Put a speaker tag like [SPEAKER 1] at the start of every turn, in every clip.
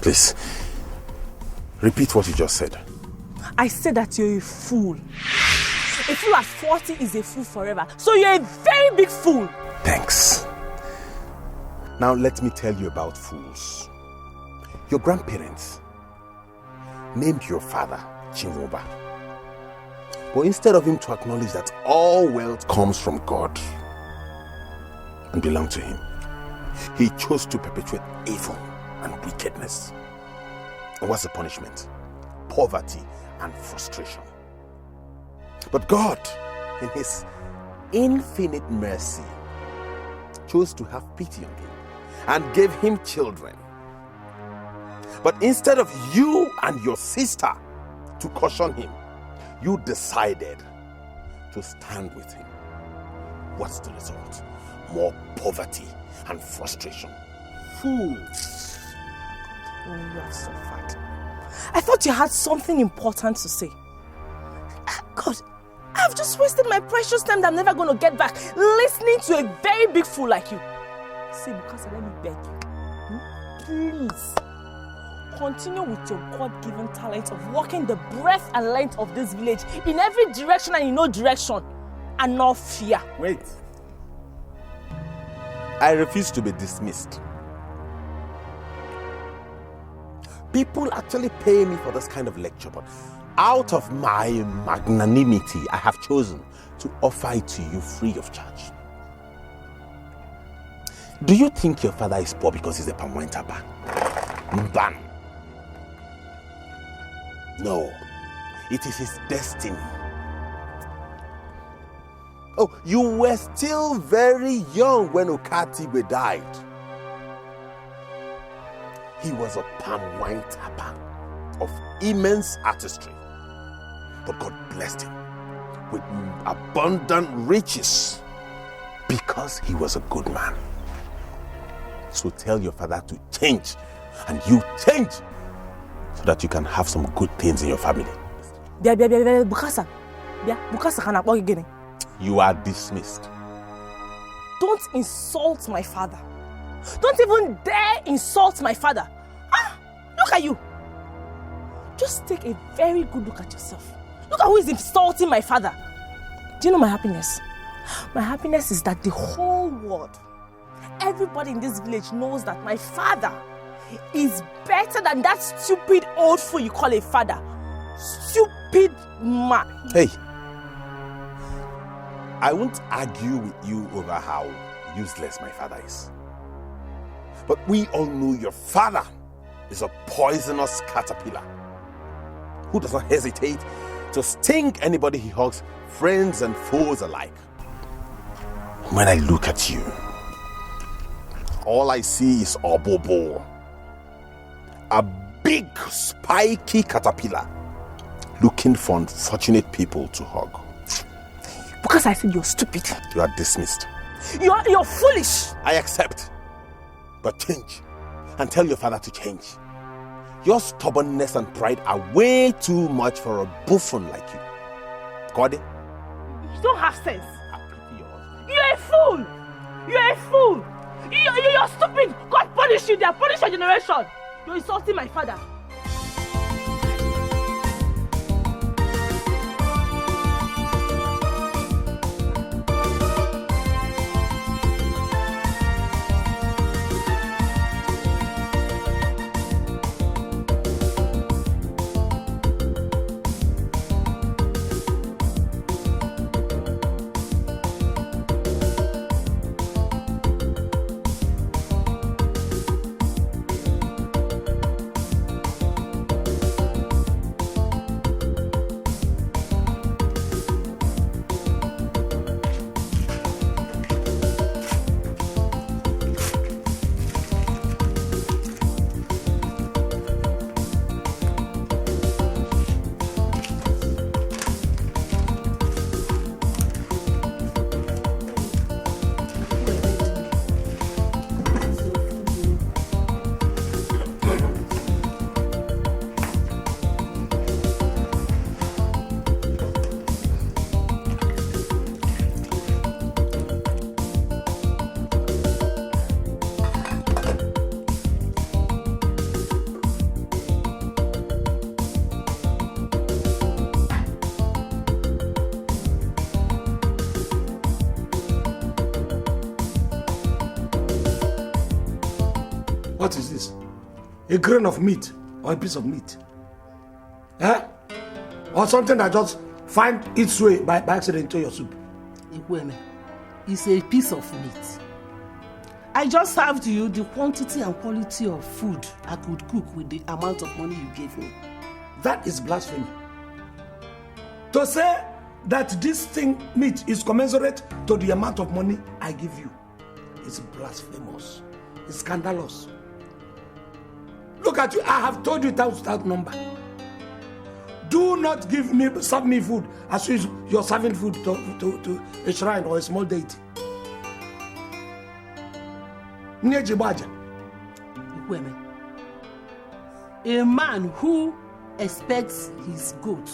[SPEAKER 1] Please, repeat what you just said.
[SPEAKER 2] I said that you're a fool. A fool at 40 is a fool forever. So you're a very big fool.
[SPEAKER 1] Thanks. Now let me tell you about fools. Your grandparents named your father Chinwoba. But instead of him to acknowledge that all wealth comes from God and belongs to him, he chose to perpetuate evil and wickedness. And what's the punishment? Poverty and frustration. But God, in his infinite mercy, chose to have pity on him and gave him children. But instead of you and your sister to caution him, you decided to stand with him. What's the result? More poverty and frustration. Fools.
[SPEAKER 2] Oh, you are so fat. I thought you had something important to say. God, I've just wasted my precious time that I'm never going to get back listening to a very big fool like you. See, because let me beg you. Please. Continue with your God-given talent of walking the breadth and length of this village in every direction and in no direction, and not fear.
[SPEAKER 1] Wait. I refuse to be dismissed. People actually pay me for this kind of lecture, but out of my magnanimity, I have chosen to offer it to you free of charge. Do you think your father is poor because he's a palm wine tapper? Bam! No, it is his destiny. Oh, you were still very young when Okatibe died. He was a palm wine tapper of immense artistry. But God blessed him with abundant riches because he was a good man. So tell your father to change, and you change, so that you can have some good things in your family. You are dismissed.
[SPEAKER 2] Don't insult my father. Don't even dare insult my father. Look at you. Just take a very good look at yourself. Look at who is insulting my father. Do you know my happiness? My happiness is that the whole world, everybody in this village knows that my father is better than that stupid old fool you call a father. Stupid man.
[SPEAKER 1] Hey, I won't argue with you over how useless my father is. But we all know your father is a poisonous caterpillar who does not hesitate to sting anybody he hugs, friends and foes alike. When I look at you, all I see is Obobo, a big spiky caterpillar looking for unfortunate people to hug.
[SPEAKER 2] Because I said you're stupid.
[SPEAKER 1] You are dismissed.
[SPEAKER 2] You're foolish.
[SPEAKER 1] I accept. But change, and tell your father to change. Your stubbornness and pride are way too much for a buffoon like you. Got it?
[SPEAKER 2] You don't have sense. You're a fool. You're a fool. You're stupid. God punish you there. Punish your generation. You're insulting my father.
[SPEAKER 3] What is this? A grain of meat or a piece of meat? Eh? Or something that just find its way by accident into your soup?
[SPEAKER 4] It's a piece of meat. I just served you the quantity and quality of food I could cook with the amount of money you gave me.
[SPEAKER 3] That is blasphemy. To say that this thing meat is commensurate to the amount of money I give you is blasphemous. It's scandalous. Look at you. I have told you without number. Do not serve me food as if you're serving food to a shrine or a small deity.
[SPEAKER 4] A man who expects his goat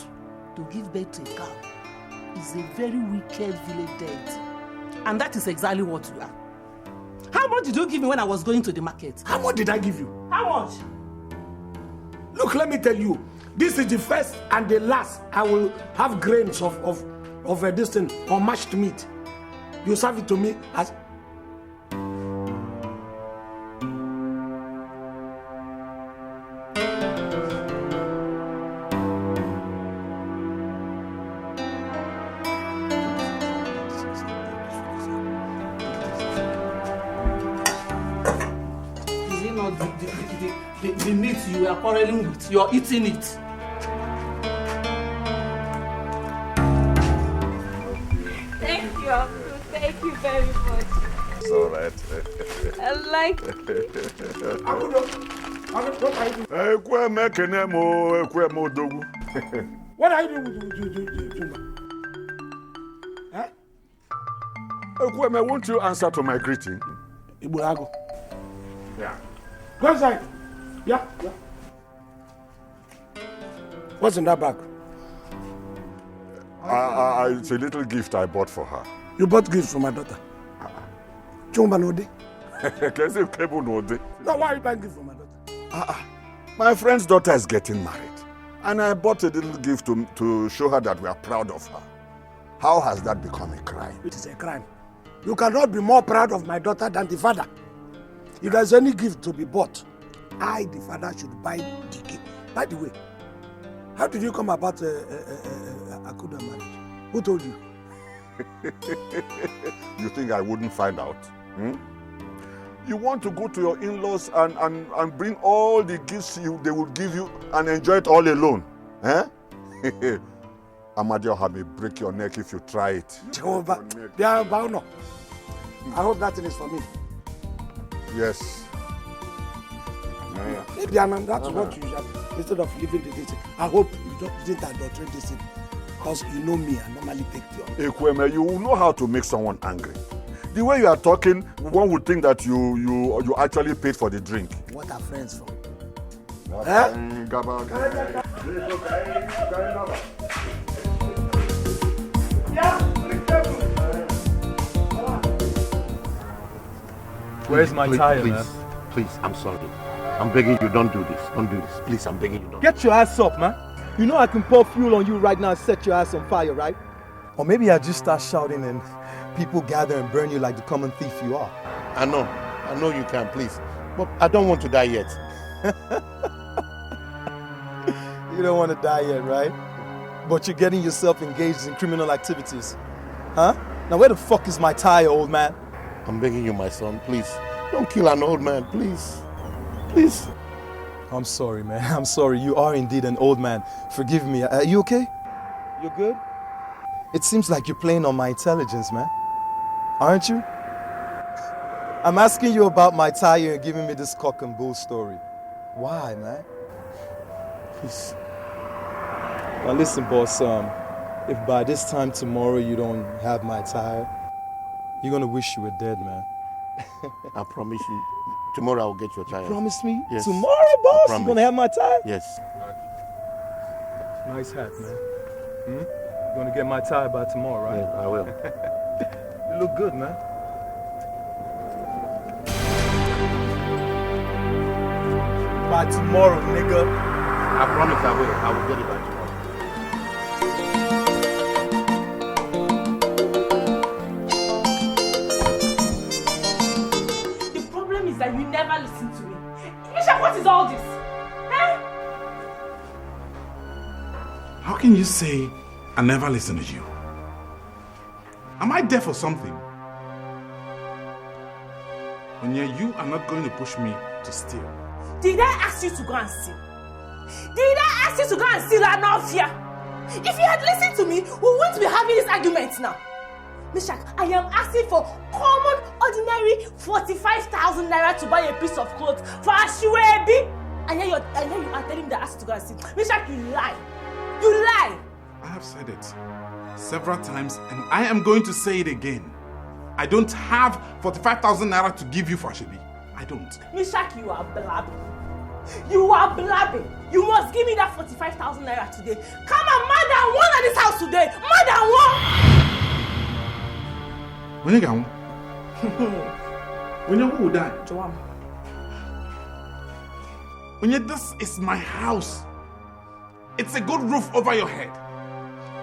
[SPEAKER 4] to give birth to a cow is a very wicked village deity. And that is exactly what you are. How much did you give me when I was going to the market?
[SPEAKER 3] How much did I give you?
[SPEAKER 4] How much?
[SPEAKER 3] Look, let me tell you. This is the first and the last I will have grains of this thing or mashed meat. You serve it to me as...
[SPEAKER 4] Is it not the meat you are quarreling with? You're eating it.
[SPEAKER 5] Thank you very much.
[SPEAKER 1] It's all right.
[SPEAKER 5] I like it.
[SPEAKER 3] What are you doing with Juma? Huh?
[SPEAKER 1] Won't you answer to my greeting?
[SPEAKER 3] Ibuago.
[SPEAKER 1] Yeah.
[SPEAKER 3] Go inside. Yeah. What's in that bag?
[SPEAKER 1] It's a little gift I bought for her.
[SPEAKER 3] You bought gifts for my daughter? Chumba Node? No, why are you buying gifts for my daughter?
[SPEAKER 1] My friend's daughter is getting married. And I bought a little gift to show her that we are proud of her. How has that become a crime?
[SPEAKER 3] It is a crime. You cannot be more proud of my daughter than the father. If there's any gift to be bought, I, the father, should buy the gift. By the way, how did you come about Akuda marriage? Who told you?
[SPEAKER 1] You think I wouldn't find out? You want to go to your in-laws and bring all the gifts they will give you and enjoy it all alone? Eh? Amadio may break your neck if you try it.
[SPEAKER 3] I hope that thing is for me.
[SPEAKER 1] Yes.
[SPEAKER 3] Maybe that's what you should. Instead of leaving the dating, I hope you didn't adulterate this thing. Because you know me, I normally take the
[SPEAKER 1] Ekweme, you know how to make someone angry. The way you are talking, one would think that you actually paid for the drink.
[SPEAKER 3] What are friends for?
[SPEAKER 6] Where's my tire, man?
[SPEAKER 7] Please, I'm sorry. I'm begging you, don't do this. Don't do this. Please, I'm begging you, don't.
[SPEAKER 6] Get your ass up, man. You know I can pour fuel on you right now and set your ass on fire, right? Or maybe I just start shouting and people gather and burn you like the common thief you are.
[SPEAKER 7] I know you can, please. But I don't want to die yet.
[SPEAKER 6] You don't want to die yet, right? But you're getting yourself engaged in criminal activities. Huh? Now where the fuck is my tire, old man?
[SPEAKER 7] I'm begging you, my son, please. Don't kill an old man, please. Please.
[SPEAKER 6] I'm sorry, man. I'm sorry. You are indeed an old man. Forgive me. Are you okay? You're good? It seems like you're playing on my intelligence, man. Aren't you? I'm asking you about my tire and giving me this cock and bull story. Why, man?
[SPEAKER 7] Please.
[SPEAKER 6] Now listen, boss. If by this time tomorrow you don't have my tire, you're gonna wish you were dead, man.
[SPEAKER 7] I promise you. Tomorrow I'll get your tire.
[SPEAKER 6] Promise me?
[SPEAKER 7] Yes.
[SPEAKER 6] Tomorrow, boss? You're gonna have my tire?
[SPEAKER 7] Yes.
[SPEAKER 6] Nice hat, man. You're gonna get my tire by tomorrow, right?
[SPEAKER 7] Yeah, I will.
[SPEAKER 6] You look good, man. By tomorrow, nigga.
[SPEAKER 7] I promise I will. I will get it by tomorrow.
[SPEAKER 2] The problem is that you never listen to me. Misha, what is all this? Eh?
[SPEAKER 8] How can you say I never listen to you? Am I deaf or something? Onya, you are not going to push me to steal.
[SPEAKER 2] Did I ask you to go and steal? Did I ask you to go and steal Anofia? If you had listened to me, we wouldn't be having this argument now. Mishak, I am asking for common, ordinary 45,000 naira to buy a piece of clothes for Ashwebi. And then you are telling me that I asked you to go and steal. Mishak, you lie. You lie.
[SPEAKER 8] I have said it several times and I am going to say it again. I don't have 45,000 naira to give you for Ashwebi. I don't.
[SPEAKER 2] Mishak, you are blabbing. You are blabbing. You must give me that 45,000 naira today. Come on, more than one at this house today. More than one.
[SPEAKER 8] When you go, when you who die?
[SPEAKER 2] Joam.
[SPEAKER 8] When you, this is my house. It's a good roof over your head.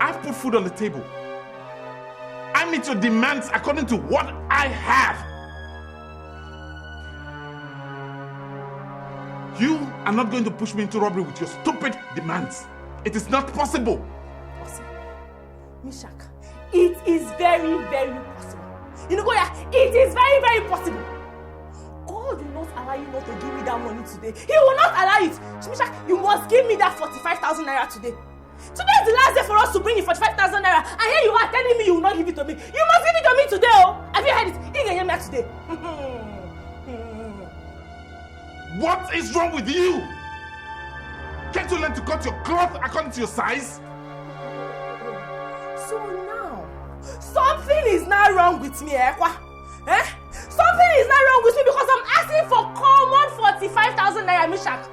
[SPEAKER 8] I've put food on the table. I meet your demands according to what I have. You are not going to push me into robbery with your stupid demands. It is not possible.
[SPEAKER 2] Mishak, it is very, very possible. You know, Goya, it is very, very possible. God will not allow you not to give me that money today. He will not allow it. Mishak, you must give me that 45,000 naira today. Today is the last day for us to bring the 45,000 naira. And here you are telling me you will not give it to me. You must give it to me today, oh. Have you heard it? You can hear me today.
[SPEAKER 8] What is wrong with you? Can't you learn to cut your cloth according to your size?
[SPEAKER 2] So now, something is not wrong with me, Ekwa. Eh? Something is not wrong with me because I'm asking for common 45,000 naira, Mishak.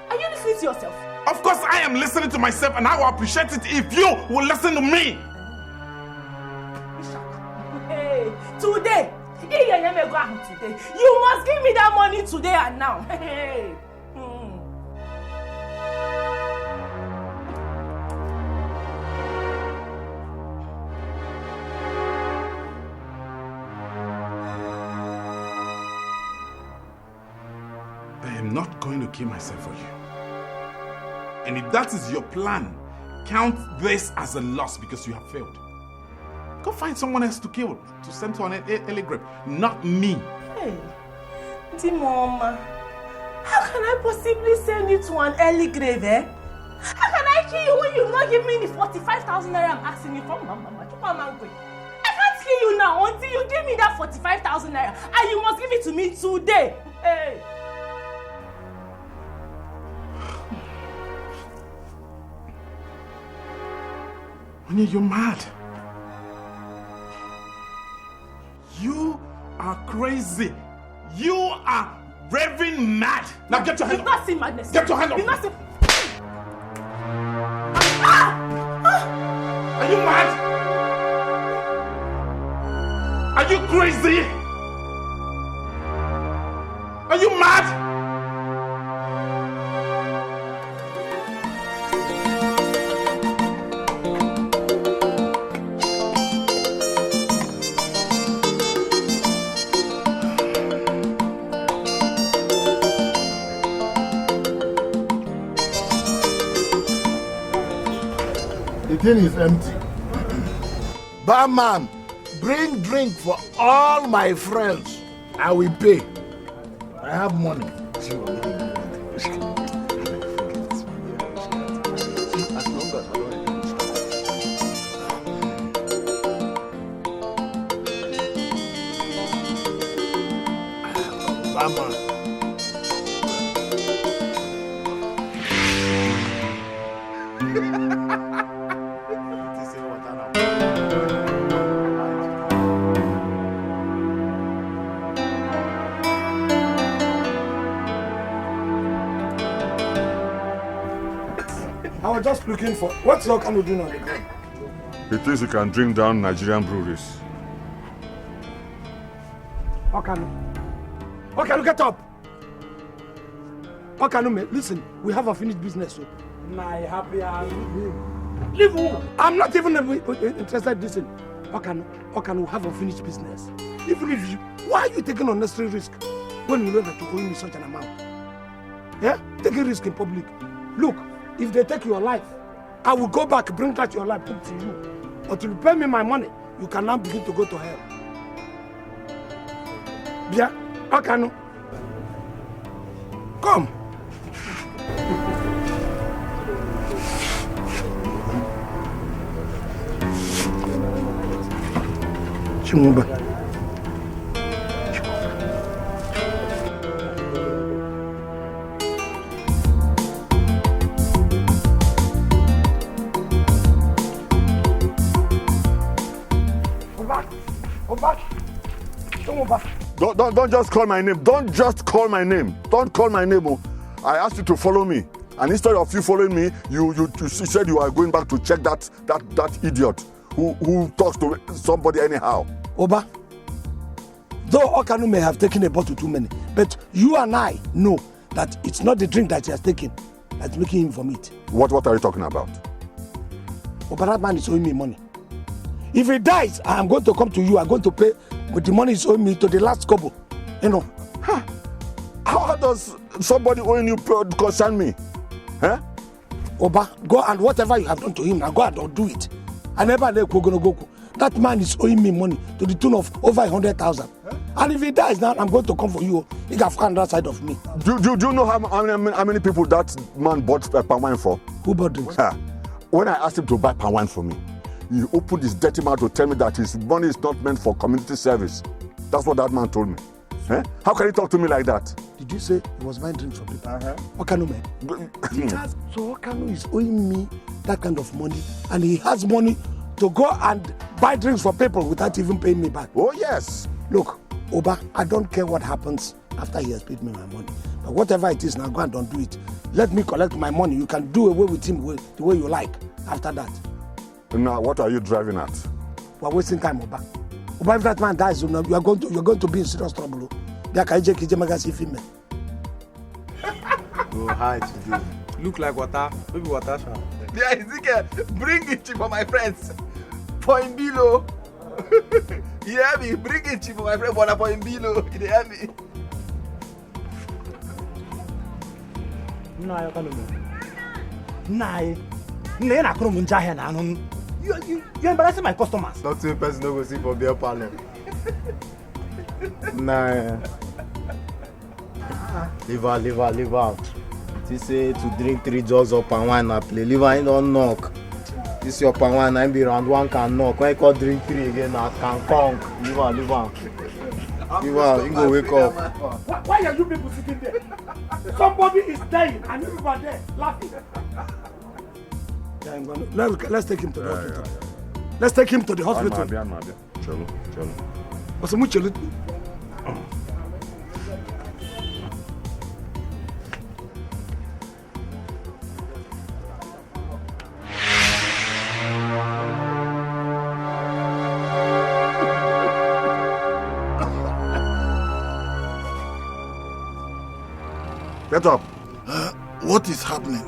[SPEAKER 2] Are you listening to yourself?
[SPEAKER 8] Of course I am listening to myself and I will appreciate it if you will listen to me.
[SPEAKER 2] Mishak, hey, today, you must give me that money today and now. Hey.
[SPEAKER 8] I am not going to kill myself for you. And if that is your plan, count this as a loss because you have failed. Go find someone else to kill, to send to an early grave, not me.
[SPEAKER 2] Hey, Mama, how can I possibly send you to an early grave, eh? How can I kill you when you not give me the 45,000 naira I'm asking you from, Mama? I can't kill you now until you give me that 45,000 naira, and you must give it to me today. Hey.
[SPEAKER 8] You're mad. You are crazy. You are raving mad. Now get your hand
[SPEAKER 2] off.
[SPEAKER 8] You've
[SPEAKER 2] not seen madness.
[SPEAKER 8] Get your hand off.
[SPEAKER 2] You've not seen...
[SPEAKER 8] Are you mad? Are you crazy? Are you mad?
[SPEAKER 7] The thing is empty. Barman, bring drink for all my friends. I will pay. I have money. Barman.
[SPEAKER 3] I was just looking for... What's your kind of doing on the ground?
[SPEAKER 9] He thinks he can drink down Nigerian breweries.
[SPEAKER 3] Okay, get up. Okay, listen, we have a finished business. So. My happy leave who? I'm not even interested. Listen, okay, we have a finished business. Even if you... Why are you taking unnecessary risk when you know that you're going with such an amount? Yeah? Taking risk in public. Look, if they take your life, I will go back, bring back your life, put to you. Until you pay me my money, you can now begin to go to hell. Yeah? Okay, come. Chimumba.
[SPEAKER 9] Don't just call my name. Don't just call my name. Don't call my name. Oh. I asked you to follow me. And instead of you following me, you said you are going back to check that idiot who talks to somebody anyhow.
[SPEAKER 3] Oba, though Okanu may have taken a bottle too many, but you and I know that it's not the drink that he has taken that's making him vomit.
[SPEAKER 9] What are you talking about?
[SPEAKER 3] Oba, that man is owing me money. If he dies, I am going to come to you. I'm going to pay with the money he's owing me to the last kobo. You know.
[SPEAKER 9] Huh. How does somebody owing you concern me? Huh?
[SPEAKER 3] Oba, go and whatever you have done to him, now go and do it. I never let go. That man is owing me money to the tune of over 100,000. Huh? And if he dies now, I'm going to come for you. He can find that side of me.
[SPEAKER 9] Do you know how many people that man bought palm wine for?
[SPEAKER 3] Who bought drinks?
[SPEAKER 9] When I asked him to buy palm wine for me, he opened his dirty mouth to tell me that his money is not meant for community service. That's what that man told me. Eh? How can you talk to me like that?
[SPEAKER 3] Did you say he was buying drinks for people? Okanu man. So Okanu is owing me that kind of money, and he has money to go and buy drinks for people without even paying me back.
[SPEAKER 9] Oh yes.
[SPEAKER 3] Look, Oba, I don't care what happens after he has paid me my money. But whatever it is, now go and don't do it. Let me collect my money. You can do away with him the way you like after that.
[SPEAKER 9] Now, what are you driving at?
[SPEAKER 3] We are wasting time, Oba. Oba, if that man dies, you are going to be in serious trouble. Oh,
[SPEAKER 6] hi today. Look like water. Maybe water.
[SPEAKER 10] Yeah, Ezekiel, bring it for my friends. For him below. You hear me? Bring it for my friend, but for him below. You hear me?
[SPEAKER 11] No, I can't. You're embarrassing my customers.
[SPEAKER 6] Not two person no go see for beer parlor. Nah. Leave out. He say to drink 3 jugs of palm wine and play. Leave out, don't knock. This your palm wine, I be round one can knock. When I call drink 3 again, I can conk. Leave out. Leave out, you go wake up.
[SPEAKER 3] Why are you people sitting there? Somebody is dying and you are there laughing. Let's take him to the hospital. Let's take him to the hospital.
[SPEAKER 9] Chalo.
[SPEAKER 3] What's much?
[SPEAKER 9] Get up.
[SPEAKER 7] What is happening?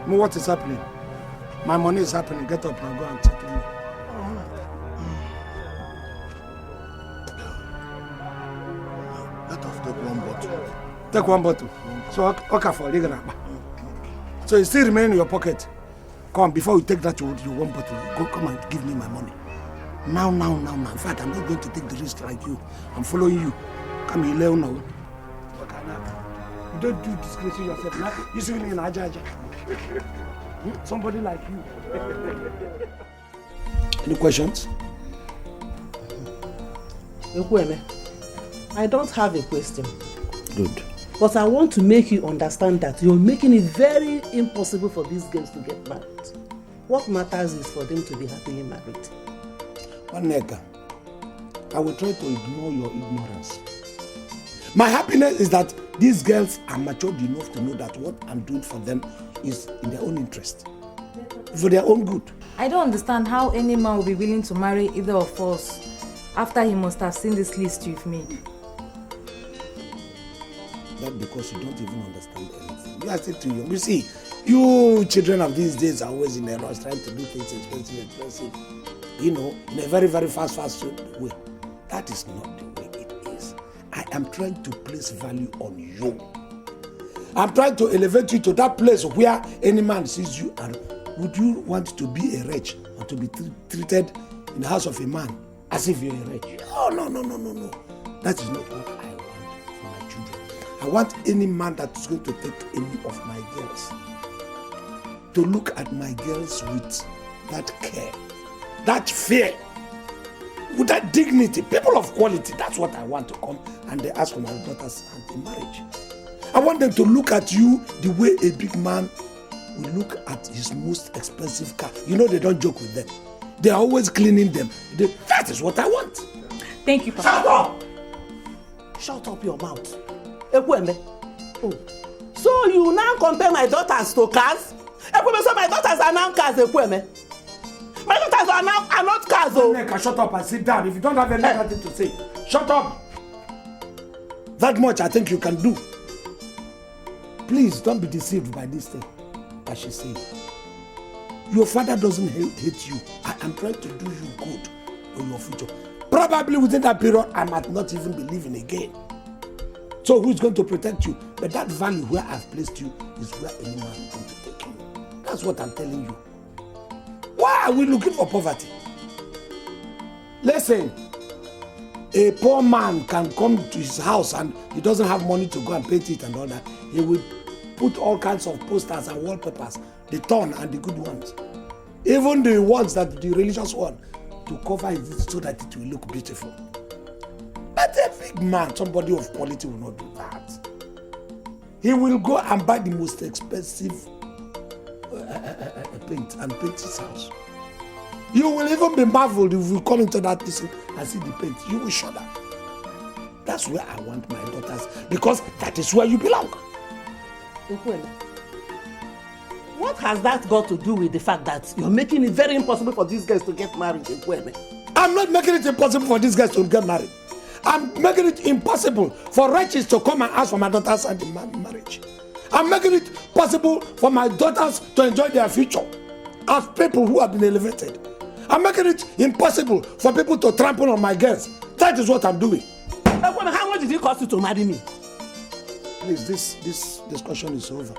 [SPEAKER 3] What is happening? My money is happening. Get up and go and check me.
[SPEAKER 7] Let us take 1 bottle.
[SPEAKER 3] Take 1 bottle. So, okay for legal. So it still remain in your pocket. Come, before you take that, you 1 bottle. Go, come and give me my money. Now. In fact, I'm not going to take the risk like you. I'm following you. Come here, Leo now. You don't do disgrace yourself. Now, you see me in Aja. Somebody like you. Any questions?
[SPEAKER 4] I don't have a question.
[SPEAKER 3] Good.
[SPEAKER 4] But I want to make you understand that you're making it very impossible for these girls to get married. What matters is for them to be happily married.
[SPEAKER 3] Waneka, I will try to ignore your ignorance. My happiness is that these girls are matured enough to know that what I'm doing for them is in their own interest, for their own good.
[SPEAKER 5] I don't understand how any man will be willing to marry either of us after he must have seen this list you've made.
[SPEAKER 3] That's because you don't even understand anything. You are still too young. You see, you children of these days are always in a rush trying to do things expensive. You know, in a very, very fast way. That is not the way it is. I am trying to place value on you. I'm trying to elevate you to that place where any man sees you. And would you want to be a wretch or to be treated in the house of a man as if you're a wretch? Oh, no. That is not what I want for my children. I want any man that is going to take any of my girls to look at my girls with that care, that fear, with that dignity, people of quality. That's what I want to come and they ask for my daughter's hand in marriage. I want them to look at you the way a big man will look at his most expensive car. You know they don't joke with them. They are always cleaning them. That is what I want.
[SPEAKER 5] Thank you, Papa.
[SPEAKER 3] Shut up!
[SPEAKER 4] Shut up your mouth. Ekweme. Oh. So you now compare my daughters to cars? Ekweme, so my daughters are now cars, Ekweme. My daughters are not cars.
[SPEAKER 3] Oh. Shut up and sit down. If you don't have anything to say, shut up. That much I think you can do. Please don't be deceived by this thing, as she said. Your father doesn't hate you. I am trying to do you good for your future. Probably within that period, I might not even be living again. So who is going to protect you? But that value where I've placed you is where any man is going to take you. That's what I'm telling you. Why are we looking for poverty? Listen, a poor man can come to his house and he doesn't have money to go and paint it and all that. He will put all kinds of posters and wallpapers, the torn and the good ones. Even the ones that the religious one, to cover it so that it will look beautiful. But a big man, somebody of quality will not do that. He will go and buy the most expensive paint and paint his house. You will even be marveled if you come into that place and see the paint. You will shudder. That's where I want my daughters, because that is where you belong.
[SPEAKER 4] What has that got to do with the fact that you're making it very impossible for these guys to get married, Ekweme?
[SPEAKER 3] I'm not making it impossible for these guys to get married. I'm making it impossible for wretches to come and ask for my daughters and marriage. I'm making it possible for my daughters to enjoy their future as people who have been elevated. I'm making it impossible for people to trample on my girls. That is what I'm doing.
[SPEAKER 4] Ekweme, how much did it cost you to marry me?
[SPEAKER 3] Please, this discussion is over.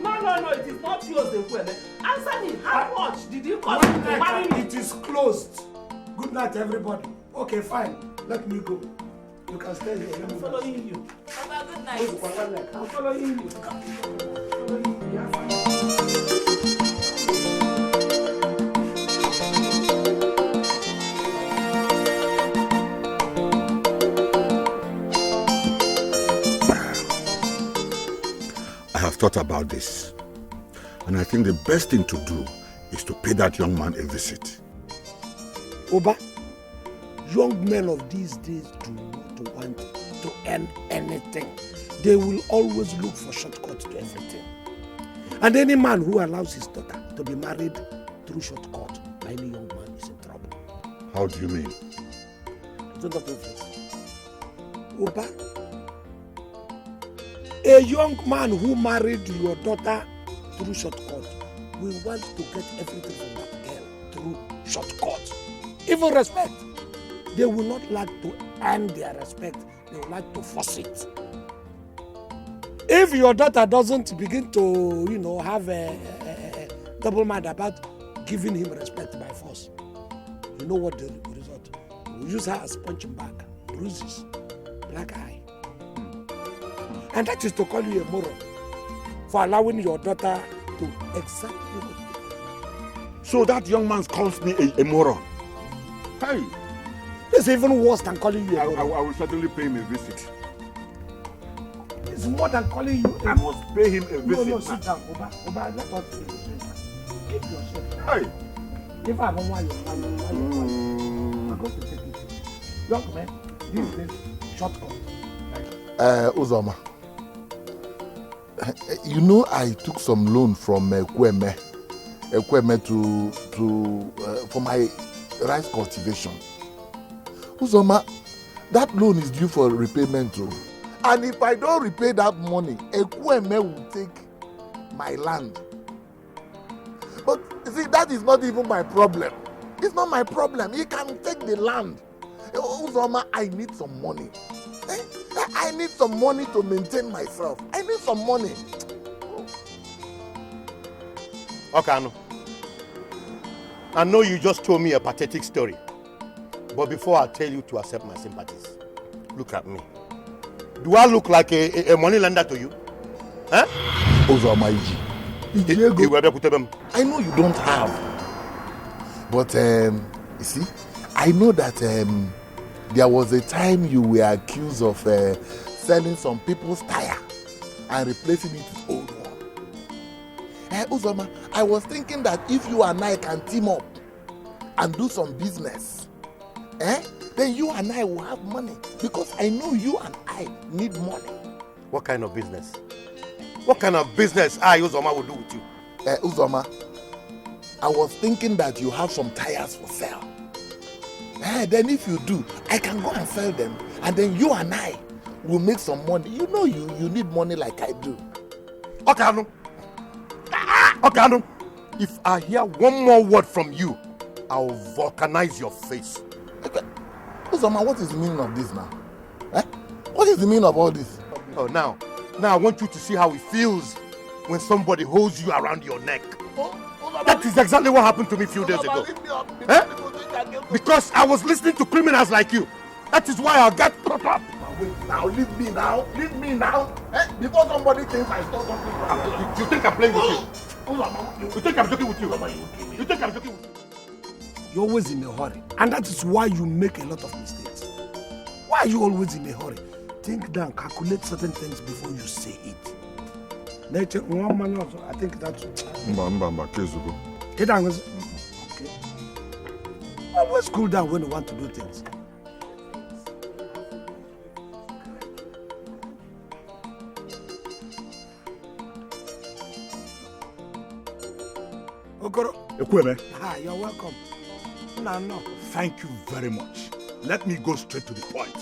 [SPEAKER 4] No, it is not closed, Ekweme. Answer me, how much did it cost you to marry me?
[SPEAKER 3] It is closed. Good night, everybody. Okay, fine. Let me go. You can stay here.
[SPEAKER 4] I'm following you.
[SPEAKER 5] Papa, good night.
[SPEAKER 3] I'm following you.
[SPEAKER 9] I have thought about this, and I think the best thing to do is to pay that young man a visit.
[SPEAKER 3] Oba, young men of these days do not want to earn anything. They will always look for shortcuts to everything. And any man who allows his daughter to be married through shortcut by any young man is in trouble.
[SPEAKER 9] How do you mean?
[SPEAKER 3] Don't have this. Oba, a young man who married your daughter through shortcut will want to get everything from that girl through shortcut. Even respect. They will not like to earn their respect. They will like to force it. If your daughter doesn't begin to, have a double mind about giving him respect by force, you know what the result? We use her as punching bag, bruises, black eye. And that is to call you a moron for allowing your daughter to exactly what you do.
[SPEAKER 9] So that young man calls me a moron. Hey!
[SPEAKER 3] It's even worse than calling you a moron.
[SPEAKER 9] I will certainly pay him a visit.
[SPEAKER 3] It's more than calling you a
[SPEAKER 9] I must pay him a visit.
[SPEAKER 3] No, sit down, Oba, let us see this. Keep yourself.
[SPEAKER 9] Hey!
[SPEAKER 3] If I don't want you, I'm going to take it. Young man, this is shortcut.
[SPEAKER 7] Uzoma, you know I took some loan from Ekweme for my rice cultivation. Uzoma, that loan is due for repayment too. And if I don't repay that money, Ekweme will take my land. But see, that is not even my problem. It's not my problem. He can take the land. Uzoma, I need some money. I need some money to maintain myself. I need some money.
[SPEAKER 1] Okay, I know you just told me a pathetic story. But before I tell you to accept my sympathies, look at me. Do I look like a money lender to you? Huh?
[SPEAKER 7] I know you don't have. But, you see, I know that there was a time you were accused of selling some people's tire and replacing it with old one. Uzoma, I was thinking that if you and I can team up and do some business, then you and I will have money, because I know you and I need money.
[SPEAKER 1] What kind of business? What kind of business Uzoma will do with you?
[SPEAKER 7] Uzoma, I was thinking that you have some tires for sale. Then if you do, I can go and sell them, and then you and I will make some money. You know you need money like I do.
[SPEAKER 1] Okay, Anu. If I hear one more word from you, I'll vulcanize your face.
[SPEAKER 7] Uzoma, what is the meaning of this now? What is the meaning of all this?
[SPEAKER 1] Oh, now I want you to see how it feels when somebody holds you around your neck. That is exactly what happened to me a few days ago. Because I was listening to criminals like you. That is why I got caught up.
[SPEAKER 7] Now leave me now. Before somebody thinks I stole something from you.
[SPEAKER 1] You think I'm playing with you? You think I'm joking with you? You think I'm joking with you?
[SPEAKER 3] You're always in a hurry, and that is why you make a lot of mistakes. Why are you always in a hurry? Think down, calculate certain things before you say it. Nature, one man also, I think that's... Okay. Always cool down when you want to do things. Okoro. Hi, you're welcome. No.
[SPEAKER 8] Thank you very much. Let me go straight to the point.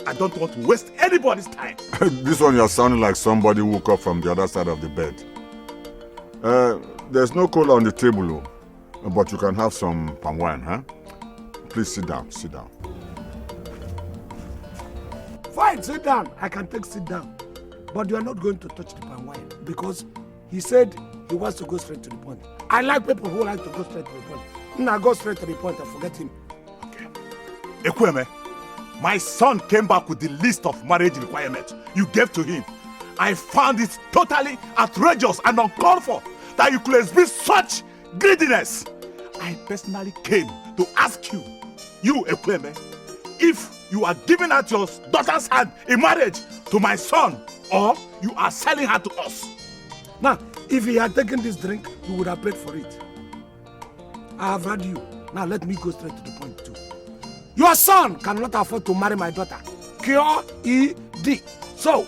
[SPEAKER 8] I don't want to waste anybody's time.
[SPEAKER 9] This one, you're sounding like somebody woke up from the other side of the bed. There's no cola on the table, but you can have some palm wine, huh? Please sit down.
[SPEAKER 3] Fine, sit down. I can sit down. But you are not going to touch the palm wine, because he said he wants to go straight to the point. I like people who like to go straight to the point. Now go straight to the point and forget him.
[SPEAKER 8] Okay. Ekweme, my son came back with the list of marriage requirements you gave to him. I found it totally outrageous and uncalled for that you could exhibit such greediness. I personally came to ask you, Ekweme, if you are giving out your daughter's hand in marriage to my son, or you are selling her to us.
[SPEAKER 3] Now, if he had taken this drink, he would have paid for it. I have heard you. Now let me go straight to the point too. Your son cannot afford to marry my daughter. Q-E-D. So,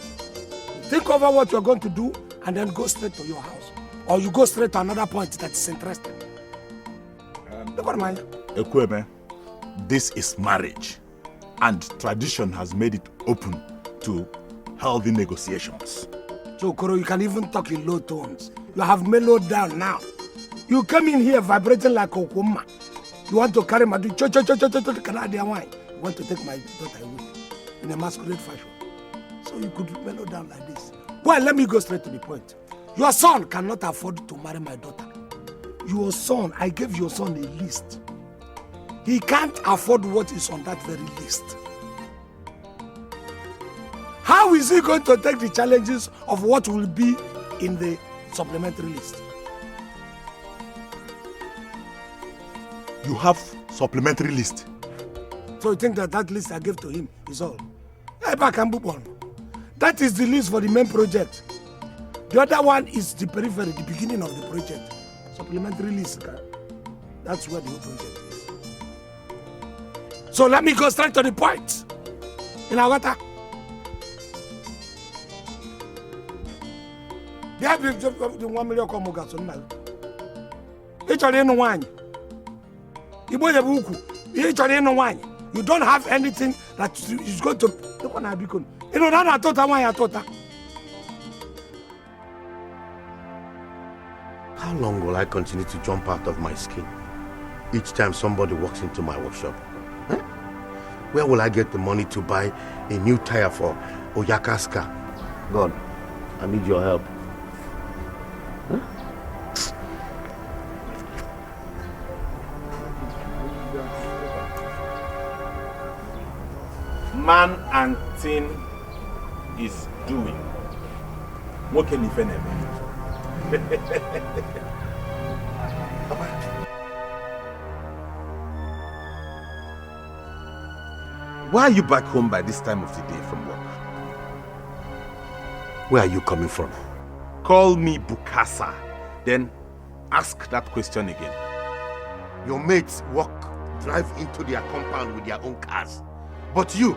[SPEAKER 3] think over what you're going to do and then go straight to your house. Or you go straight to another point that is interesting.
[SPEAKER 8] Ekweme, this is marriage. And tradition has made it open to healthy negotiations.
[SPEAKER 3] So, Koro, you can even talk in low tones. You have mellowed down now. You come in here vibrating like a woman. You want to carry my Canadian wine. You want to take my daughter away in a masquerade fashion. So you could mellow down like this. Well, let me go straight to the point. Your son cannot afford to marry my daughter. Your son, I gave your son a list. He can't afford what is on that very list. How is he going to take the challenges of what will be in the supplementary list?
[SPEAKER 8] You have supplementary list.
[SPEAKER 3] So you think that list I gave to him is all? That is the list for the main project. The other one is the periphery, the beginning of the project. Supplementary list. That's where the whole project is. So let me go straight to the point. In our water. They have been 1 million comogas on now. Each of them one. You don't have anything that is going to.
[SPEAKER 1] How long will I continue to jump out of my skin each time somebody walks into my workshop? Where will I get the money to buy a new tire for Oyakaska. God, I need your help. Huh?
[SPEAKER 8] Man and thing is doing. What can you find? Why are you back home by this time of the day from work?
[SPEAKER 1] Where are you coming from?
[SPEAKER 8] Call me Bukasa, then ask that question again.
[SPEAKER 1] Your mates drive into their compound with their own cars. But you,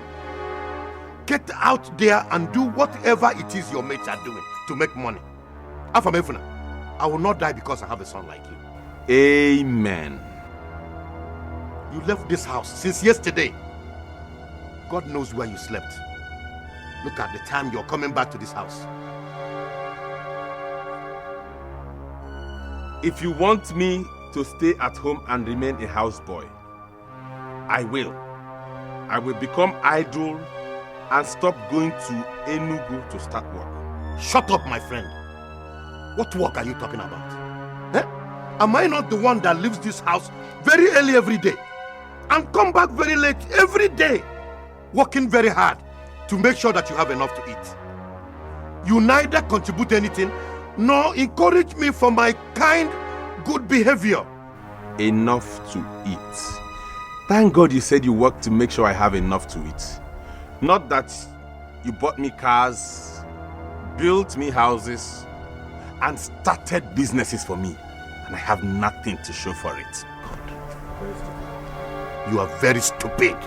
[SPEAKER 1] get out there and do whatever it is your mates are doing to make money. Afamefuna, I will not die because I have a son like you.
[SPEAKER 8] Amen.
[SPEAKER 1] You left this house since yesterday. God knows where you slept. Look at the time you're coming back to this house.
[SPEAKER 8] If you want me to stay at home and remain a houseboy, I will. I will become idle and stop going to Enugu to start work.
[SPEAKER 1] Shut up, my friend. What work are you talking about? Eh? Am I not the one that leaves this house very early every day and come back very late every day, working very hard to make sure that you have enough to eat? You neither contribute anything nor encourage me for my kind, good behavior.
[SPEAKER 8] Enough to eat. Thank God you said you work to make sure I have enough to eat. Not that you bought me cars, built me houses, and started businesses for me, and I have nothing to show for it.
[SPEAKER 1] God. You are very stupid.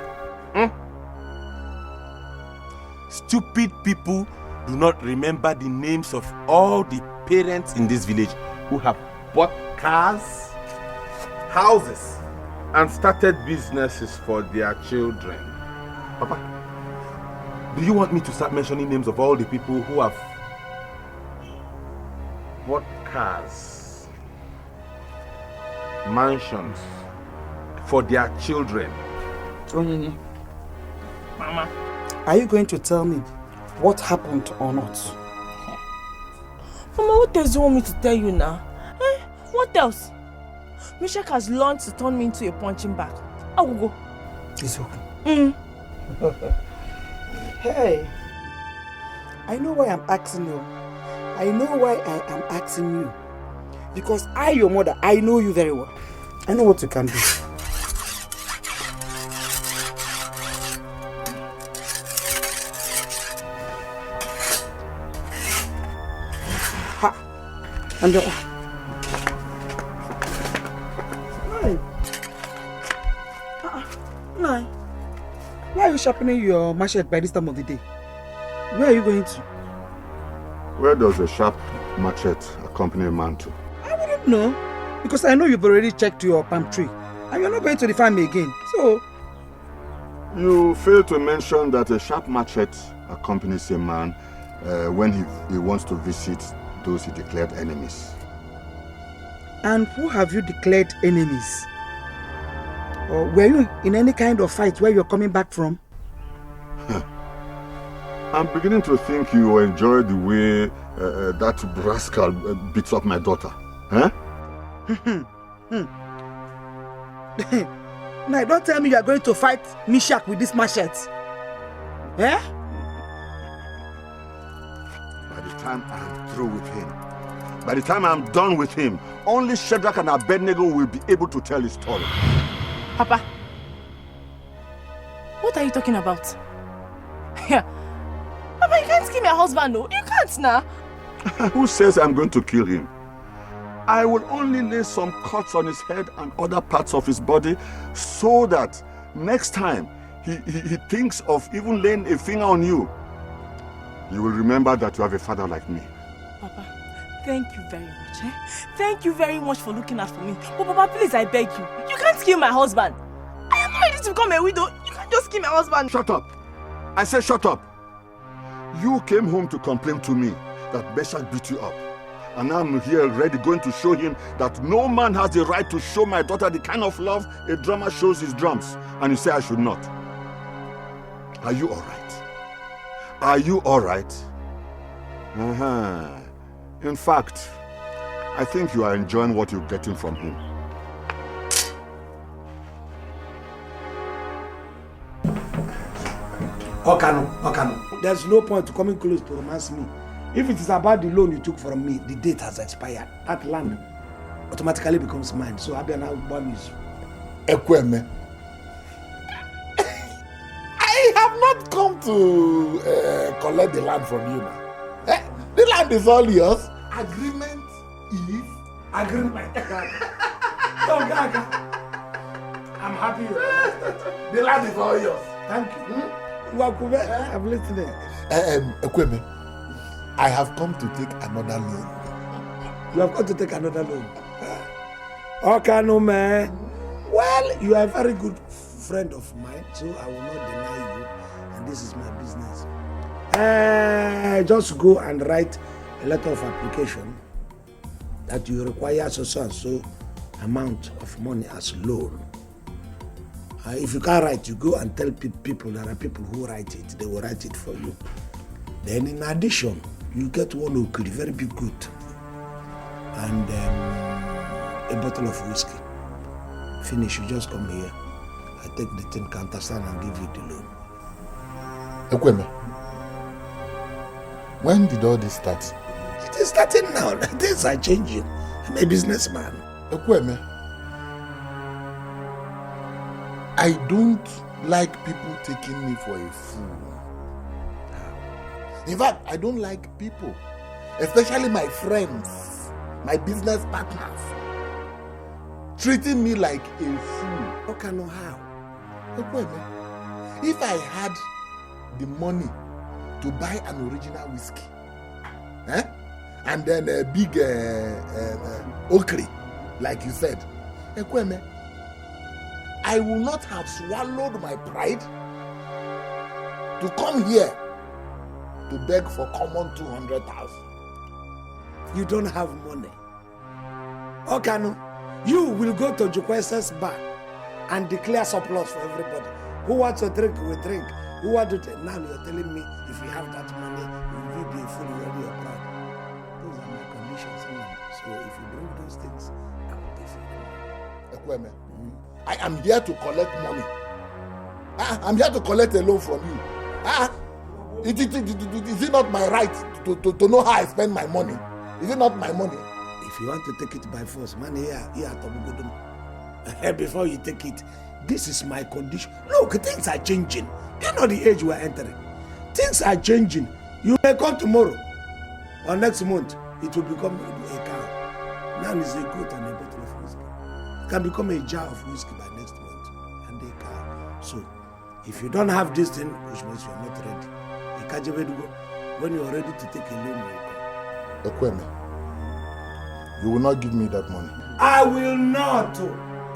[SPEAKER 8] Stupid people do not remember the names of all the parents in this village who have bought cars, houses, and started businesses for their children. Papa, do you want me to start mentioning names of all the people who have bought cars, mansions for their children?
[SPEAKER 11] Mama, are you going to tell me what happened or not?
[SPEAKER 2] Mama, what else do you want me to tell you now? Eh? What else? Mishak has learned to turn me into a punching bag. I will go.
[SPEAKER 11] It's okay. Hey, I know why I'm asking you. I know why I am asking you. Because I, your mother, I know you very well. I know what you can do. Ha! And Nai, why are you sharpening your machete by this time of the day? Where are you going to?
[SPEAKER 9] Where does a sharp machete accompany a man to?
[SPEAKER 11] I wouldn't know. Because I know you've already checked your palm tree. And you're not going to the farm again. So...
[SPEAKER 9] You fail to mention that a sharp machete accompanies a man when he wants to visit those he declared enemies.
[SPEAKER 11] And who have you declared enemies? Or were you in any kind of fight where you're coming back from?
[SPEAKER 9] I'm beginning to think you enjoy the way that rascal beats up my daughter. Huh?
[SPEAKER 11] Now, don't tell me you are going to fight Mishak with this machete. Eh?
[SPEAKER 9] By the time I'm through with him, by the time I'm done with him, only Shadrach and Abednego will be able to tell his story.
[SPEAKER 2] Papa, what are you talking about? Yeah. Papa, you can't kill my husband, no. You can't now.
[SPEAKER 9] Who says I'm going to kill him? I will only lay some cuts on his head and other parts of his body so that next time he thinks of even laying a finger on you, you will remember that you have a father like me.
[SPEAKER 2] Papa, thank you very much. Eh? Thank you very much for looking out for me. But Papa, please, I beg you. You can't kill my husband. I am not ready to become a widow. You can't just kill my husband.
[SPEAKER 9] Shut up. I said shut up. You came home to complain to me that Beshak beat you up. And I'm here ready, going to show him that no man has the right to show my daughter the kind of love a drummer shows his drums. And you say I should not. Are you all right? Are you all right? In fact, I think you are enjoying what you're getting from him.
[SPEAKER 3] Okano, there's no point to coming close to romance me. If it is about the loan you took from me, the date has expired. That land automatically becomes mine. So Abia now promise.
[SPEAKER 7] Ekweme, I have not come to collect the land from you now. The land is all yours. Agreement is
[SPEAKER 3] agreement. I'm happy you understand.
[SPEAKER 7] The land is all yours.
[SPEAKER 3] Thank you. I'm listening.
[SPEAKER 7] Ekweme, I have come to take another loan.
[SPEAKER 3] You have come to take another loan. Okay, no man. Well, you are a very good friend of mine, so I will not deny you. And this is my business. Just go and write a letter of application that you require so and so amount of money as loan. If you can't write, you go and tell people, there are people who write it, they will write it for you. Then in addition, you get one okri, very big good, and a bottle of whiskey. Finish, you just come here. I take the 10 counterstand and give you the loan.
[SPEAKER 7] Ekweme, when did all this start?
[SPEAKER 3] It is starting now. Things are changing. I'm a businessman.
[SPEAKER 7] Ekweme, I don't like people taking me for a fool. In fact, I don't like people, especially my friends, my business partners, treating me like a fool.
[SPEAKER 3] Okay, no how?
[SPEAKER 7] Ekweme, if I had the money to buy an original whiskey, and then a big okri, like you said, Ekweme, I will not have swallowed my pride to come here to beg for common 200,000.
[SPEAKER 3] You don't have money. Okay, no. You will go to Jukwese's bar and declare surplus for everybody. Who wants to drink will drink. Who wants to take? Now you're telling me if you have that money, you will be a fool, you will be a proud. Those are my conditions. So if you bring those things, I will give you.
[SPEAKER 7] Ekweme, I am here to collect money. I'm here to collect a loan from you. Is it not my right to know how I spend my money? Is it not my money?
[SPEAKER 3] If you want to take it by force, man, here before you take it, this is my condition. Look, things are changing. You know the age we are entering. Things are changing. You may come tomorrow or next month, it will become a cow. Now it's a goat and a bottle of whiskey. It can become a jar of whiskey by next month and a cow. So, if you don't have this thing, which means you are not ready. When you are ready to take a loan, you will come.
[SPEAKER 7] Ekweme, you will not give me that money.
[SPEAKER 3] I will not.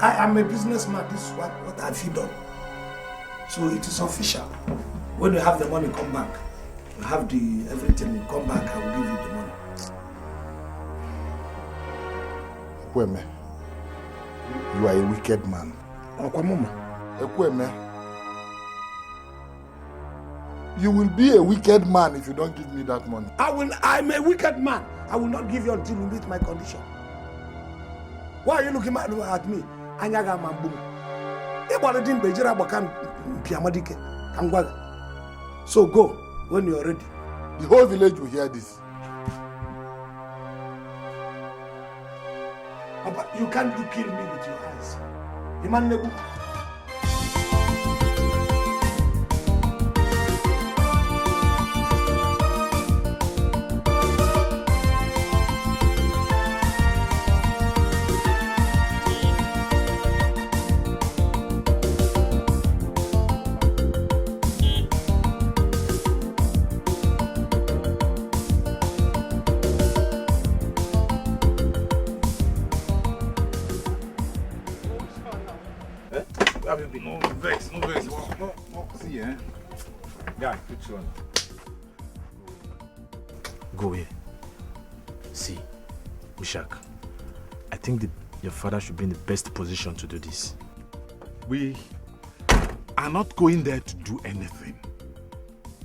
[SPEAKER 3] I am a businessman. This is what have you done? So it is official. When you have the money, come back. You have the everything, come back, I will give you the money.
[SPEAKER 7] Ekweme, you are a wicked man. Ekweme, you will be a wicked man if you don't give me that money.
[SPEAKER 3] I'm a wicked man. I will not give you until you meet my condition. Why are you looking at me? Anyaga mambum. So go when you are ready.
[SPEAKER 7] The whole village will hear this.
[SPEAKER 3] But you can't kill me with your eyes.
[SPEAKER 8] No vex. See, guy, which one?
[SPEAKER 12] Go here. See, Ushak, I think your father should be in the best position to do this.
[SPEAKER 8] We are not going there to do anything.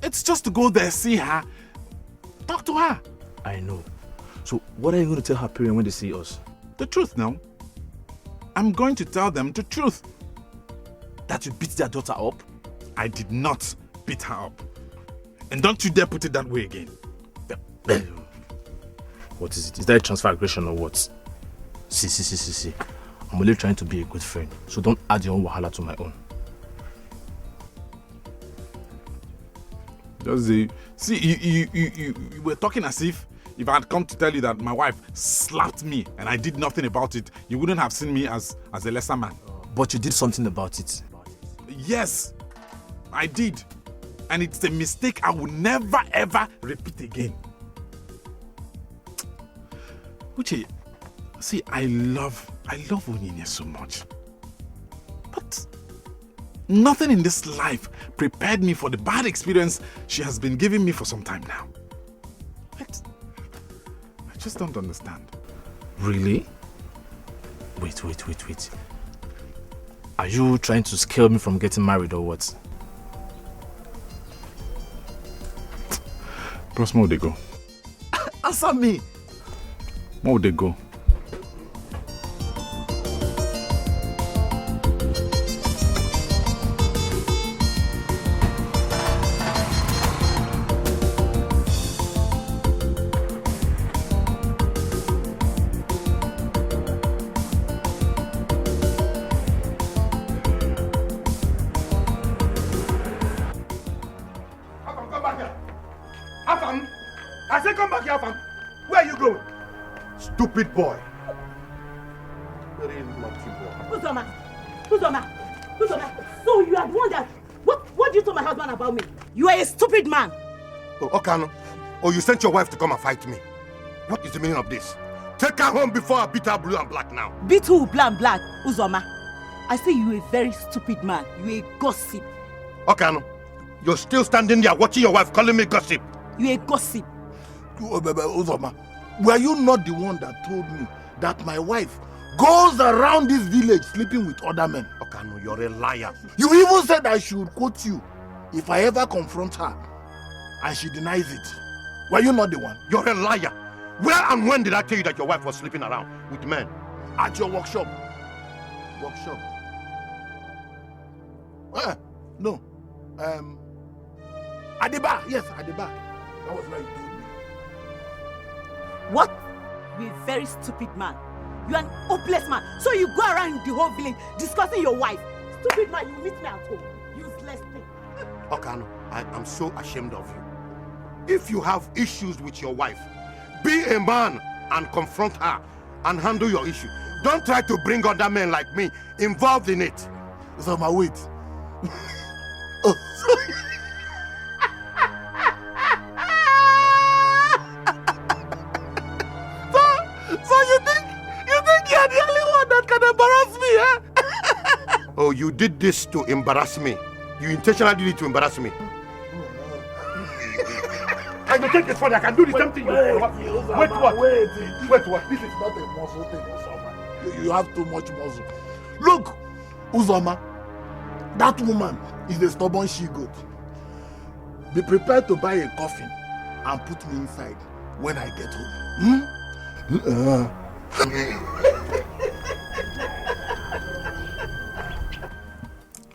[SPEAKER 8] It's just to go there, see her, talk to her.
[SPEAKER 12] I know. So what are you going to tell her parents when they see us?
[SPEAKER 8] The truth now. I'm going to tell them the truth.
[SPEAKER 12] That you beat their daughter up?
[SPEAKER 8] I did not beat her up. And don't you dare put it that way again.
[SPEAKER 12] What is it? Is that a transfer aggression or what? See. I'm only trying to be a good friend. So don't add your own wahala to my own.
[SPEAKER 8] You were talking as if I had come to tell you that my wife slapped me and I did nothing about it, you wouldn't have seen me as a lesser man.
[SPEAKER 12] But you did something about it.
[SPEAKER 8] Yes, I did. And it's a mistake I will never ever repeat again. Uche, see, I love Onyinye so much. But nothing in this life prepared me for the bad experience she has been giving me for some time now. I just don't understand.
[SPEAKER 12] Really? Wait. Are you trying to scare me from getting married or what?
[SPEAKER 8] Bros, where would they go?
[SPEAKER 12] Answer me!
[SPEAKER 8] Where would they go?
[SPEAKER 1] Stupid boy.
[SPEAKER 2] Very lucky boy. Uzoma. So you are the one that... What did you tell my husband about me? You are a stupid man.
[SPEAKER 1] Oh, Okano. Oh, you sent your wife to come and fight me. What is the meaning of this? Take her home before I beat her blue and black now.
[SPEAKER 2] Beat who blue and black? Uzoma. I say you a very stupid man. You a gossip.
[SPEAKER 1] Okano. You're still standing there watching your wife calling me gossip.
[SPEAKER 2] You a gossip.
[SPEAKER 7] Uzoma, were you not the one that told me that my wife goes around this village sleeping with other men?
[SPEAKER 1] Okano, you're a liar.
[SPEAKER 7] You even said I should quote you if I ever confront her and she denies it. Were you not the one?
[SPEAKER 1] You're a liar. Where and when did I tell you that your wife was sleeping around with men?
[SPEAKER 7] At your workshop.
[SPEAKER 1] Workshop?
[SPEAKER 7] No. At the bar. Yes, at the bar. That was where you told me.
[SPEAKER 2] What? You're a very stupid man. You're an hopeless man. So you go around the whole village discussing your wife. Stupid man, you meet me at home. Useless thing.
[SPEAKER 1] Okano, I am so ashamed of you. If you have issues with your wife, be a man and confront her and handle your issue. Don't try to bring other men like me involved in it.
[SPEAKER 7] Uzoma, wait.
[SPEAKER 1] Oh, sorry.
[SPEAKER 7] So you think you're the only one that can embarrass me, eh?
[SPEAKER 1] Oh, you did this to embarrass me. You intentionally did it to embarrass me. I will take this further. I can do the same thing. Wait, what?
[SPEAKER 7] This is not a muscle thing, Uzoma. You have too much muscle. Look, Uzoma, that woman is a stubborn she-goat. Be prepared to buy a coffin and put me inside when I get home.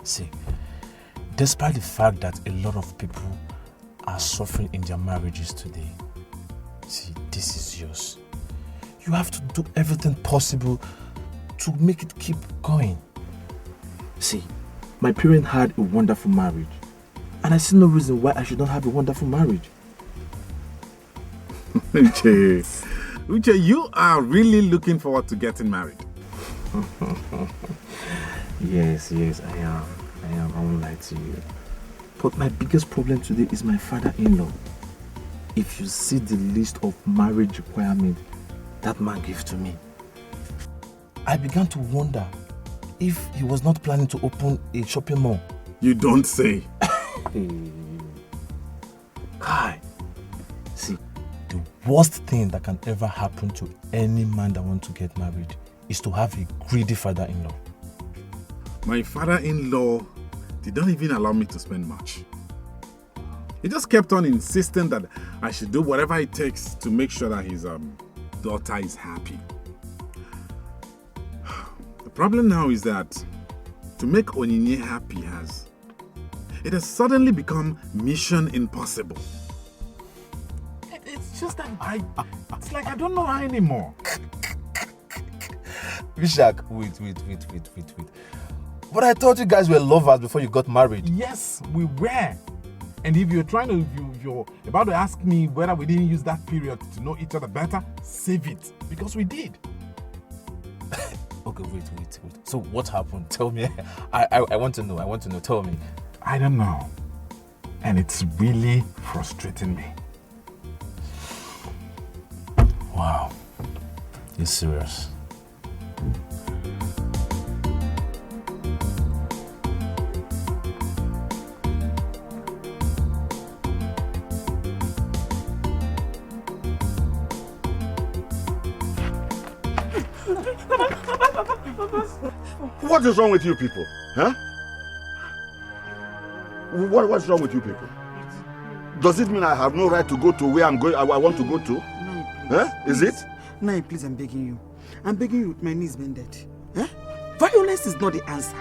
[SPEAKER 12] See, despite the fact that a lot of people are suffering in their marriages today, see, this is yours. You have to do everything possible to make it keep going. See, my parents had a wonderful marriage, and I see no reason why I should not have a wonderful marriage.
[SPEAKER 8] Uche, you are really looking forward to getting married.
[SPEAKER 12] Yes, I am. I won't lie to you. But my biggest problem today is my father-in-law. If you see the list of marriage requirements that man gave to me, I began to wonder if he was not planning to open a shopping mall.
[SPEAKER 8] You don't say.
[SPEAKER 12] Kai, see, the worst thing that can ever happen to any man that wants to get married is to have a greedy father-in-law.
[SPEAKER 8] My father-in-law did not even allow me to spend much. He just kept on insisting that I should do whatever it takes to make sure that his daughter is happy. The problem now is that to make Onyinye happy has suddenly become mission impossible. It's just that it's like I don't know her anymore.
[SPEAKER 12] Vishak, wait. But I thought you guys were lovers before you got married.
[SPEAKER 8] Yes, we were. And if you're about to ask me whether we didn't use that period to know each other better, save it. Because we did.
[SPEAKER 12] Okay, wait. So what happened? Tell me. I want to know. Tell me.
[SPEAKER 8] I don't know. And it's really frustrating me.
[SPEAKER 12] Wow. You're serious?
[SPEAKER 9] What is wrong with you people? Huh? What's wrong with you people? Does it mean I have no right to go to where I want to go to?
[SPEAKER 11] No,
[SPEAKER 9] huh? Is it?
[SPEAKER 11] No, please, I'm begging you. I'm begging you with my knees bended. Huh? Violence is not the answer.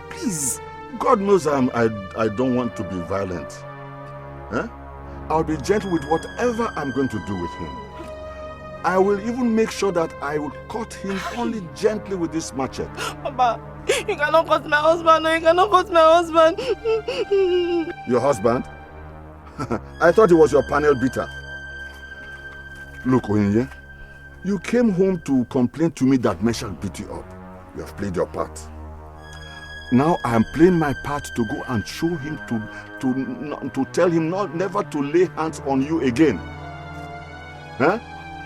[SPEAKER 11] Please.
[SPEAKER 9] God knows I don't want to be violent. Huh? I'll be gentle with whatever I'm going to do with him. I will even make sure that I will cut him only gently with this machete.
[SPEAKER 2] Papa, you cannot cut my husband. No, you cannot cut my husband.
[SPEAKER 9] Your husband? I thought he was your panel beater. Look, Onyinye, you came home to complain to me that Meshach beat you up. You have played your part. Now I am playing my part to go and show him to tell him never to lay hands on you again. Huh?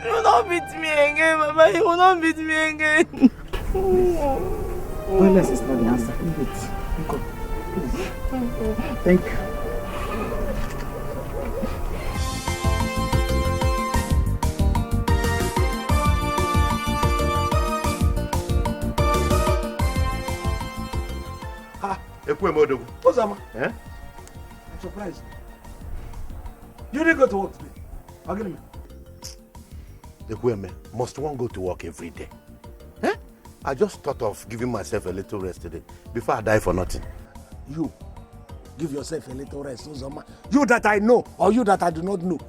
[SPEAKER 2] You will not beat me again, Papa. You will not beat me again.
[SPEAKER 11] Violence is not the answer. Leave it. Go. Thank you.
[SPEAKER 3] What's up, man?
[SPEAKER 1] Eh?
[SPEAKER 3] I'm surprised. You didn't go to work today. I'll get him.
[SPEAKER 1] Must one go to work every day? Eh? I just thought of giving myself a little rest today before I die for nothing.
[SPEAKER 3] You give yourself a little rest, Uzoma. You that I know or you that I do not know.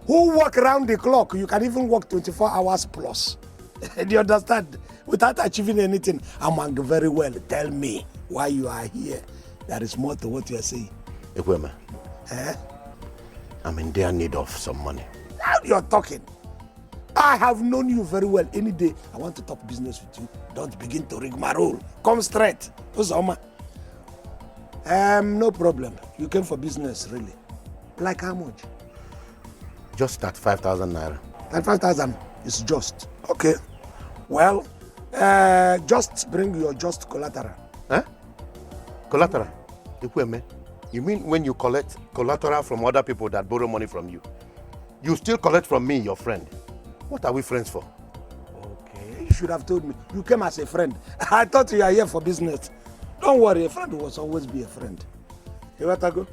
[SPEAKER 3] Who work around the clock? You can even work 24 hours plus. Do you understand? Without achieving anything, I'm very well. Tell me why you are here. There is more to what you are saying.
[SPEAKER 1] Ekweme,
[SPEAKER 3] Eh?
[SPEAKER 1] I'm in dire need of some money.
[SPEAKER 3] Now you're talking. I have known you very well. Any day I want to talk business with you, don't begin to rig my role. Come straight. Uzoma. No problem. You came for business, really. Like how much?
[SPEAKER 1] Just that 5,000 naira.
[SPEAKER 3] That 5,000 is just. Okay. Well, just bring your just collateral.
[SPEAKER 1] Eh? Collateral? Ekweme, you mean when you collect collateral from other people that borrow money from you, you still collect from me, your friend? What are we friends for?
[SPEAKER 3] Okay. You should have told me. You came as a friend. I thought you are here for business. Don't worry, a friend will always be a friend. You want to go?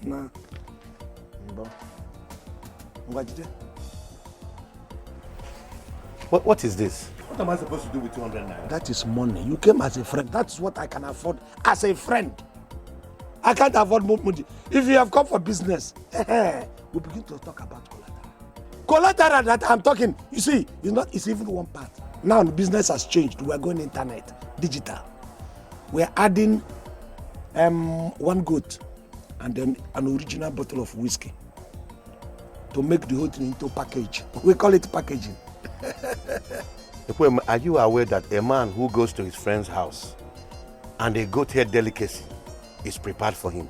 [SPEAKER 3] No.
[SPEAKER 1] What is this? What am I supposed to do with 200 naira?
[SPEAKER 3] That is money. You came as a friend. That's what I can afford as a friend. I can't afford more money. If you have come for business, we begin to talk about collateral. Collateral that I'm talking, you see, it's even one part. Now the business has changed. We're going internet, digital. We're adding one goat and then an original bottle of whiskey to make the whole thing into package. We call it packaging.
[SPEAKER 1] Are you aware that a man who goes to his friend's house and a goat head delicacy is prepared for him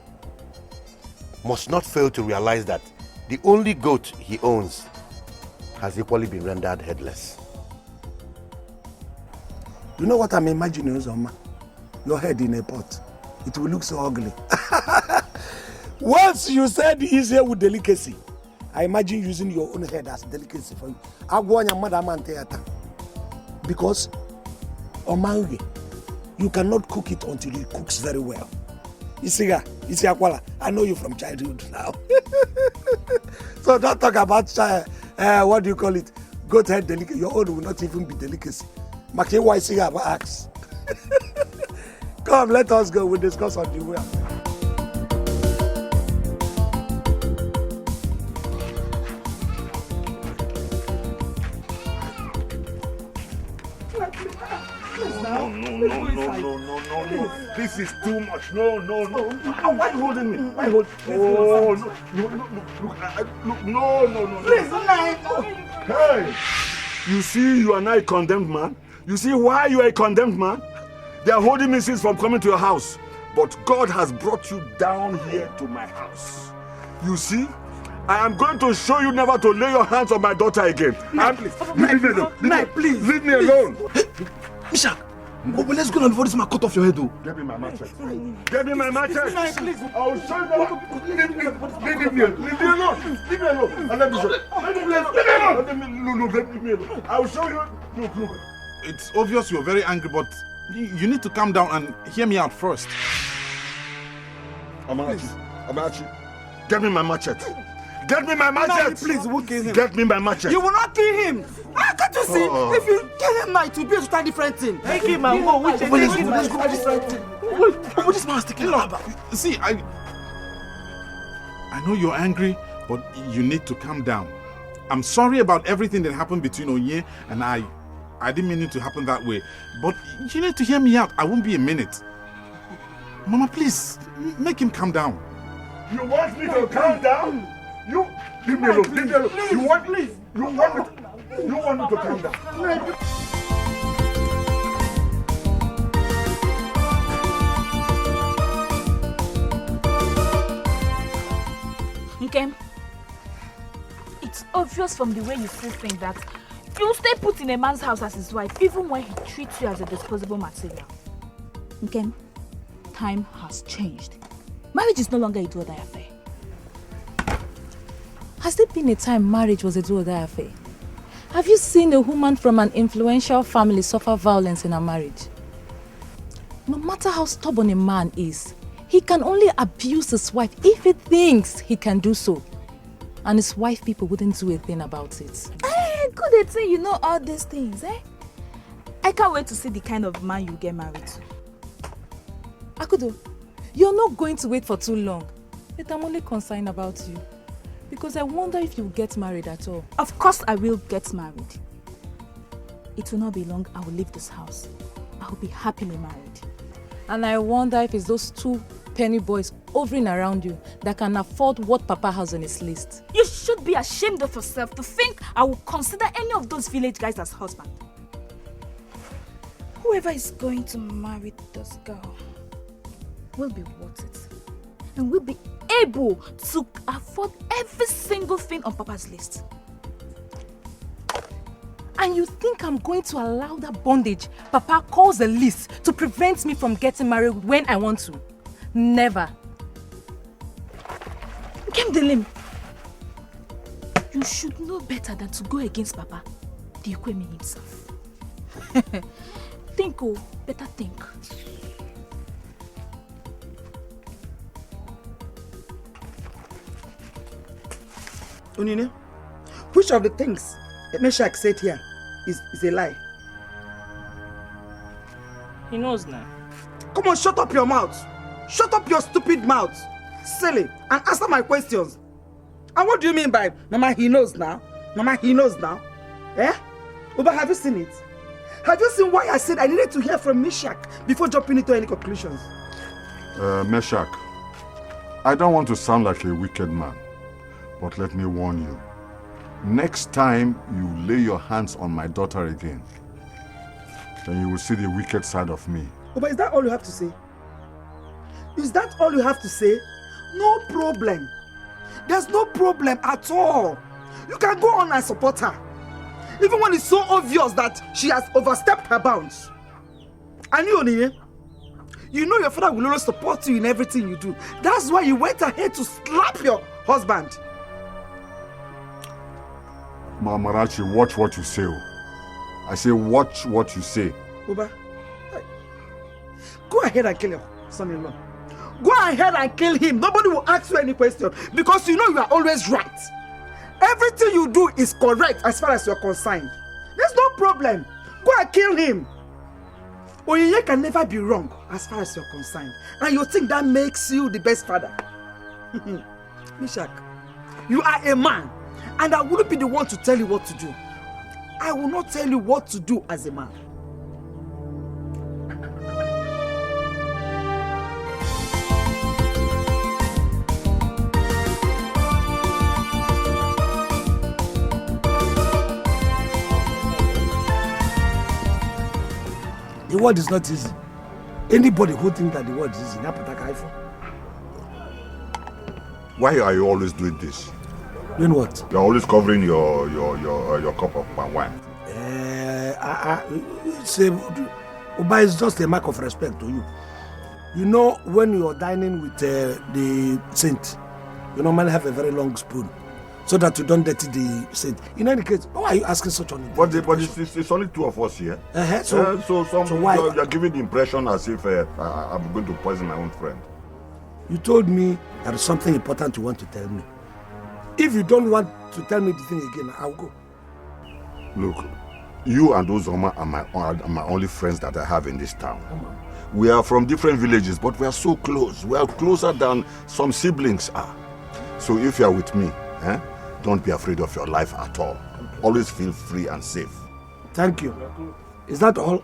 [SPEAKER 1] must not fail to realize that the only goat he owns has equally been rendered headless?
[SPEAKER 3] You know what I'm imagining, Uzoma? Your head in a pot. It will look so ugly. Once you said easier with delicacy, I imagine using your own head as delicacy for you. Because, Omange, you cannot cook it until it cooks very well. Isiga, Isiakwala, I know you from childhood now. So don't talk about, what do you call it? Goat head delicacy. Your own will not even be delicacy. Maki, why Isiga about axe? Come, let us go. We'll discuss on the way.
[SPEAKER 9] No. This is too much. No. Why are you holding me? Why hold? Oh, no.
[SPEAKER 3] Please,
[SPEAKER 9] Hey, you see, you are not a condemned man. You see why you are a condemned man? They are holding me since from coming to your house. But God has brought you down here to my house. You see, I am going to show you never to lay your hands on my daughter again. Leave me alone.
[SPEAKER 10] Mishak, let's go now before this man cut off your head, though.
[SPEAKER 9] Give me my machete. Give me my machete. I'll show you never. Leave me alone. Leave me alone. And let me show you. Leave me alone. I'll show you. Look.
[SPEAKER 8] It's obvious you're very angry, but you need to calm down and hear me out first.
[SPEAKER 9] Amachi, get me my machete. Get me my machete.
[SPEAKER 11] Please, you won't kill him.
[SPEAKER 9] Get me my machete.
[SPEAKER 11] You will not kill him. Can't you see? If you kill him now, it will be a totally different thing.
[SPEAKER 10] Take him and go. Let's go.
[SPEAKER 11] Different thing.
[SPEAKER 10] What this man is taking about?
[SPEAKER 8] See, I know you're angry, but you need to calm down. I'm sorry about everything that happened between Onye and I. I didn't mean it to happen that way. But you need to hear me out. I won't be a minute. Mama, please, make him calm down.
[SPEAKER 9] You want me to calm down? You leave me alone. You want me to calm down?
[SPEAKER 13] Okay. It's obvious from the way you see things that you stay put in a man's house as his wife even when he treats you as a disposable material. Okay? Time has changed. Marriage is no longer a do-or-die affair.
[SPEAKER 5] Has there been a time marriage was a do-or-die affair? Have you seen a woman from an influential family suffer violence in a marriage? No matter how stubborn a man is, he can only abuse his wife if he thinks he can do so. And his wife people wouldn't do a thing about it.
[SPEAKER 13] Good they say you know all these things, eh? I can't wait to see the kind of man you get married to.
[SPEAKER 5] Akudo, you're not going to wait for too long. But I'm only concerned about you. Because I wonder if you'll get married at all.
[SPEAKER 13] Of course I will get married. It will not be long, I will leave this house. I will be happily married.
[SPEAKER 5] And I wonder if it's those two penny boys hovering around you that can afford what Papa has on his list.
[SPEAKER 13] You should be ashamed of yourself to think I will consider any of those village guys as husband. Whoever is going to marry this girl will be worth it. And will be able to afford every single thing on Papa's list.
[SPEAKER 5] And you think I'm going to allow that bondage Papa calls a list to prevent me from getting married when I want to? Never.
[SPEAKER 13] Kemdelim, you should know better than to go against Papa, the Ikweme himself. Think, oh, better think.
[SPEAKER 11] Onine, which of the things Meshach said here is a lie?
[SPEAKER 2] He knows now.
[SPEAKER 11] Come on, shut up your mouth. Shut up your stupid mouth. Silly. And answer my questions. And what do you mean by Mama, he knows now? Mama, he knows now? Eh? Uba, have you seen it? Have you seen why I said I needed to hear from Meshach before jumping into any conclusions?
[SPEAKER 9] Meshach, I don't want to sound like a wicked man, but let me warn you. Next time you lay your hands on my daughter again, then you will see the wicked side of me.
[SPEAKER 11] Uba, is that all you have to say? Is that all you have to say? No problem. There's no problem at all. You can go on and support her. Even when it's so obvious that she has overstepped her bounds. And you, Onine, you know your father will always support you in everything you do. That's why you went ahead to slap your husband.
[SPEAKER 9] Marachi, watch what you say. I say watch what you say.
[SPEAKER 11] Uba, go ahead and kill your son-in-law. Go ahead and kill him. Nobody will ask you any question because you know you are always right. Everything you do is correct as far as you're concerned. There's no problem. Go and kill him. Oyeye can never be wrong as far as you're concerned. And you think that makes you the best father. Mishak, you are a man. And I wouldn't be the one to tell you what to do. I will not tell you what to do as a man.
[SPEAKER 3] The world is not easy. Anybody who thinks that the world is easy,
[SPEAKER 9] Why are you always doing this?
[SPEAKER 3] Doing what?
[SPEAKER 9] You're always covering your cup of palm wine.
[SPEAKER 3] It's just a mark of respect to you. You know, when you're dining with the saint, you normally have a very long spoon so that you don't dirty the saint. In any case, why are you asking such an
[SPEAKER 9] But it's only two of us here.
[SPEAKER 3] So why?
[SPEAKER 9] You're giving the impression as if I'm going to poison my own friend.
[SPEAKER 3] You told me there is something important you want to tell me. If you don't want to tell me the thing again, I'll go.
[SPEAKER 9] Look, you and Uzoma are my only friends that I have in this town. We are from different villages, but we are so close. We are closer than some siblings are. So if you are with me, don't be afraid of your life at all. Always feel free and safe.
[SPEAKER 3] Thank you. Is that all?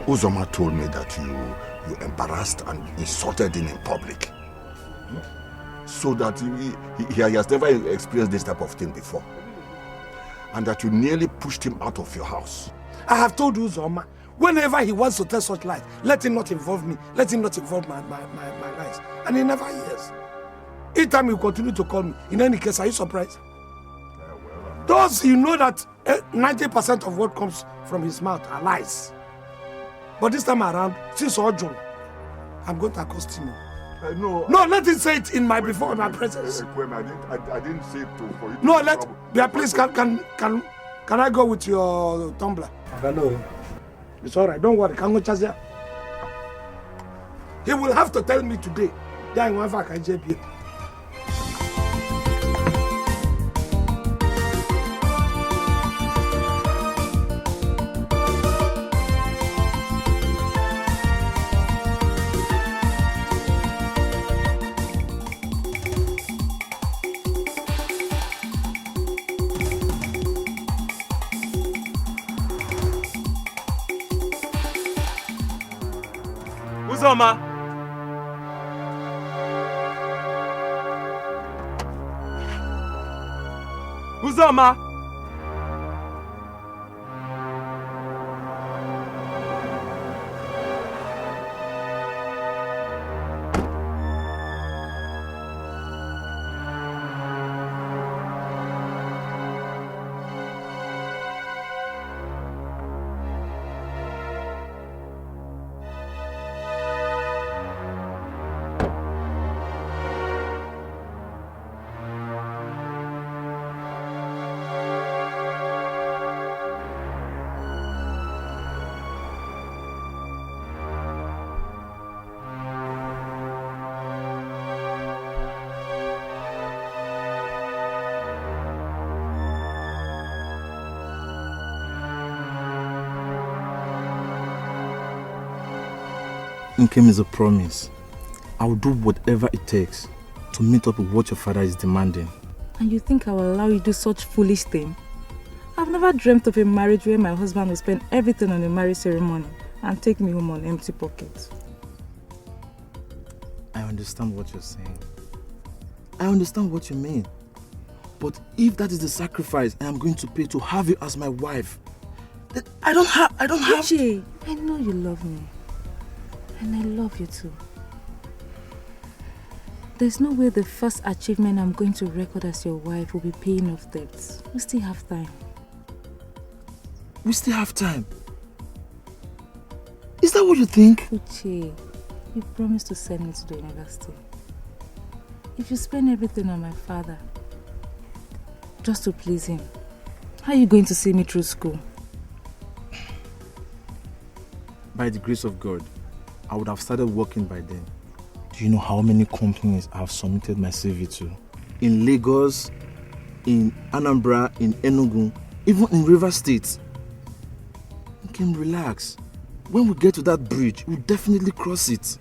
[SPEAKER 9] Uzoma told me that you embarrassed and insulted him in public. So that he has never experienced this type of thing before. And that you nearly pushed him out of your house.
[SPEAKER 3] I have told Uzoma, whenever he wants to tell such lies, let him not involve me. Let him not involve my lies. And he never hears. Each time he continue to call me. In any case, are you surprised? Those you know that 90% of what comes from his mouth are lies. But this time around, since Ojo, I'm going to accost him.
[SPEAKER 9] No,
[SPEAKER 3] let him say it in my presence.
[SPEAKER 9] I didn't say it for you.
[SPEAKER 3] No, please, can I go with your tumbler? Hello. It's all right. Don't worry. Can go Chazia. He will have to tell me today. Then one I can JP.
[SPEAKER 6] Uzoma! Uzoma!
[SPEAKER 12] Nkem is a promise. I will do whatever it takes to meet up with what your father is demanding.
[SPEAKER 5] And you think I will allow you to do such foolish thing? I've never dreamt of a marriage where my husband will spend everything on the marriage ceremony and take me home on empty pockets.
[SPEAKER 12] I understand what you're saying. I understand what you mean. But if that is the sacrifice I am going to pay to have you as my wife, then I don't have...
[SPEAKER 5] Uche, I know you love me. And I love you too. There's no way the first achievement I'm going to record as your wife will be paying off debts. We still have time.
[SPEAKER 12] We still have time? Is that what you think?
[SPEAKER 5] Uche, you promised to send me to the university. If you spend everything on my father, just to please him, how are you going to see me through school?
[SPEAKER 6] by the grace of God, I would have started working by then. Do you know how many companies I've submitted my CV to? In Lagos, in Anambra, in Enugu, even in Rivers State. Nkem, relax. When we get to that bridge, we'll definitely cross it.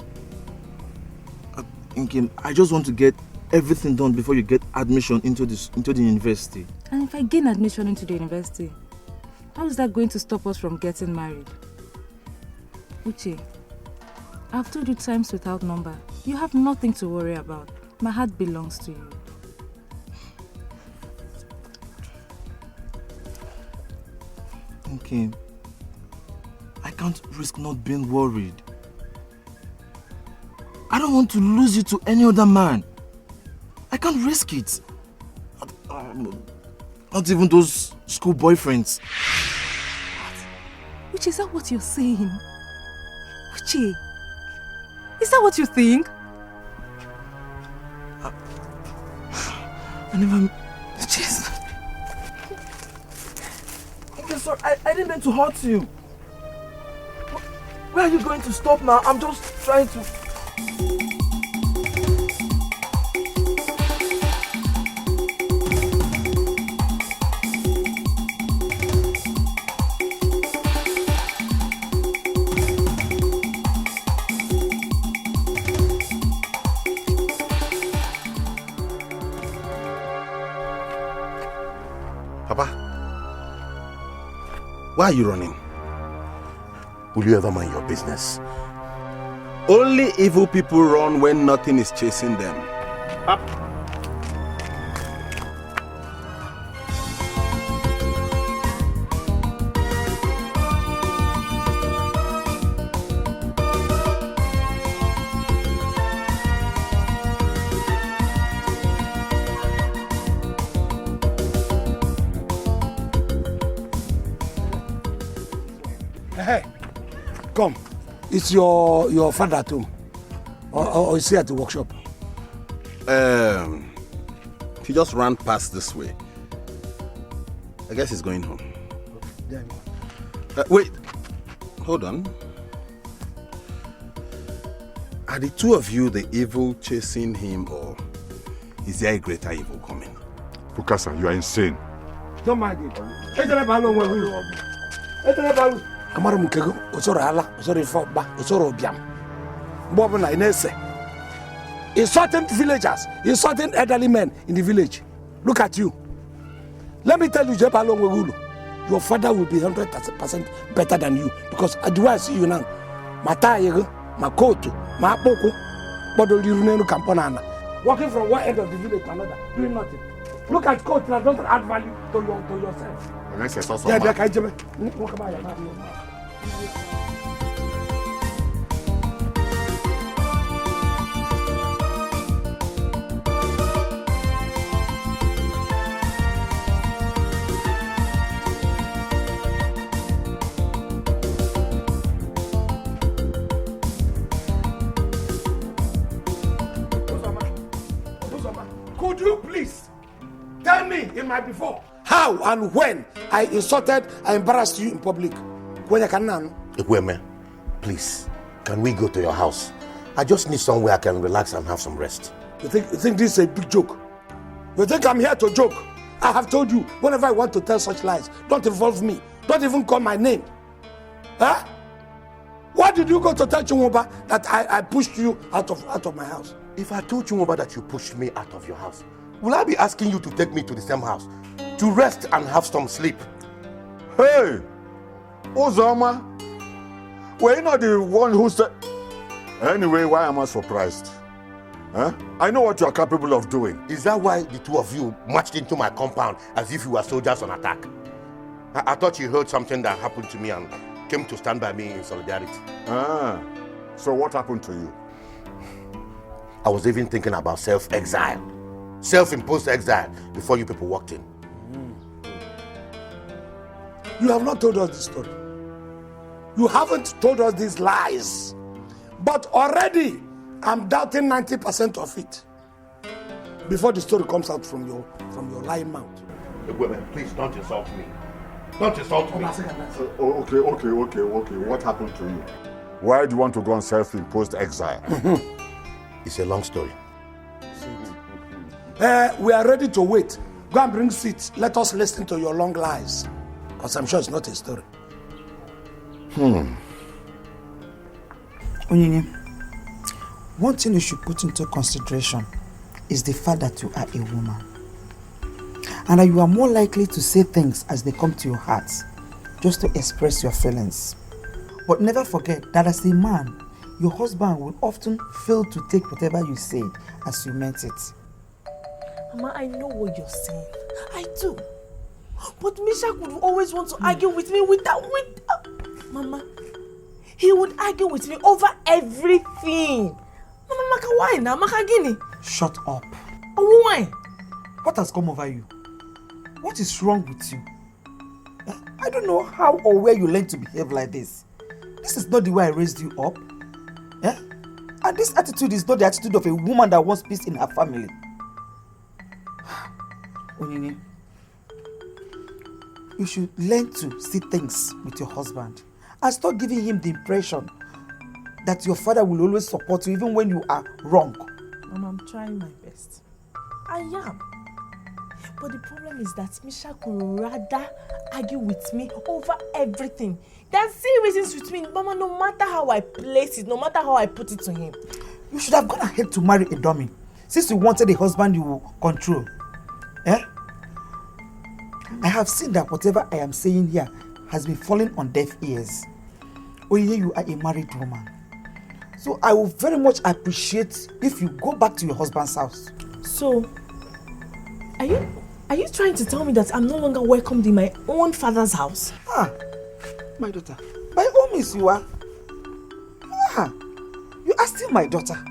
[SPEAKER 6] Nkem, I just want to get everything done before you get admission into the university.
[SPEAKER 5] And if I gain admission into the university, how is that going to stop us from getting married? Uche, I've told you times without number. You have nothing to worry about. My heart belongs to you.
[SPEAKER 6] Okay. I can't risk not being worried. I don't want to lose you to any other man. I can't risk it. Not even those school boyfriends.
[SPEAKER 5] Uche, is that what you're saying? Uche, is that what you think?
[SPEAKER 6] I never... Jeez. Okay, sorry, I didn't mean to hurt you. Where are you going to stop now? I'm just trying to...
[SPEAKER 1] Papa, why are you running? Will you ever mind your business? Only evil people run when nothing is chasing them. Up.
[SPEAKER 3] Hey, come. It's your father at home, or is he at the workshop?
[SPEAKER 1] He just ran past this way. I guess he's going home. Wait, hold on. Are the two of you the evil chasing him, or is there a greater evil coming?
[SPEAKER 9] Bukasa, you are insane.
[SPEAKER 3] Don't mind it. Amara mukego osoro ala osoro ifo-ba osoro obiam mbo na inese insulting villagers, insulting elderly men in the village. Look at you. Let me tell you, your father will be 100% better than you, because the way I see you now, my coat, my poko, walking from one end of the village to another, doing nothing. Look at coat that doesn't add value to yourself. Could you please tell me in my before how and when I insulted, I embarrassed you in public? When I can now.
[SPEAKER 1] Ekweme, please, can we go to your house? I just need somewhere I can relax and have some rest.
[SPEAKER 3] You think this is a big joke? You think I'm here to joke? I have told you, whenever I want to tell such lies, don't involve me. Don't even call my name. Huh? Why did you go to tell Chumba that I pushed you out of my house?
[SPEAKER 1] If I told Chumba that you pushed me out of your house, will I be asking you to take me to the same house to rest and have some sleep?
[SPEAKER 9] Hey, Ozama, were you not the one who said... Anyway, why am I surprised? Huh? I know what you are capable of doing.
[SPEAKER 1] Is that why the two of you marched into my compound as if you were soldiers on attack? I thought you heard something that happened to me and came to stand by me in solidarity.
[SPEAKER 9] So what happened to you?
[SPEAKER 1] I was even thinking about self-exile. Self-imposed exile before you people walked in.
[SPEAKER 3] You have not told us this story. You haven't told us these lies. But already, I'm doubting 90% of it before the story comes out from your lying mouth.
[SPEAKER 1] Please don't insult me. Don't insult me.
[SPEAKER 9] Okay. What happened to you? Why do you want to go on self-imposed exile?
[SPEAKER 1] It's a long story.
[SPEAKER 3] We are ready to wait. Go and bring seats. Let us listen to your long lies. Because I'm sure it's not a story.
[SPEAKER 11] Onyinye, one thing you should put into consideration is the fact that you are a woman. And that you are more likely to say things as they come to your heart, just to express your feelings. But never forget that as a man, your husband will often fail to take whatever you said as you meant it.
[SPEAKER 2] Mama, I know what you're saying. I do. But Misha would always want to argue with me Mama, he would argue with me over everything. Mama, Maka, why now? Maka Gini.
[SPEAKER 11] Shut up.
[SPEAKER 2] Oh, why?
[SPEAKER 11] What has come over you? What is wrong with you? I don't know how or where you learned to behave like this. This is not the way I raised you up. And this attitude is not the attitude of a woman that wants peace in her family. Onyinye, you should learn to see things with your husband and stop giving him the impression that your father will always support you even when you are wrong.
[SPEAKER 2] Mama, I'm trying my best. I am. But the problem is that Misha could rather argue with me over everything. There are serious reasons with me, Mama, no matter how I place it, no matter how I put it to him.
[SPEAKER 11] You should have gone ahead to marry a dummy, since you wanted a husband you will control. I have seen that whatever I am saying here has been falling on deaf ears. Oye, you are a married woman. So I will very much appreciate if you go back to your husband's house.
[SPEAKER 2] So, are you trying to tell me that I'm no longer welcomed in my own father's house?
[SPEAKER 11] My daughter, by all means you are. You are still my daughter.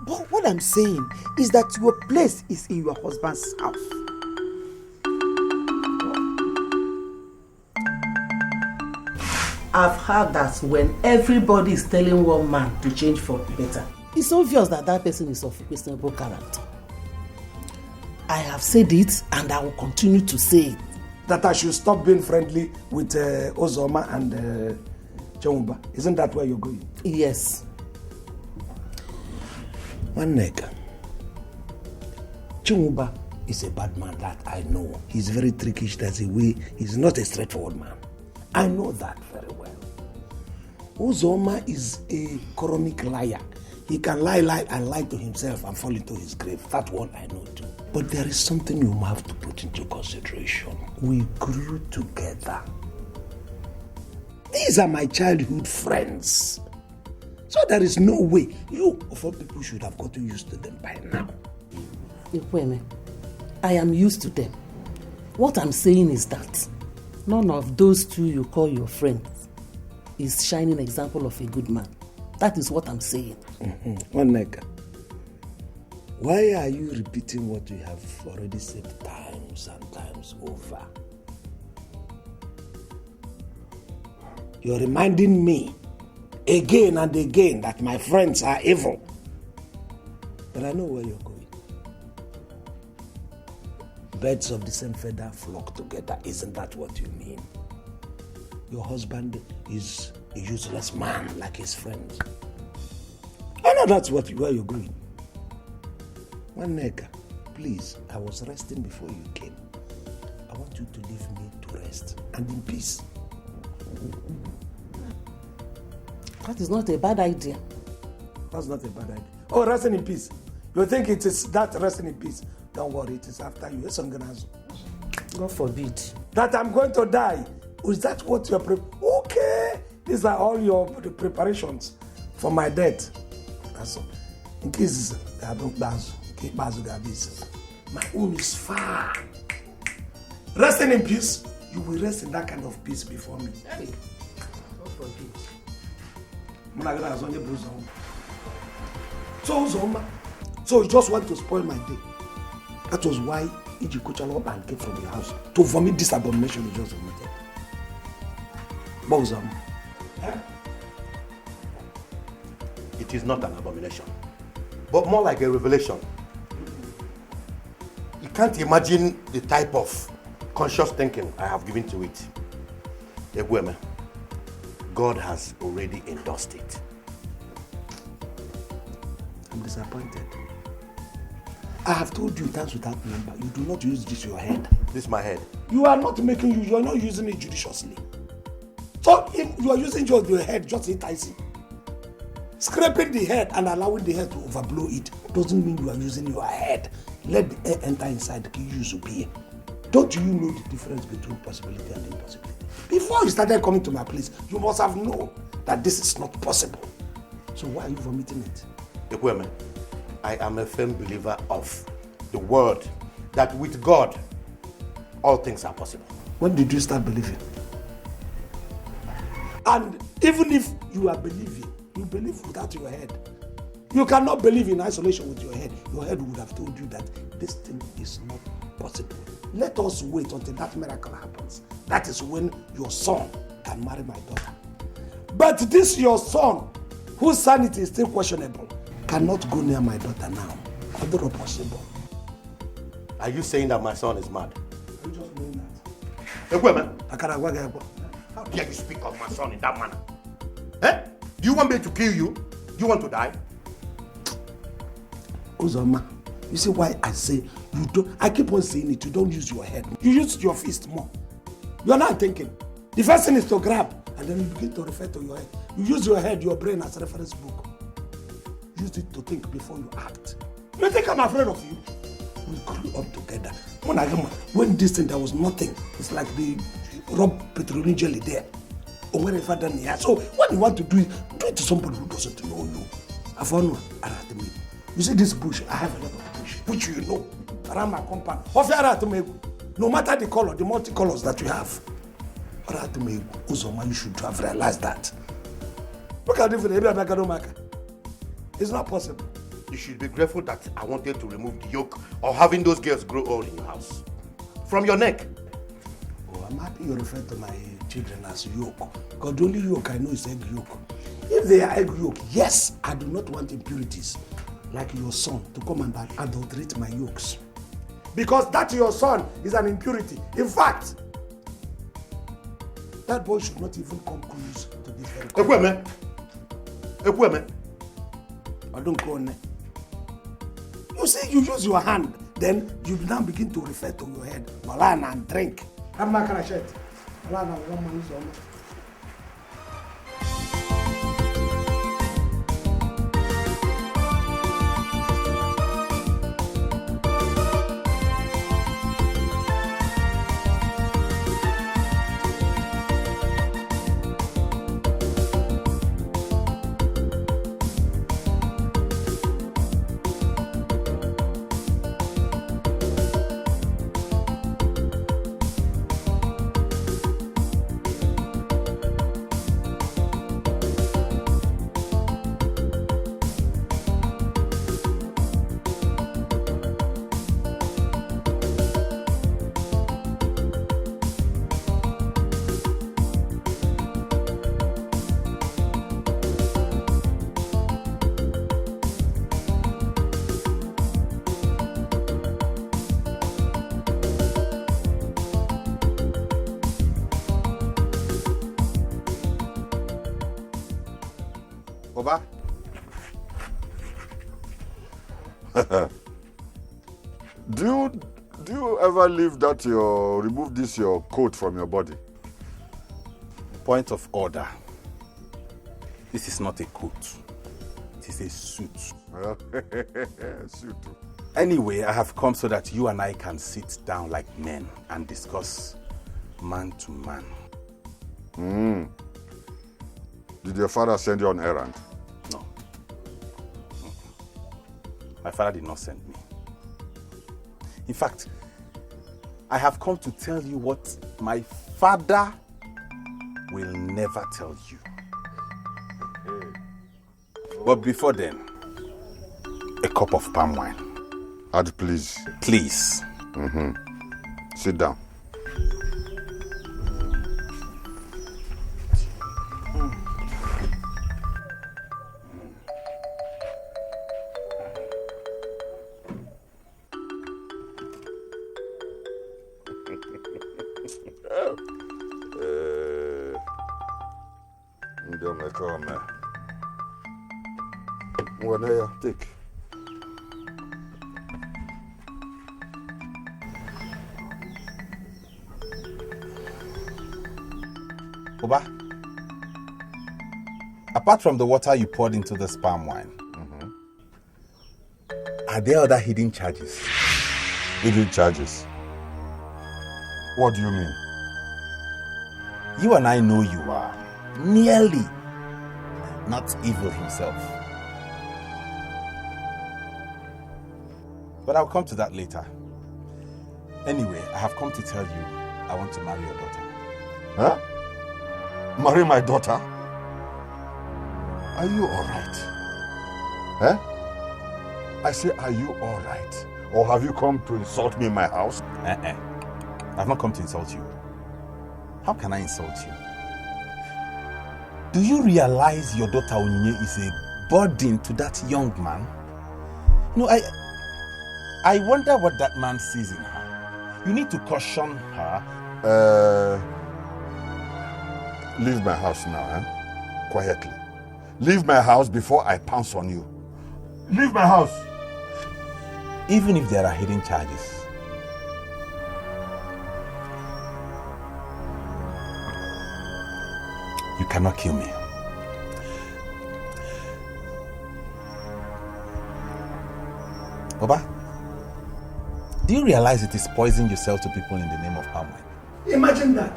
[SPEAKER 11] But what I'm saying is that your place is in your husband's house.
[SPEAKER 4] I've heard that when everybody is telling one man to change for better, it's obvious that that person is of questionable character. I have said it and I will continue to say it.
[SPEAKER 3] That I should stop being friendly with Ozoma and Chumba. Isn't that where you're going?
[SPEAKER 4] Yes.
[SPEAKER 1] One neck. Chumba is a bad man, that I know. He's very trickish, that's a way. He's not a straightforward man. I know that very well. Ozoma is a chronic liar. He can lie and lie to himself and fall into his grave. That one I know too. But there is something you have to put into consideration. We grew together. These are my childhood friends. So there is no way you of all people should have gotten used to them by now.
[SPEAKER 4] Ikweme, I am used to them. What I'm saying is that none of those two you call your friends is shining example of a good man. That is what I'm saying.
[SPEAKER 1] One neck. Why are you repeating what you have already said times and times over? You're reminding me again and again that my friends are evil. But I know where you're going. Birds of the same feather flock together. Isn't that what you mean? Your husband is a useless man like his friends. I know that's where you're going. One neck, please, I was resting before you came. I want you to leave me to rest and in peace.
[SPEAKER 4] That is not a bad idea.
[SPEAKER 3] That's not a bad idea. Oh, resting in peace. You think it is that resting in peace? Don't worry, it is after you.
[SPEAKER 4] God forbid.
[SPEAKER 3] That I'm going to die. Is that what you're Okay. These are all your preparations for my death. That's all. In case I don't dance, my own is far. Resting in peace, you will rest in that kind of peace before me.
[SPEAKER 4] Hey, God forbid.
[SPEAKER 3] So you just want to spoil my day. That was why Iji Kuchalo and came from your house to vomit this abomination you just vomited. Bozam.
[SPEAKER 1] It is not an abomination, but more like a revelation. You can't imagine the type of conscious thinking I have given to it. Egweme, God has already endorsed it.
[SPEAKER 3] I'm disappointed. I have told you times without number, you do not use this your head.
[SPEAKER 1] This is my head.
[SPEAKER 3] You are not you are not using it judiciously. So if you are using just your head just enticing, scraping the head and allowing the head to overblow it doesn't mean you are using your head. Let the air enter inside the use to be. Don't you know the difference between possibility and impossibility? Before you started coming to my place, you must have known that this is not possible. So why are you vomiting it?
[SPEAKER 1] Ekweme, I am a firm believer of the word that with God, all things are possible.
[SPEAKER 3] When did you start believing? And even if you are believing, you believe without your head. You cannot believe in isolation with your head. Your head would have told you that this thing is not possible. Let us wait until that miracle happens. That is when your son can marry my daughter. But this your son, whose sanity is still questionable, cannot go near my daughter now. Although possible.
[SPEAKER 1] Are you saying that my son is mad?
[SPEAKER 3] Are you just knowing that?
[SPEAKER 1] Ekweme, how dare you speak of my son in that manner? Eh? Do you want me to kill you? Do you want to die?
[SPEAKER 3] Uzoma, you see why I say you don't, I keep on saying it, you don't use your head. You use your fist more. You're not thinking. The first thing is to grab, and then you begin to refer to your head. You use your head, your brain as reference book. Use it to think before you act. You think I'm afraid of you? We grew up together. When this thing, there was nothing. It's like the rub petroleum jelly there. Or wherever done here. So what you want to do is do it to somebody who doesn't know you. I found one around me. You see this bush, I have a lot of bush, which you know, around my compound. No matter the color, the multicolors that you have. Uzoma, you should have realized that. Look at it. It's not possible.
[SPEAKER 1] You should be grateful that I wanted to remove the yoke of having those girls grow old in your house. From your neck.
[SPEAKER 3] Oh, I'm happy you refer to my children as yoke. Because the only yoke I know is egg yolk. If they are egg yolk, yes, I do not want impurities like your son to come and adulterate my yolks. Because that your son is an impurity. In fact, that boy should not even come close to this very country.
[SPEAKER 1] Ekweme.
[SPEAKER 3] I don't go on. You see, you use your hand, then you now begin to refer to your head. Malana and drink. I'm not going to shit. Malana,
[SPEAKER 7] Oba. do you ever leave that remove your coat from your body?
[SPEAKER 1] Point of order. This is not a coat. It is a suit.
[SPEAKER 7] Suit.
[SPEAKER 1] Anyway, I have come so that you and I can sit down like men and discuss man to man.
[SPEAKER 7] Did your father send you on an errand?
[SPEAKER 1] No. My father did not send me. In fact, I have come to tell you what my father will never tell you. But before then, a cup of palm wine.
[SPEAKER 7] Add, please.
[SPEAKER 1] Please.
[SPEAKER 7] Sit down.
[SPEAKER 9] welcome. Well, take.
[SPEAKER 1] Oba, apart from the water you poured into this palm wine, are there other hidden charges?
[SPEAKER 9] Hidden charges? What do you mean?
[SPEAKER 1] You and I know you are nearly not evil himself. But I'll come to that later. Anyway, I have come to tell you I want to marry your daughter.
[SPEAKER 9] Huh? Marry my daughter? Are you alright? Huh? I say, are you alright? Or have you come to insult me in my house?
[SPEAKER 1] I've not come to insult you. How can I insult you? Do you realize your daughter Onyinye is a burden to that young man? No, I wonder what that man sees in her. You need to caution her.
[SPEAKER 9] Leave my house now, quietly. Leave my house before I pounce on you. Leave my house.
[SPEAKER 1] Even if there are hidden charges, you cannot kill me. Baba, do you realize it is poison you sell to people in the name of palm wine?
[SPEAKER 3] Imagine that.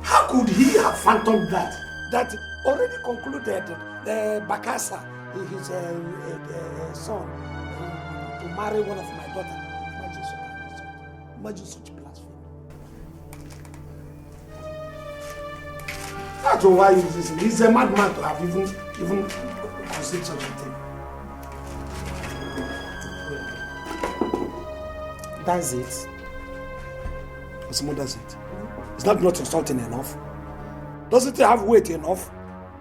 [SPEAKER 3] How could he have fathomed that? That already concluded Bakasa, his son, to marry one of my daughters. Imagine such blasphemy. That's why he's a madman to have even considered such a thing.
[SPEAKER 11] That's it.
[SPEAKER 3] Osimo, that's it. Is that not insulting enough? Doesn't it have weight enough?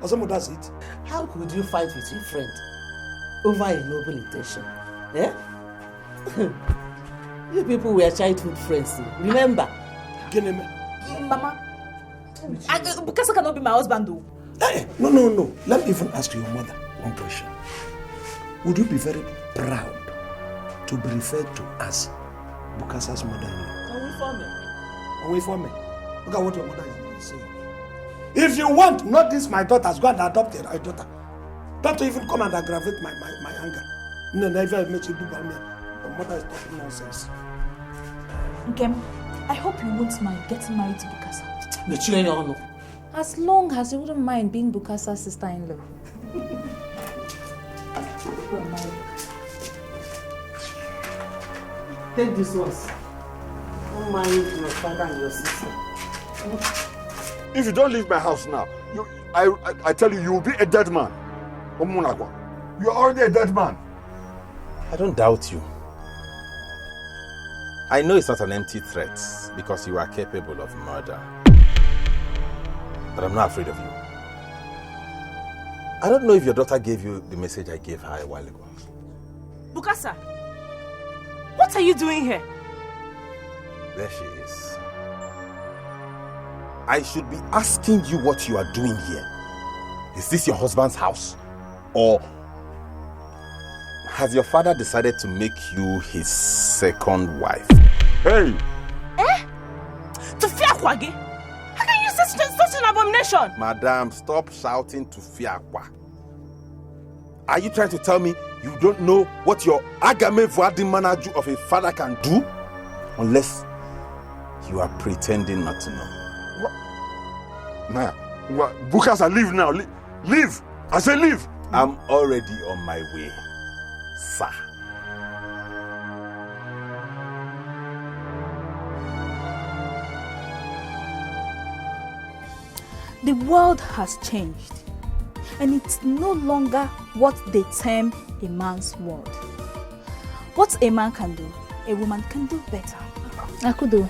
[SPEAKER 3] Osimo, that's it.
[SPEAKER 4] How could you fight with your friend over a noble intention? Eh? You people were childhood friends, remember?
[SPEAKER 2] Mama, Bukasa cannot be my husband though.
[SPEAKER 3] Hey, no. Let me even ask your mother one question. Would you be very proud to be referred to as Bukasa's mother-in-law? Away from me. Look at what your mother is saying. If you want, not this my daughter, go and adopt a daughter. Don't even come and aggravate my anger. No, never make you do about me. Your mother is talking nonsense.
[SPEAKER 13] Nkem, I hope you won't mind getting married to Bukasa.
[SPEAKER 5] As long as you wouldn't mind being Bukasa's sister-in-law.
[SPEAKER 4] Take this ones. Don't mind your father and your sister.
[SPEAKER 9] If you don't leave my house now, I tell you, you will be a dead man. You are already a dead man.
[SPEAKER 1] I don't doubt you. I know it's not an empty threat because you are capable of murder. But I'm not afraid of you. I don't know if your daughter gave you the message I gave her a while ago.
[SPEAKER 2] Bukasa, what are you doing here?
[SPEAKER 1] There she is. I should be asking you what you are doing here. Is this your husband's house? Or has your father decided to make you his second wife?
[SPEAKER 9] Hey!
[SPEAKER 2] To Fiakwage? How can you say such an abomination?
[SPEAKER 1] Madam, stop shouting to Fiakwa. Are you trying to tell me you don't know what your Agame Vuadi Manaju of a father can do? Unless you are pretending not to know.
[SPEAKER 9] Naya, Bukasa, leave now. Leave! I say leave!
[SPEAKER 1] I'm already on my way, sir.
[SPEAKER 13] The world has changed, and it's no longer what they term a man's world. What a man can do, a woman can do better.
[SPEAKER 5] Akudo,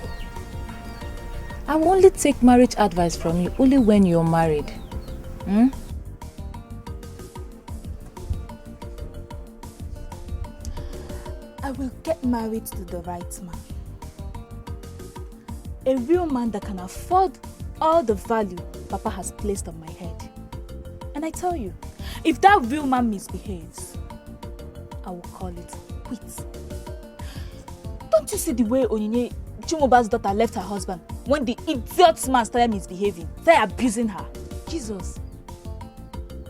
[SPEAKER 5] I will only take marriage advice from you only when you're married.
[SPEAKER 13] I will get married to the right man. A real man that can afford all the value Papa has placed on my head. And I tell you, if that real man misbehaves, I will call it quits. Don't you see the way Onyinye, Chimoba's daughter, left her husband when the idiot man started misbehaving, started abusing her?
[SPEAKER 5] Jesus.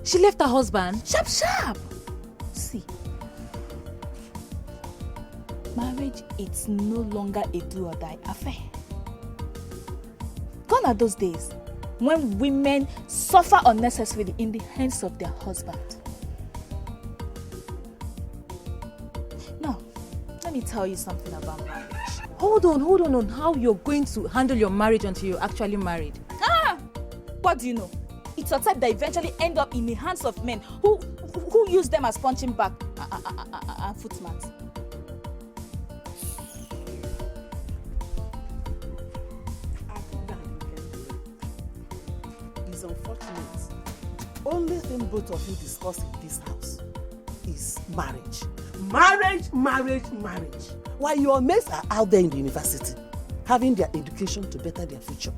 [SPEAKER 5] She left her husband?
[SPEAKER 13] Sharp, sharp. See, marriage, it's no longer a do or die affair. Gone are those days when women suffer unnecessarily in the hands of their husband. Now, let me tell you something about marriage.
[SPEAKER 5] Hold on. How you're going to handle your marriage until you're actually married?
[SPEAKER 13] What do you know? It's a type that eventually end up in the hands of men who use them as punching bag and foot mats.
[SPEAKER 4] It's unfortunate. Only thing both of you discuss in this house is marriage. Marriage. While your mates are out there in the university, having their education to better their future,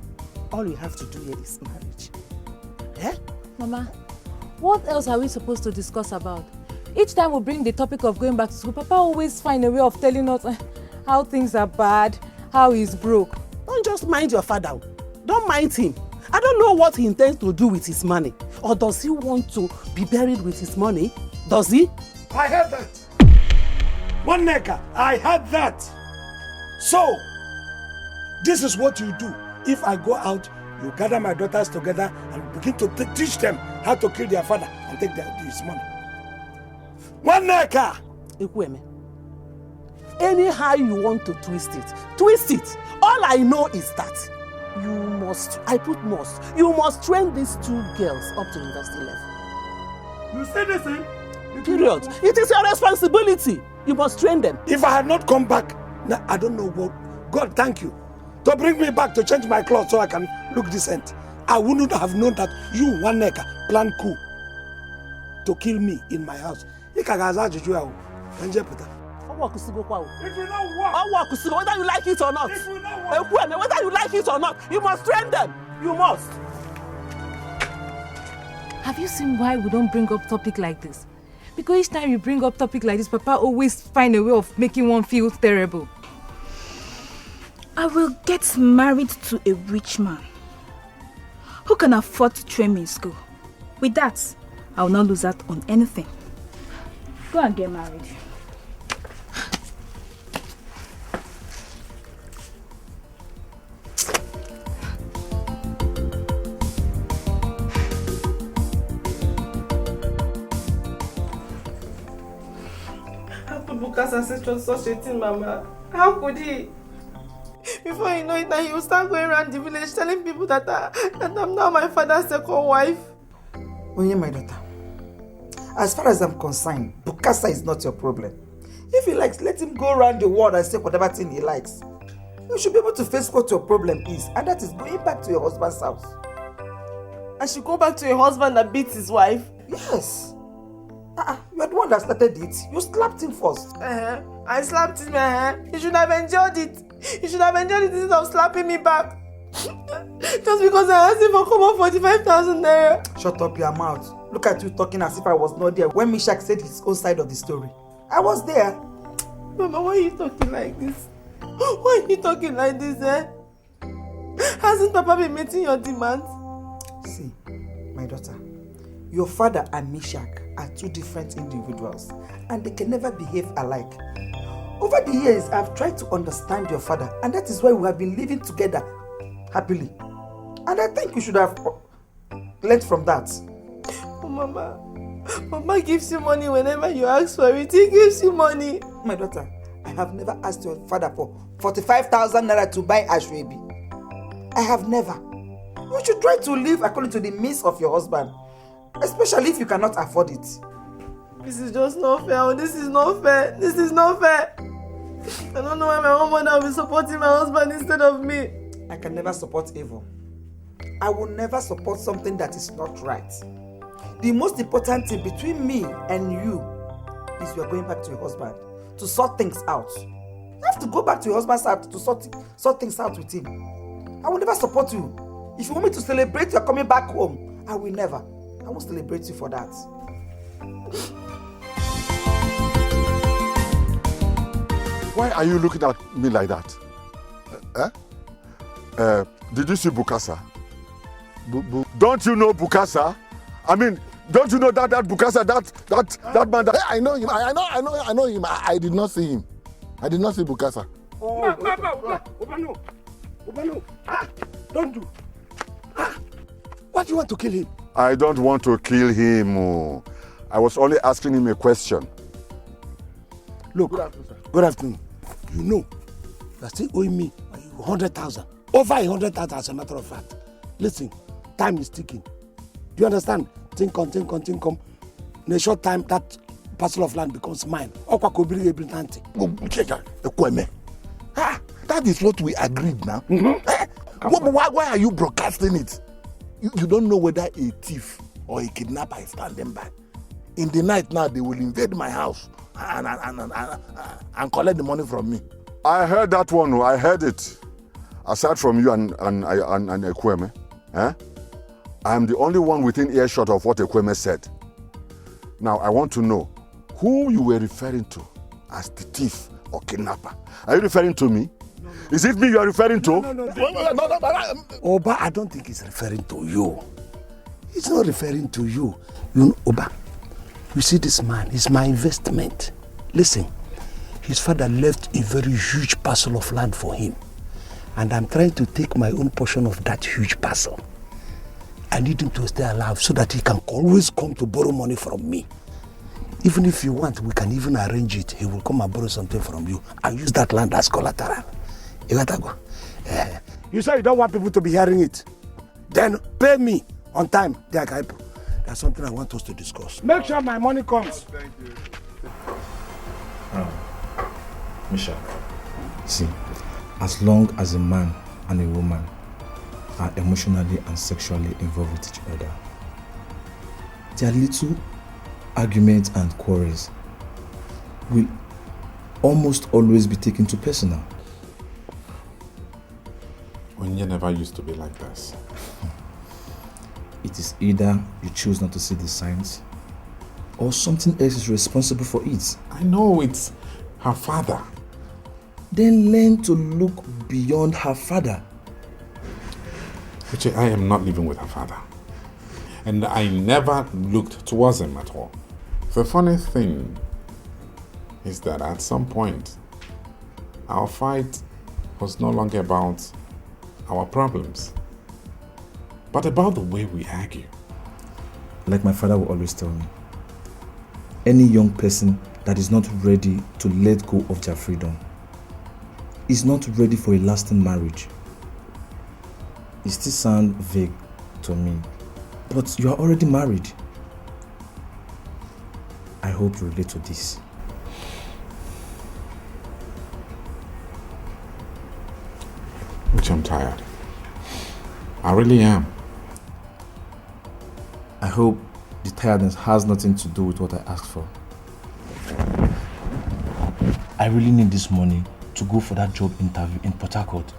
[SPEAKER 4] all you have to do here is marriage. Eh?
[SPEAKER 5] Mama, what else are we supposed to discuss about? Each time we bring the topic of going back to school, Papa always find a way of telling us how things are bad, how he's broke.
[SPEAKER 4] Don't just mind your father. Don't mind him. I don't know what he intends to do with his money. Or does he want to be buried with his money? Does he?
[SPEAKER 3] I heard that. One nigga, I heard that. So, this is what you do. If I go out, you gather my daughters together and begin to teach them how to kill their father and take his money. One nigga!
[SPEAKER 4] Ekweme. Anyhow you want to twist it. All I know is that you must train these two girls up to university level.
[SPEAKER 3] You say the same?
[SPEAKER 4] Period. It is your responsibility. You must train them.
[SPEAKER 3] If I had not come back, now I don't know what. God, thank you. To bring me back to change my clothes so I can look decent. I wouldn't have known that you, one nigga, planned coup to kill me in my house. If you know what?
[SPEAKER 4] Whether you like it or not. Whether you like it or not, you must train them. You must.
[SPEAKER 5] Have you seen why we don't bring up topic like this? Because each time you bring up topic like this, Papa always find a way of making one feel terrible.
[SPEAKER 13] I will get married to a rich man who can afford to train me in school. With that, I will not lose out on anything. Go and get married.
[SPEAKER 2] How could Buka's ancestor such a thing, Mama? How could he? Before you know it, he will start going around the village telling people that I'm now my father's second wife.
[SPEAKER 11] Onye, my daughter, as far as I'm concerned, Bukasa is not your problem. If he likes, let him go around the world and say whatever thing he likes. You should be able to face what your problem is, and that is going back to your husband's house.
[SPEAKER 2] I should go back to a husband that beats his wife?
[SPEAKER 11] Yes. You are the one that started it. You slapped him first.
[SPEAKER 2] I slapped him. He should have enjoyed it. He should have enjoyed it instead of slapping me back. Just because I asked him for common 45,000 naira.
[SPEAKER 11] Shut up your mouth. Look at you talking as if I was not there when Mishak said his own side of the story. I was there.
[SPEAKER 2] Mama, why are you talking like this? Why are you talking like this, Hasn't Papa been meeting your demands?
[SPEAKER 11] See, my daughter, your father and Mishak are two different individuals and they can never behave alike. Over the years, I've tried to understand your father, and that is why we have been living together happily. And I think you should have learned from that.
[SPEAKER 2] Oh, Mama gives you money whenever you ask for it. He gives you money.
[SPEAKER 11] My daughter, I have never asked your father for 45,000 naira to buy ashwebi. I have never. You should try to live according to the means of your husband, especially if you cannot afford it.
[SPEAKER 2] This is just not fair. This is not fair. This is not fair. I don't know why my own mother will be supporting my husband instead of me.
[SPEAKER 11] I can never support evil. I will never support something that is not right. The most important thing between me and you is you are going back to your husband to sort things out. You have to go back to your husband's house to sort things out with him. I will never support you. If you want me to celebrate your coming back home, I will never. I won't celebrate you for that.
[SPEAKER 9] Why are you looking at me like that? Did you see Bukasa? Don't you know Bukasa? I mean, don't you know that Bukasa, that man that...
[SPEAKER 7] I know him. I know him. I did not see him. I did not see Bukasa.
[SPEAKER 3] Obano. Don't do. Why do you want to kill him?
[SPEAKER 9] I don't want to kill him. Oh. I was only asking him a question.
[SPEAKER 3] Look, good afternoon. You know, you're still owing me 100,000. Over 100,000 as a matter of fact. Listen, time is ticking. Do you understand? Think on. In a short time, that parcel of land becomes mine.
[SPEAKER 7] That is what we agreed now. Why are you broadcasting it? You don't know whether a thief or a kidnapper is standing by. In the night now, they will invade my house and collect the money from me.
[SPEAKER 9] I heard that one. I heard it. Aside from you and Ekweme, I am the only one within earshot of what Ekweme said. Now, I want to know who you were referring to as the thief or kidnapper. Are you referring to me? No. Is it me you are referring to?
[SPEAKER 3] No. Oba, I don't think he's referring to you. He's not referring to you. You know, Oba, you see this man, he's my investment. Listen, his father left a very huge parcel of land for him. And I'm trying to take my own portion of that huge parcel. I need him to stay alive so that he can always come to borrow money from me. Even if you want, we can even arrange it. He will come and borrow something from you and use that land as collateral. You got to go. You say you don't want people to be hearing it. Then pay me on time. There's something I want us to discuss. Make sure my money comes.
[SPEAKER 12] Thank you. Misha, see, as long as a man and a woman are emotionally and sexually involved with each other, their little arguments and quarrels will almost always be taken to personal.
[SPEAKER 8] Onye never used to be like this.
[SPEAKER 12] It is either you choose not to see the signs or something else is responsible for it.
[SPEAKER 8] I know it's her father.
[SPEAKER 12] Then learn to look beyond her father.
[SPEAKER 8] Uche, I am not living with her father. And I never looked towards him at all. The funny thing is that at some point, our fight was no longer about our problems, but about the way we argue.
[SPEAKER 12] Like my father would always tell me, any young person that is not ready to let go of their freedom is not ready for a lasting marriage. It still sounds vague to me, but you are already married. I hope you relate to this.
[SPEAKER 8] Which I'm tired. I really am.
[SPEAKER 12] I hope the tiredness has nothing to do with what I asked for. I really need this money to go for that job interview in Port Harcourt.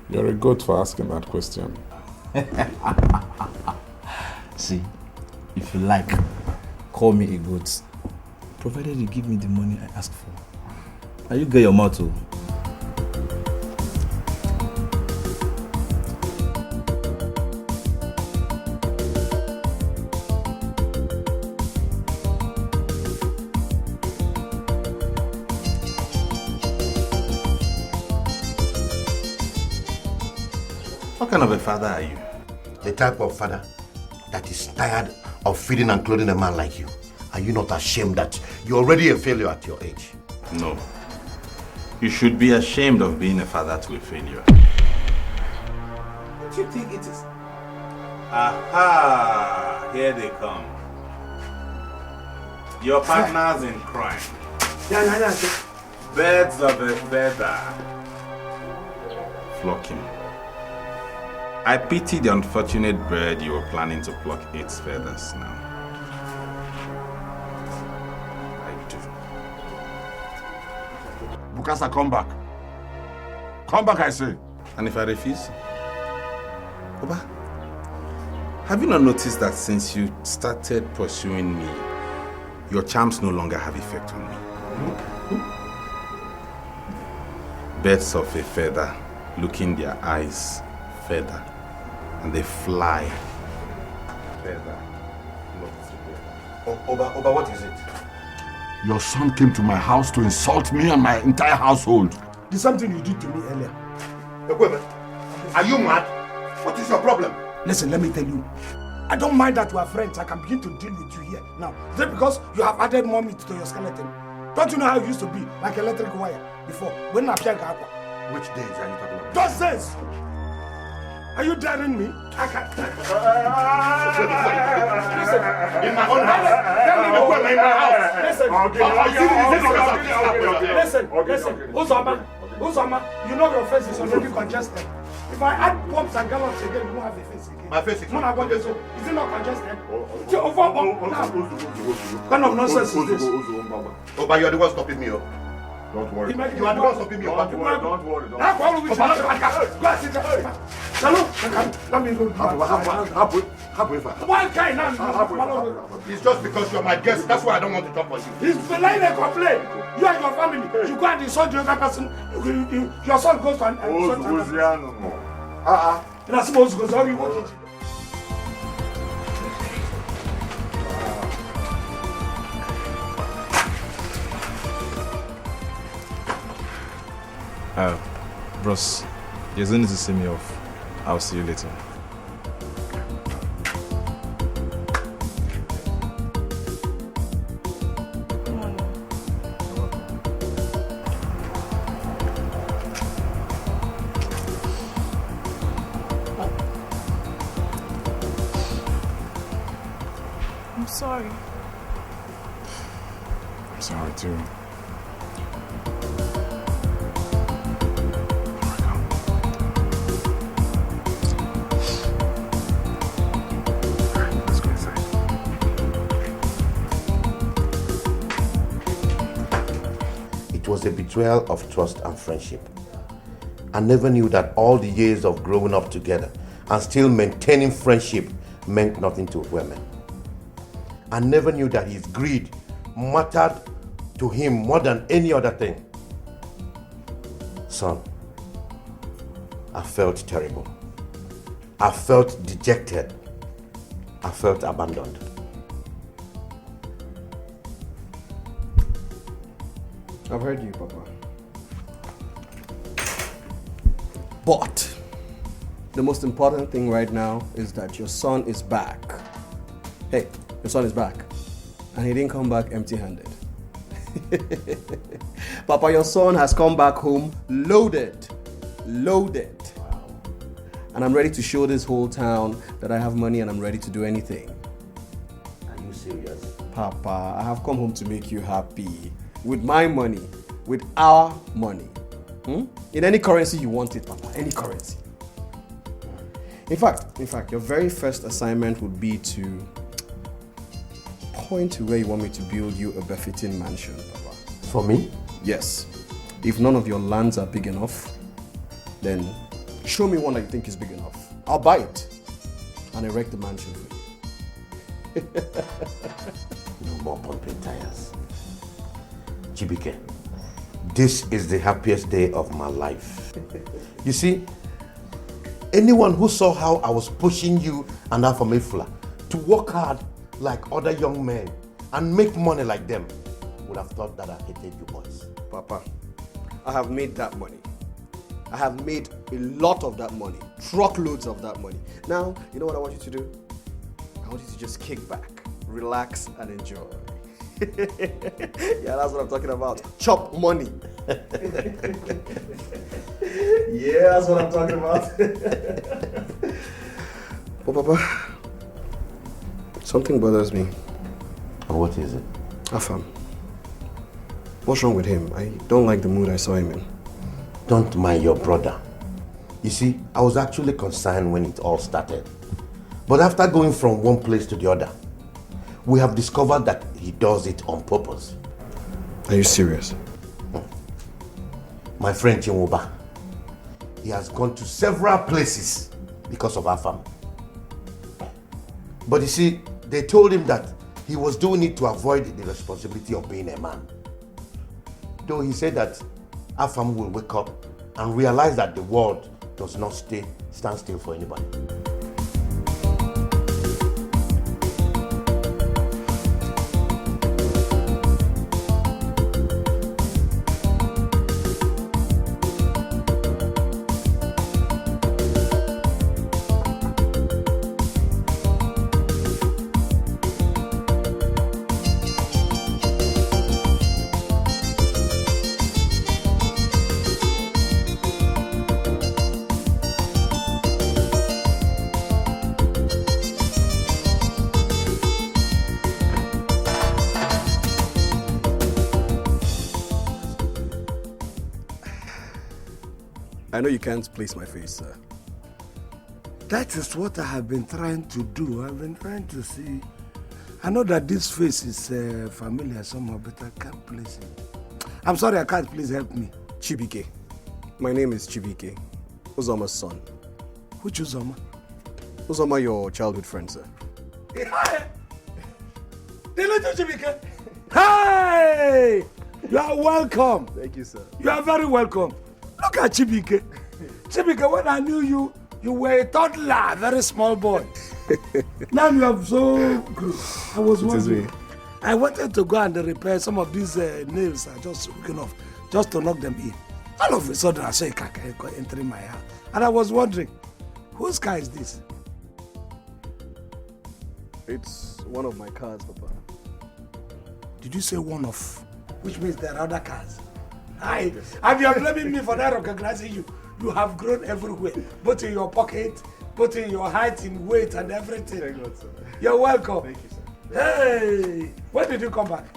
[SPEAKER 8] You're a goat for asking that question.
[SPEAKER 12] See, if you like, call me a goat, provided you give me the money I asked for. Now you get your motto.
[SPEAKER 1] What kind of a father are you? The type of father that is tired of feeding and clothing a man like you. Are you not ashamed that you're already a failure at your age?
[SPEAKER 14] No. You should be ashamed of being a father to a failure.
[SPEAKER 1] What do you think it is?
[SPEAKER 14] Aha! Here they come. Your partners in crime. Birds of a feather. Flock him. I pity the unfortunate bird you were planning to pluck its feathers now. I do.
[SPEAKER 9] Bukasa, come back. Come back, I say.
[SPEAKER 14] And if I refuse?
[SPEAKER 1] Oba,
[SPEAKER 14] Have you not noticed that since you started pursuing me, your charms no longer have effect on me? Birds of a feather look in their eyes, feather, and they fly. Feather.
[SPEAKER 1] Oba, what is it?
[SPEAKER 9] Your son came to my house to insult me and my entire household.
[SPEAKER 3] There's something you did to me earlier.
[SPEAKER 1] Are you mad? What is your problem?
[SPEAKER 3] Listen, let me tell you. I don't mind that we are friends. I can begin to deal with you here. Now, is it because you have added more meat to your skeleton? Don't you know how it used to be? Like electric wire before. When I Which
[SPEAKER 1] days are you talking about?
[SPEAKER 3] Those days! Are you daring me? I can't. Listen,
[SPEAKER 1] in my own house.
[SPEAKER 3] Listen. Uzoma, you know your face is already congested. If I add bumps and gallops again, you won't have a face again.
[SPEAKER 1] My face is
[SPEAKER 3] congested. Is it not congested? What kind of nonsense is this?
[SPEAKER 1] Oh, but you're the one stopping me.
[SPEAKER 9] Don't worry.
[SPEAKER 3] You are the one stopping me.
[SPEAKER 9] Don't worry.
[SPEAKER 3] Go and sit down. Let me go. Why can't I?
[SPEAKER 1] It's just because you're my guest. That's why I don't want to talk for you.
[SPEAKER 3] He's delaying a complaint. You and your family. You go and insult the other person. Your son goes to an That's supposed to go. Sorry, what is it?
[SPEAKER 6] Bros, you don't need to see me off. I'll see you later.
[SPEAKER 13] I'm sorry.
[SPEAKER 6] I'm sorry too.
[SPEAKER 1] It was a betrayal of trust and friendship. I never knew that all the years of growing up together and still maintaining friendship meant nothing to women. I never knew that his greed mattered to him more than any other thing. Son, I felt terrible. I felt dejected. I felt abandoned.
[SPEAKER 15] I've heard you, Papa. But the most important thing right now is that your son is back. Hey, your son is back. And he didn't come back empty-handed. Papa, your son has come back home loaded. Loaded. Wow. And I'm ready to show this whole town that I have money and I'm ready to do anything.
[SPEAKER 1] Are you serious?
[SPEAKER 15] Papa, I have come home to make you happy. With my money. With our money. In any currency you want it, Papa. Any currency. In fact, your very first assignment would be to point to where you want me to build you a befitting mansion, Papa.
[SPEAKER 1] For me?
[SPEAKER 15] Yes. If none of your lands are big enough, then show me one that you think is big enough. I'll buy it and erect the mansion for you.
[SPEAKER 1] No more pumping tires. Chibike, this is the happiest day of my life. You see, anyone who saw how I was pushing you and Afamefula to work hard like other young men and make money like them would have thought that I hated you boys.
[SPEAKER 15] Papa, I have made that money. I have made a lot of that money. Truckloads of that money. Now, you know what I want you to do? I want you to just kick back, relax, and enjoy. Yeah, that's what I'm talking about. Chop money. Yeah, that's what I'm talking about. But Papa, something bothers me.
[SPEAKER 1] What is it?
[SPEAKER 15] Afam. What's wrong with him? I don't like the mood I saw him in.
[SPEAKER 1] Don't mind your brother. You see, I was actually concerned when it all started. But after going from one place to the other, we have discovered that he does it on purpose.
[SPEAKER 15] Are you serious?
[SPEAKER 1] My friend Chinwoba, he has gone to several places because of Afam.
[SPEAKER 16] But you see, they told him that he was doing it to avoid the responsibility of being a man. Though he said that Afam will wake up and realize that the world does not stand still for anybody.
[SPEAKER 15] I know you can't place my face, sir.
[SPEAKER 3] That is what I have been trying to do. I've been trying to see. I know that this face is familiar somehow, but I can't place it. I'm sorry, I can't. Please help me.
[SPEAKER 15] Chibike. My name is Chibike. Uzoma's son.
[SPEAKER 3] Which Uzoma?
[SPEAKER 15] Uzoma, your childhood friend, sir.
[SPEAKER 3] Hi! The little Chibike. Hi! You are welcome.
[SPEAKER 15] Thank you, sir.
[SPEAKER 3] You are very welcome. Look at Chibike. Chibike, when I knew you, you were a toddler, very small boy. Now you have so grown. I was wondering. I wanted to go and repair some of these nails are just hooking off, just to knock them in. All of a sudden, I saw a car entering my house. And I was wondering, whose car is this?
[SPEAKER 15] It's one of my cars, Papa.
[SPEAKER 3] Did you say one of? Which means there are other cars. And you are blaming me for not recognizing you. You have grown everywhere, both in your pocket, both in your height, in weight, and everything.
[SPEAKER 15] Thank God, sir.
[SPEAKER 3] You're welcome.
[SPEAKER 15] Thank you, sir.
[SPEAKER 3] Hey, when did you come back?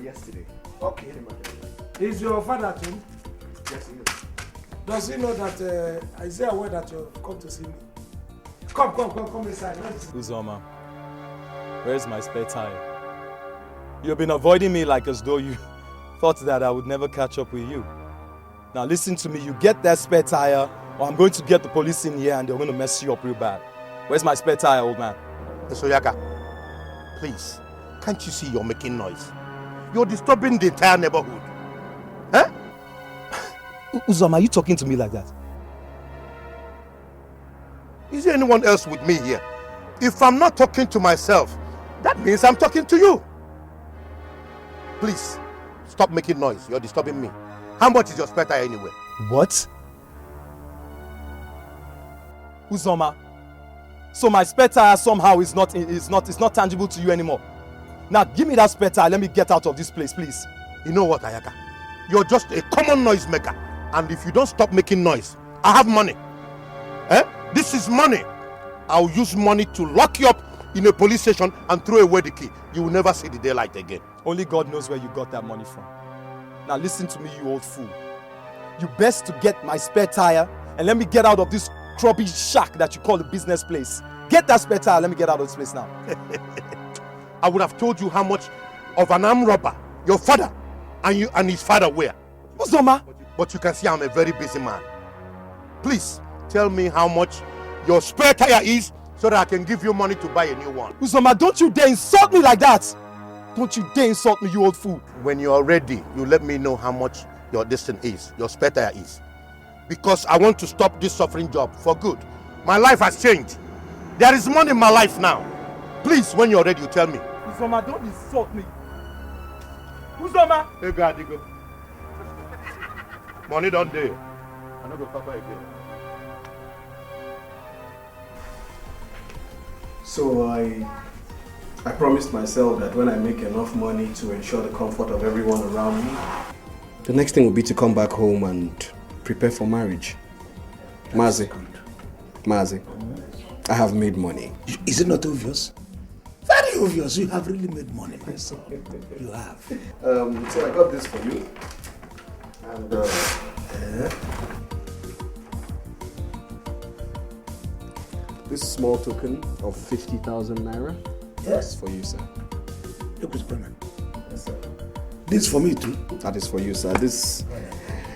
[SPEAKER 15] Yesterday.
[SPEAKER 3] Okay. Is your father at home?
[SPEAKER 15] Yes, he is.
[SPEAKER 3] Does he know that, is he aware that you've come to see me? Come inside.
[SPEAKER 6] Uzoma, where's my spare tire? You've been avoiding me like as though you thought that I would never catch up with you. Now listen to me, you get that spare tire or I'm going to get the police in here and they're going to mess you up real bad. Where's my spare tire, old man?
[SPEAKER 16] Soyaka, please, can't you see you're making noise? You're disturbing the entire neighborhood. Huh?
[SPEAKER 6] Uzoma, are you talking to me like that?
[SPEAKER 16] Is there anyone else with me here? If I'm not talking to myself, that means I'm talking to you. Please, stop making noise. You're disturbing me. How much is your spare tire anyway?
[SPEAKER 6] What? Uzoma, so my spare tire somehow is not tangible to you anymore. Now give me that spare tire, let me get out of this place, please.
[SPEAKER 16] You know what, Ayaka? You're just a common noise maker. And if you don't stop making noise, I have money. This is money. I'll use money to lock you up in a police station and throw away the key. You will never see the daylight again.
[SPEAKER 6] Only God knows where you got that money from. Now listen to me, you old fool. You best to get my spare tire and let me get out of this grubby shack that you call a business place. Get that spare tire, let me get out of this place now.
[SPEAKER 16] I would have told you how much of an armed robber your father and his father were.
[SPEAKER 6] Uzoma?
[SPEAKER 16] But you can see I'm a very busy man. Please, tell me how much your spare tire is so that I can give you money to buy a new one.
[SPEAKER 6] Uzoma, don't you dare insult me like that! Don't you dare insult me, you old fool.
[SPEAKER 16] When you are ready, you let me know how much your distance is, your spare tire is. Because I want to stop this suffering job for good. My life has changed. There is money in my life now. Please, when you're ready, you tell me.
[SPEAKER 6] Uzoma, don't insult me. Uzoma!
[SPEAKER 16] Hey, God, you go. Money don't do. I'm not going to papa again.
[SPEAKER 15] So I promised myself that when I make enough money to ensure the comfort of everyone around me, the next thing will be to come back home and prepare for marriage. Mazi, I have made money.
[SPEAKER 3] Is it not obvious? Very obvious. You have really made money, my son. You have.
[SPEAKER 15] So I got this for you. And this small token of 50,000 naira.
[SPEAKER 3] Yes,
[SPEAKER 15] for you, sir.
[SPEAKER 3] Look, it's payment.
[SPEAKER 15] Yes, sir.
[SPEAKER 3] This is for me too.
[SPEAKER 15] That is for you, sir. These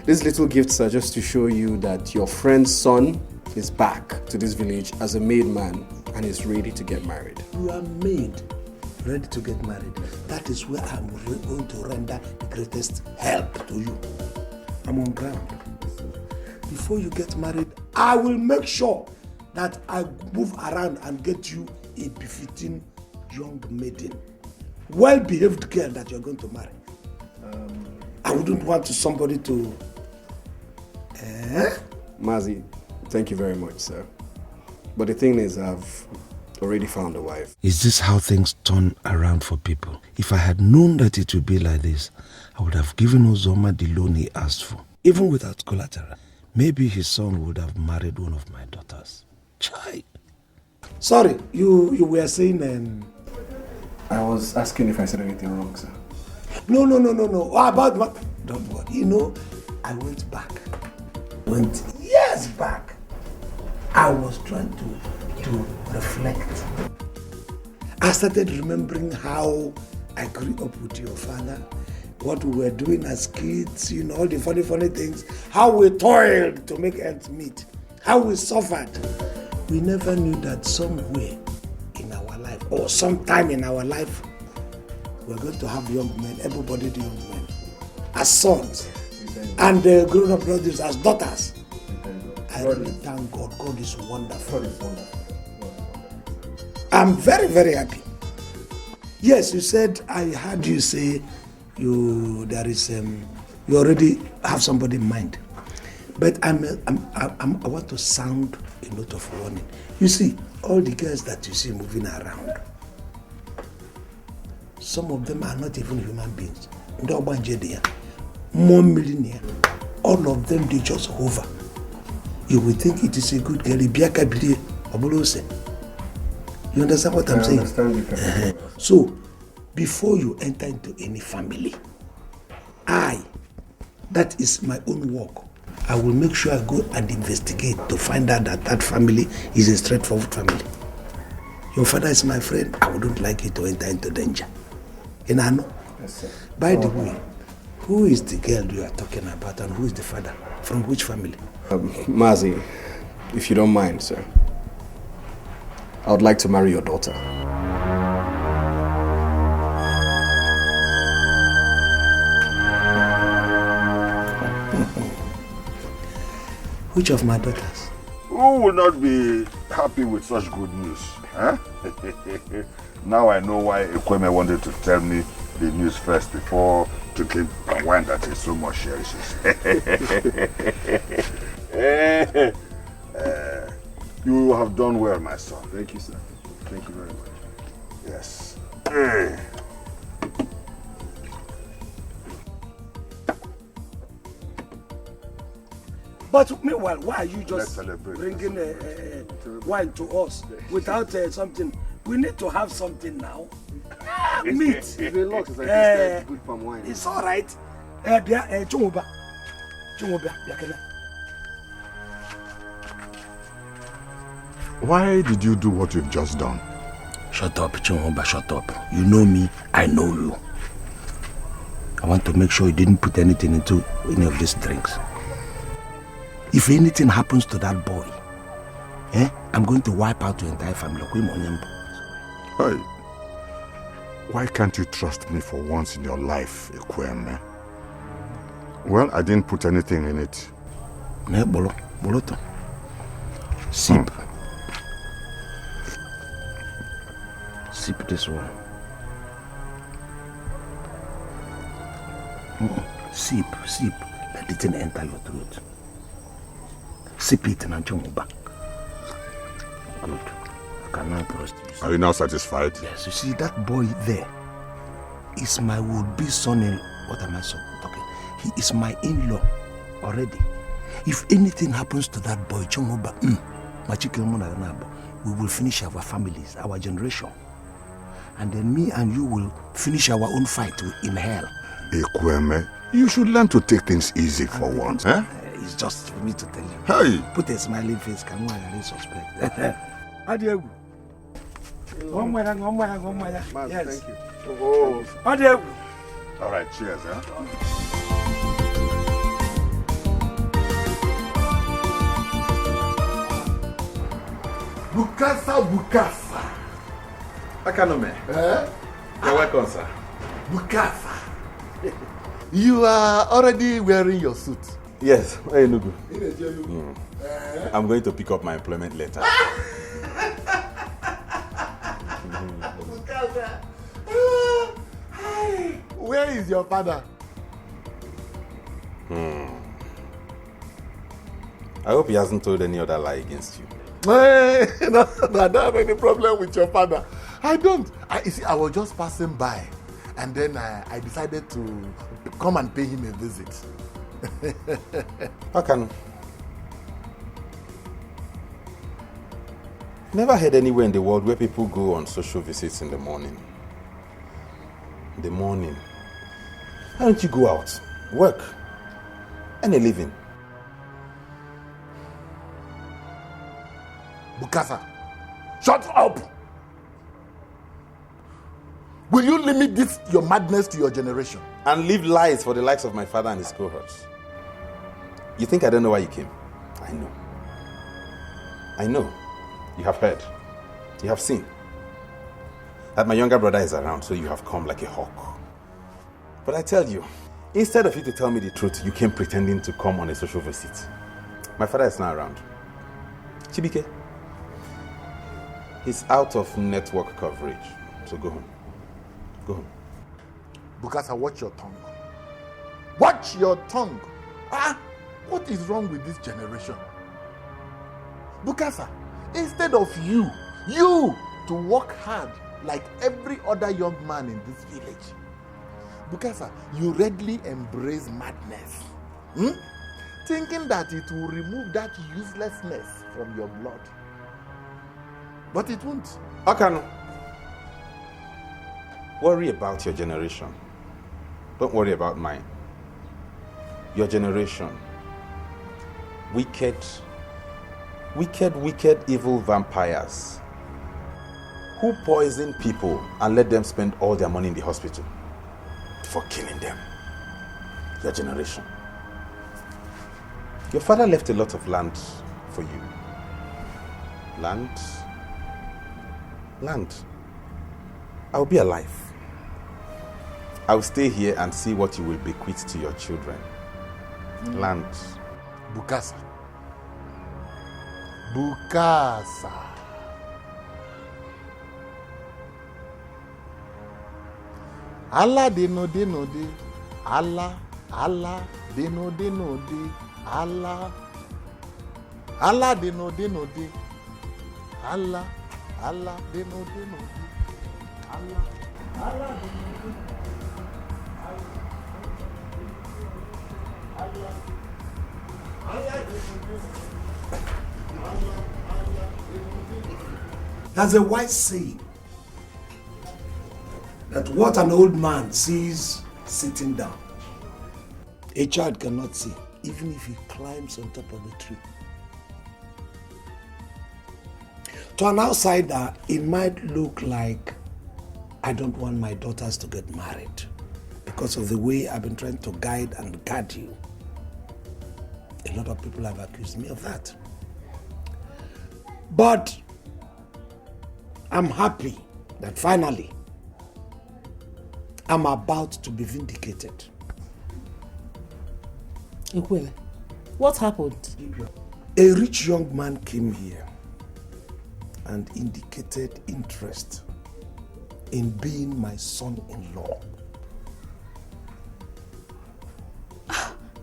[SPEAKER 15] little gifts are just to show you that your friend's son is back to this village as a made man and is ready to get married.
[SPEAKER 3] You are made ready to get married. That is where I'm going to render the greatest help to you. I'm on ground. Before you get married, I will make sure that I move around and get you a befitting young maiden. Well-behaved girl that you're going to marry. I wouldn't want somebody to...
[SPEAKER 15] Mazi, thank you very much, sir. But the thing is, I've already found a wife.
[SPEAKER 3] Is this how things turn around for people? If I had known that it would be like this, I would have given Uzoma the loan he asked for. Even without collateral. Maybe his son would have married one of my daughters. Chai. Sorry, you were saying...
[SPEAKER 15] I was asking if I said anything wrong, sir.
[SPEAKER 3] No. About what? Don't worry. You know, I went back. Went years back. I was trying to reflect. I started remembering how I grew up with your father, what we were doing as kids, you know, all the funny things, how we toiled to make ends meet, how we suffered. We never knew that somewhere in our life, or sometime in our life, we're going to have young men, able-bodied young men, as sons, and grown-up brothers as daughters. I really thank God. God is wonderful. I'm very, very happy. Yes, you said, I heard you say you already have somebody in mind. But I want to sound a note of warning. You see, all the girls that you see moving around, some of them are not even human beings. More millionaire. All of them, they just hover. You will think it is a good girl. You understand what I'm saying?
[SPEAKER 15] Understand.
[SPEAKER 3] So, before you enter into any family, that is my own work. I will make sure I go and investigate to find out that family is a straightforward family. Your father is my friend. I wouldn't like you to enter into danger. And I know.
[SPEAKER 15] Yes, sir.
[SPEAKER 3] By the way, who is the girl you are talking about and who is the father? From which family?
[SPEAKER 15] Mazi, if you don't mind, sir, I would like to marry your daughter.
[SPEAKER 3] Which of my daughters?
[SPEAKER 9] Who will not be happy with such good news? Huh? Now I know why Ekweme wanted to tell me the news first before drinking the wine that he so much cherishes. You have done well, my son.
[SPEAKER 15] Thank you, sir. Thank you very much.
[SPEAKER 9] Yes.
[SPEAKER 3] But meanwhile, why are you just bringing wine to us without something? We need to have something now. Meat.
[SPEAKER 15] It's been long since I tasted good palm wine.
[SPEAKER 3] It's all right.
[SPEAKER 9] Why did you do what you've just done?
[SPEAKER 3] Shut up, Chumba, shut up. You know me, I know you. I want to make sure you didn't put anything into any of these drinks. If anything happens to that boy, I'm going to wipe out your entire family.
[SPEAKER 9] Hey, why can't you trust me for once in your life, Ekweme? Well, I didn't put anything in it.
[SPEAKER 3] Sip. Sip this one. Sip. Let it enter your throat. Sip it and jump back. Good. I can now trust you.
[SPEAKER 9] Are you now satisfied?
[SPEAKER 3] Yes, you see, that boy there is my would-be son-in-law. What am I talking? He is my in-law already. If anything happens to that boy, we will finish our families, our generation. And then me and you will finish our own fight in hell.
[SPEAKER 9] Ekweme, you should learn to take things easy for once.
[SPEAKER 3] It's just for me to tell you.
[SPEAKER 9] Hey!
[SPEAKER 3] Put a smiling face, can one really suspect? One more. Yes.
[SPEAKER 15] Thank you.
[SPEAKER 9] Oh. All right, cheers.
[SPEAKER 3] Look
[SPEAKER 7] Bukasa.
[SPEAKER 14] Akanome. You're welcome, sir.
[SPEAKER 7] Bukasa. You are already wearing your suit.
[SPEAKER 14] Yes, hey, Nugu. I'm going to pick up my employment letter.
[SPEAKER 7] Bukasa. Where is your father?
[SPEAKER 14] I hope he hasn't told any other lie against you.
[SPEAKER 7] Hey, no, I don't have any problem with your father. I don't. You see, I was just passing by, and then I decided to come and pay him a visit.
[SPEAKER 14] Akanu. Never heard anywhere in the world where people go on social visits in the morning. In the morning. Why don't you go out, work, earn a living?
[SPEAKER 7] Bukasa, shut up! Will you limit this, your madness, to your generation?
[SPEAKER 14] And live lies for the likes of my father and his cohorts. You think I don't know why you came? I know. I know. You have heard. You have seen. That my younger brother is around, so you have come like a hawk. But I tell you, instead of you to tell me the truth, you came pretending to come on a social visit. My father is not around. Chibike. He's out of network coverage. So go home. Go home.
[SPEAKER 7] Bukasa, watch your tongue. Watch your tongue. What is wrong with this generation? Bukasa, instead of you to work hard like every other young man in this village, Bukasa, you readily embrace madness. Thinking that it will remove that uselessness from your blood. But it won't.
[SPEAKER 14] Akanu, worry about your generation. Don't worry about mine. Your generation. Wicked, evil vampires who poison people and let them spend all their money in the hospital for killing them. Your generation. Your father left a lot of land for you. Land. I'll be alive. I'll stay here and see what you will bequeath to your children. Land.
[SPEAKER 7] Bukasa. Allah de no de. Allah de no de. Allah de no de. Allah de no de. Allah de no de.
[SPEAKER 3] There's a wise saying that what an old man sees sitting down, a child cannot see, even if he climbs on top of a tree. To an outsider, it might look like I don't want my daughters to get married because of the way I've been trying to guide and guard you. A lot of people have accused me of that. But I'm happy that finally I'm about to be vindicated.
[SPEAKER 4] Ikwele, what happened?
[SPEAKER 3] A rich young man came here and indicated interest in being my son-in-law.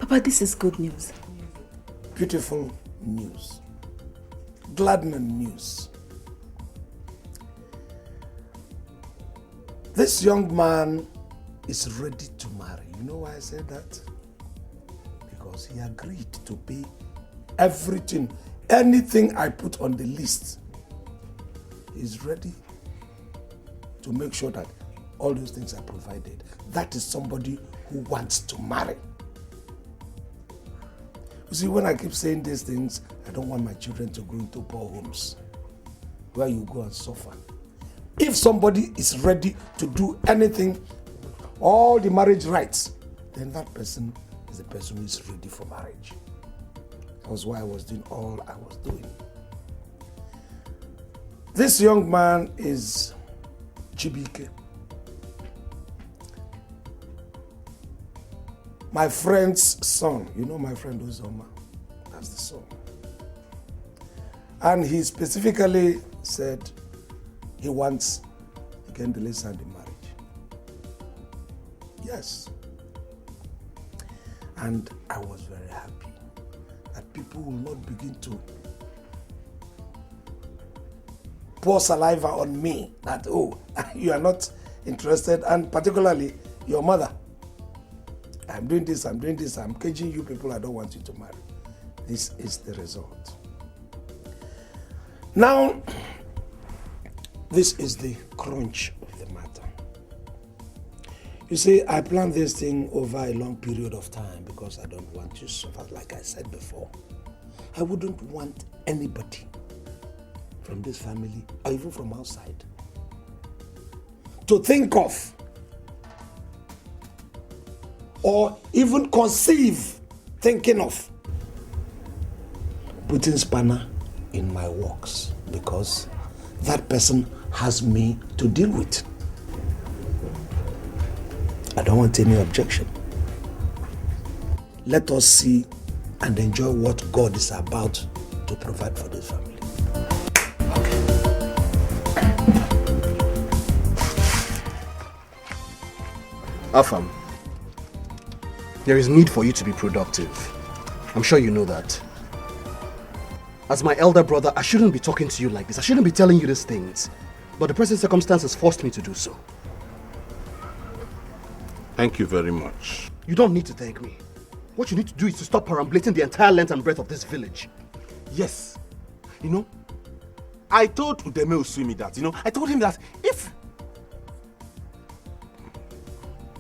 [SPEAKER 13] Papa, this is good news.
[SPEAKER 3] Beautiful news. Gladdening news. This young man is ready to marry. You know why I said that? Because he agreed to pay everything, anything I put on the list. He's ready to make sure that all those things are provided. That is somebody who wants to marry. You see, when I keep saying these things, I don't want my children to go into poor homes where you go and suffer. If somebody is ready to do anything, all the marriage rights, then that person is the person who is ready for marriage. That was why I was doing all I was doing. This young man is Chibike. My friend's son. You know my friend Uzoma. That's the son. And he specifically said he wants Kendele's hand in marriage. Yes. And I was very happy that people will not begin to pour saliva on me that, oh, you are not interested, and particularly your mother. I'm doing this, I'm caging you people, I don't want you to marry. This is the result. Now, this is the crunch of the matter. You see, I planned this thing over a long period of time because I don't want to suffer, like I said before. I wouldn't want anybody from this family, or even from outside, to think of or even conceive thinking of putting spanner in my works, because that person has me to deal with. I don't want any objection. Let us see and enjoy what God is about to provide for this family.
[SPEAKER 15] Afam, there is need for you to be productive. I'm sure you know that. As my elder brother, I shouldn't be talking to you like this. I shouldn't be telling you these things. But the present circumstances forced me to do so.
[SPEAKER 8] Thank you very much.
[SPEAKER 15] You don't need to thank me. What you need to do is to stop perambulating the entire length and breadth of this village.
[SPEAKER 8] Yes. You know, I told Udeme Usumi that, I told him that if...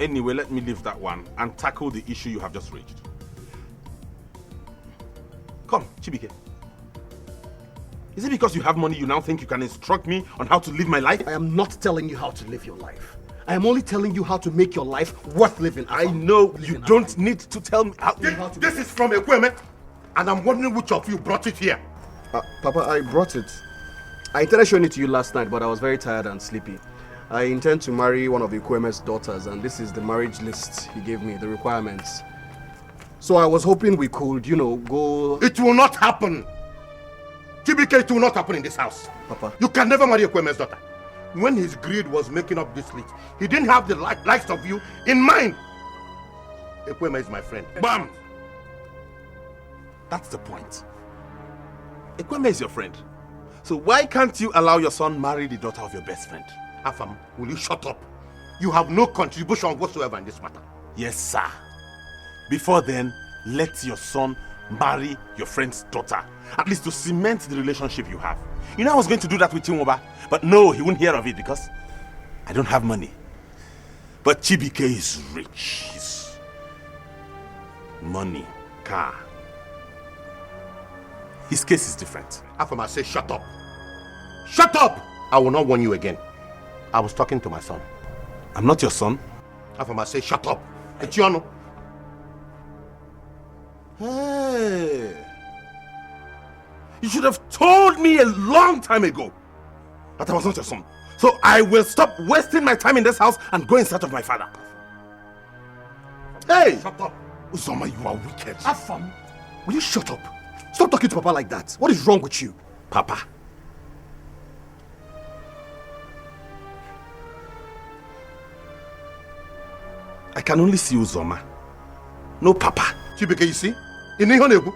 [SPEAKER 8] Anyway, let me leave that one and tackle the issue you have just raised. Come, Chibike. Is it because you have money you now think you can instruct me on how to live my life?
[SPEAKER 15] I am not telling you how to live your life. I am only telling you how to make your life worth living.
[SPEAKER 8] I know you don't need to tell me how...
[SPEAKER 16] This is from Ekweme, and I'm wondering which of you brought it here.
[SPEAKER 15] Papa, I brought it. I intended showing it to you last night, but I was very tired and sleepy. I intend to marry one of Ekweme's daughters, and this is the marriage list he gave me, the requirements. So I was hoping we could, go...
[SPEAKER 16] It will not happen. TBK, it will not happen in this house.
[SPEAKER 15] Papa.
[SPEAKER 16] You can never marry Ekweme's daughter. When his greed was making up this list, he didn't have the likes of you in mind. Ekweme is my friend.
[SPEAKER 8] Bam! That's the point. Ekweme is your friend. So why can't you allow your son marry the daughter of your best friend?
[SPEAKER 16] Afam, will you shut up? You have no contribution whatsoever in this matter.
[SPEAKER 8] Yes, sir. Before then, let your son marry your friend's daughter. At least to cement the relationship you have. I was going to do that with Chimoba, but no, he wouldn't hear of it because I don't have money. But Chibike is rich. He's money, car. His case is different.
[SPEAKER 16] Afam, I say shut up. Shut up! I will not warn you again. I was talking to my son.
[SPEAKER 8] I'm not your son.
[SPEAKER 16] Afam, I say shut up. Etiano.
[SPEAKER 8] Hey. You should have told me a long time ago that I was not your son. So I will stop wasting my time in this house and go in search of my father. Hey!
[SPEAKER 16] Shut up.
[SPEAKER 8] Uzoma, you are wicked.
[SPEAKER 15] Afam, will you shut up? Stop talking to Papa like that. What is wrong with you?
[SPEAKER 8] Papa. I can only see Uzoma. No Papa.
[SPEAKER 16] Chibike, you see? Inihonegu.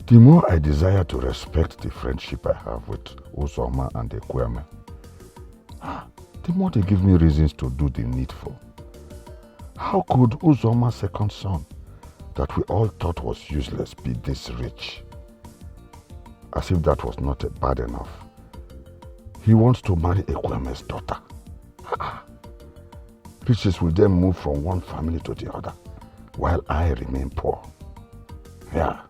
[SPEAKER 17] The more I desire to respect the friendship I have with Uzoma and Ekweme, the more they give me reasons to do the needful. How could Uzoma's second son, that we all thought was useless, be this rich? As if that was not bad enough, he wants to marry Ekweme's daughter. Riches will then move from one family to the other, while I remain poor. Yeah.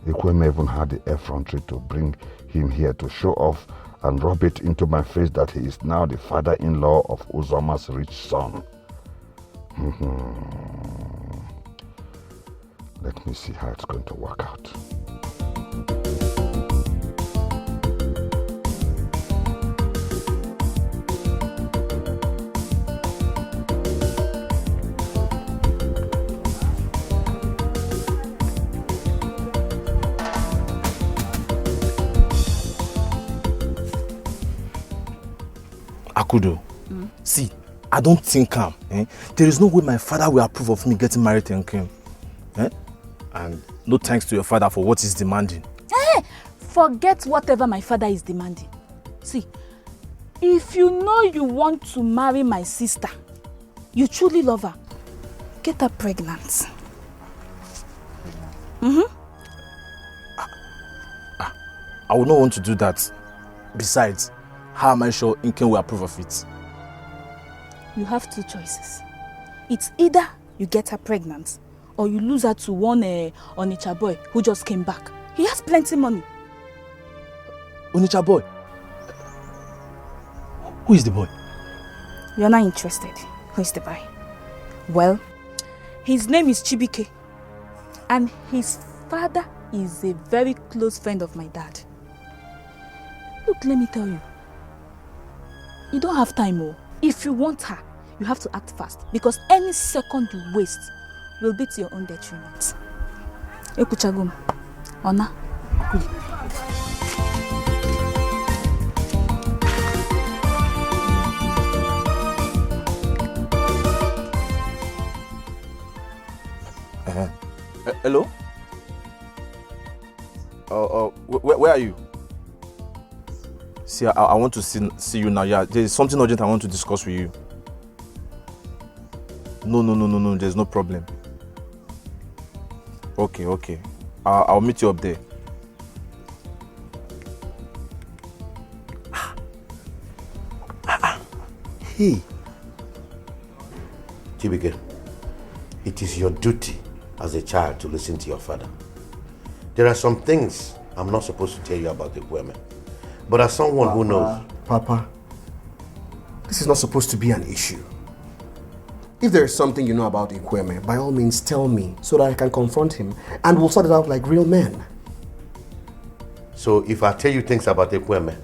[SPEAKER 17] Ekweme even had the effrontery to bring him here to show off and rub it into my face that he is now the father-in-law of Uzoma's rich son. Let me see how it's going to work out.
[SPEAKER 12] Akudo, see, I don't think there is no way my father will approve of me getting married to Nkem. And no thanks to your father for what he's demanding.
[SPEAKER 13] Forget whatever my father is demanding. See, if you know you want to marry my sister, you truly love her, get her pregnant.
[SPEAKER 12] I would not want to do that. Besides, how am I sure Nkem will approve of it?
[SPEAKER 13] You have two choices. It's either you get her pregnant or you lose her to one Onitsha boy who just came back. He has plenty money.
[SPEAKER 12] Onitsha boy? Who is the boy?
[SPEAKER 13] You're not interested. Who is the boy? Well, his name is Chibike. And his father is a very close friend of my dad. Look, let me tell you. You don't have time, oh. If you want her, you have to act fast. Because any second you waste will be to your own detriment. Ekuchagum. Ona.
[SPEAKER 12] Hello? Where are you? See, I want to see you now. Yeah, there's something urgent I want to discuss with you. No, there's no problem. Okay. I'll meet you up there.
[SPEAKER 16] Hey. Chibike, it is your duty as a child to listen to your father. There are some things I'm not supposed to tell you about the women. But as someone who knows...
[SPEAKER 15] Papa, this is not supposed to be an issue. If there is something you know about Ikweme, by all means tell me so that I can confront him and we'll sort it out like real men.
[SPEAKER 16] So if I tell you things about Ikweme,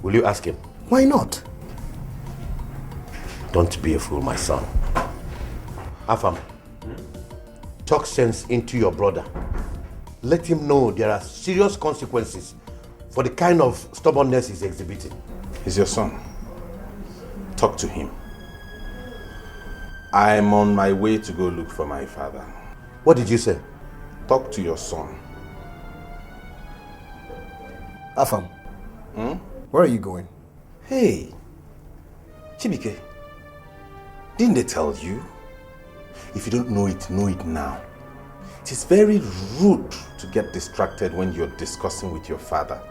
[SPEAKER 16] will you ask him?
[SPEAKER 15] Why not?
[SPEAKER 16] Don't be a fool, my son. Afam, talk sense into your brother. Let him know there are serious consequences for the kind of stubbornness he's exhibiting.
[SPEAKER 14] He's your son. Talk to him. I'm on my way to go look for my father.
[SPEAKER 16] What did you say?
[SPEAKER 14] Talk to your son.
[SPEAKER 15] Afam, where are you going?
[SPEAKER 14] Hey, Chibike, didn't they tell you? If you don't know it now. It is very rude to get distracted when you're discussing with your father.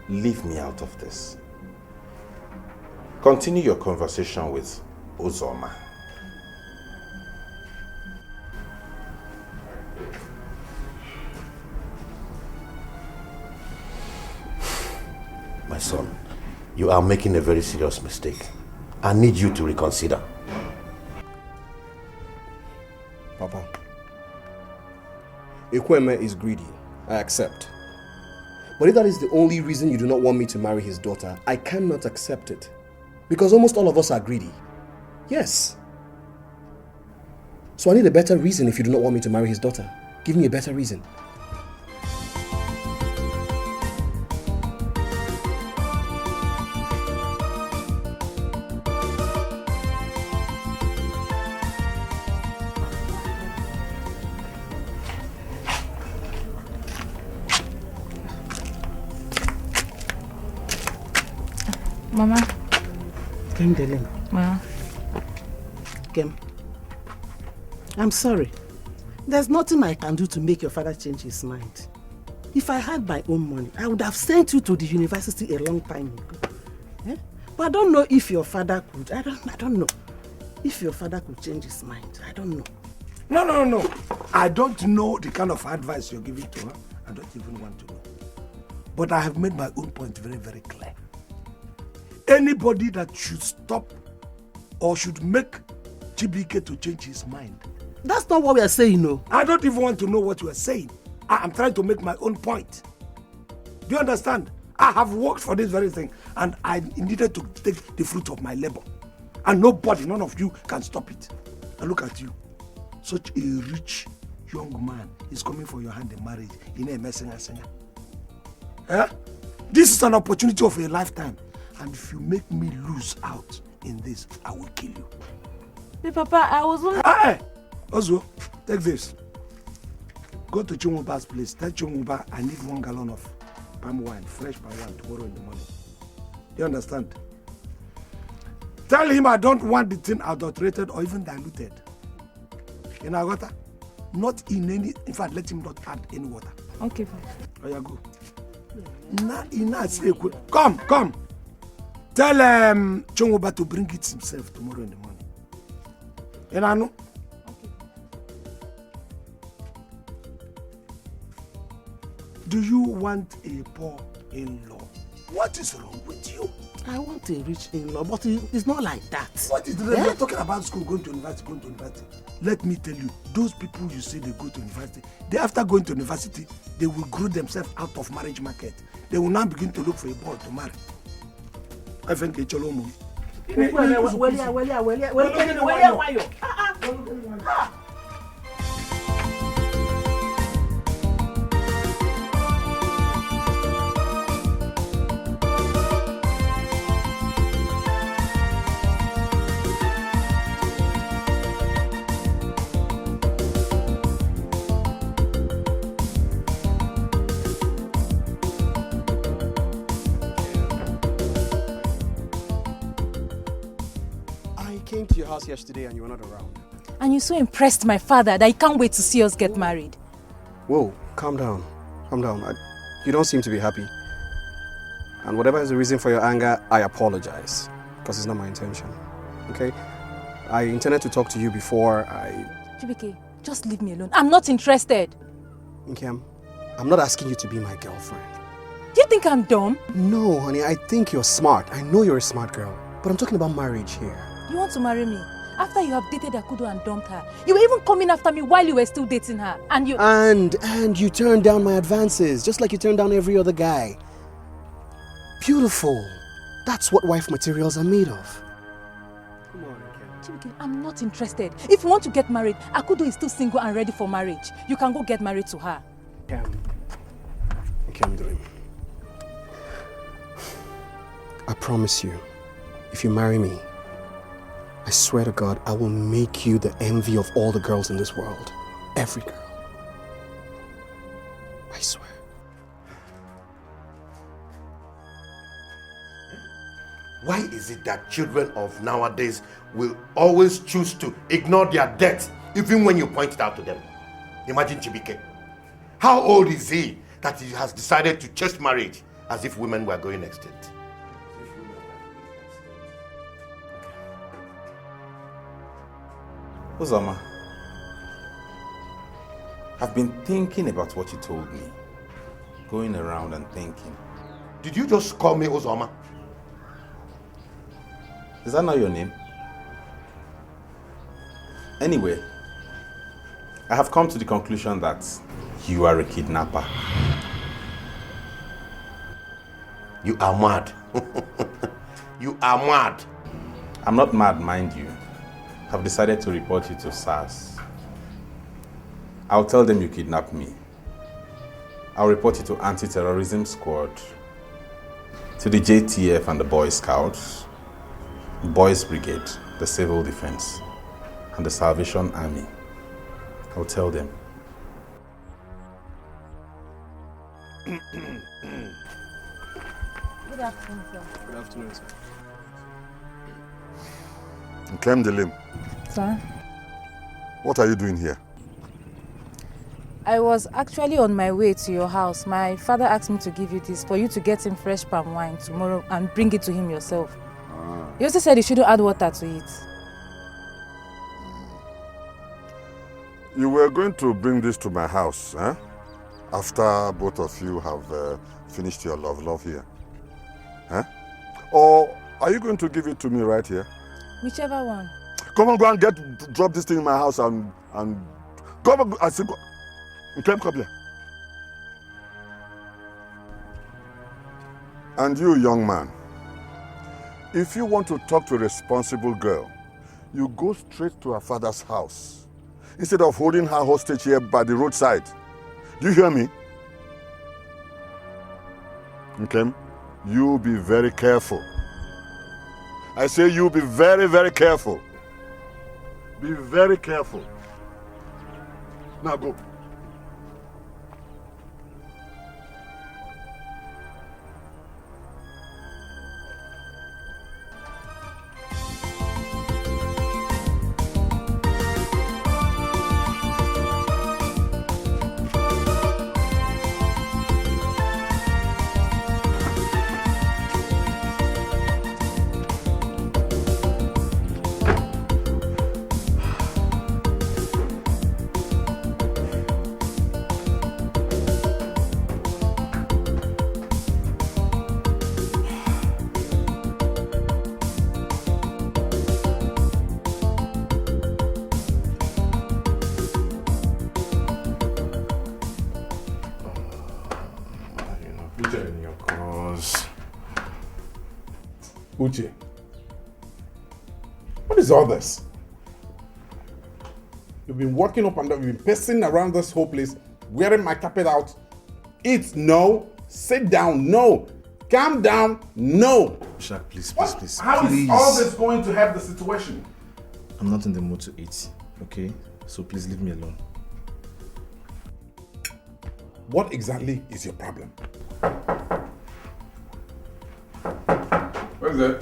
[SPEAKER 14] Leave me out of this. Continue your conversation with Uzoma.
[SPEAKER 16] My son, you are making a very serious mistake. I need you to reconsider.
[SPEAKER 15] Papa, Ikweme is greedy. I accept. But if that is the only reason you do not want me to marry his daughter, I cannot accept it. Because almost all of us are greedy. Yes. So I need a better reason if you do not want me to marry his daughter. Give me a better reason.
[SPEAKER 5] Mama.
[SPEAKER 4] Kem
[SPEAKER 5] Ma.
[SPEAKER 4] Kem. I'm sorry. There's nothing I can do to make your father change his mind. If I had my own money, I would have sent you to the university a long time ago. Eh? But I don't know if your father could. I don't know. If your father could change his mind. I don't know.
[SPEAKER 3] No. I don't know the kind of advice you're giving to her. I don't even want to know. But I have made my own point very, very clear. Anybody that should stop or should make Chibike to change his mind.
[SPEAKER 4] That's not what we are saying, no.
[SPEAKER 3] I don't even want to know what you are saying. I'm trying to make my own point. Do you understand? I have worked for this very thing and I needed to take the fruit of my labor. And nobody, none of you can stop it. And look at you. Such a rich young man is coming for your hand in marriage. You know, a singer. Eh? This is an opportunity of a lifetime. And if you make me lose out in this, I will kill you.
[SPEAKER 13] Hey, Papa, I was only...
[SPEAKER 3] Hey! Ozo, take this. Go to Chumuba's place. Tell Chumuba I need 1 gallon of palm wine, fresh palm wine, tomorrow in the morning. Do you understand? Tell him I don't want the thing adulterated or even diluted. In Agota, not in any. In fact, let him not add any water.
[SPEAKER 13] Okay, Papa.
[SPEAKER 3] Oh, yeah, go. Come. Tell Chumuba to bring it himself tomorrow in the morning. And I know. Do you want a poor in-law? What is wrong with you?
[SPEAKER 4] I want a rich in-law, but it's not like that.
[SPEAKER 3] What is the reason? You're talking about school, going to university. Let me tell you, those people you say they go to university, they after going to university, they will grow themselves out of marriage market. They will now begin to look for a boy to marry. I think it's your own.
[SPEAKER 15] Came to your house yesterday and you were not around.
[SPEAKER 5] And you so impressed my father that he can't wait to see us get married.
[SPEAKER 15] Whoa, calm down. You don't seem to be happy. And whatever is the reason for your anger, I apologize. Because it's not my intention. Okay? I intended to talk to you before
[SPEAKER 5] Chibike, just leave me alone. I'm not interested.
[SPEAKER 15] Nkem, I'm not asking you to be my girlfriend.
[SPEAKER 5] Do you think I'm dumb?
[SPEAKER 15] No, honey, I think you're smart. I know you're a smart girl. But I'm talking about marriage here.
[SPEAKER 5] You want to marry me? After you have dated Akudo and dumped her, you were even coming after me while you were still dating her. And you...
[SPEAKER 15] And you turned down my advances, just like you turned down every other guy. Beautiful. That's what wife materials are made of. Come on,
[SPEAKER 5] Chibike, I'm not interested. If you want to get married, Akudo is still single and ready for marriage. You can go get married to her.
[SPEAKER 15] Dream. I promise you, if you marry me, I swear to God, I will make you the envy of all the girls in this world. Every girl. I swear.
[SPEAKER 16] Why is it that children of nowadays will always choose to ignore their debt even when you point it out to them? Imagine Chibike. How old is he that he has decided to chase marriage as if women were going extinct?
[SPEAKER 14] Uzoma, I've been thinking about what you told me. Going around and thinking.
[SPEAKER 16] Did you just call me Uzoma?
[SPEAKER 14] Is that not your name? Anyway, I have come to the conclusion that you are a kidnapper.
[SPEAKER 16] You are mad. You are mad.
[SPEAKER 14] I'm not mad, mind you. I've decided to report you to SARS. I'll tell them you kidnapped me. I'll report you to Anti-Terrorism Squad, to the JTF and the Boy Scouts, Boys Brigade, the Civil Defense, and the Salvation Army. I'll tell them.
[SPEAKER 5] Good afternoon, sir.
[SPEAKER 15] Good afternoon, sir.
[SPEAKER 9] Clem Delim.
[SPEAKER 5] Sir?
[SPEAKER 9] What are you doing here?
[SPEAKER 5] I was actually on my way to your house. My father asked me to give you this for you to get him fresh palm wine tomorrow and bring it to him yourself. He also said you shouldn't add water to it.
[SPEAKER 9] You were going to bring this to my house, eh? After both of you have finished your love here. Eh? Or are you going to give it to me right here?
[SPEAKER 5] Whichever one.
[SPEAKER 9] Come on, go and drop this thing in my house and come on, I say, come here. And you, young man, if you want to talk to a responsible girl, you go straight to her father's house instead of holding her hostage here by the roadside. Do you hear me? Okay? You be very careful. I say you be very, very careful. Be very careful. Now go.
[SPEAKER 8] Uche, what is all this? You've been walking up and down, you've been pacing around this whole place, wearing my carpet out. Eat, no. Sit down, no. Calm down, no.
[SPEAKER 12] Shaq, please.
[SPEAKER 8] How is all this going to help the situation?
[SPEAKER 12] I'm not in the mood to eat, okay? So please leave me alone.
[SPEAKER 8] What exactly is your problem? What is it?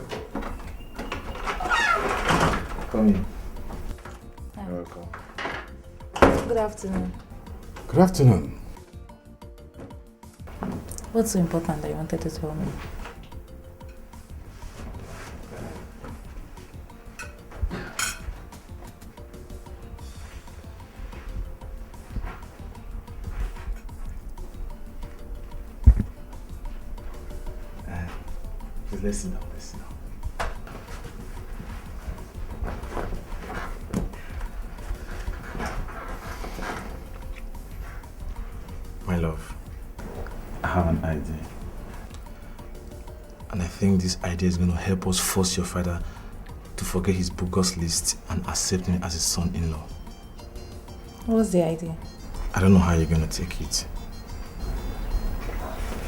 [SPEAKER 12] Come in.
[SPEAKER 5] Hi.
[SPEAKER 12] You're welcome.
[SPEAKER 5] Good afternoon.
[SPEAKER 8] Good afternoon.
[SPEAKER 5] What's so important that you wanted to tell me?
[SPEAKER 12] Please listen now. My love, I have an idea. And I think this idea is going to help us force your father to forget his bogus list and accept me as his son-in-law.
[SPEAKER 5] What's the idea?
[SPEAKER 12] I don't know how you're going to take it.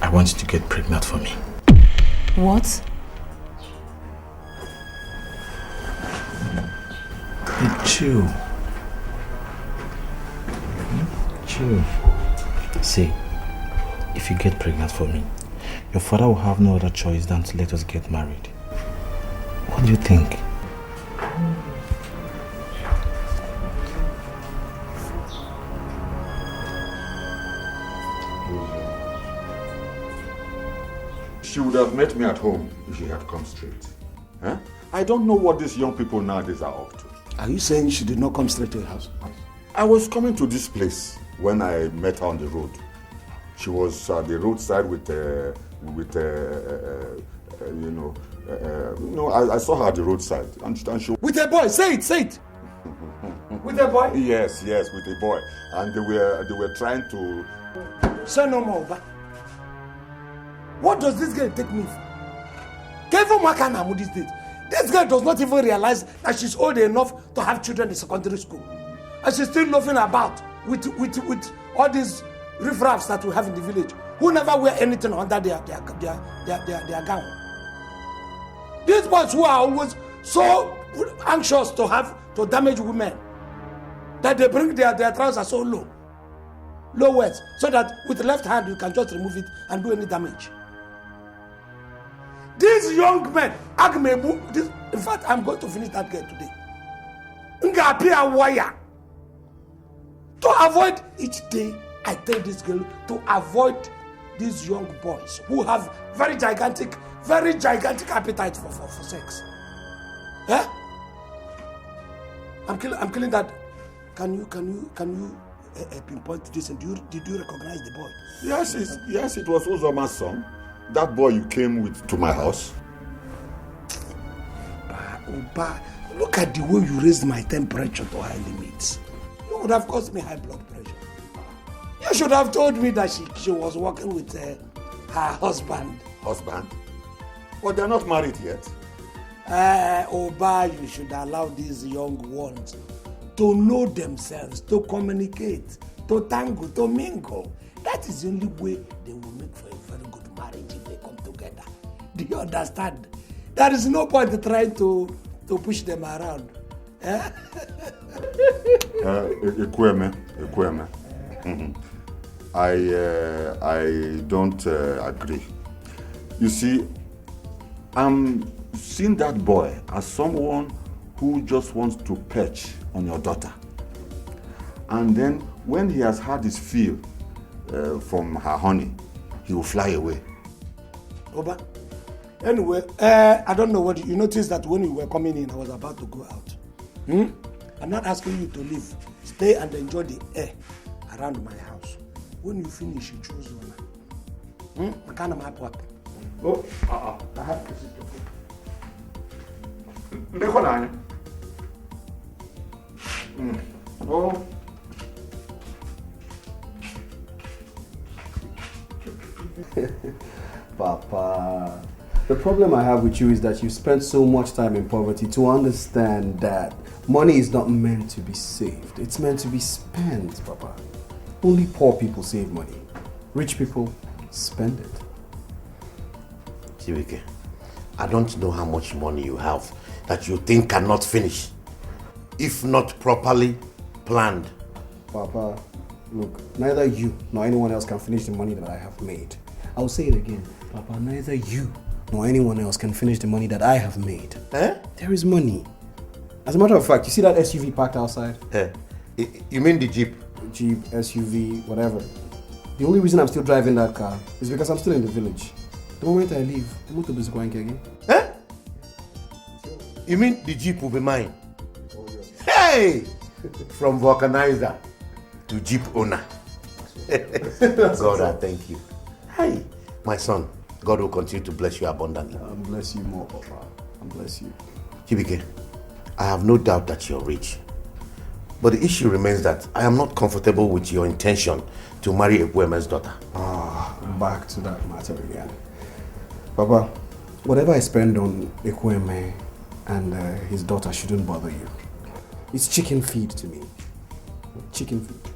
[SPEAKER 12] I want you to get pregnant for me.
[SPEAKER 5] What?
[SPEAKER 12] Hey, chill. Chill. See, if you get pregnant for me, your father will have no other choice than to let us get married. What do you think?
[SPEAKER 9] She would have met me at home if she had come straight. Huh? I don't know what these young people nowadays are up to.
[SPEAKER 3] Are you saying she did not come straight to your house?
[SPEAKER 9] I was coming to this place when I met her on the road. She was at the roadside I saw her at the roadside. And she...
[SPEAKER 3] With a boy, say it. With a boy?
[SPEAKER 9] Yes, with a boy. And they were trying to...
[SPEAKER 3] Say no more, but what does this girl take me for? This girl does not even realize that she's old enough to have children in secondary school. And she's still loafing about with all these riffraffs that we have in the village who never wear anything under their gown. These boys who are always so anxious to damage women that they bring their trousers so low waist, so that with the left hand you can just remove it and do any damage. These young men, in fact, I'm going to finish that girl today. To avoid each day, I tell this girl to avoid these young boys who have very gigantic appetite for sex. Eh? I'm killing that. Can you pinpoint this? And did you recognize the boy?
[SPEAKER 9] Yes, it was Uzoma's son. That boy you came with to my house.
[SPEAKER 3] Oba, look at the way you raised my temperature to high limits. You would have caused me high blood pressure. You should have told me that she was working with her husband.
[SPEAKER 9] Husband? But they're not married yet.
[SPEAKER 3] Oba, you should allow these young ones to know themselves, to communicate, to tango, to mingle. That is the only way they will make for a very good marriage if they come together. Do you understand? There is no point in trying to push them around.
[SPEAKER 9] Ekweme. I don't agree. You see, I'm seeing that boy as someone who just wants to perch on your daughter. And then when he has had his fill from her honey, he will fly away.
[SPEAKER 3] Oba, anyway, I don't know what you noticed that when you were coming in, I was about to go out. I'm not asking you to leave. Stay and enjoy the air around my house. When you finish, you choose one. I can't map what. Oh, I have to sit
[SPEAKER 9] Oh.
[SPEAKER 15] Papa, the problem I have with you is that you spent so much time in poverty to understand that money is not meant to be saved. It's meant to be spent, Papa. Only poor people save money. Rich people spend it.
[SPEAKER 16] Chiwike, I don't know how much money you have that you think cannot finish, if not properly planned.
[SPEAKER 15] Papa, look, neither you nor anyone else can finish the money that I have made. I'll say it again, Papa, neither you nor anyone else can finish the money that I have made. There is money. As a matter of fact, you see that SUV parked outside?
[SPEAKER 16] You mean the Jeep?
[SPEAKER 15] Jeep, SUV, whatever. The only reason I'm still driving that car is because I'm still in the village. The moment I leave, the motor is going again.
[SPEAKER 16] You mean the Jeep will be mine? Hey! From vulcanizer to Jeep owner. God, I thank you. Hey, my son, God will continue to bless you abundantly.
[SPEAKER 15] And bless you more, Papa. And bless you.
[SPEAKER 16] Chibike, I have no doubt that you're rich. But the issue remains that I am not comfortable with your intention to marry Ekweme's daughter.
[SPEAKER 15] Back to that matter again. Papa, whatever I spend on Ekweme and his daughter shouldn't bother you. It's chicken feed to me. Chicken feed.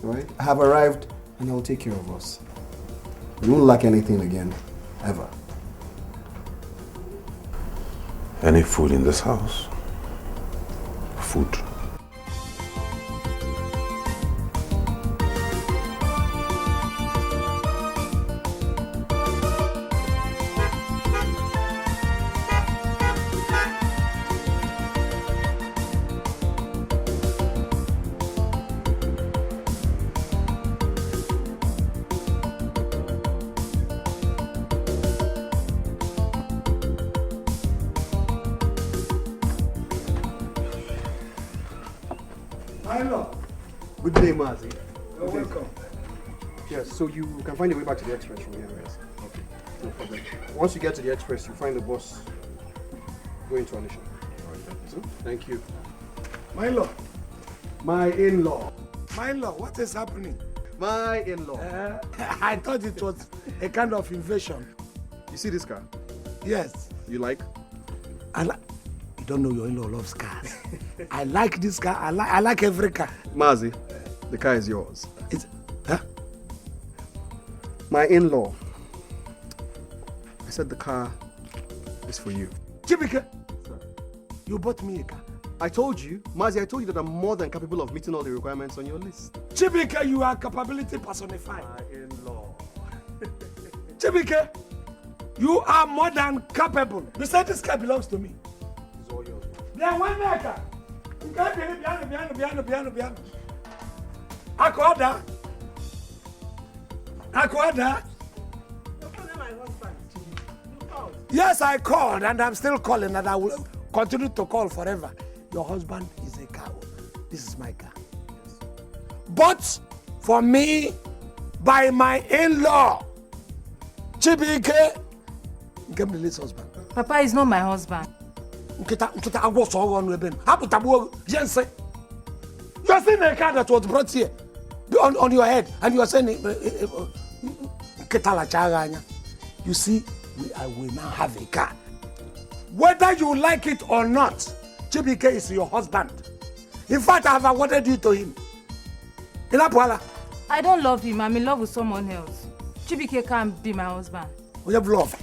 [SPEAKER 15] Alright? I have arrived and I'll take care of us. You won't lack anything again. Ever.
[SPEAKER 16] Any food in this house? Food.
[SPEAKER 15] Good day, Mazi.
[SPEAKER 3] You're welcome.
[SPEAKER 15] Yes, so you can find your way back to the express from here, yes? Okay, no problem. Once you get to the express, you find the bus going to Anisha. Thank you.
[SPEAKER 3] My in-law.
[SPEAKER 15] My in-law.
[SPEAKER 3] My in-law, what is happening?
[SPEAKER 15] My in-law.
[SPEAKER 3] I thought it was a kind of invasion.
[SPEAKER 15] You see this car?
[SPEAKER 3] Yes.
[SPEAKER 15] You like?
[SPEAKER 3] You don't know your in-law loves cars. I like this car. I like every car.
[SPEAKER 15] Mazi, the car is yours.
[SPEAKER 3] Huh?
[SPEAKER 15] My in-law. I said the car is for you.
[SPEAKER 3] Chibike, you bought me a car.
[SPEAKER 15] I told you, Mazi, I told you that I'm more than capable of meeting all the requirements on your list.
[SPEAKER 3] Chibike, you are capability personified.
[SPEAKER 15] My in-law.
[SPEAKER 3] Chibike, you are more than capable. Besides, this car belongs to me.
[SPEAKER 15] It's all yours.
[SPEAKER 3] Then one maker. Akwada. Yes, I called and I'm still calling and I will continue to call forever. Your husband is a cow. This is my car. But for me, by my in-law, Chibike, give me this husband.
[SPEAKER 5] Papa is not my husband.
[SPEAKER 3] I was all on with him. You're saying a car that was brought here on your head, and you are saying, you see, I will now have a car. Whether you like it or not, Chibike is your husband. In fact, I have awarded you to him.
[SPEAKER 5] I don't love him. I'm in love with someone else. Chibike can't be my husband.
[SPEAKER 3] We have love.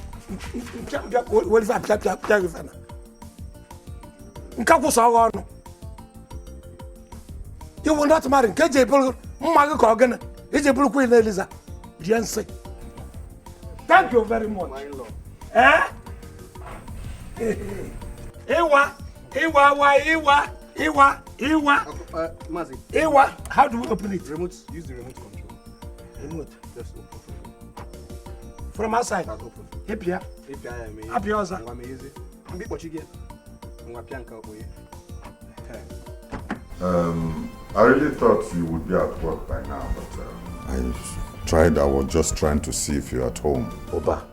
[SPEAKER 3] You will not marry. Thank you very much. Eh? Iwa. Iwa. How do we open it?
[SPEAKER 15] Remote. Use the remote control.
[SPEAKER 3] Remote.
[SPEAKER 15] Just open.
[SPEAKER 3] From outside.
[SPEAKER 15] Open.
[SPEAKER 3] Hipia. Happy also.
[SPEAKER 7] I really thought you would be at work by now, but I was just trying to see if you're at home.
[SPEAKER 1] Oba,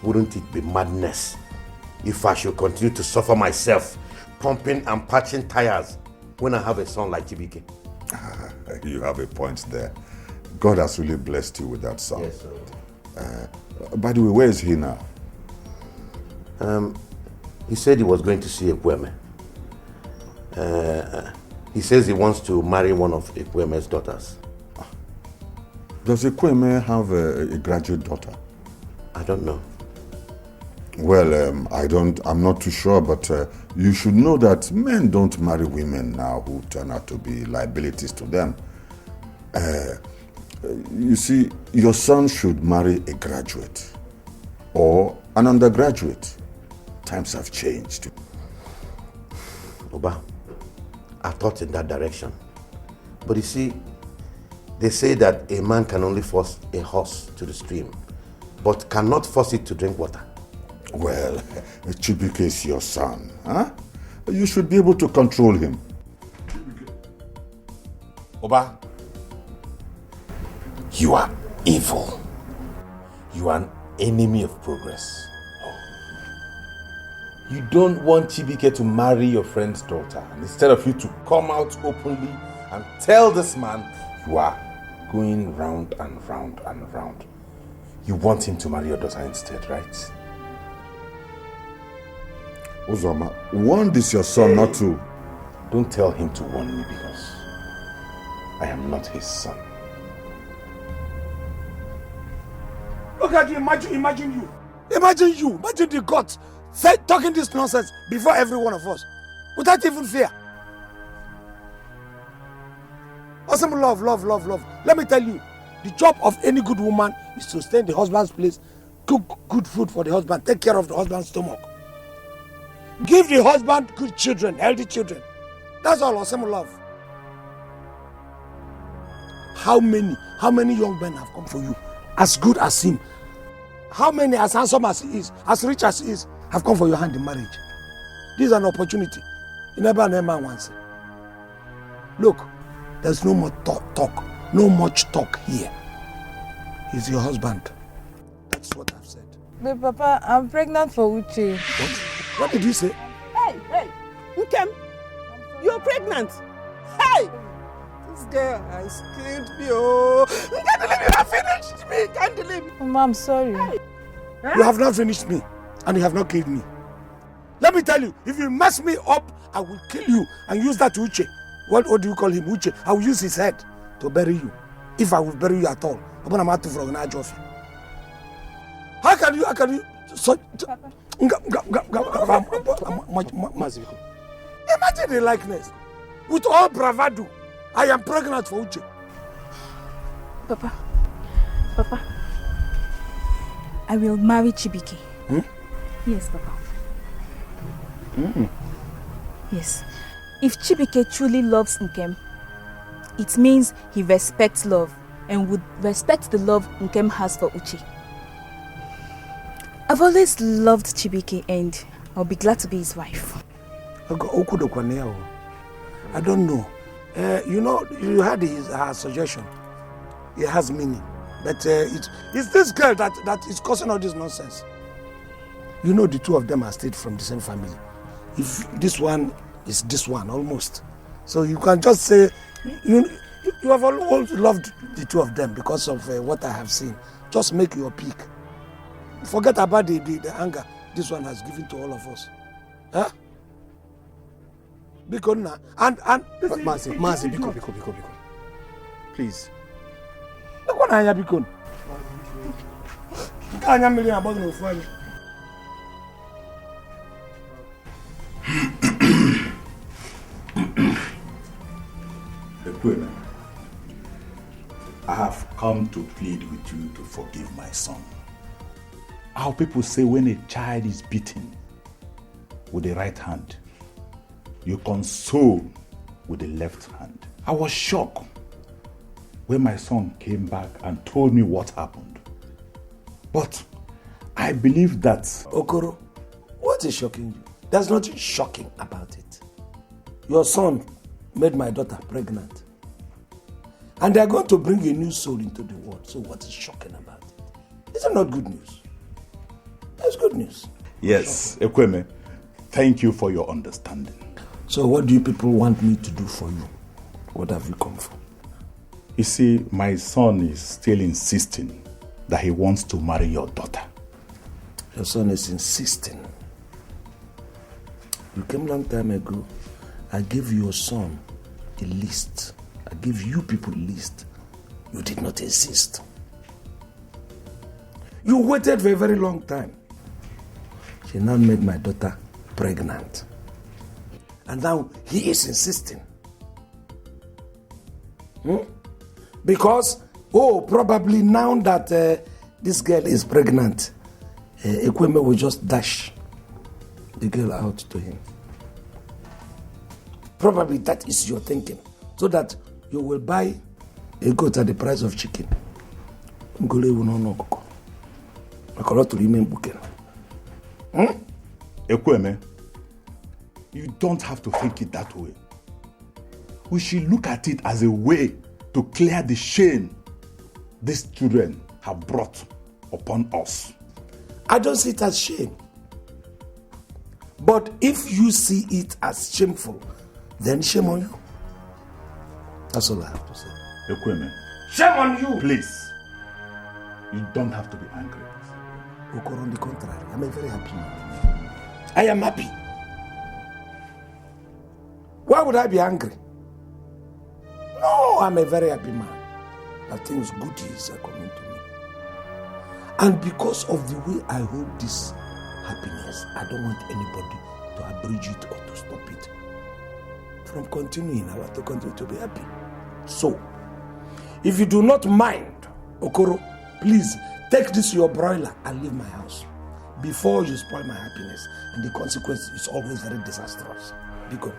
[SPEAKER 1] wouldn't it be madness if I should continue to suffer myself, pumping and patching tires when I have a son like Chibike?
[SPEAKER 7] You have a point there. God has really blessed you with that son.
[SPEAKER 1] Yes, sir.
[SPEAKER 7] By the way, where is he now?
[SPEAKER 1] He said he was going to see Ekweme. He says he wants to marry one of Ekweme's daughters.
[SPEAKER 7] Does Ekweme have a graduate daughter?
[SPEAKER 1] I don't know.
[SPEAKER 7] Well, I'm not too sure, but you should know that men don't marry women now who turn out to be liabilities to them. You see, your son should marry a graduate or an undergraduate. Times have changed.
[SPEAKER 1] Oba, I thought in that direction. But you see, they say that a man can only force a horse to the stream, but cannot force it to drink water.
[SPEAKER 7] Well, Chibike is your son, huh? You should be able to control him.
[SPEAKER 1] Oba, you are evil. You are an enemy of progress. You don't want Chibike to marry your friend's daughter, and instead of you to come out openly and tell this man, you are going round and round and round. You want him to marry your daughter instead, right?
[SPEAKER 7] Uzoma, warn this your son not to.
[SPEAKER 1] Don't tell him to warn me because I am not his son.
[SPEAKER 3] Look at you, imagine you. Imagine the gods talking this nonsense before every one of us, without even fear. Awesome love. Let me tell you, the job of any good woman is to stay in the husband's place, cook good food for the husband, take care of the husband's stomach. Give the husband good children, healthy children. That's all awesome love. How many young men have come for you, as good as him? How many, as handsome as he is, as rich as he is, have come for your hand in marriage? This is an opportunity. You never know man once. Look, there's no more talk, no much talk here. He's your husband. That's what I've said.
[SPEAKER 5] But Papa, I'm pregnant for Uche.
[SPEAKER 3] What did you say?
[SPEAKER 4] Hey, Nkem, you're pregnant. Hey, this girl has killed me. Oh, can't believe you have finished me. Can't believe.
[SPEAKER 5] Mama, I'm sorry.
[SPEAKER 4] Hey.
[SPEAKER 3] You have not finished me, and you have not killed me. Let me tell you, if you mess me up, I will kill you and use that Uche. What do you call him, Uche? I will use his head to bury you, if I will bury you at all. How can you? So, imagine the likeness. With all bravado, I am pregnant for Uche.
[SPEAKER 13] Papa, I will marry Chibike. Yes, Papa. Yes. If Chibike truly loves Nkem, it means he respects love and would respect the love Nkem has for Uche. I've always loved Chibike and I'll be glad to be his wife.
[SPEAKER 3] I don't know. You had her suggestion. It has meaning. But it's this girl that is causing all this nonsense. You know the two of them are stayed from the same family. If this one is this one, almost. So you can just say, you have always loved the two of them because of what I have seen. Just make your pick. Forget about the anger this one has given to all of us. Huh? Because now, and
[SPEAKER 15] Mazi, Biko. Please.
[SPEAKER 3] Look what I have become.
[SPEAKER 8] I have come to plead with you to forgive my son. Our people say when a child is beaten with the right hand, you console with the left hand. I was shocked when my son came back and told me what happened. But I believe that...
[SPEAKER 3] Okoro, what is shocking you? There's nothing shocking about it. Your son made my daughter pregnant. And they're going to bring a new soul into the world. So what is shocking about it? Is it not good news? That's good news.
[SPEAKER 8] Yes, Ekweme, thank you for your understanding.
[SPEAKER 3] So what do you people want me to do for you? What have you come for?
[SPEAKER 8] You see, my son is still insisting that he wants to marry your daughter.
[SPEAKER 3] Your son is insisting. You came a long time ago. I gave your son a list. I gave you people a list. You did not insist. You waited for a very long time. She now made my daughter pregnant. And now he is insisting. Because, probably now that this girl is pregnant, Ekweme will just dash the girl out to him. Probably that is your thinking. So that you will buy a goat at the price of chicken.
[SPEAKER 8] Ekweme, you don't have to think it that way. We should look at it as a way to clear the shame these children have brought upon us.
[SPEAKER 3] I don't see it as shame. But if you see it as shameful, then shame on you. That's all I have to say.
[SPEAKER 8] Ekweme,
[SPEAKER 3] shame on you!
[SPEAKER 8] Please, you don't have to be angry.
[SPEAKER 3] Okoro, on the contrary, I'm a very happy man. I am happy. Why would I be angry? No, I'm a very happy man. That things goodies are coming to me. And because of the way I hold this happiness, I don't want anybody to abridge it or to stop it from continuing. I want to continue to be happy. So, if you do not mind, Okoro, please take this your broiler and leave my house before you spoil my happiness. And the consequence is always very disastrous. Be good.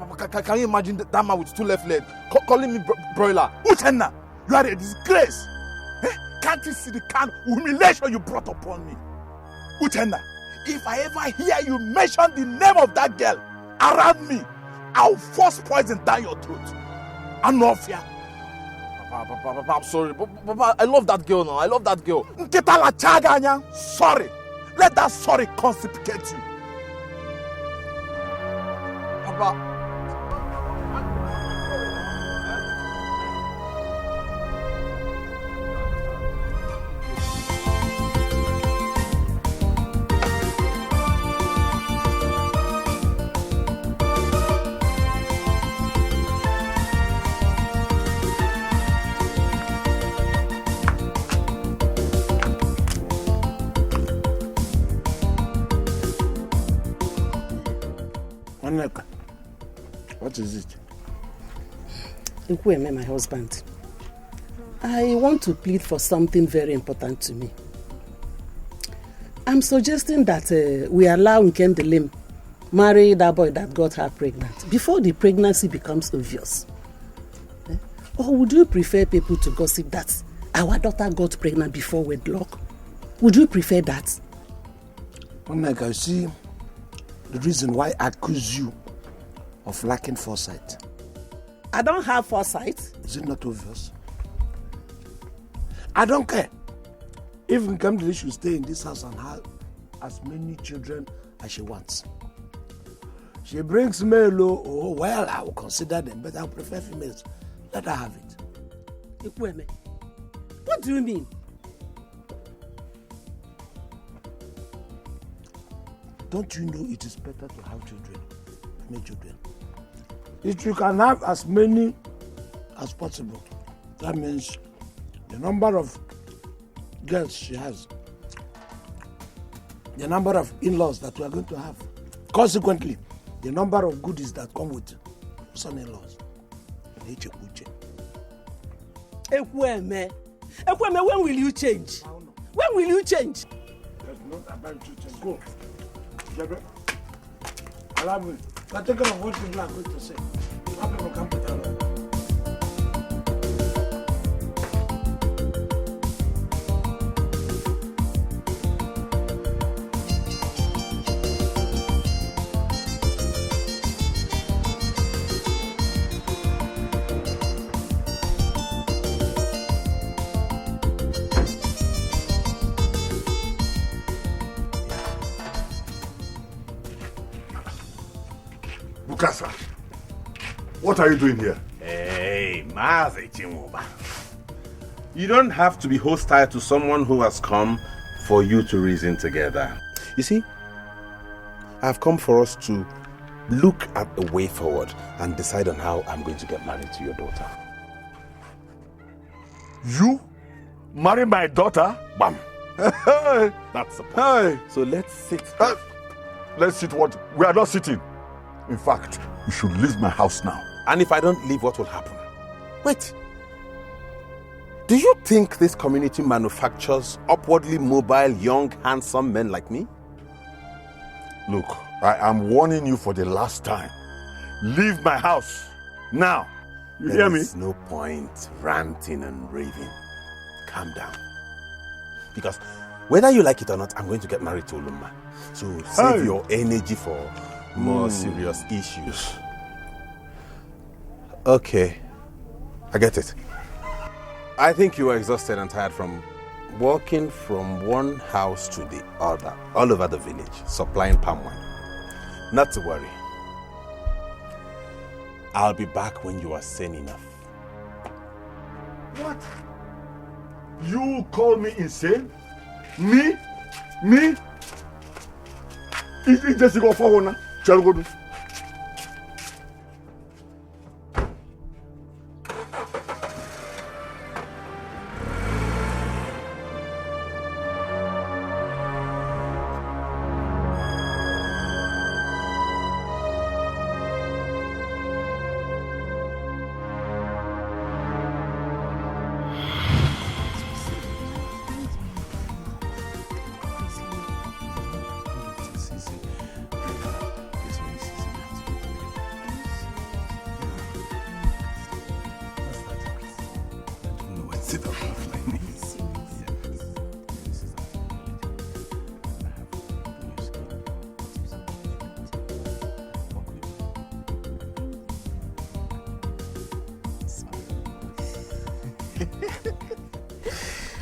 [SPEAKER 13] Papa.
[SPEAKER 10] Can you imagine that man with 2 left legs calling me broiler?
[SPEAKER 3] Uchenna, you are a disgrace. Can't you see the kind of humiliation you brought upon me? Uchenna, if I ever hear you mention the name of that girl around me, I'll force poison down your throat. I'm not fear.
[SPEAKER 10] Papa, I'm sorry. Papa, I love that girl now. I love that girl.
[SPEAKER 3] Sorry. Let that sorry constipate you.
[SPEAKER 10] Papa.
[SPEAKER 3] What is it?
[SPEAKER 4] Nkweme, my husband. I want to plead for something very important to me. I'm suggesting that we allow Nkendelim marry that boy that got her pregnant before the pregnancy becomes obvious. Or would you prefer people to gossip that our daughter got pregnant before wedlock? Would you prefer that?
[SPEAKER 3] I see the reason why I accuse you of lacking foresight.
[SPEAKER 4] I don't have foresight.
[SPEAKER 3] Is it not obvious? I don't care if Nkamdili should stay in this house and have as many children as she wants. She brings male, oh well, I will consider them, but I prefer females. Let her have it.
[SPEAKER 4] Ikweme, what do you mean?
[SPEAKER 3] Don't you know it is better to have children, many children? If you can have as many as possible, that means the number of girls she has, the number of in-laws that we are going to have, consequently, the number of goodies that come with son-in-laws.
[SPEAKER 4] Ekweme, when will you change? When will you change?
[SPEAKER 3] That's not about to change. Go. Allow me. But take care of what people are going to say. I'm going to come to tell you.
[SPEAKER 9] Bukasa, what are you doing here?
[SPEAKER 14] Hey, Maze Chinwoba. You don't have to be hostile to someone who has come for you to reason together. You see, I've come for us to look at a way forward and decide on how I'm going to get married to your daughter.
[SPEAKER 9] You marry my daughter?
[SPEAKER 14] Bam. That's the point. So let's sit.
[SPEAKER 9] Let's sit what? We are not sitting. In fact, you should leave my house now.
[SPEAKER 14] And if I don't leave, what will happen? Wait. Do you think this community manufactures upwardly mobile, young, handsome men like me?
[SPEAKER 9] Look, I am warning you for the last time. Leave my house now. You hear me?
[SPEAKER 14] There's no point ranting and raving. Calm down. Because whether you like it or not, I'm going to get married to Olumma. So save your energy for more serious issues. Okay, I get it. I think you are exhausted and tired from walking from one house to the other, all over the village, supplying palm wine. Not to worry. I'll be back when you are sane enough.
[SPEAKER 9] What? You call me insane? Me? Me? It's just go forward now. Shall we go do?
[SPEAKER 1] Sit down.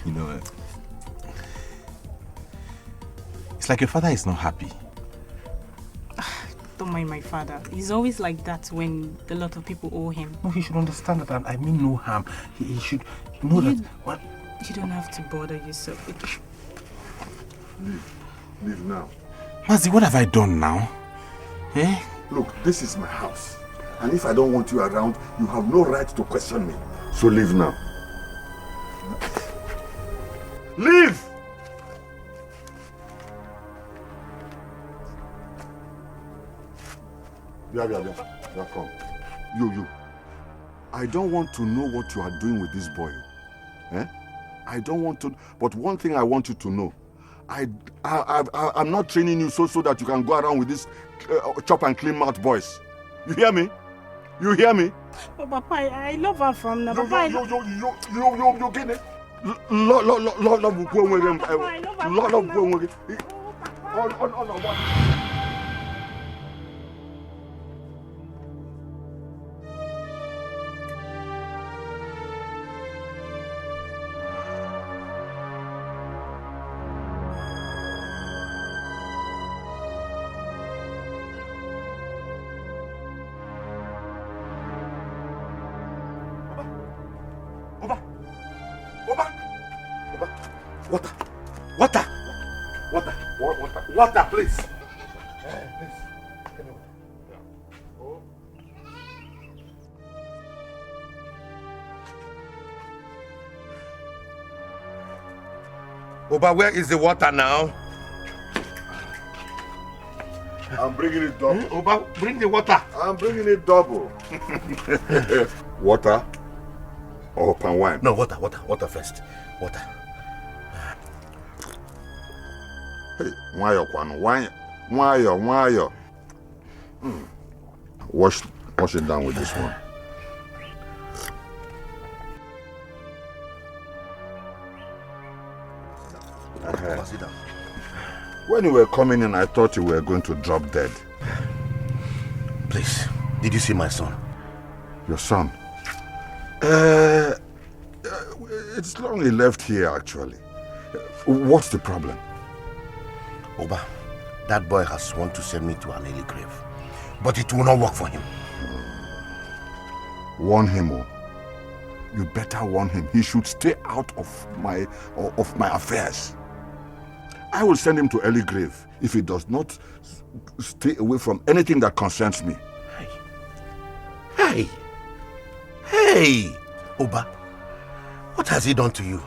[SPEAKER 14] You know what? It's like your father is not happy.
[SPEAKER 2] Don't mind my father. He's always like that when a lot of people owe him.
[SPEAKER 14] No, he should understand that I mean no harm. He should know that. What?
[SPEAKER 2] You don't have to bother yourself.
[SPEAKER 9] Leave now.
[SPEAKER 14] Mazi, what have I done now? Eh?
[SPEAKER 9] Look, this is my house. And if I don't want you around, you have no right to question me. So leave now. Leave! Yeah, come. You. I don't want to know what you are doing with this boy. Eh? I don't want to. But one thing I want you to know. I'm not training you so that you can go around with this chop and clean mouth boys. You hear me? You hear me?
[SPEAKER 2] But Papa, I love her from now.
[SPEAKER 9] You get it? Love. Water, please.
[SPEAKER 16] Oba, where is the water now?
[SPEAKER 9] I'm bringing it double.
[SPEAKER 16] Oba, bring the water.
[SPEAKER 9] I'm bringing it double. Water or palm wine?
[SPEAKER 16] No, water first. Water.
[SPEAKER 9] Hey, why? Wash it down with this one.
[SPEAKER 16] Sit down.
[SPEAKER 9] When you were coming in, I thought you were going to drop dead.
[SPEAKER 16] Please, did you see my son?
[SPEAKER 9] Your son? It's long he left here, actually. What's the problem?
[SPEAKER 16] Oba, that boy has sworn to send me to an early grave. But it will not work for him.
[SPEAKER 9] Warn him, oh. You better warn him. He should stay out of my affairs. I will send him to early grave if he does not stay away from anything that concerns me.
[SPEAKER 16] Hey! Oba, what has he done to you?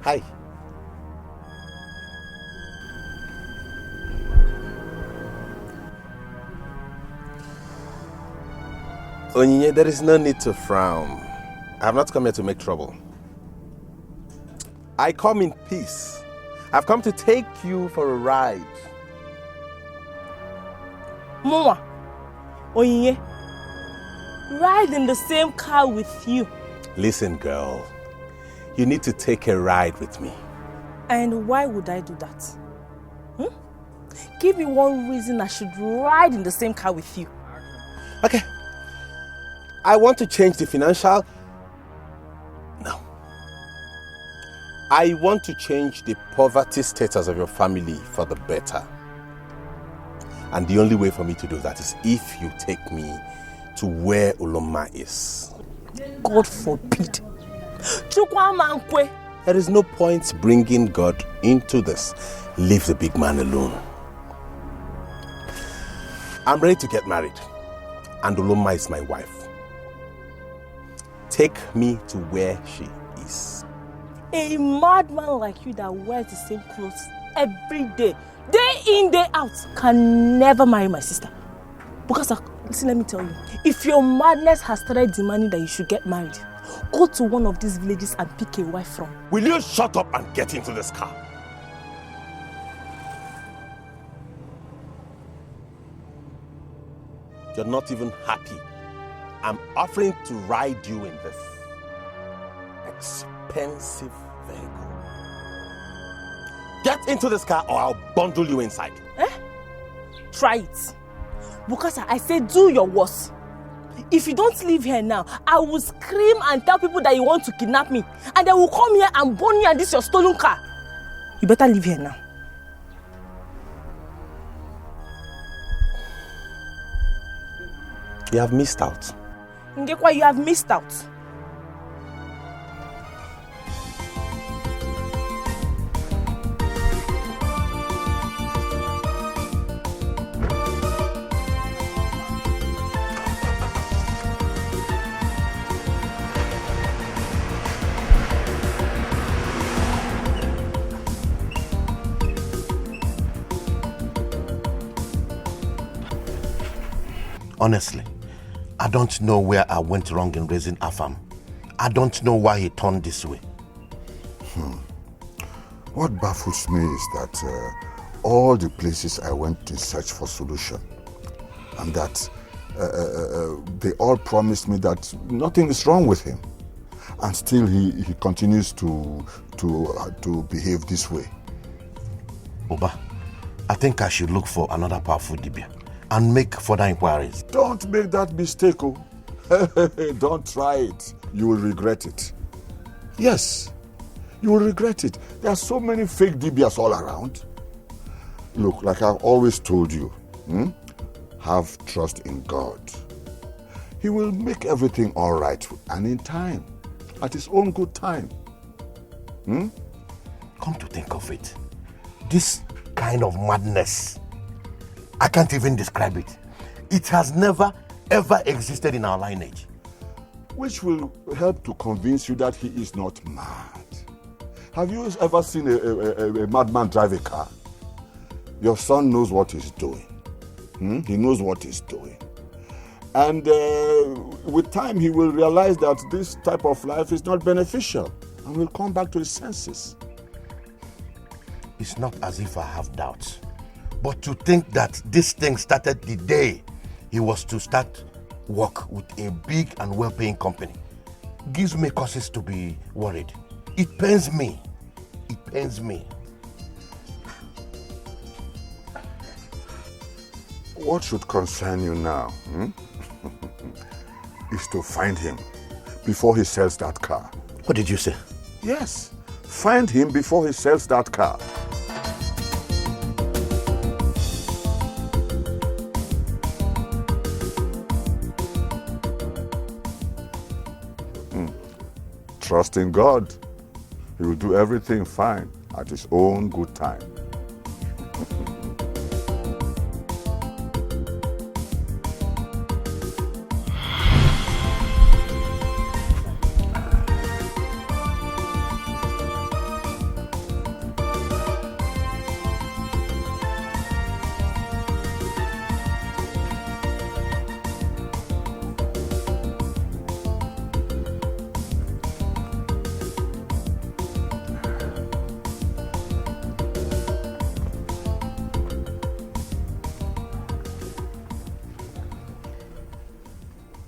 [SPEAKER 16] Hi.
[SPEAKER 14] Onyinye, there is no need to frown. I have not come here to make trouble. I come in peace. I've come to take you for a ride.
[SPEAKER 2] Mama, Onyinye, ride in the same car with you.
[SPEAKER 14] Listen, girl. You need to take a ride with me.
[SPEAKER 2] And why would I do that? Give me one reason I should ride in the same car with you.
[SPEAKER 14] Okay. I want to change the financial... No. I want to change the poverty status of your family for the better. And the only way for me to do that is if you take me to where Uloma is.
[SPEAKER 2] God forbid. Chukwamankwe,
[SPEAKER 1] There is no point bringing God into this. Leave the big man alone. I'm ready to get married. And Uloma is my wife. Take me to where she is.
[SPEAKER 2] A madman like you that wears the same clothes every day, day in, day out, can never marry my sister. Because, listen, let me tell you, if your madness has started demanding that you should get married, go to one of these villages and pick a wife from.
[SPEAKER 1] Will you shut up and get into this car? You're not even happy. I'm offering to ride you in this expensive vehicle. Get into this car or I'll bundle you inside.
[SPEAKER 2] Try it. Bukasa, I say do your worst. If you don't leave here now, I will scream and tell people that you want to kidnap me. And they will come here and burn me and this your stolen car. You better leave here now.
[SPEAKER 1] You have missed out.
[SPEAKER 2] Ngekwa, you have missed out.
[SPEAKER 16] Honestly, I don't know where I went wrong in raising Afam. I don't know why he turned this way.
[SPEAKER 17] What baffles me is that all the places I went in search for solution, and that they all promised me that nothing is wrong with him, and still he continues to behave this way.
[SPEAKER 16] Oba, I think I should look for another powerful Dibia and make further inquiries.
[SPEAKER 17] Don't make that mistake, oh. Don't try it. You will regret it. Yes, you will regret it. There are so many fake Dibias all around. Look, like I've always told you, have trust in God. He will make everything all right and in time, at his own good time.
[SPEAKER 16] Come to think of it, this kind of madness, I can't even describe it. It has never ever existed in our lineage.
[SPEAKER 17] Which will help to convince you that he is not mad. Have you ever seen a madman drive a car? Your son knows what he's doing. He knows what he's doing. And with time, he will realize that this type of life is not beneficial and will come back to his senses.
[SPEAKER 16] It's not as if I have doubts. But to think that this thing started the day he was to start work with a big and well-paying company gives me causes to be worried. It pains me. It pains me.
[SPEAKER 17] What should concern you now is to find him before he sells that car.
[SPEAKER 16] What did you say?
[SPEAKER 17] Yes, find him before he sells that car. Trust in God. He will do everything fine at his own good time.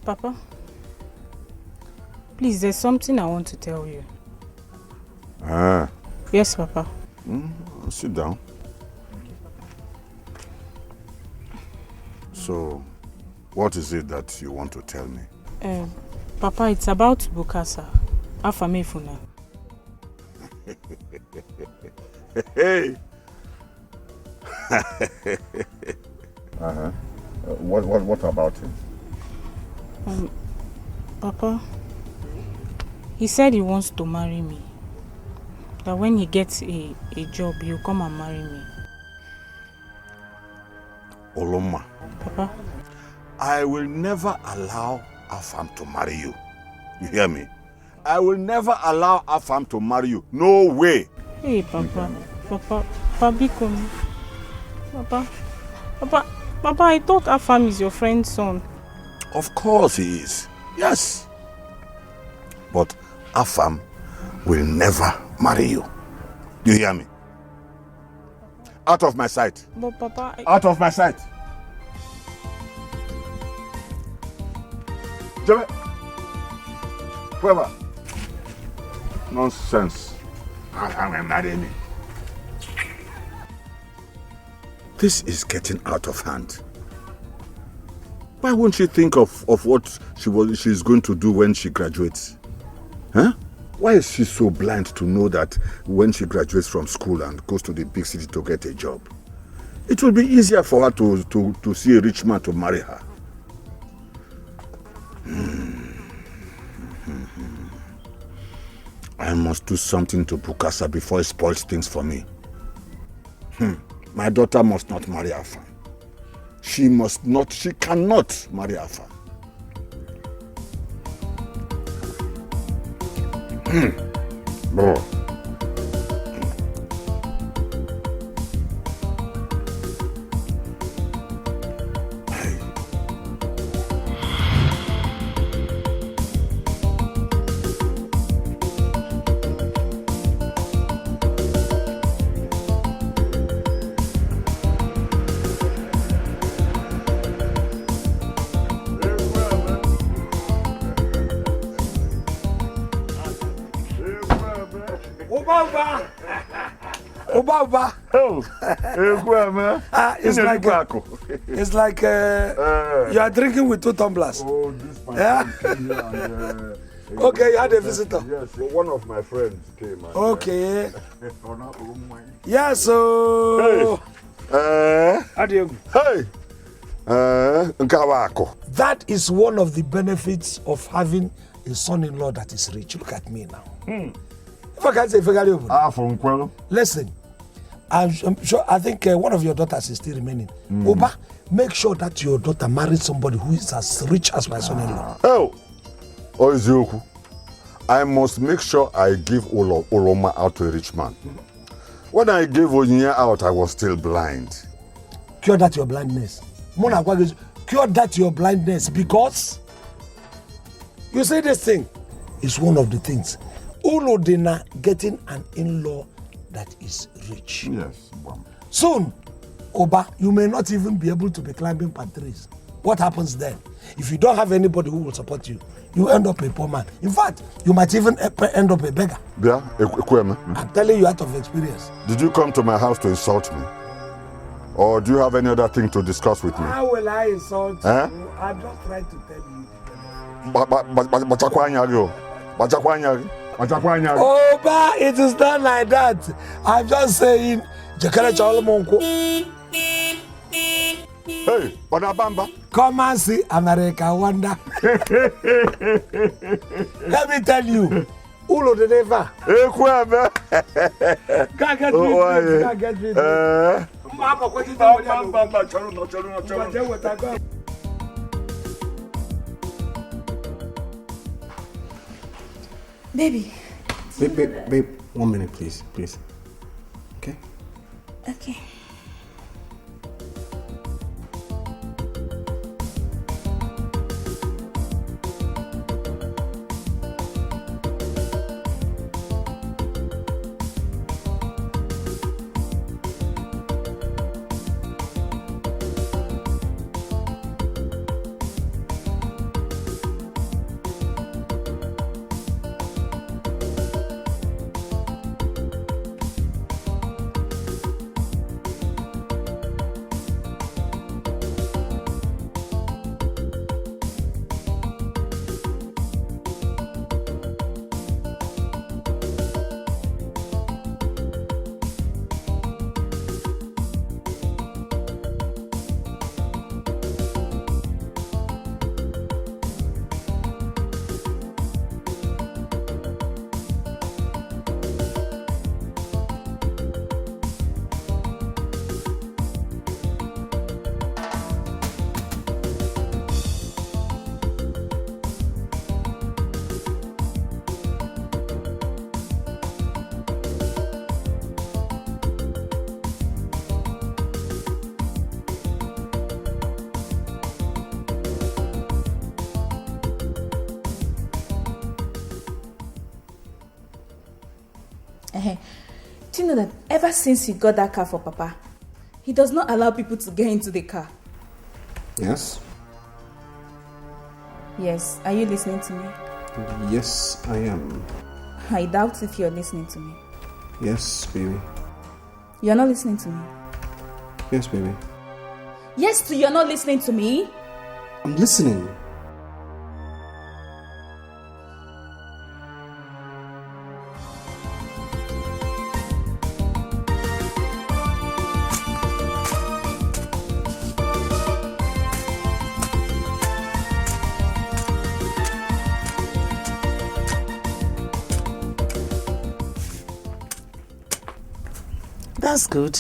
[SPEAKER 18] Papa, please, there's something I want to tell you. Yes, Papa.
[SPEAKER 17] Sit down. So, what is it that you want to tell me?
[SPEAKER 18] Papa, it's about Bukasa. Afamefuna.
[SPEAKER 17] Hey! What about him?
[SPEAKER 18] Papa, he said he wants to marry me. that when he gets a job, he'll come and marry me.
[SPEAKER 16] Oloma.
[SPEAKER 18] Papa.
[SPEAKER 16] I will never allow Afam to marry you. You hear me? I will never allow Afam to marry you. No way.
[SPEAKER 18] Hey, Papa. Papa, Bikumi. Papa, I thought Afam is your friend's son.
[SPEAKER 16] Of course he is. Yes. But Afam will never marry you. Do you hear me? Out of my sight.
[SPEAKER 18] But Papa...
[SPEAKER 16] Out of my sight. Jimmy. Whoever. Nonsense. I'm marrying me. This is getting out of hand. Why won't she think of what she's going to do when she graduates? Huh? Why is she so blind to know that when she graduates from school and goes to the big city to get a job, it will be easier for her to see a rich man to marry her? I must do something to Bukasa before it spoils things for me. My daughter must not marry Afam. She cannot marry Afam. Bro.
[SPEAKER 3] Obaba. It's like you are drinking with 2 tumblers.
[SPEAKER 16] Oh, this man.
[SPEAKER 3] Yeah. Okay, you had a visitor.
[SPEAKER 16] Yes, one of my friends came.
[SPEAKER 3] Okay. Yeah, so.
[SPEAKER 16] Hey. Hey.
[SPEAKER 3] That is one of the benefits of having a son-in-law that is rich. Look at me now. If I can say, listen, I'm sure, I think one of your daughters is still remaining. Oba, make sure that your daughter marries somebody who is as rich as my son-in-law.
[SPEAKER 16] Oh, Oizioku, I must make sure I give Oloma out to a rich man. When I gave Onyia out, I was still blind.
[SPEAKER 3] Cure that your blindness. Cure that your blindness, because you say this thing is one of the things. Ulodina getting an in-law that is rich.
[SPEAKER 16] Yes.
[SPEAKER 3] Soon, Oba, you may not even be able to be climbing palm trees. What happens then? If you don't have anybody who will support you, you end up a poor man. In fact, you might even end up a beggar.
[SPEAKER 16] Yeah,
[SPEAKER 3] I'm telling you out of experience.
[SPEAKER 16] Did you come to my house to insult me? Or do you have any other thing to discuss with me?
[SPEAKER 3] How will I insult you? I'm just trying to tell you. Oba, it is not like that. I'm just saying.
[SPEAKER 16] Hey, Bonabamba.
[SPEAKER 3] Come and see America Wonder. Let me tell you. Ulo de Neva. Can't get me. Can't get me.
[SPEAKER 13] Baby.
[SPEAKER 15] Babe, 1 minute, please. Okay?
[SPEAKER 13] Okay. Do you know that ever since he got that car for Papa, he does not allow people to get into the car?
[SPEAKER 15] Yes?
[SPEAKER 13] Yes, are you listening to me?
[SPEAKER 15] Yes, I am.
[SPEAKER 13] I doubt if you're listening to me.
[SPEAKER 15] Yes, baby.
[SPEAKER 13] You're not listening to me.
[SPEAKER 15] Yes, baby.
[SPEAKER 13] Yes, you're not listening to me.
[SPEAKER 15] I'm listening.
[SPEAKER 19] That's good.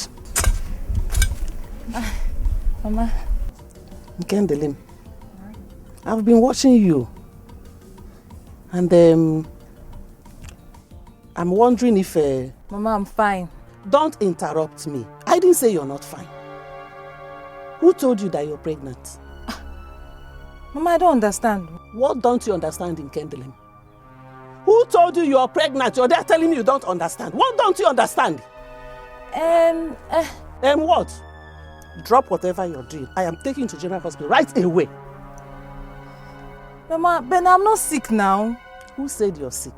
[SPEAKER 5] Mama.
[SPEAKER 19] Kendelim, I've been watching you. And I'm wondering if...
[SPEAKER 5] Mama, I'm fine.
[SPEAKER 19] Don't interrupt me. I didn't say you're not fine. Who told you that you're pregnant?
[SPEAKER 5] Mama, I don't understand.
[SPEAKER 19] What don't you understand in Kendelim? Who told you you're pregnant? You're there telling me you don't understand. What don't you understand? What? Drop whatever you're doing. I am taking you to General Hospital right away.
[SPEAKER 5] Mama, Ben, I'm not sick now.
[SPEAKER 19] Who said you're sick?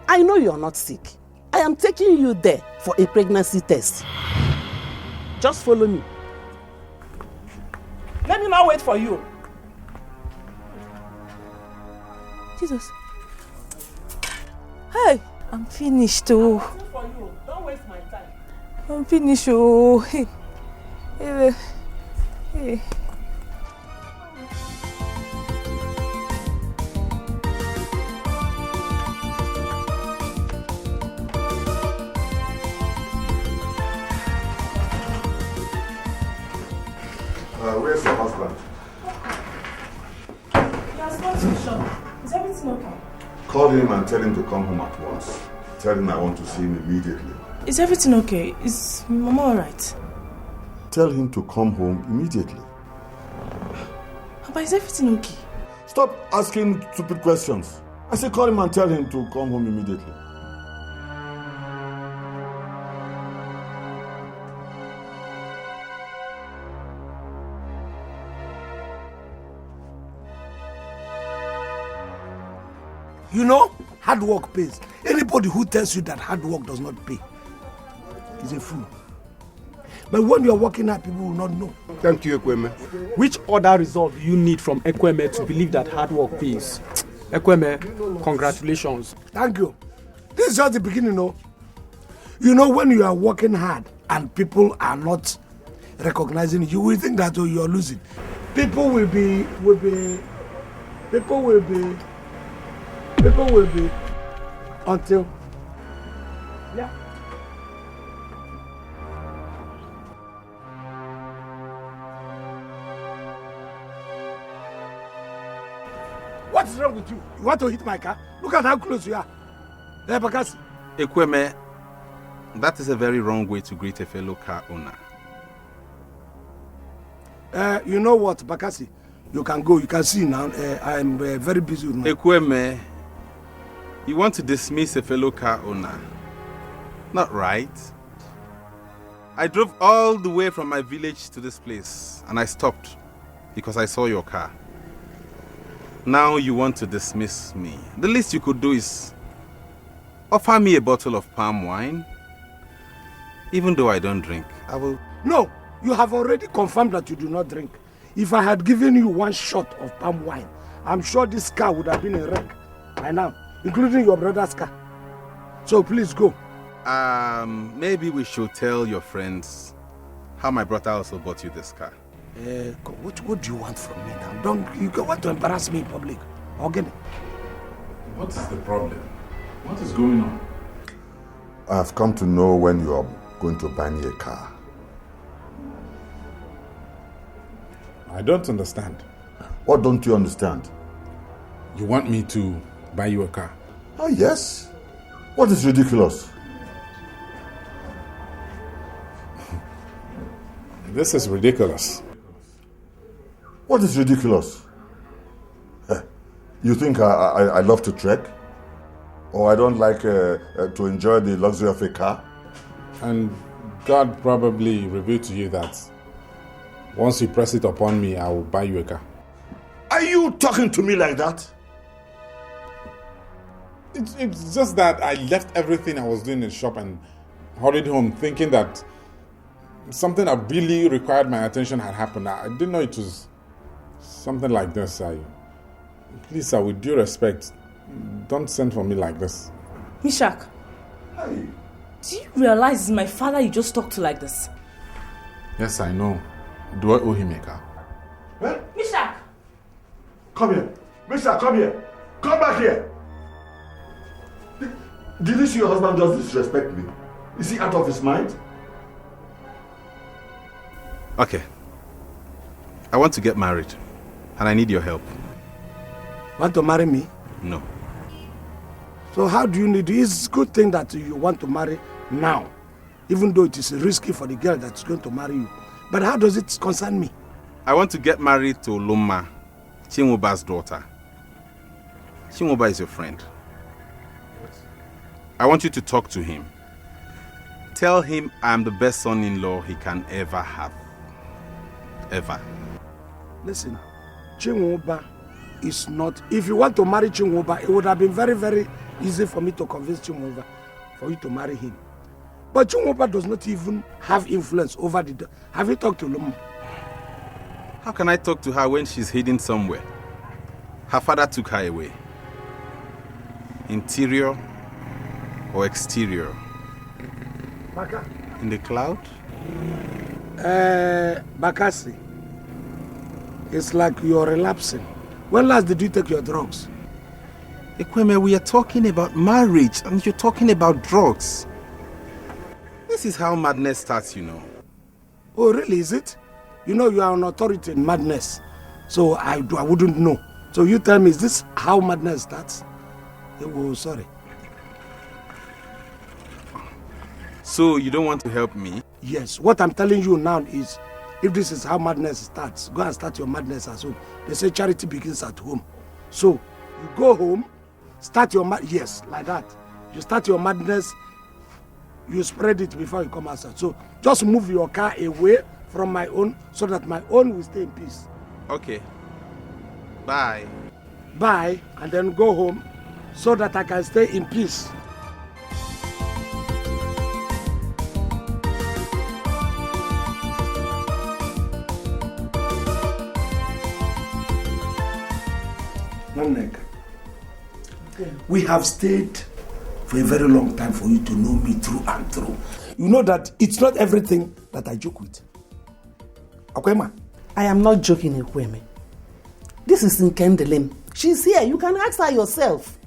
[SPEAKER 19] I know you're not sick. I am taking you there for a pregnancy test. Just follow me. Let me not wait for you.
[SPEAKER 5] Jesus. Hey, I'm finished, oh.
[SPEAKER 19] I'm waiting for you. Don't waste my time.
[SPEAKER 5] I'm finished, oh. Hey. Hey.
[SPEAKER 9] Where's your husband?
[SPEAKER 2] He has gone to the shop. Is everything okay?
[SPEAKER 9] Call him and tell him to come home at once. Tell him I want to see him immediately.
[SPEAKER 2] Is everything okay? Is Mama alright?
[SPEAKER 9] Tell him to come home immediately.
[SPEAKER 2] Papa, is everything okay?
[SPEAKER 9] Stop asking stupid questions. I say call him and tell him to come home immediately.
[SPEAKER 3] You know, hard work pays. Anybody who tells you that hard work does not pay is a fool. But when you are working hard, people will not know.
[SPEAKER 16] Thank you, Ekweme.
[SPEAKER 20] Which other result do you need from Ekweme to believe that hard work pays? Ekweme, congratulations.
[SPEAKER 3] Thank you. This is just the beginning, no? You know, when you are working hard and people are not recognizing you, will think that you are losing. People will be until, yeah. What is wrong with you? You want to hit my car? Look at how close you are. Hey, Bakasi.
[SPEAKER 14] Ekweme, that is a very wrong way to greet a fellow car owner.
[SPEAKER 3] You know what, Bakasi? You can go. You can see now. I am very busy with my...
[SPEAKER 14] Ekweme, you want to dismiss a fellow car owner. Not right. I drove all the way from my village to this place and I stopped because I saw your car. Now you want to dismiss me. The least you could do is offer me a bottle of palm wine. Even though I don't drink, I will...
[SPEAKER 3] No, you have already confirmed that you do not drink. If I had given you one shot of palm wine, I'm sure this car would have been a wreck by now, including your brother's car. So please go.
[SPEAKER 14] Maybe we should tell your friends how my brother also bought you this car.
[SPEAKER 3] What do you want from me now? You want to embarrass me in public? Again.
[SPEAKER 8] What is the problem? What is going on?
[SPEAKER 9] I've come to know when you are going to buy me a car.
[SPEAKER 8] I don't understand.
[SPEAKER 9] What don't you understand?
[SPEAKER 8] You want me to buy you a car?
[SPEAKER 9] Oh, yes. What is ridiculous?
[SPEAKER 8] This is ridiculous.
[SPEAKER 9] What is ridiculous? You think I love to trek? or I don't like to enjoy the luxury of a car.
[SPEAKER 8] And God probably revealed to you that once you press it upon me, I will buy you a car.
[SPEAKER 9] Are you talking to me like that?
[SPEAKER 8] It's just that I left everything I was doing in the shop and hurried home thinking that something that really required my attention had happened. I didn't know it was something like this. Please, sir, with due respect, don't send for me like this.
[SPEAKER 2] Mishak, do you realize it's my father you just talked to like this?
[SPEAKER 8] Yes, I know. Do I owe him a car?
[SPEAKER 2] Mishak!
[SPEAKER 9] Come here. Mister, come here. Come back here. Did you see your husband just disrespect me? Is he out of his mind?
[SPEAKER 14] Okay. I want to get married, and I need your help.
[SPEAKER 3] Want to marry me?
[SPEAKER 14] No.
[SPEAKER 3] So how do you need it? It's a good thing that you want to marry now, even though it is risky for the girl that's going to marry you. But how does it concern me?
[SPEAKER 14] I want to get married to Loma, Chinwoba's daughter. Chinwoba is your friend. I want you to talk to him. Tell him I'm the best son-in-law he can ever have. Ever.
[SPEAKER 3] Listen, Chinwoba is not... If you want to marry Chinwoba, it would have been very, very easy for me to convince Chinwoba for you to marry him. But Chinwoba does not even have influence over the... Have you talked to Loma?
[SPEAKER 14] How can I talk to her when she's hidden somewhere? Her father took her away. Interior or exterior?
[SPEAKER 3] Baka?
[SPEAKER 14] In the cloud?
[SPEAKER 3] Bakasi. It's like you're relapsing. When last did you take your drugs?
[SPEAKER 14] Ekweme, we are talking about marriage and you're talking about drugs. This is how madness starts, you know.
[SPEAKER 3] Oh, really, is it? You know you are an authority in madness. So I wouldn't know. So you tell me, is this how madness starts? Oh, sorry.
[SPEAKER 14] So you don't want to help me?
[SPEAKER 3] Yes. What I'm telling you now is, if this is how madness starts, go and start your madness at home. They say charity begins at home. So you go home, start your yes, like that. You start your madness, you spread it before you come outside. So just move your car away from my own so that my own will stay in peace.
[SPEAKER 14] Okay. Bye.
[SPEAKER 3] Bye, and then go home so that I can stay in peace. We have stayed for a very long time for you to know me through and through. You know that it's not everything that I joke with. Akwema?
[SPEAKER 19] I am not joking, Ekweme. This is Nkendelim. She's here. You can ask her yourself.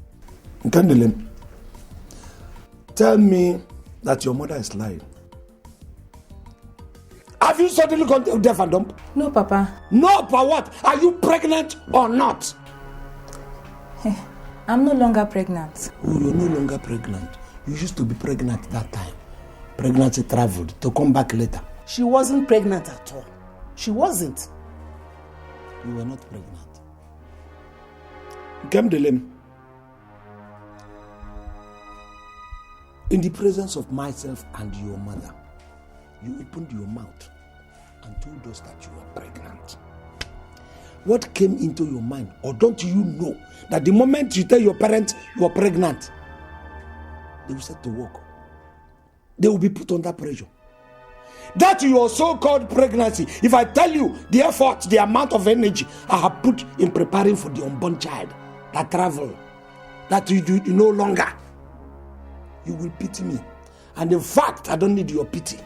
[SPEAKER 3] Nkendelim, tell me that your mother is lying. Have you suddenly gone to deaf and dumb?
[SPEAKER 5] No, Papa.
[SPEAKER 3] No, for what? Are you pregnant or not?
[SPEAKER 5] I'm no longer pregnant.
[SPEAKER 3] Oh, you're no longer pregnant. You used to be pregnant that time. Pregnancy traveled to come back later.
[SPEAKER 19] She wasn't pregnant at all. She wasn't.
[SPEAKER 3] You were not pregnant. Gemdelim, in the presence of myself and your mother, you opened your mouth and told us that you were pregnant. What came into your mind? Or don't you know that the moment you tell your parents you are pregnant, they will set to work. They will be put under pressure. That your so-called pregnancy, if I tell you the effort, the amount of energy I have put in preparing for the unborn child, that travel, that you do no longer, you will pity me. And in fact, I don't need your pity.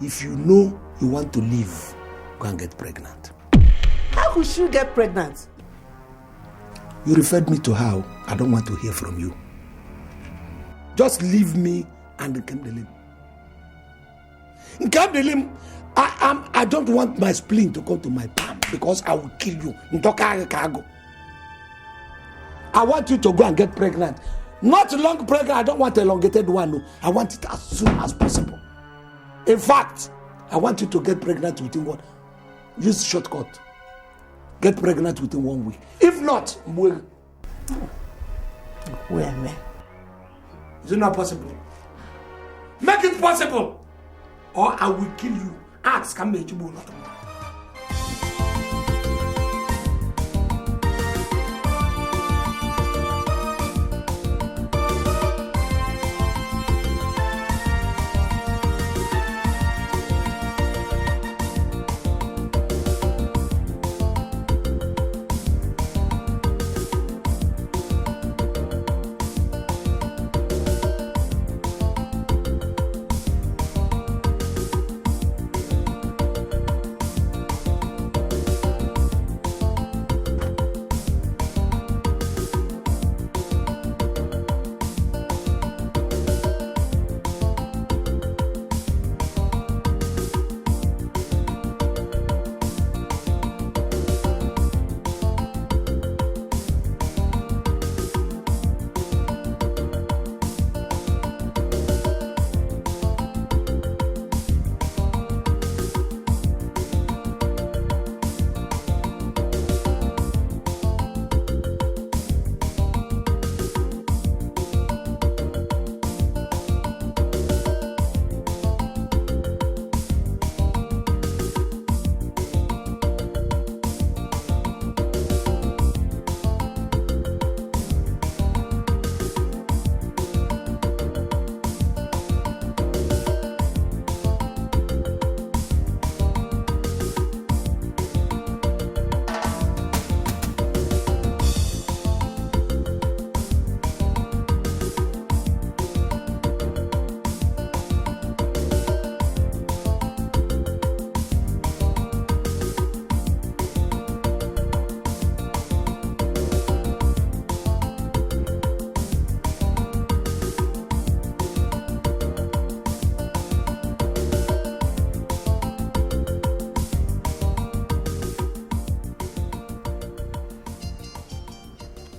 [SPEAKER 3] If you know you want to live, go and get pregnant.
[SPEAKER 19] How could she get pregnant?
[SPEAKER 3] You referred me to how. I don't want to hear from you. Just leave me and Nkendelim. Nkendelim, I don't want my spleen to come to my palm because I will kill you. I want you to go and get pregnant. Not long pregnant, I don't want a elongated one. No. I want it as soon as possible. In fact, I want you to get pregnant within what? Use shortcut. Get pregnant within 1 week. If not, we'll...
[SPEAKER 19] Where?
[SPEAKER 3] Is it not possible? Make it possible, or I will kill you. Ask, come here, Chibu, not tomorrow.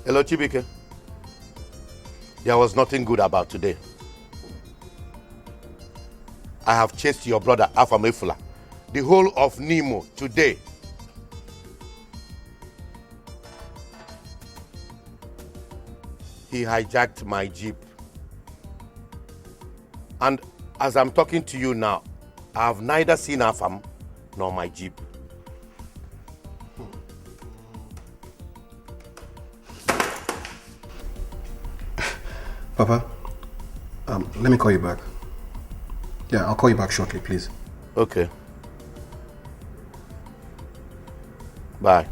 [SPEAKER 16] Hello, Chibike. There was nothing good about today. I have chased your brother Afamefula the whole of Nemo today. He hijacked my jeep. And as I'm talking to you now, I have neither seen Afam nor my jeep.
[SPEAKER 15] Papa, let me call you back. Yeah, I'll call you back shortly, please.
[SPEAKER 16] Okay. Bye.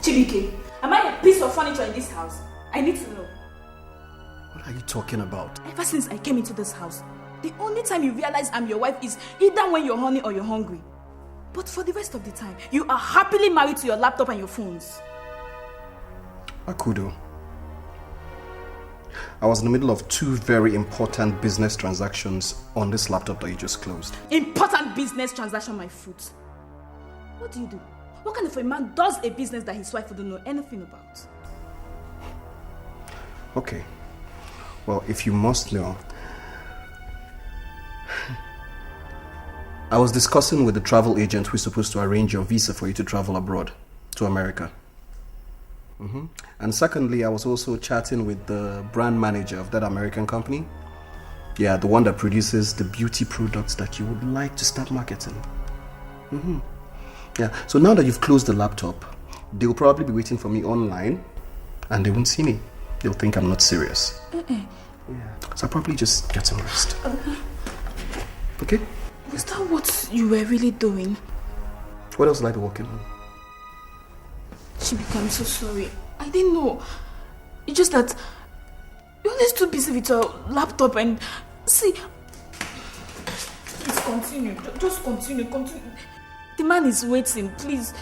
[SPEAKER 13] Chibike, am I a piece of furniture in this house? I need to know.
[SPEAKER 15] What are you talking about?
[SPEAKER 13] Ever since I came into this house, the only time you realize I'm your wife is either when you're horny or you're hungry. But for the rest of the time, you are happily married to your laptop and your phones.
[SPEAKER 15] Akudo, I was in the middle of two very important business transactions on this laptop that you just closed.
[SPEAKER 13] Important business transaction, my foot. What do you do? What kind of a man does a business that his wife wouldn't know anything about?
[SPEAKER 15] Okay. Well, if you must know, I was discussing with the travel agent who's supposed to arrange your visa for you to travel abroad to America. And secondly, I was also chatting with the brand manager of that American company. Yeah, the one that produces the beauty products that you would like to start marketing. Yeah, so now that you've closed the laptop, they'll probably be waiting for me online and they won't see me. They'll think I'm not serious. Yeah, so I'll probably just get some rest. Okay?
[SPEAKER 13] Is that what you were really doing?
[SPEAKER 15] What else will I be working on?
[SPEAKER 13] Chibike, I'm so sorry. I didn't know. It's just that you're always too busy with your laptop and... See... Please continue. Just continue. The man is waiting. Please.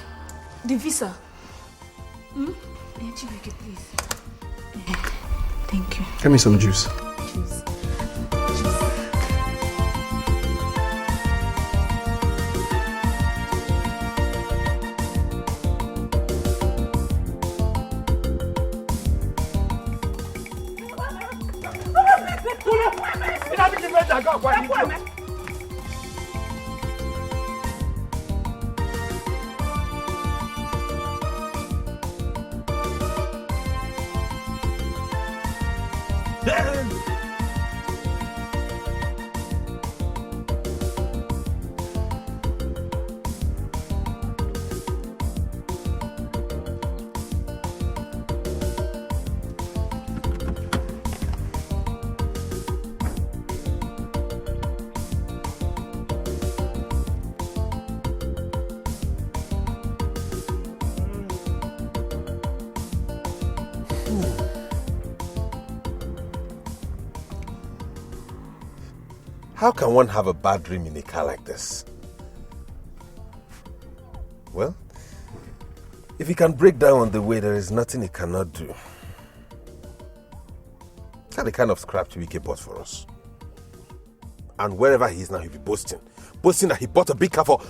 [SPEAKER 13] The visa. Chibike, please. Thank you.
[SPEAKER 15] Get me some juice.
[SPEAKER 13] Juice.
[SPEAKER 1] How can one have a bad dream in a car like this? Well, if he can break down on the way, there is nothing he cannot do. That's the kind of scrap Chiwike bought for us. And wherever he is now, he'll be boasting. Boasting that he bought a big car for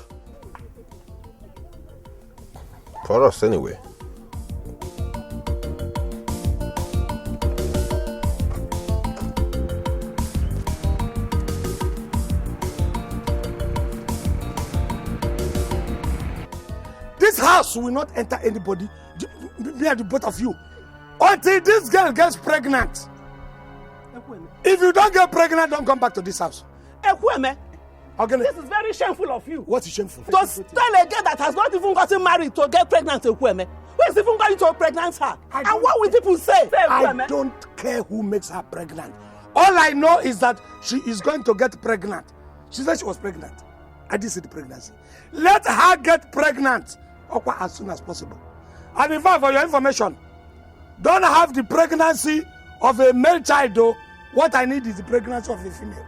[SPEAKER 1] us anyway.
[SPEAKER 3] This house will not enter anybody, me and the both of you, until this girl gets pregnant. If you don't get pregnant, don't come back to this house.
[SPEAKER 19] Ekweme,
[SPEAKER 3] okay.
[SPEAKER 19] This is very shameful of you.
[SPEAKER 3] What is shameful?
[SPEAKER 19] To tell a girl that has not even gotten married to get pregnant, Ekweme. Who is even going to pregnant her? And what will people say?
[SPEAKER 3] I don't care who makes her pregnant. All I know is that she is going to get pregnant. She said she was pregnant. I didn't see the pregnancy. Let her get pregnant as soon as possible. And in fact, for your information, don't have the pregnancy of a male child though. What I need is the pregnancy of a female.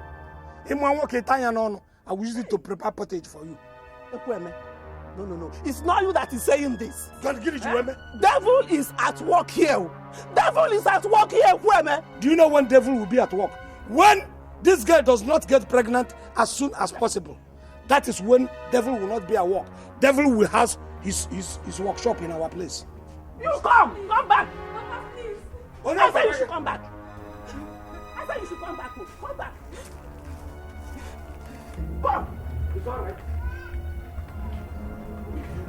[SPEAKER 3] I will use it to prepare pottage for you.
[SPEAKER 19] No. It's not you that is saying this.
[SPEAKER 3] God, give it to me.
[SPEAKER 19] Devil is at work here. Devil is at work here, Kweme.
[SPEAKER 3] Do you know when devil will be at work? When this girl does not get pregnant as soon as possible. That is when devil will not be at work. Devil will have his workshop in our place.
[SPEAKER 19] You come back. Please.
[SPEAKER 3] Oh, no,
[SPEAKER 19] I said you should come back. I said you should come back. Come back. Come. It's all right.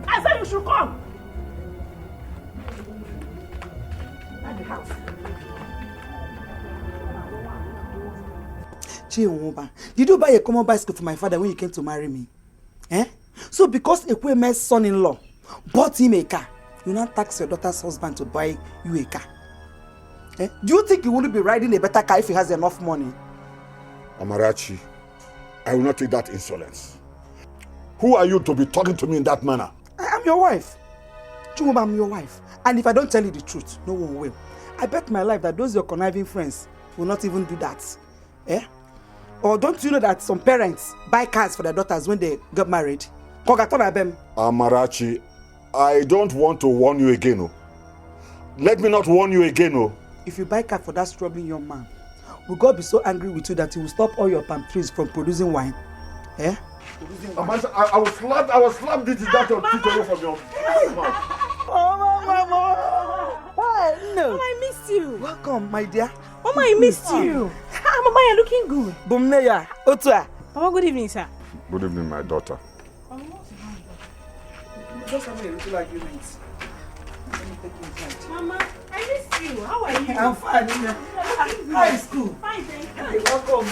[SPEAKER 19] I said you should come. At the house.
[SPEAKER 11] Chiwuba, did you buy a common bicycle for my father when you came to marry me? So because Ekweme's son-in-law bought him a car, you now tax your daughter's husband to buy you a car. Do you think he wouldn't be riding a better car if he has enough money?
[SPEAKER 9] Amarachi, I will not take that insolence. Who are you to be talking to me in that manner?
[SPEAKER 11] I am your wife. Chiwuba, I'm your wife. And if I don't tell you the truth, no one will. I bet my life that those your conniving friends will not even do that. Or don't you know that some parents buy cars for their daughters when they get married?
[SPEAKER 9] Amarachi, I don't want to warn you again. Oh. Let me not warn you again. Oh.
[SPEAKER 11] If you buy car for that struggling young man, will God be so angry with you that he will stop all your palm trees from producing wine?
[SPEAKER 9] I will slap this that your teeth away from your mouth.
[SPEAKER 11] Oh, no.
[SPEAKER 2] Mama, I missed you.
[SPEAKER 11] Welcome, my dear.
[SPEAKER 2] Mama, I missed you. Mama, you're looking good.
[SPEAKER 11] Bumneya, Otua.
[SPEAKER 2] Mama, good evening, sir.
[SPEAKER 9] Good evening, my daughter.
[SPEAKER 11] Just having a little argument.
[SPEAKER 2] Mama, I missed you. How are you?
[SPEAKER 11] I'm fine. How is school?
[SPEAKER 2] Fine, thank you.
[SPEAKER 11] Welcome.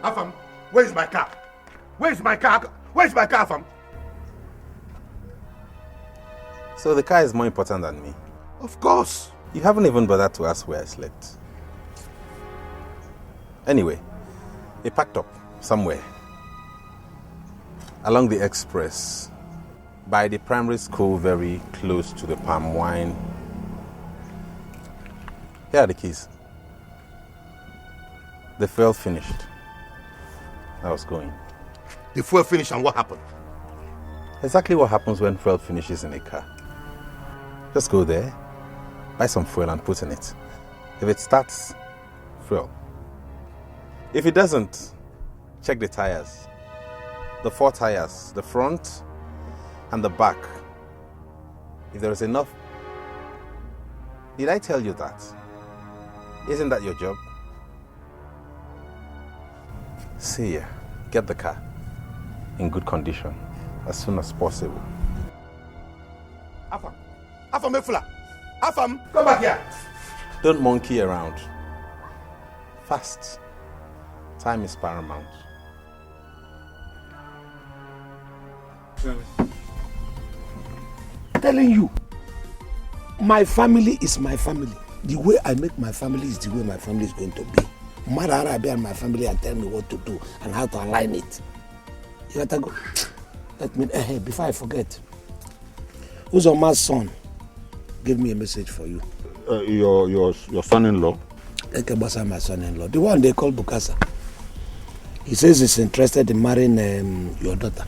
[SPEAKER 16] Afam, where's my car? Where's my car? Where's my car, Afam?
[SPEAKER 1] So the car is more important than me?
[SPEAKER 16] Of course.
[SPEAKER 1] You haven't even bothered to ask where I slept. Anyway, they packed up somewhere along the express by the primary school very close to the palm wine. Here are the keys. The fuel finished. I was going.
[SPEAKER 16] The fuel finished and what happened?
[SPEAKER 1] Exactly what happens when fuel finishes in a car. Just go there, buy some fuel and put in it. If it starts, fuel. If it doesn't, check the tires. The 4 tires, the front and the back. If there is enough... Did I tell you that? Isn't that your job? See ya. Get the car in good condition as soon as possible.
[SPEAKER 16] Afam, Efula. Afam, come back here.
[SPEAKER 1] Don't monkey around. Fast. Time is paramount.
[SPEAKER 3] telling you, my family is my family. The way I make my family is the way my family is going to be. Mother Arabi and my family and tell me what to do and how to align it. You gotta go. Let me, before I forget, Uzoma's son gave me a message for you.
[SPEAKER 9] Your son-in-law?
[SPEAKER 3] Ekebasa, my son-in-law. The one they call Bukasa. He says he's interested in marrying your daughter.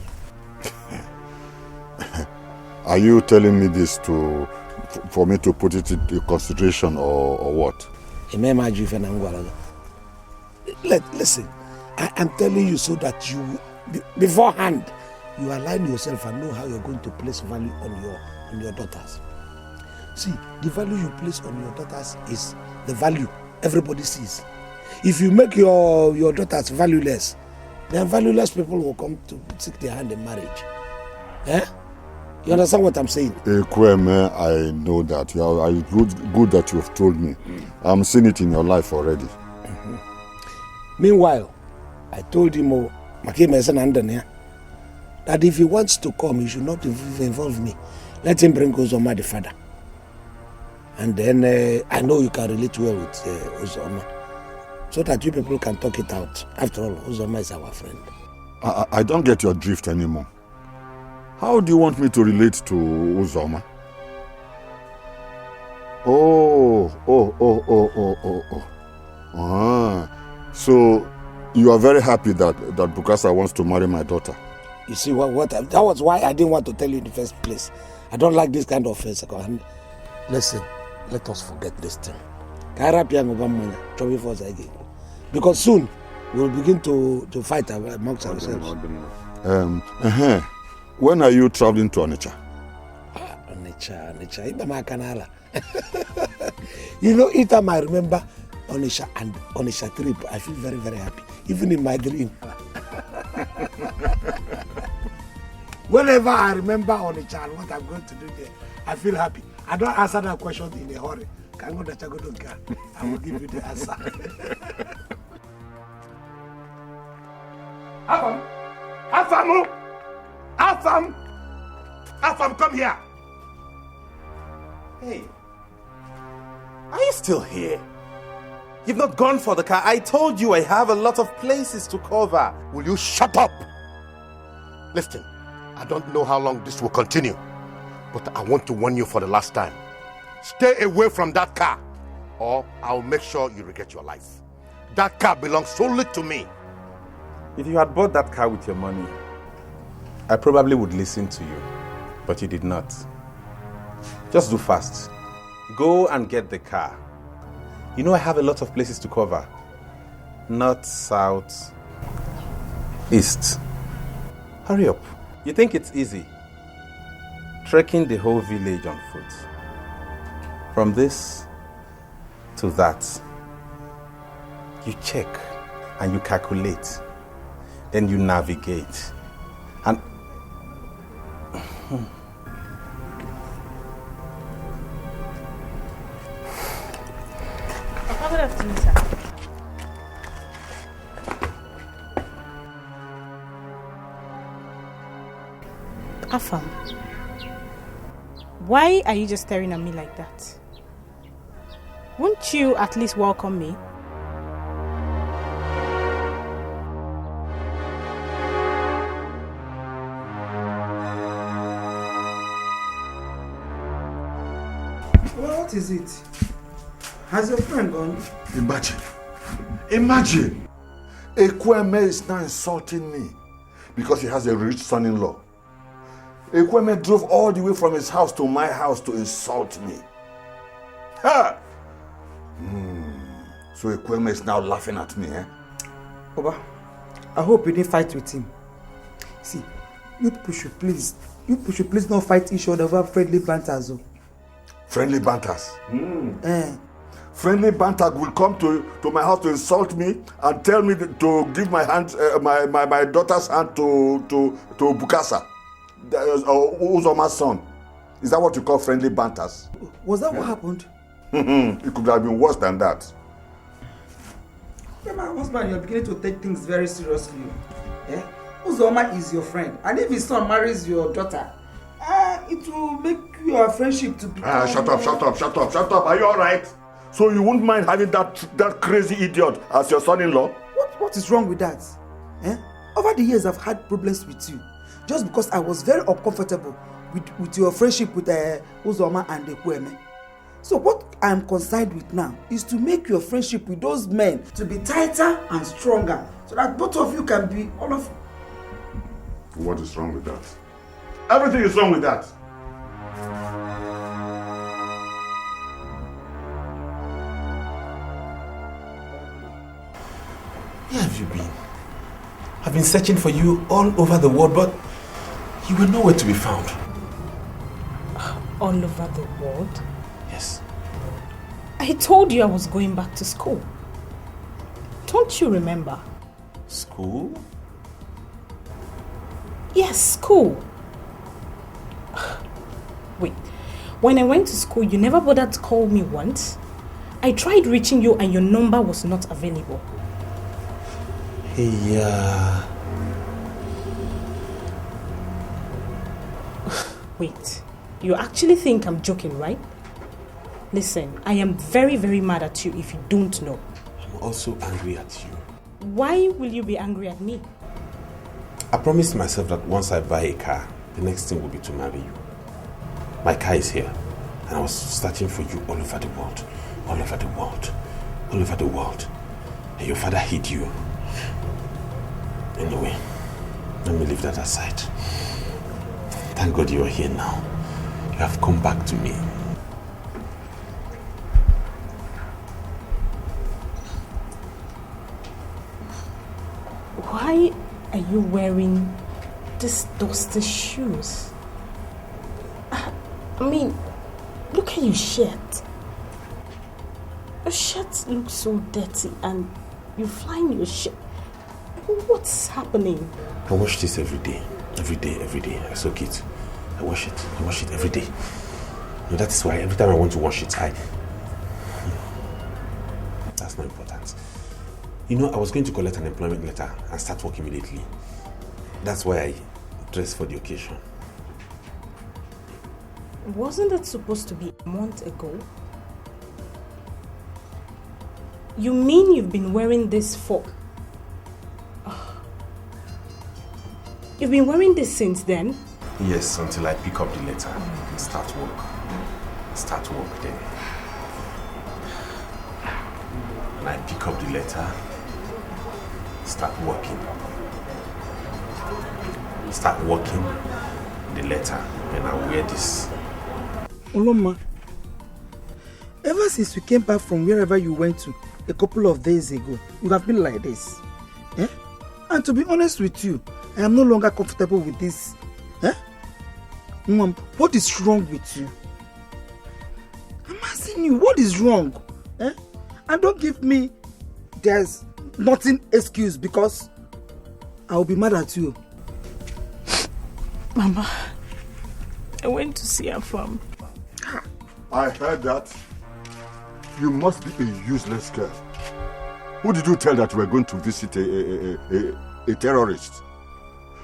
[SPEAKER 9] Are you telling me this for me to put it into consideration or what?
[SPEAKER 3] Listen, I am telling you so that you, beforehand, you align yourself and know how you're going to place value on your daughters. See, the value you place on your daughters is the value everybody sees. If you make your daughters valueless, then valueless people will come to seek their hand in marriage. You understand what I'm saying?
[SPEAKER 9] Ekweme, I know that. Good that you've told me. I'm seeing it in your life already.
[SPEAKER 3] Meanwhile, I told him, that if he wants to come, he should not involve me. Let him bring Uzoma the father. And then I know you can relate well with Uzoma. So that you people can talk it out. After all, Uzoma is our friend.
[SPEAKER 9] I don't get your drift anymore. How do you want me to relate to Uzoma? Oh. So you are very happy that Bukasa wants to marry my daughter.
[SPEAKER 3] You see that was why I didn't want to tell you in the first place. I don't like this kind of face. Listen, let us forget this thing. Because soon we'll begin to fight amongst ourselves.
[SPEAKER 9] When are you traveling to Onitsha?
[SPEAKER 3] Onitsha. You know, each time I remember Onitsha and Onitsha trip, I feel very, very happy. Even in my dream. Whenever I remember Onitsha and what I'm going to do there, I feel happy. I don't answer that question in a hurry. I will give you the answer. Afam, come here.
[SPEAKER 14] Hey, are you still here? You've not gone for the car. I told you I have a lot of places to cover.
[SPEAKER 16] Will you shut up? Listen, I don't know how long this will continue, but I want to warn you for the last time. Stay away from that car, or I'll make sure you regret your life. That car belongs solely to me.
[SPEAKER 14] If you had bought that car with your money, I probably would listen to you, but you did not. Just do fast. Go and get the car. You know I have a lot of places to cover. North, south, east. Hurry up. You think it's easy? Trekking the whole village on foot. From this to that. You check and you calculate. Then you navigate. And
[SPEAKER 18] Good afternoon, sir. Afam, why are you just staring at me like that? Won't you at least welcome me?
[SPEAKER 11] Well, what is it? Has your friend gone?
[SPEAKER 9] Imagine. Ekweme is now insulting me because he has a rich son-in-law. Ekweme drove all the way from his house to my house to insult me. Ha! So Ekweme is now laughing at me, eh?
[SPEAKER 11] Oba, I hope you didn't fight with him. See, you people should please not fight each other over friendly banters.
[SPEAKER 9] Friendly banters? Friendly banter will come to my house to insult me and tell me to give my hand, my daughter's hand to Bukasa, Uzoma's son. Is that what you call friendly banters?
[SPEAKER 11] Was that what happened?
[SPEAKER 9] It could have been worse than that.
[SPEAKER 11] Yeah, my husband, you're beginning to take things very seriously. Uzoma is your friend, and if his son marries your daughter, it to make your friendship to become...
[SPEAKER 9] Shut up. Are you alright? So you wouldn't mind having that crazy idiot as your son-in-law?
[SPEAKER 11] What is wrong with that? Over the years, I've had problems with you. Just because I was very uncomfortable with your friendship with Uzoma and Ekweme. So what I'm concerned with now is to make your friendship with those men to be tighter and stronger, so that both of you can be all of...
[SPEAKER 9] What is wrong with that? Everything is wrong with that.
[SPEAKER 14] Where have you been? I've been searching for you all over the world, but you were nowhere to be found.
[SPEAKER 2] All over the world?
[SPEAKER 14] Yes.
[SPEAKER 2] I told you I was going back to school. Don't you remember?
[SPEAKER 14] School?
[SPEAKER 2] Yes, school. Wait, when I went to school, you never bothered to call me once. I tried reaching you and your number was not available.
[SPEAKER 14] Hey,
[SPEAKER 2] Wait, you actually think I'm joking, right? Listen, I am very, very mad at you if you don't know.
[SPEAKER 14] I'm also angry at you.
[SPEAKER 2] Why will you be angry at me?
[SPEAKER 14] I promised myself that once I buy a car, the next thing will be to marry you. My car is here, and I was searching for you all over the world. All over the world. All over the world. And your father hid you. Anyway, let me leave that aside. Thank God you are here now. You have come back to me.
[SPEAKER 2] Why are you wearing these dusty shoes? I mean, look at your shirt. Your shirt looks so dirty and you flying your shirt. What's happening?
[SPEAKER 14] I wash this every day. Every day. I soak it. I wash it every day. No, that is why every time I want to wash it, That's not important. You know, I was going to collect an employment letter and start work immediately. That's why I dressed for the occasion.
[SPEAKER 2] Wasn't it supposed to be a month ago? You mean you've been wearing this for... You've been wearing this since then?
[SPEAKER 14] Yes, until I pick up the letter and start work. Start work then. When I pick up the letter, start working. Start working the letter, and I wear this.
[SPEAKER 11] Oloma, ever since you came back from wherever you went to a couple of days ago, you have been like this. And to be honest with you, I am no longer comfortable with this. Mom, what is wrong with you? I'm asking you, what is wrong? And don't give me there's nothing excuse, because I will be mad at you.
[SPEAKER 2] Mama, I went to see her farm.
[SPEAKER 9] I heard that. You must be a useless girl. Who did you tell that you were going to visit a terrorist?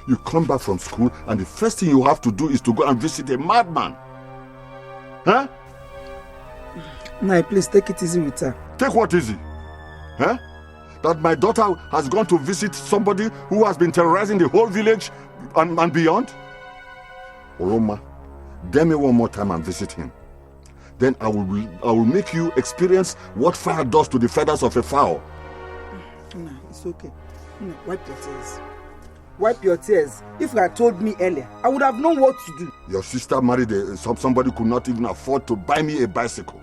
[SPEAKER 9] You come back from school and the first thing you have to do is to go and visit a madman. Huh?
[SPEAKER 11] Nah, please take it easy with her.
[SPEAKER 9] Take what easy? Huh? That my daughter has gone to visit somebody who has been terrorizing the whole village and beyond? Oroma, dare me one more time and visit him. Then I will make you experience what fire does to the feathers of a fowl.
[SPEAKER 11] Nah, it's okay. Wipe your tears. Wipe your tears. If you had told me earlier, I would have known what to do.
[SPEAKER 9] Your sister married somebody who could not even afford to buy me a bicycle.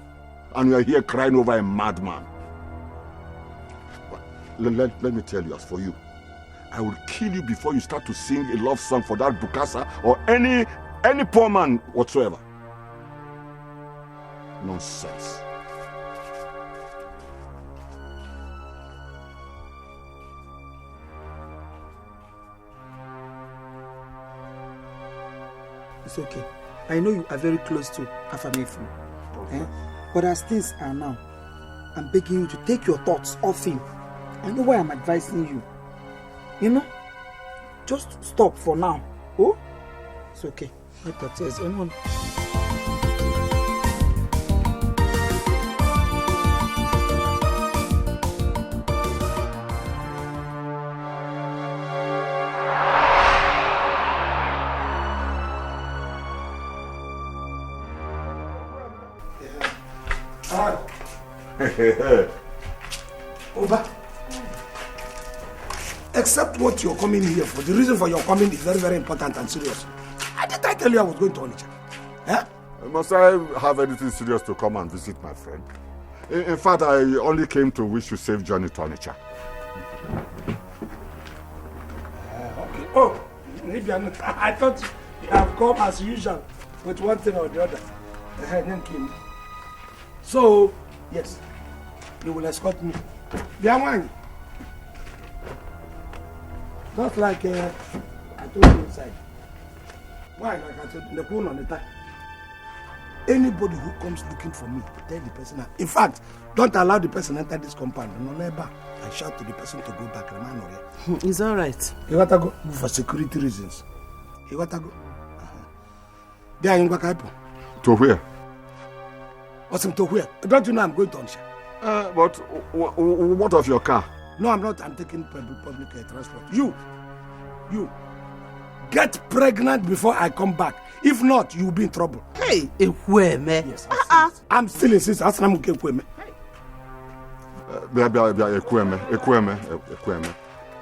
[SPEAKER 9] And you are here crying over a madman. Let me tell you, as for you, I will kill you before you start to sing a love song for that Bukasa or any poor man whatsoever. Nonsense.
[SPEAKER 11] It's okay. I know you are very close to Afamefu. But as things are now, I'm begging you to take your thoughts off him. I know why I'm advising you. You know? Just stop for now. Oh? It's okay.
[SPEAKER 3] Over. Except what you're coming here for. The reason for your coming is very, very important and serious. Did I tell you I was going to Onitsha? Eh?
[SPEAKER 9] Must I have anything serious to come and visit my friend? In fact, I only came to wish you safe journey to Onitsha.
[SPEAKER 3] Okay. Oh, maybe I'm not. I thought you have come as usual with one thing or the other. So, yes, you will escort me. Biamwani. Just like I told you inside. Why? Like I told you, the phone on the time. Anybody who comes looking for me, tell the person. In fact, don't allow the person enter this compound. No, never. I shout to the person to go back.
[SPEAKER 19] It's all right.
[SPEAKER 3] You got to go for security reasons. You got to go. There you go.
[SPEAKER 9] To where?
[SPEAKER 3] What's to where? Don't you know I'm going to Onitsha?
[SPEAKER 9] But what of your car?
[SPEAKER 3] No, I'm not. I'm taking public transport. You. Get pregnant before I come back. If not, you'll be in trouble.
[SPEAKER 19] Hey, Ekweme.
[SPEAKER 3] Yes, I'm still insisting. Ekweme.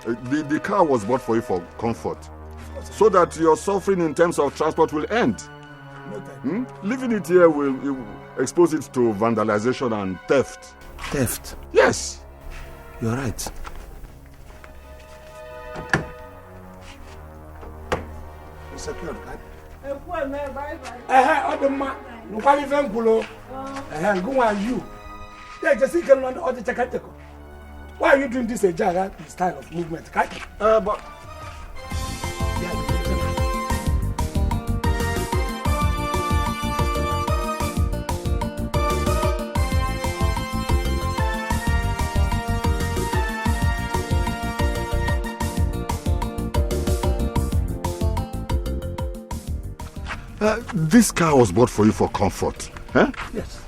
[SPEAKER 9] The car was bought for you for comfort, so that your suffering in terms of transport will end. Leaving it here will expose it to vandalization and theft.
[SPEAKER 3] Theft?
[SPEAKER 9] Yes.
[SPEAKER 3] You're right. It's secured, right? Why are you doing this style of movement?
[SPEAKER 9] But this car was bought for you for comfort. Eh?
[SPEAKER 3] Yes.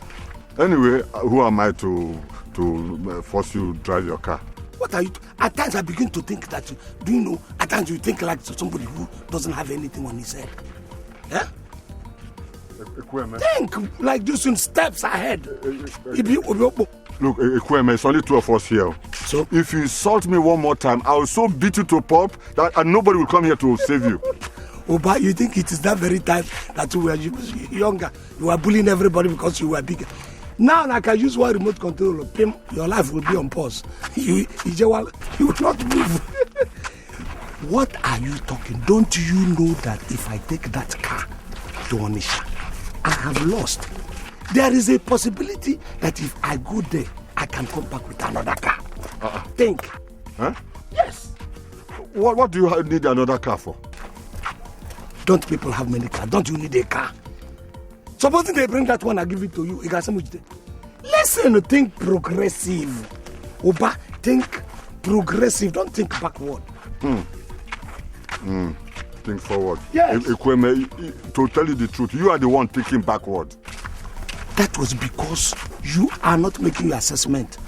[SPEAKER 9] Anyway, who am I to force you to drive your car?
[SPEAKER 3] What are you? At times I begin to think that do you know? At times you think like somebody who doesn't have anything on his head. Yeah? Think like this in steps ahead.
[SPEAKER 9] Look, Ekweme, it's only two of us here.
[SPEAKER 3] So
[SPEAKER 9] if you insult me one more time, I will so beat you to pulp that and nobody will come here to save you.
[SPEAKER 3] But you think it is that very time that you were younger, you were bullying everybody because you were bigger. Now I can use one remote control, your life will be on pause. You will not move. What are you talking? Don't you know that if I take that car to Onitsha, I have lost? There is a possibility that if I go there, I can come back with another car. Think.
[SPEAKER 9] Huh?
[SPEAKER 3] Yes.
[SPEAKER 9] What do you need another car for?
[SPEAKER 3] Don't people have many cars? Don't you need a car? Supposing they bring that one, I give it to you. Listen, think progressive. Oba, think progressive. Don't think backward.
[SPEAKER 9] Think forward.
[SPEAKER 3] Yes.
[SPEAKER 9] Ekweme, to tell you the truth, you are the one thinking backward.
[SPEAKER 3] That was because you are not making your assessment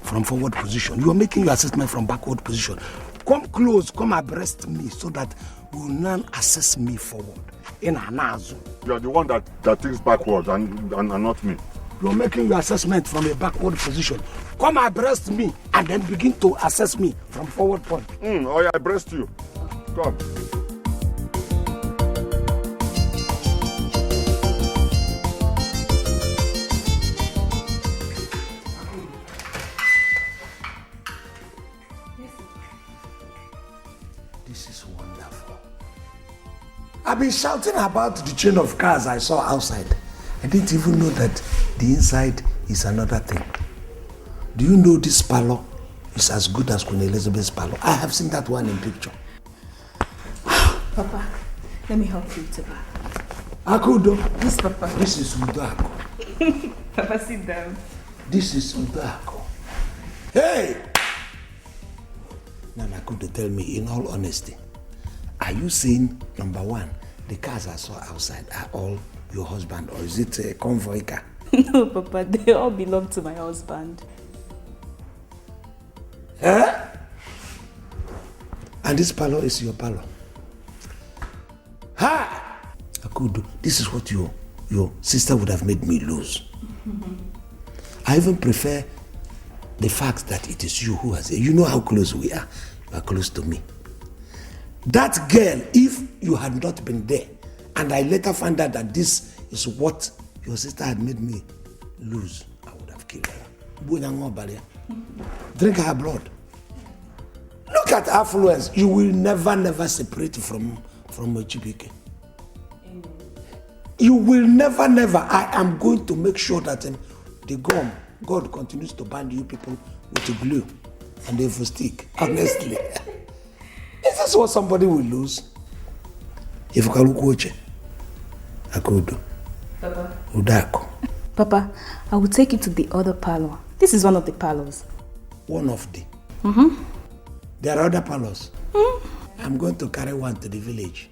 [SPEAKER 3] from forward position. You are making your assessment from backward position. Come close, come abreast me so that you will now assess me forward. In Anazu.
[SPEAKER 9] You are the one that thinks backward and not me.
[SPEAKER 3] You are making your assessment from a backward position. Come abreast me and then begin to assess me from forward point.
[SPEAKER 9] Oh yeah, I abreast you. Come.
[SPEAKER 3] This is wonderful. I've been shouting about the chain of cars I saw outside. I didn't even know that the inside is another thing. Do you know this parlor is as good as Queen Elizabeth's parlor? I have seen that one in picture.
[SPEAKER 13] Papa, let me help you to back.
[SPEAKER 3] Akudo.
[SPEAKER 13] Yes, Papa.
[SPEAKER 3] This is Udako.
[SPEAKER 13] Papa, sit down.
[SPEAKER 3] This is Udako. Hey! Now, Akudo, tell me in all honesty, are you saying, number one, The cars I saw outside are all your husband, or is it a convoy car?
[SPEAKER 18] No, Papa, they all belong to my husband.
[SPEAKER 3] Huh? And this parlor is your parlor. Ha! Akudo, this is what your sister would have made me lose. I even prefer the fact that it is you who has it. You know how close we are. You are close to me. That girl, if you had not been there, and I later found out that this is what your sister had made me lose, I would have killed her. Drink her blood. Look at affluence. You will never separate from a Chibike. You will never. I am going to make sure that the God continues to bind you people with a glue and a stick. Honestly. Is this what somebody will lose? If you can watch it, I could do.
[SPEAKER 18] Papa.
[SPEAKER 3] Udako.
[SPEAKER 18] Papa, I will take you to the other parlor. This is one of the parlors.
[SPEAKER 3] One of the.
[SPEAKER 18] Mm-hmm.
[SPEAKER 3] There are other parlors. I'm going to carry one to the village.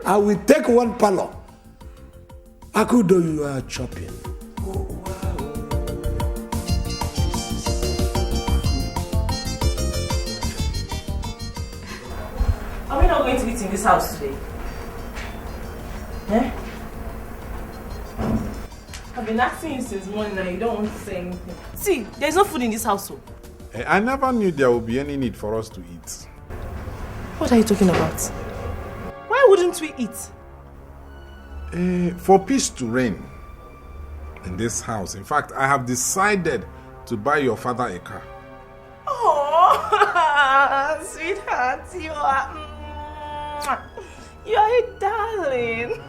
[SPEAKER 3] I will take one parlor. I could do you are chopping.
[SPEAKER 2] Are we not going to eat in this house today? Eh? I've been asking you since morning and you don't want to say anything. See, there's no food in this household.
[SPEAKER 8] I never knew there would be any need for us to eat.
[SPEAKER 2] What are you talking about? Why wouldn't we eat?
[SPEAKER 8] For peace to reign in this house. In fact, I have decided to buy your father a car.
[SPEAKER 2] Oh, sweetheart, you are a darling.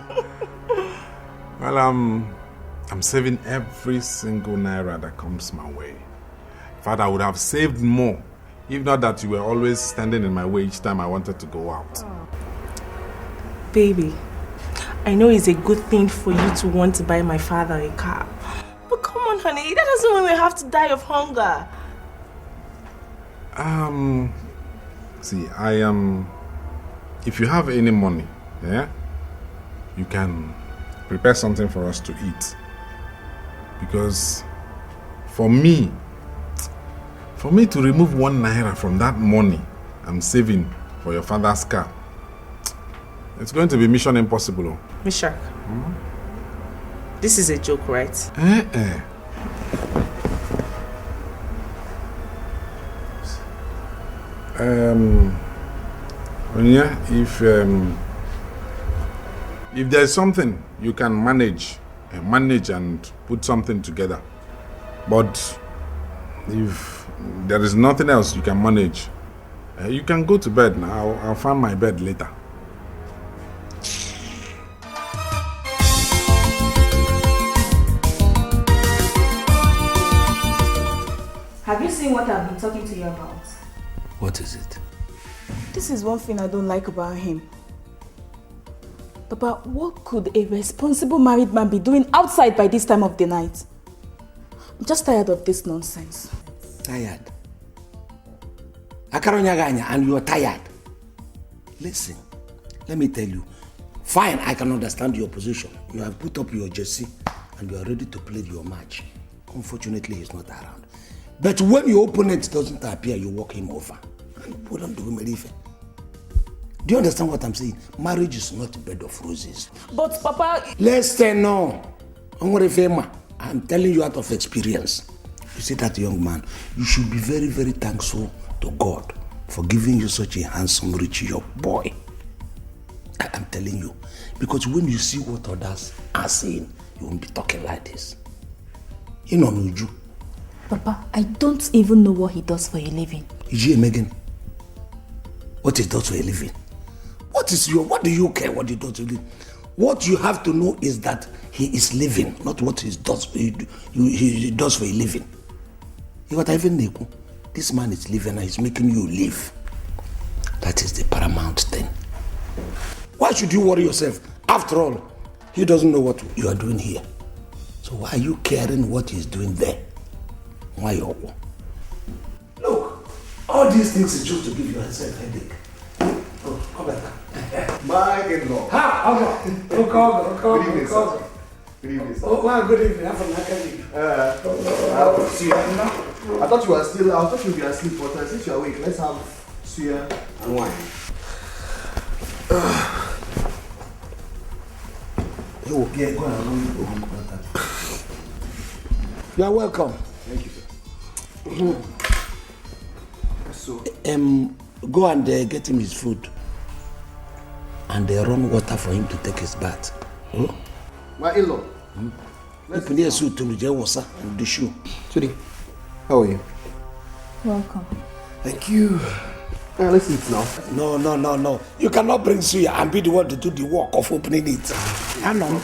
[SPEAKER 8] Well, I'm saving every single naira that comes my way. In fact, I would have saved more if not that you were always standing in my way each time I wanted to go out.
[SPEAKER 2] Oh. Baby, I know it's a good thing for you to want to buy my father a car. But come on, honey, that doesn't mean we have to die of hunger.
[SPEAKER 8] See, if you have any money, yeah, you can prepare something for us to eat. Because for me to remove 1 naira from that money I'm saving for your father's car, it's going to be mission impossible.
[SPEAKER 2] Mishak, this is a joke, right?
[SPEAKER 8] Onya, if there's something you can manage and put something together, but if there is nothing else you can manage, you can go to bed now. I'll find my bed later.
[SPEAKER 13] Have you seen what I've been talking to you about?
[SPEAKER 3] What is it?
[SPEAKER 18] This is one thing I don't like about him. Papa, what could a responsible married man be doing outside by this time of the night? I'm just tired of this nonsense.
[SPEAKER 3] Tired? Akaronyaganya, and you are tired. Listen, let me tell you. Fine, I can understand your position. You have put up your jersey and you are ready to play your match. Unfortunately, he's not around. But when your opponent doesn't appear, you walk him over. Do you understand what I'm saying? Marriage is not a bed of roses.
[SPEAKER 18] But Papa...
[SPEAKER 3] Listen, no. I'm telling you out of experience. You see that young man, you should be very, very thankful to God for giving you such a handsome, rich young boy. I'm telling you. Because when you see what others are saying, you won't be talking like this. You know, Nuju.
[SPEAKER 18] Papa, I don't even know what he does for a living.
[SPEAKER 3] Iji Megan, what he does for a living? What do you care what he does for a living? What you have to know is that he is living, not what he does for a living. This man is living and he's making you live. That is the paramount thing. Why should you worry yourself? After all, he doesn't know what you are doing here. So why are you caring what he's doing there? Why? Look, all these things is just to give yourself a headache. Oh.
[SPEAKER 15] My in-law.
[SPEAKER 3] Okay.
[SPEAKER 15] Good evening, sir. Good evening, sir.
[SPEAKER 3] Oh, well, good evening. Have a nice evening.
[SPEAKER 15] I thought you were still, I thought you'd be asleep, but since you're awake, let's have suya and wine.
[SPEAKER 3] Okay, go on. You are welcome.
[SPEAKER 15] Thank you, sir.
[SPEAKER 3] So, go and get him his food. And run water for him to take his bath.
[SPEAKER 15] My in-law.
[SPEAKER 3] Open your suit to the shoe.
[SPEAKER 15] Sweetie, how are you?
[SPEAKER 13] Welcome.
[SPEAKER 15] Thank you. Let's eat now.
[SPEAKER 3] No. You cannot bring suya and be the one to do the work of opening it. Hang on.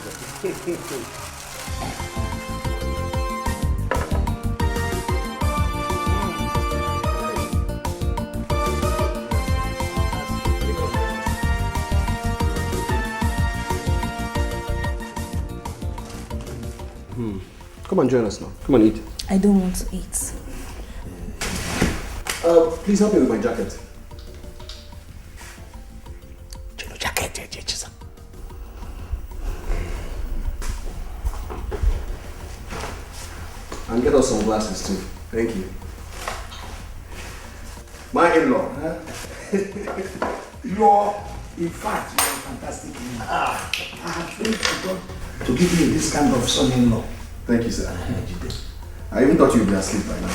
[SPEAKER 15] Come and join us now. Come and eat.
[SPEAKER 13] I don't want to eat.
[SPEAKER 15] Please help me with my jacket. And get us some glasses too. Thank you. My in-law.
[SPEAKER 3] In fact, you're a fantastic man. I have prayed to God to give me this kind of son-in-law.
[SPEAKER 15] Thank you, sir. I even thought you'd be asleep by now.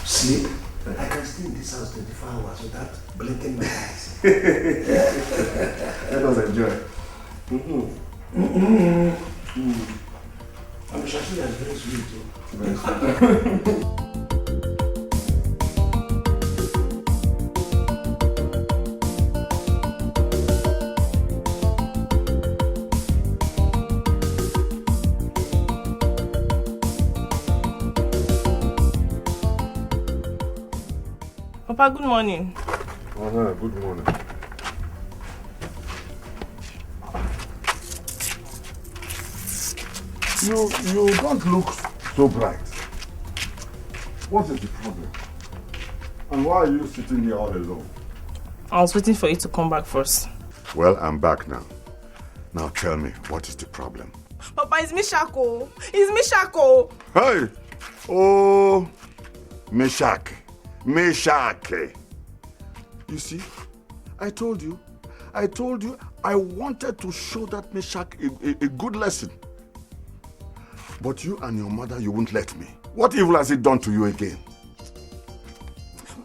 [SPEAKER 3] Sleep? I can stay in this house 24 hours without blinking my eyes.
[SPEAKER 15] Let us enjoy.
[SPEAKER 3] I'm Shashi and very sweet too.
[SPEAKER 2] Papa, good morning.
[SPEAKER 9] Good morning. You don't look so bright. What is the problem? And why are you sitting here all alone?
[SPEAKER 2] I was waiting for you to come back first.
[SPEAKER 9] Well, I'm back now. Now tell me, what is the problem?
[SPEAKER 2] Papa, it's Mishako. It's Mishako.
[SPEAKER 9] Hey! Oh, Meshach. You see, I told you I wanted to show that Meshach a good lesson. But you and your mother, you won't let me. What evil has it done to you again?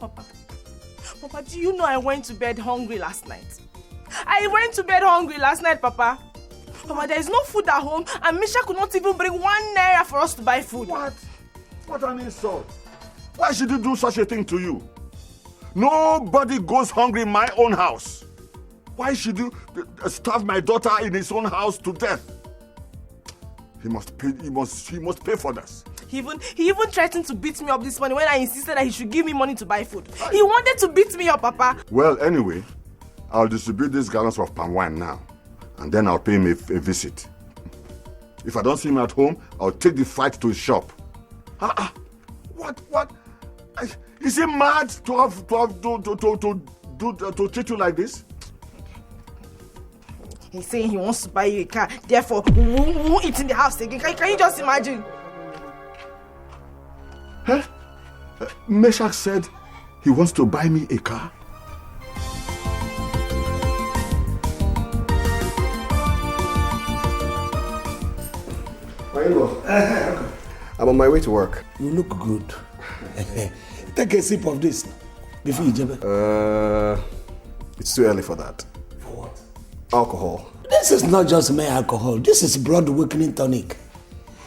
[SPEAKER 2] Papa, do you know I went to bed hungry last night? Papa. Papa, there is no food at home and Misha could not even bring 1 naira for us to buy food.
[SPEAKER 9] What an insult. Why should you do such a thing to you? Nobody goes hungry in my own house. Why should you starve my daughter in his own house to death? He must pay for this.
[SPEAKER 2] He even threatened to beat me up this morning when I insisted that he should give me money to buy food. He wanted to beat me up, Papa.
[SPEAKER 9] Well, anyway, I'll distribute these gallons of palm wine now, and then I'll pay him a visit. If I don't see him at home, I'll take the fight to his shop. What? Is he mad to treat you like this?
[SPEAKER 2] He's saying he wants to buy you a car, therefore we won't eat in the house again. Can you just imagine?
[SPEAKER 9] Huh? Meshach said he wants to buy me a car.
[SPEAKER 15] I'm on my way to work.
[SPEAKER 3] You look good. Take a sip of this before you jump.
[SPEAKER 15] It's too early for that.
[SPEAKER 3] For what?
[SPEAKER 15] Alcohol.
[SPEAKER 3] This is not just mere alcohol. This is blood awakening tonic.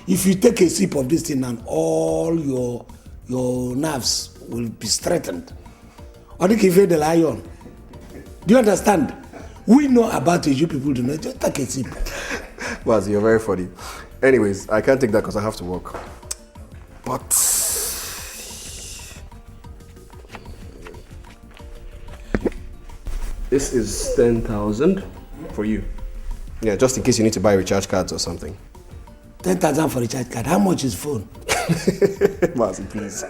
[SPEAKER 3] If you take a sip of this thing and all your nerves will be strengthened. Or you give the lion. Do you understand? We know about it, you people do not. Just take a sip.
[SPEAKER 15] Baz, you're very funny. Anyways, I can't take that because I have to work. But this is 10,000 for you. Yeah, just in case you need to buy recharge cards or something.
[SPEAKER 3] 10,000 for recharge card. How much is phone?
[SPEAKER 15] Baz, please.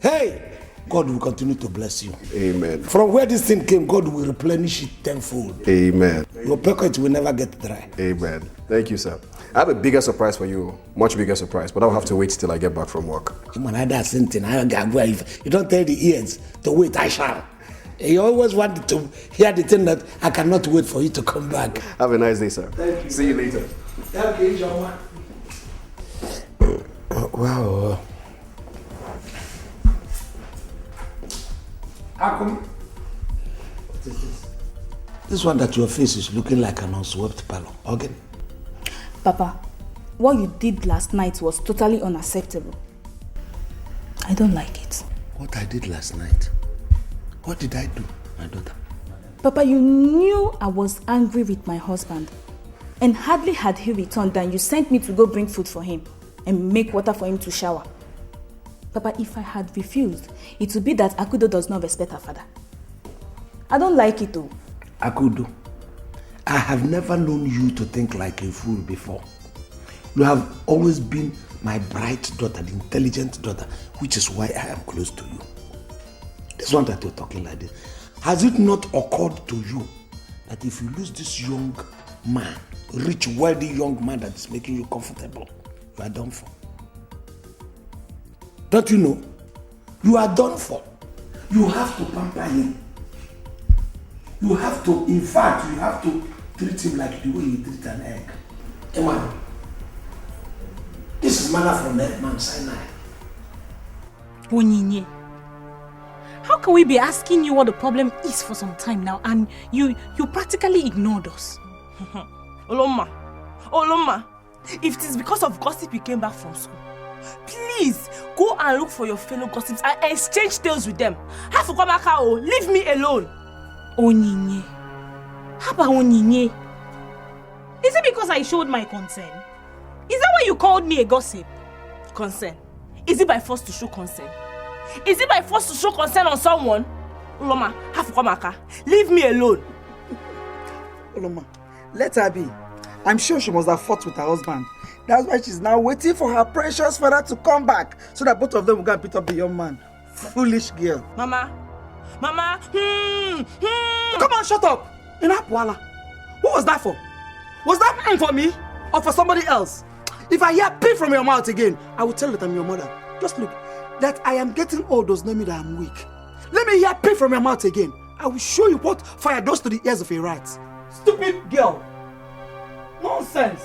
[SPEAKER 3] Hey, God will continue to bless you.
[SPEAKER 15] Amen.
[SPEAKER 3] From where this thing came, God will replenish it tenfold.
[SPEAKER 15] Amen.
[SPEAKER 3] Your pocket will never get dry.
[SPEAKER 15] Amen. Thank you, sir. I have a bigger surprise for you, much bigger surprise, but I'll have to wait till I get back from work.
[SPEAKER 3] If you don't tell the ears to wait, I shall. You always wanted to hear the thing that I cannot wait for you to come back.
[SPEAKER 15] Have a nice day, sir.
[SPEAKER 3] Thank you.
[SPEAKER 15] See you later.
[SPEAKER 3] Okay, John. Wow. How come? What is this? This one that your face is looking like an unswept parlor. Okay?
[SPEAKER 18] Papa, what you did last night was totally unacceptable. I don't like it.
[SPEAKER 3] What I did last night? What did I do, my daughter?
[SPEAKER 18] Papa, you knew I was angry with my husband. And hardly had he returned than you sent me to go bring food for him and make water for him to shower. Papa, if I had refused, it would be that Akudo does not respect her father. I don't like it though.
[SPEAKER 3] Akudo, I have never known you to think like a fool before. You have always been my bright daughter, the intelligent daughter, which is why I am close to you. This one that you're talking like this, has it not occurred to you that if you lose this young man, rich, wealthy young man that is making you comfortable, you are done for? Don't you know? You are done for. You have to pamper him. You have to, in fact, you have to treat him like the way you treat an egg. Emma, this is manna from Mount Sinai.
[SPEAKER 2] Onyinye, how can we be asking you what the problem is for some time now and you practically ignored us? Oloma, if it is because of gossip you came back from school, please go and look for your fellow gossips and exchange tales with them. Leave me alone. Onyinye, how about Onyinye? Is it because I showed my concern? Is that why you called me a gossip? Concern? Is it by force to show concern? Is it by force to show concern on someone? Uloma, Hafukamaka, leave me alone.
[SPEAKER 11] Uloma, let her be. I'm sure she must have fought with her husband. That's why she's now waiting for her precious father to come back so that both of them will go and beat up the young man. Foolish girl.
[SPEAKER 2] Mama.
[SPEAKER 11] Come on, shut up. Inapwala. What was that for? Was that for me or for somebody else? If I hear pee from your mouth again, I will tell you that I'm your mother. Just look, that I am getting old does not mean that I'm weak. Let me hear pee from your mouth again. I will show you what fire does to the ears of a rat. Stupid girl. Nonsense.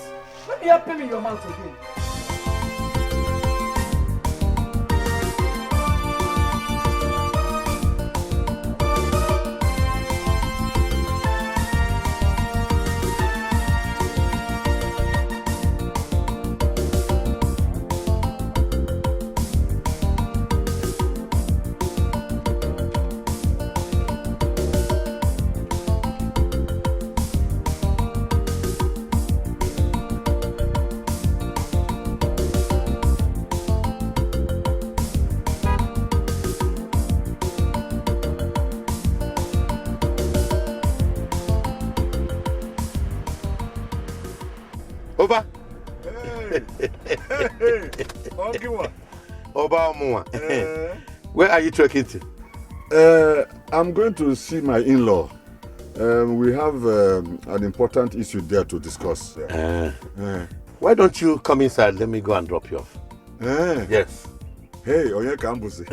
[SPEAKER 11] Let me hear pee in your mouth again.
[SPEAKER 16] Oba.
[SPEAKER 9] Oba,
[SPEAKER 16] where are you trekking to?
[SPEAKER 9] I'm going to see my in-law. We have an important issue there to discuss.
[SPEAKER 16] Why don't you come inside? Let me go and drop you off. Yes.
[SPEAKER 9] Hey, Onye Kambusi.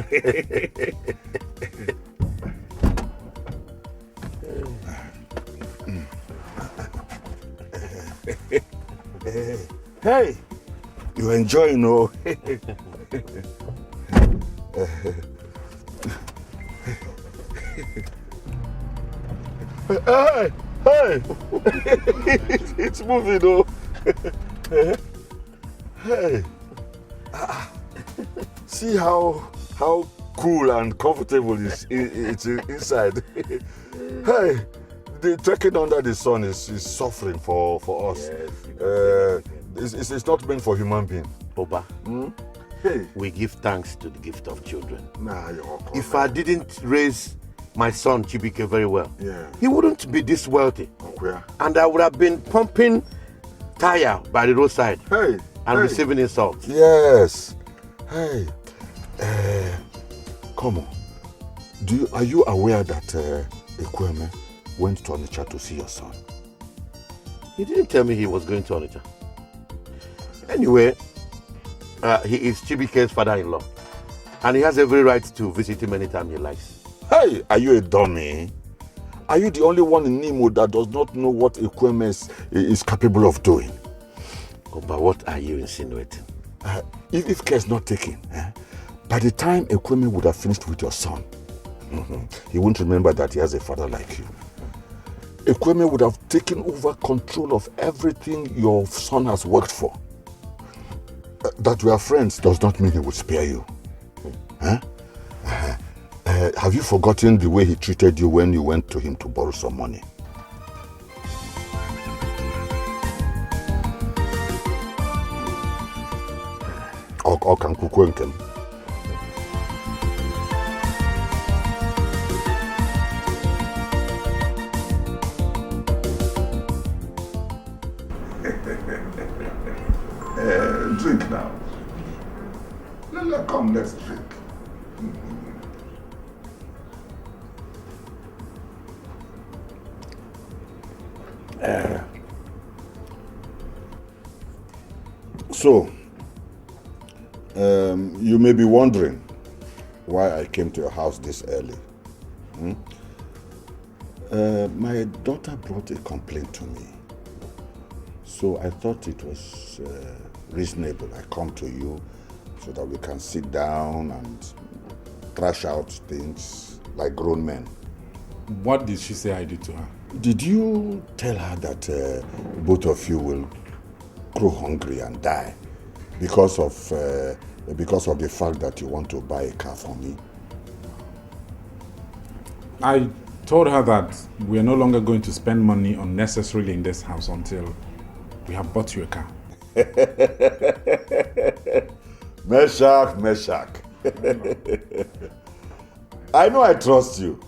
[SPEAKER 16] Hey,
[SPEAKER 9] you enjoying, no?
[SPEAKER 16] Hey,
[SPEAKER 9] it's moving, though. Hey, see how cool and comfortable it's inside. Hey, the trekking under the sun is suffering for us. Yes, it's not meant for human being.
[SPEAKER 16] Oba,
[SPEAKER 9] hey,
[SPEAKER 16] we give thanks to the gift of children.
[SPEAKER 9] Nah, you're welcome.
[SPEAKER 16] If I didn't raise my son Chibike very well,
[SPEAKER 9] yeah,
[SPEAKER 16] he wouldn't be this wealthy.
[SPEAKER 9] Okay.
[SPEAKER 16] And I would have been pumping tire by the roadside and receiving insults.
[SPEAKER 9] Yes. Hey, come on.
[SPEAKER 7] Are you aware that Ekweme went to Onitsha to see your son?
[SPEAKER 16] He didn't tell me he was going to Onitsha. Anyway, he is Chibike's father-in-law. And he has every right to visit him anytime he likes.
[SPEAKER 7] Hey, are you a dummy? Are you the only one in Nimo that does not know what Ekweme is capable of doing?
[SPEAKER 16] But what are you insinuating?
[SPEAKER 7] If care is not taken, by the time Ekweme would have finished with your son, he won't remember that he has a father like you. Ekweme would have taken over control of everything your son has worked for. That we are friends does not mean he would spare you. Have you forgotten the way he treated you when you went to him to borrow some money? Drink now. Come, let's drink. So, you may be wondering why I came to your house this early. My daughter brought a complaint to me. So I thought it was reasonable. I come to you so that we can sit down and thrash out things like grown men.
[SPEAKER 8] What did she say I did to her?
[SPEAKER 7] Did you tell her that both of you will grow hungry and die because of the fact that you want to buy a car for me?
[SPEAKER 8] I told her that we are no longer going to spend money unnecessarily in this house until we have bought you a car.
[SPEAKER 7] Meshach. I know I trust you.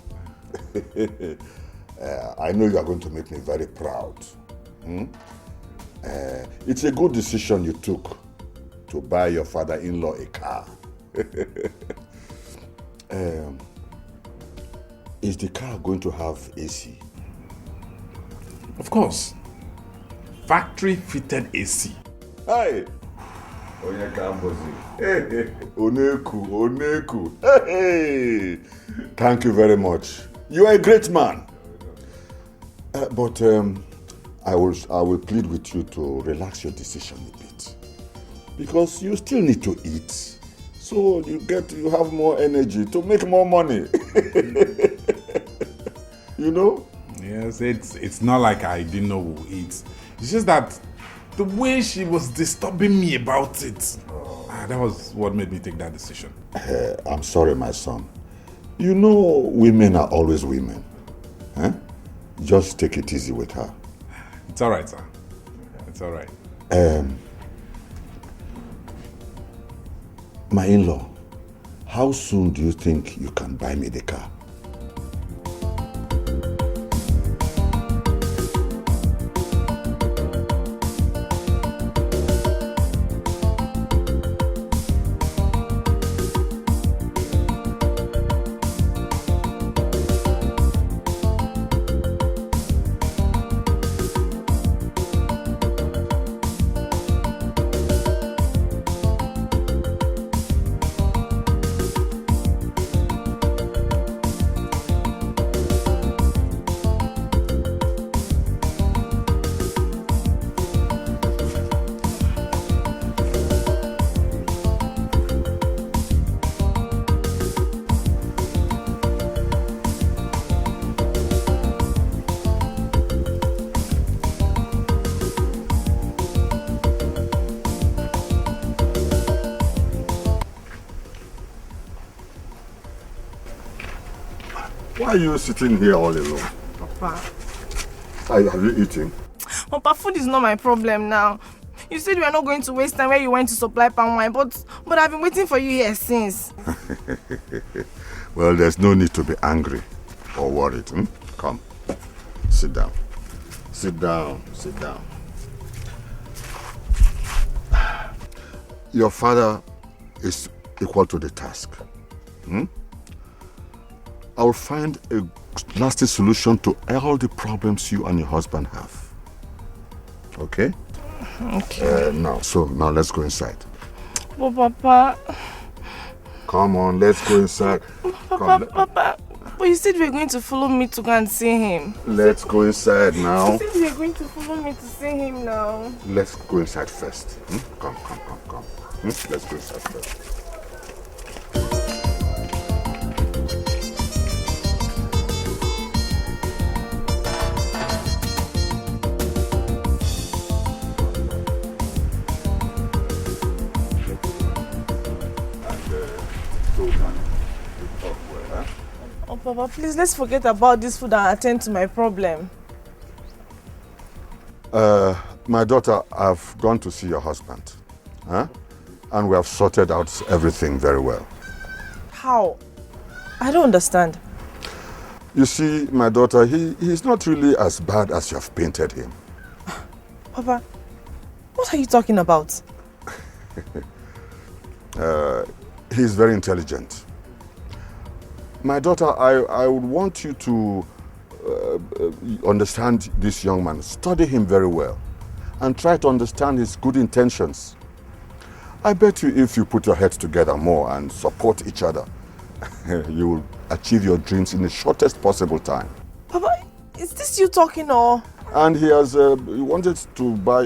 [SPEAKER 7] I know you are going to make me very proud. It's a good decision you took to buy your father-in-law a car. Is the car going to have AC?
[SPEAKER 8] Of course. Factory-fitted AC.
[SPEAKER 7] Hey! Oneku. Hey! Thank you very much. You are a great man. But I will plead with you to relax your decision a bit. Because you still need to eat. So you have more energy to make more money. You know?
[SPEAKER 8] Yes, it's not like I didn't know who eats. It's just that the way she was disturbing me about it, that was what made me take that decision.
[SPEAKER 7] I'm sorry, my son. You know women are always women. Just take it easy with her.
[SPEAKER 8] It's all right, sir. It's all right.
[SPEAKER 7] My in-law, how soon do you think you can buy me the car? Why are you sitting here all alone?
[SPEAKER 2] Papa.
[SPEAKER 7] Have you eaten?
[SPEAKER 2] Papa, food is not my problem now. You said we are not going to waste time where you went to supply palm wine, but I've been waiting for you here since.
[SPEAKER 7] Well, there's no need to be angry or worried. Come, sit down. Sit down. Your father is equal to the task.
[SPEAKER 9] I will find a lasting solution to all the problems you and your husband have. Okay?
[SPEAKER 2] Okay.
[SPEAKER 9] Now let's go inside.
[SPEAKER 2] But Papa...
[SPEAKER 9] Come on, let's go inside.
[SPEAKER 2] Papa, but you said you were going to follow me to go and see him.
[SPEAKER 9] Let's go inside now.
[SPEAKER 2] You said you were going to follow me to see him now.
[SPEAKER 9] Let's go inside first. Come. Let's go inside first.
[SPEAKER 2] Oh, Papa, please, let's forget about this food and attend to my problem.
[SPEAKER 9] My daughter, I've gone to see your husband. And we have sorted out everything very well.
[SPEAKER 2] How? I don't understand.
[SPEAKER 9] You see, my daughter, he's not really as bad as you have painted him.
[SPEAKER 2] Papa, what are you talking about?
[SPEAKER 9] He's very intelligent. My daughter, I would want you to understand this young man. Study him very well and try to understand his good intentions. I bet you if you put your heads together more and support each other, you will achieve your dreams in the shortest possible time.
[SPEAKER 2] Papa, is this you talking or?
[SPEAKER 9] And he has he wanted to buy,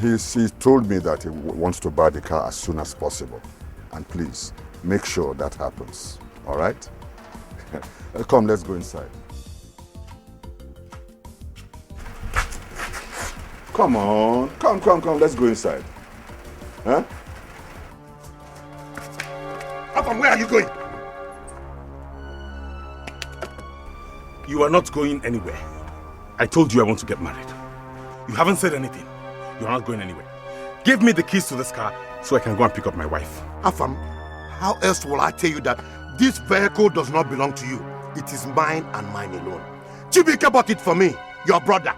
[SPEAKER 9] he told me that he wants to buy the car as soon as possible. And please, make sure that happens. All right? Come, let's go inside. Come on. Come. Let's go inside. Huh?
[SPEAKER 16] Afam, where are you going? You are not going anywhere. I told you I want to get married. You haven't said anything. You are not going anywhere. Give me the keys to this car so I can go and pick up my wife. Afam, how else will I tell you that this vehicle does not belong to you? It is mine and mine alone. Chibike bought it for me, your brother.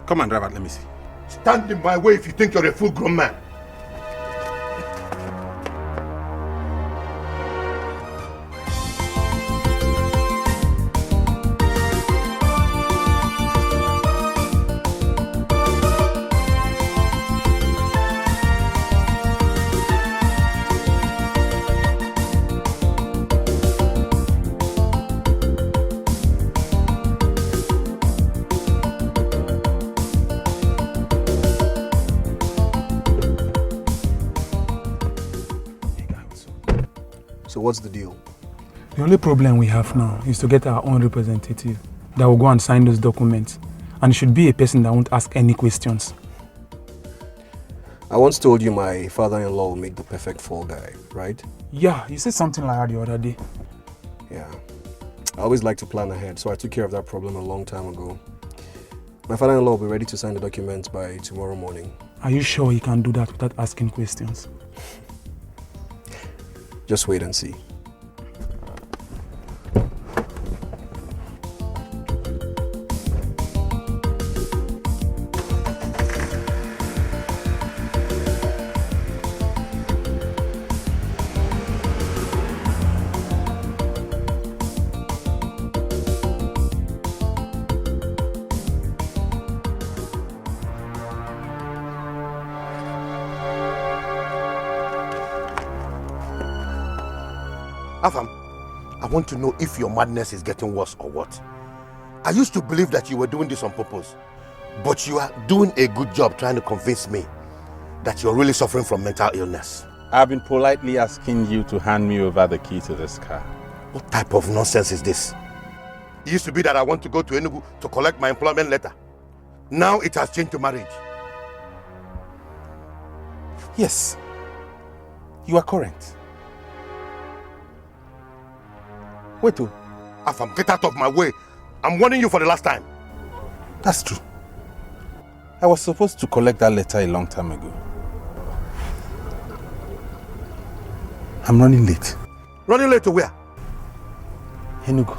[SPEAKER 16] Come and drive it, let me see. Stand in my way if you think you're a full-grown man.
[SPEAKER 15] So what's the deal?
[SPEAKER 20] The only problem we have now is to get our own representative that will go and sign those documents. And it should be a person that won't ask any questions.
[SPEAKER 15] I once told you my father-in-law will make the perfect fall guy, right?
[SPEAKER 20] Yeah, you said something like that the other day.
[SPEAKER 15] Yeah. I always like to plan ahead, so I took care of that problem a long time ago. My father-in-law will be ready to sign the documents by tomorrow morning.
[SPEAKER 20] Are you sure he can do that without asking questions?
[SPEAKER 15] Just wait and see.
[SPEAKER 16] Afam, I want to know if your madness is getting worse or what. I used to believe that you were doing this on purpose, but you are doing a good job trying to convince me that you're really suffering from mental illness.
[SPEAKER 14] I've been politely asking you to hand me over the key to this car.
[SPEAKER 16] What type of nonsense is this? It used to be that I want to go to Enugu to collect my employment letter. Now it has changed to marriage.
[SPEAKER 14] Yes, you are correct.
[SPEAKER 16] Wait, Afam, get out of my way. I'm warning you for the last time.
[SPEAKER 14] That's true. I was supposed to collect that letter a long time ago. I'm running late.
[SPEAKER 16] Running late to where?
[SPEAKER 14] Enugu.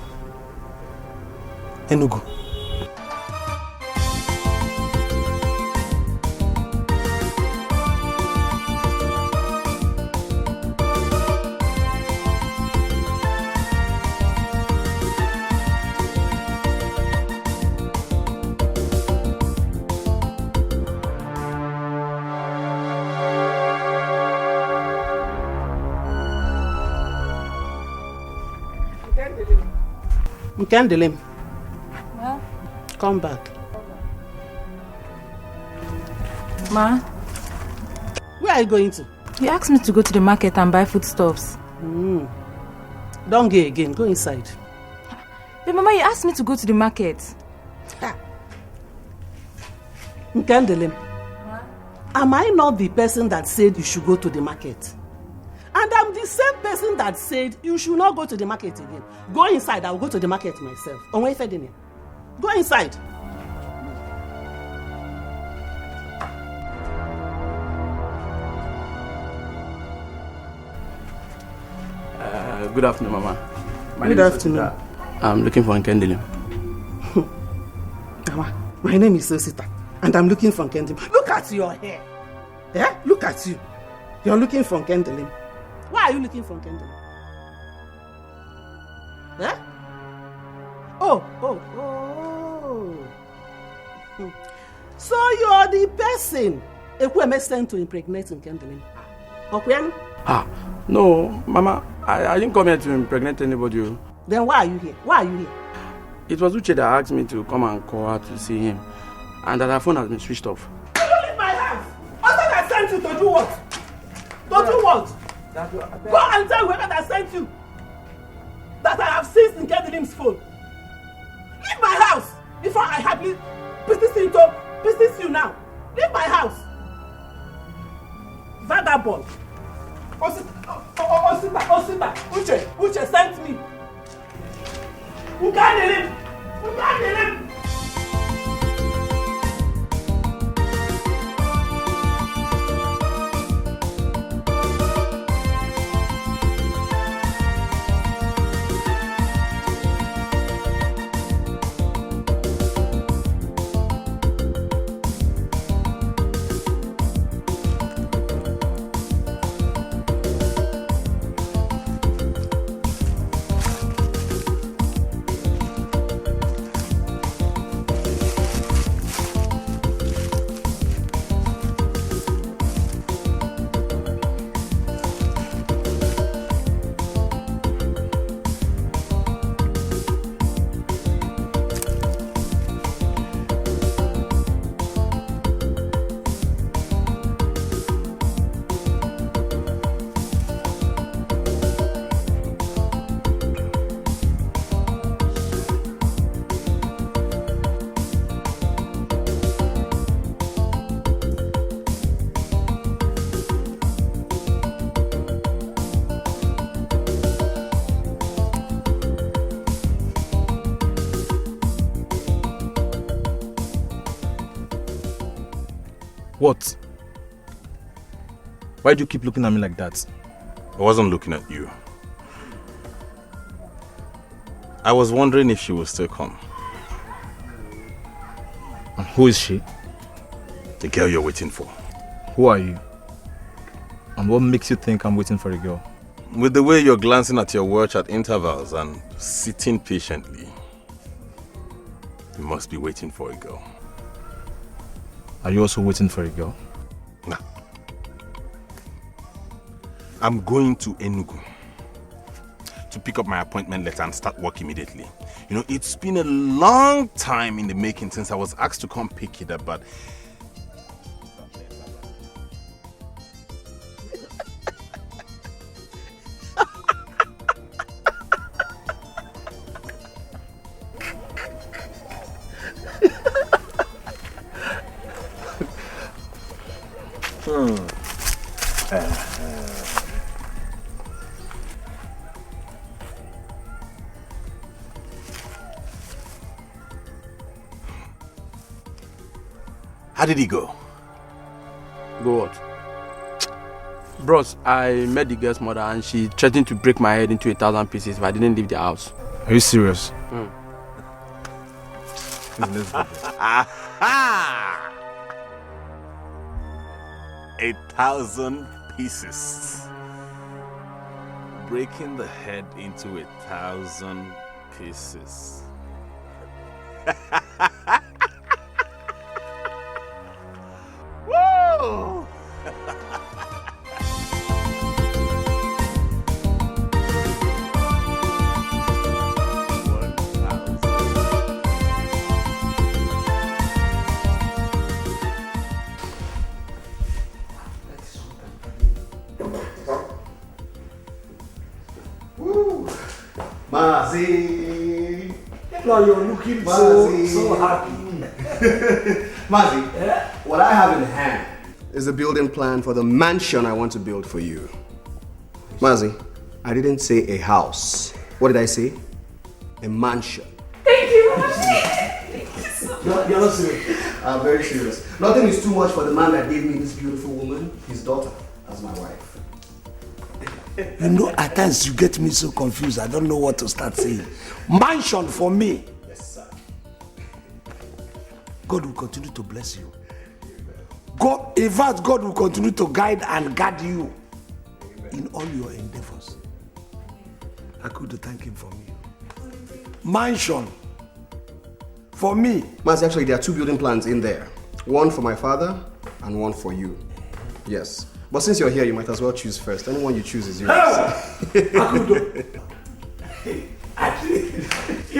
[SPEAKER 19] Nkendelim.
[SPEAKER 5] Ma?
[SPEAKER 19] Come back.
[SPEAKER 5] Ma?
[SPEAKER 19] Where are you going to?
[SPEAKER 5] You asked me to go to the market and buy foodstuffs.
[SPEAKER 19] Don't go again. Go inside.
[SPEAKER 5] But Mama, you asked me to go to the market.
[SPEAKER 19] Nkendelim. Am I not the person that said you should go to the market? And I'm the same person that said you should not go to the market again. Go inside. I will go to the market myself. Go inside.
[SPEAKER 21] Good afternoon, Mama.
[SPEAKER 19] Good afternoon.
[SPEAKER 21] I'm looking for Nkendelim.
[SPEAKER 19] Mama, my name is Osita, and I'm looking for Nkendelim. Look at your hair. Yeah? Look at you. You're looking for Nkendelim. Why are you looking for Nkendelim? Yeah? Oh. So you're the person Ekweme sent to impregnate Nkendelim. Okay?
[SPEAKER 21] No, Mama, I didn't come here to impregnate anybody.
[SPEAKER 19] Then why are you here?
[SPEAKER 21] It was Uche that asked me to come and call her to see him, and that her phone has been switched off.
[SPEAKER 19] You don't leave my house! I thought I sent you to do what? To do what? Go and tell whoever that sent you that I have seized Nkendelim's phone. Leave my house before I happily persist you now. Leave my house. Vagabond. Osita, Uche sent me. Nkendelim.
[SPEAKER 6] What? Why do you keep looking at me like that?
[SPEAKER 14] I wasn't looking at you. I was wondering if she will still come.
[SPEAKER 6] And who is she?
[SPEAKER 14] The girl you're waiting for.
[SPEAKER 6] Who are you? And what makes you think I'm waiting for a girl?
[SPEAKER 14] With the way you're glancing at your watch at intervals and sitting patiently, you must be waiting for a girl.
[SPEAKER 6] Are you also waiting for a girl?
[SPEAKER 14] Nah. I'm going to Enugu to pick up my appointment letter and start work immediately. You know, it's been a long time in the making since I was asked to come pick it up, but how did he go?
[SPEAKER 21] Go what? Bros, I met the girl's mother and she threatened to break my head into 1,000 pieces if I didn't leave the house.
[SPEAKER 6] Are you serious?
[SPEAKER 14] Aha! 1,000 pieces. Breaking the head into 1,000 pieces. Woo!
[SPEAKER 15] Mazi.
[SPEAKER 3] No, you're looking so happy.
[SPEAKER 15] Mazi, what I have in hand is a building plan for the mansion I want to build for you. Mazi, I didn't say a house. What did I say? A mansion.
[SPEAKER 13] Thank you, Mazi.
[SPEAKER 15] You're not serious. I'm very serious. Nothing is too much for the man that gave me this beautiful woman, his daughter, as my wife.
[SPEAKER 3] You know, at times you get me so confused. I don't know what to start saying. Mansion for me.
[SPEAKER 15] Yes, sir.
[SPEAKER 3] God will continue to bless you. God, in fact, God will continue to guide and guard you in all your endeavors. I could thank him for me. Mansion for me.
[SPEAKER 15] Mazi, actually, there are 2 building plans in there. One for my father and one for you. Yes. But since you're here, you might as well choose first. Anyone you choose is yours.
[SPEAKER 3] You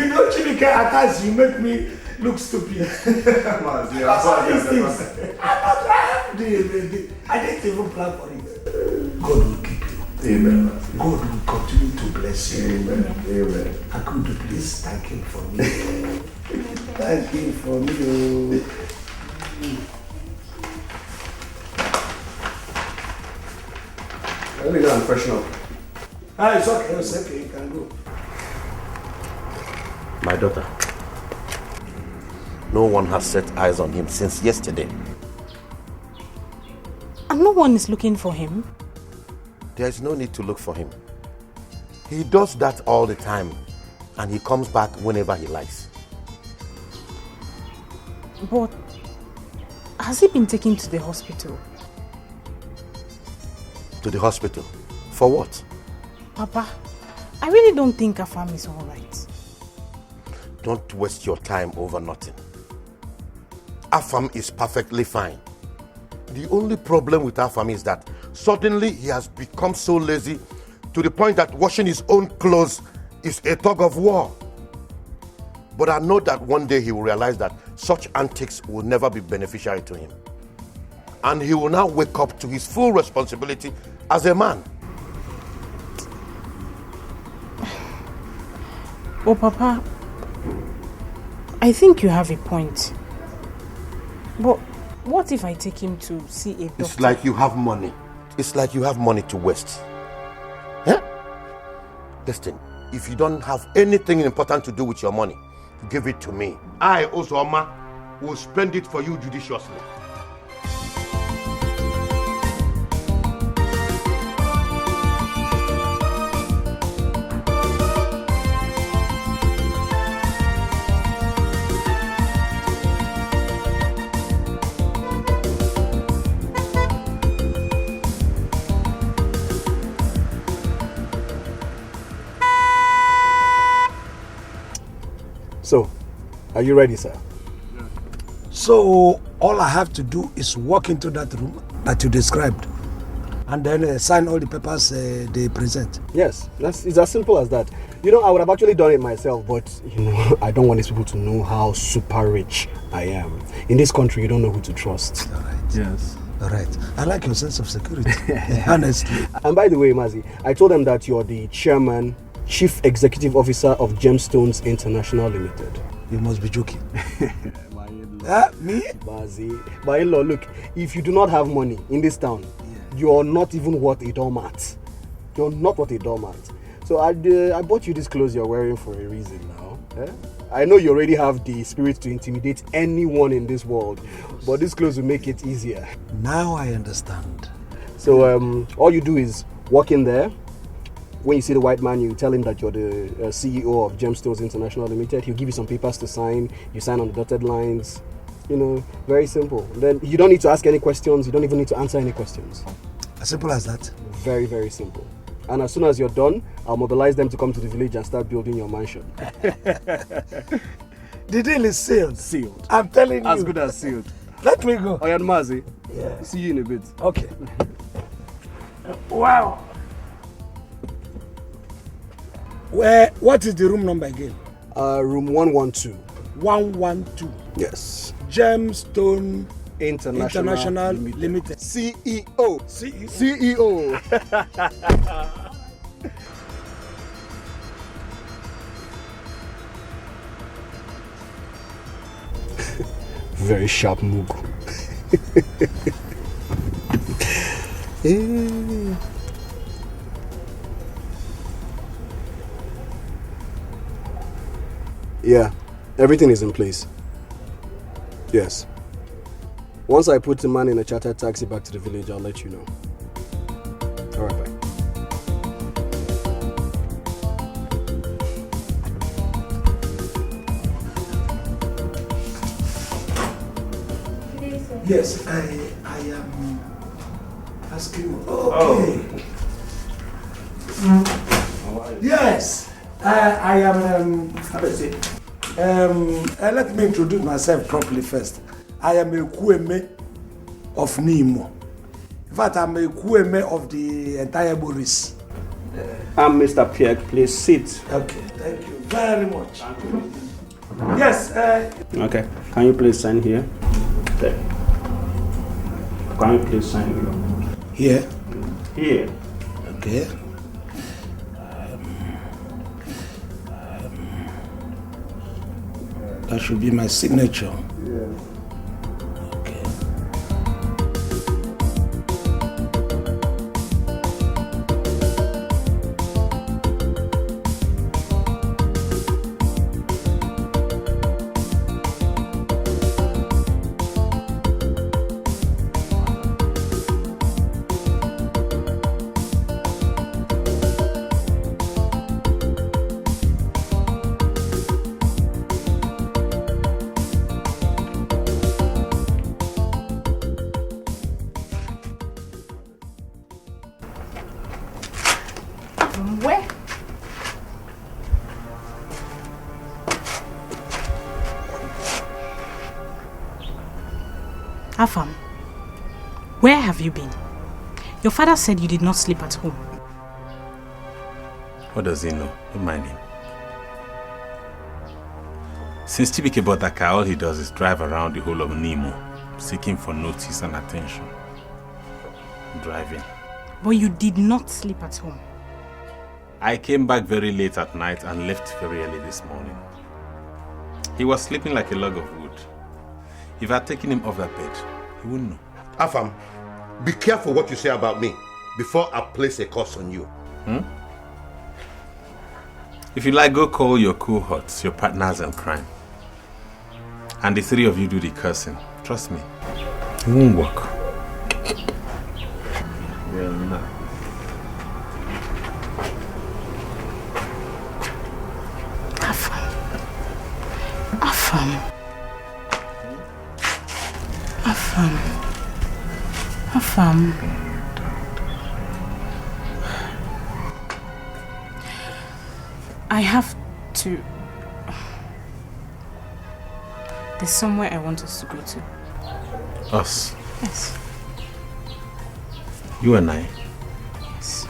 [SPEAKER 3] know, Chineke, at times you make me look stupid. I didn't even plan for it. God will keep you.
[SPEAKER 15] Amen.
[SPEAKER 3] God will continue to bless you.
[SPEAKER 15] Amen. Amen.
[SPEAKER 3] I could please thank him for me. Thank him for me.
[SPEAKER 15] Let me go and freshen up.
[SPEAKER 3] It's okay, you can go.
[SPEAKER 1] My daughter, no one has set eyes on him since yesterday.
[SPEAKER 2] And no one is looking for him?
[SPEAKER 1] There is no need to look for him. He does that all the time, and he comes back whenever he likes.
[SPEAKER 2] But has he been taken to the hospital?
[SPEAKER 1] To the hospital? For what?
[SPEAKER 2] Papa, I really don't think Afam is all right.
[SPEAKER 1] Don't waste your time over nothing. Afam is perfectly fine. The only problem with Afam is that suddenly he has become so lazy to the point that washing his own clothes is a tug of war. But I know that one day he will realize that such antics will never be beneficial to him. And he will now wake up to his full responsibility as a man.
[SPEAKER 2] Oh, Papa, I think you have a point. But what if I take him to see a doctor?
[SPEAKER 1] It's like you have money. It's like you have money to waste. Huh? Listen, if you don't have anything important to do with your money, give it to me. I, Osoma, will spend it for you judiciously.
[SPEAKER 15] So, are you ready, sir?
[SPEAKER 3] So, all I have to do is walk into that room that you described and then sign all the papers they present.
[SPEAKER 15] Yes, it's as simple as that. You know, I would have actually done it myself, but, you know, I don't want these people to know how super rich I am. In this country, you don't know who to trust.
[SPEAKER 3] All right.
[SPEAKER 15] Yes.
[SPEAKER 3] All right. I like your sense of security, honestly.
[SPEAKER 15] And by the way, Mazi, I told them that you're the chairman, Chief Executive Officer of Gemstones International Limited.
[SPEAKER 3] You must be joking. Me?
[SPEAKER 15] Mazi, my in-law, look, if you do not have money in this town, you're not even worth a doormat. You're not worth a doormat. So I bought you this clothes you're wearing for a reason now. Eh? I know you already have the spirit to intimidate anyone in this world, but this clothes will make it easier.
[SPEAKER 3] Now I understand.
[SPEAKER 15] So all you do is walk in there. When you see the white man, you tell him that you're the CEO of Gemstones International Limited. He'll give you some papers to sign. You sign on the dotted lines. You know, very simple. Then you don't need to ask any questions. You don't even need to answer any questions.
[SPEAKER 3] As simple as that?
[SPEAKER 15] Very, very simple. And as soon as you're done, I'll mobilize them to come to the village and start building your mansion.
[SPEAKER 3] The deal is sealed.
[SPEAKER 15] Sealed.
[SPEAKER 3] I'm telling you.
[SPEAKER 15] As good as sealed.
[SPEAKER 3] Let me go.
[SPEAKER 15] Oyan Mazi.
[SPEAKER 3] Yeah.
[SPEAKER 15] See you in a bit.
[SPEAKER 3] Okay. Wow. What is the room number again?
[SPEAKER 15] Room 112.
[SPEAKER 3] 112.
[SPEAKER 15] Yes.
[SPEAKER 3] Gemstone
[SPEAKER 15] International
[SPEAKER 3] Limited.
[SPEAKER 15] CEO. CEO. very sharp mugu. Yeah, everything is in place. Yes. Once I put the man in a chartered taxi back to the village, I'll let you know. All right, bye.
[SPEAKER 3] Yes, I am asking. Okay. Yes, I am. How do I say? Let me introduce myself properly first. I am a Kweme of Nimo. In fact, I'm a Kweme of the entire Boris.
[SPEAKER 15] I'm Mr. Pierre. Please sit.
[SPEAKER 3] Okay, thank you very much. Yes.
[SPEAKER 15] Okay. Can you please sign here? There. Can you please sign here?
[SPEAKER 3] Here?
[SPEAKER 15] Here.
[SPEAKER 3] Okay. That should be my signature. Okay.
[SPEAKER 2] Where?
[SPEAKER 12] Afam, where have you been? Your father said you did not sleep at home.
[SPEAKER 14] What does he know? Don't mind him. Since Chibike bought that car, all he does is drive around the whole of Nemo, seeking for notice and attention. Driving.
[SPEAKER 12] But you did not sleep at home.
[SPEAKER 14] I came back very late at night and left very early this morning. He was sleeping like a log of wood. If I had taken him off that bed, he wouldn't know.
[SPEAKER 16] Afam, be careful what you say about me before I place a curse on you.
[SPEAKER 14] If you like, go call your cohorts, your partners in crime. And the three of you do the cursing. Trust me, it won't work. Well, no.
[SPEAKER 12] Afam. I have to. There's somewhere I want us to go to.
[SPEAKER 14] Us?
[SPEAKER 12] Yes.
[SPEAKER 14] You and I?
[SPEAKER 12] Yes.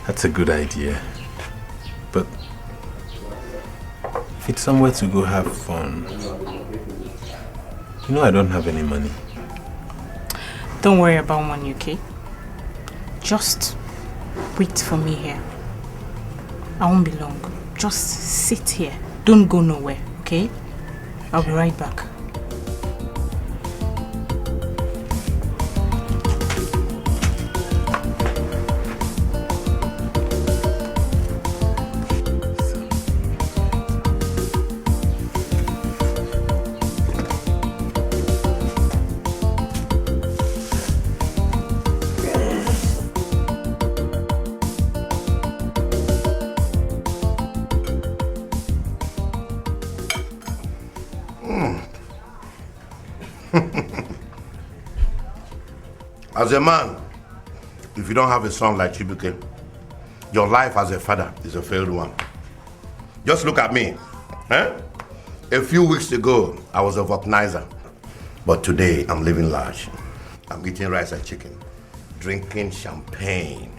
[SPEAKER 14] That's a good idea. But if it's somewhere to go have fun, you know I don't have any money.
[SPEAKER 12] Don't worry about money, okay? Just wait for me here. I won't be long. Just sit here. Don't go nowhere, okay? I'll be right back.
[SPEAKER 16] As a man, if you don't have a son like Chibuke, your life as a father is a failed one. Just look at me. A few weeks ago, I was a vulcanizer. But today, I'm living large. I'm eating rice and chicken, drinking champagne.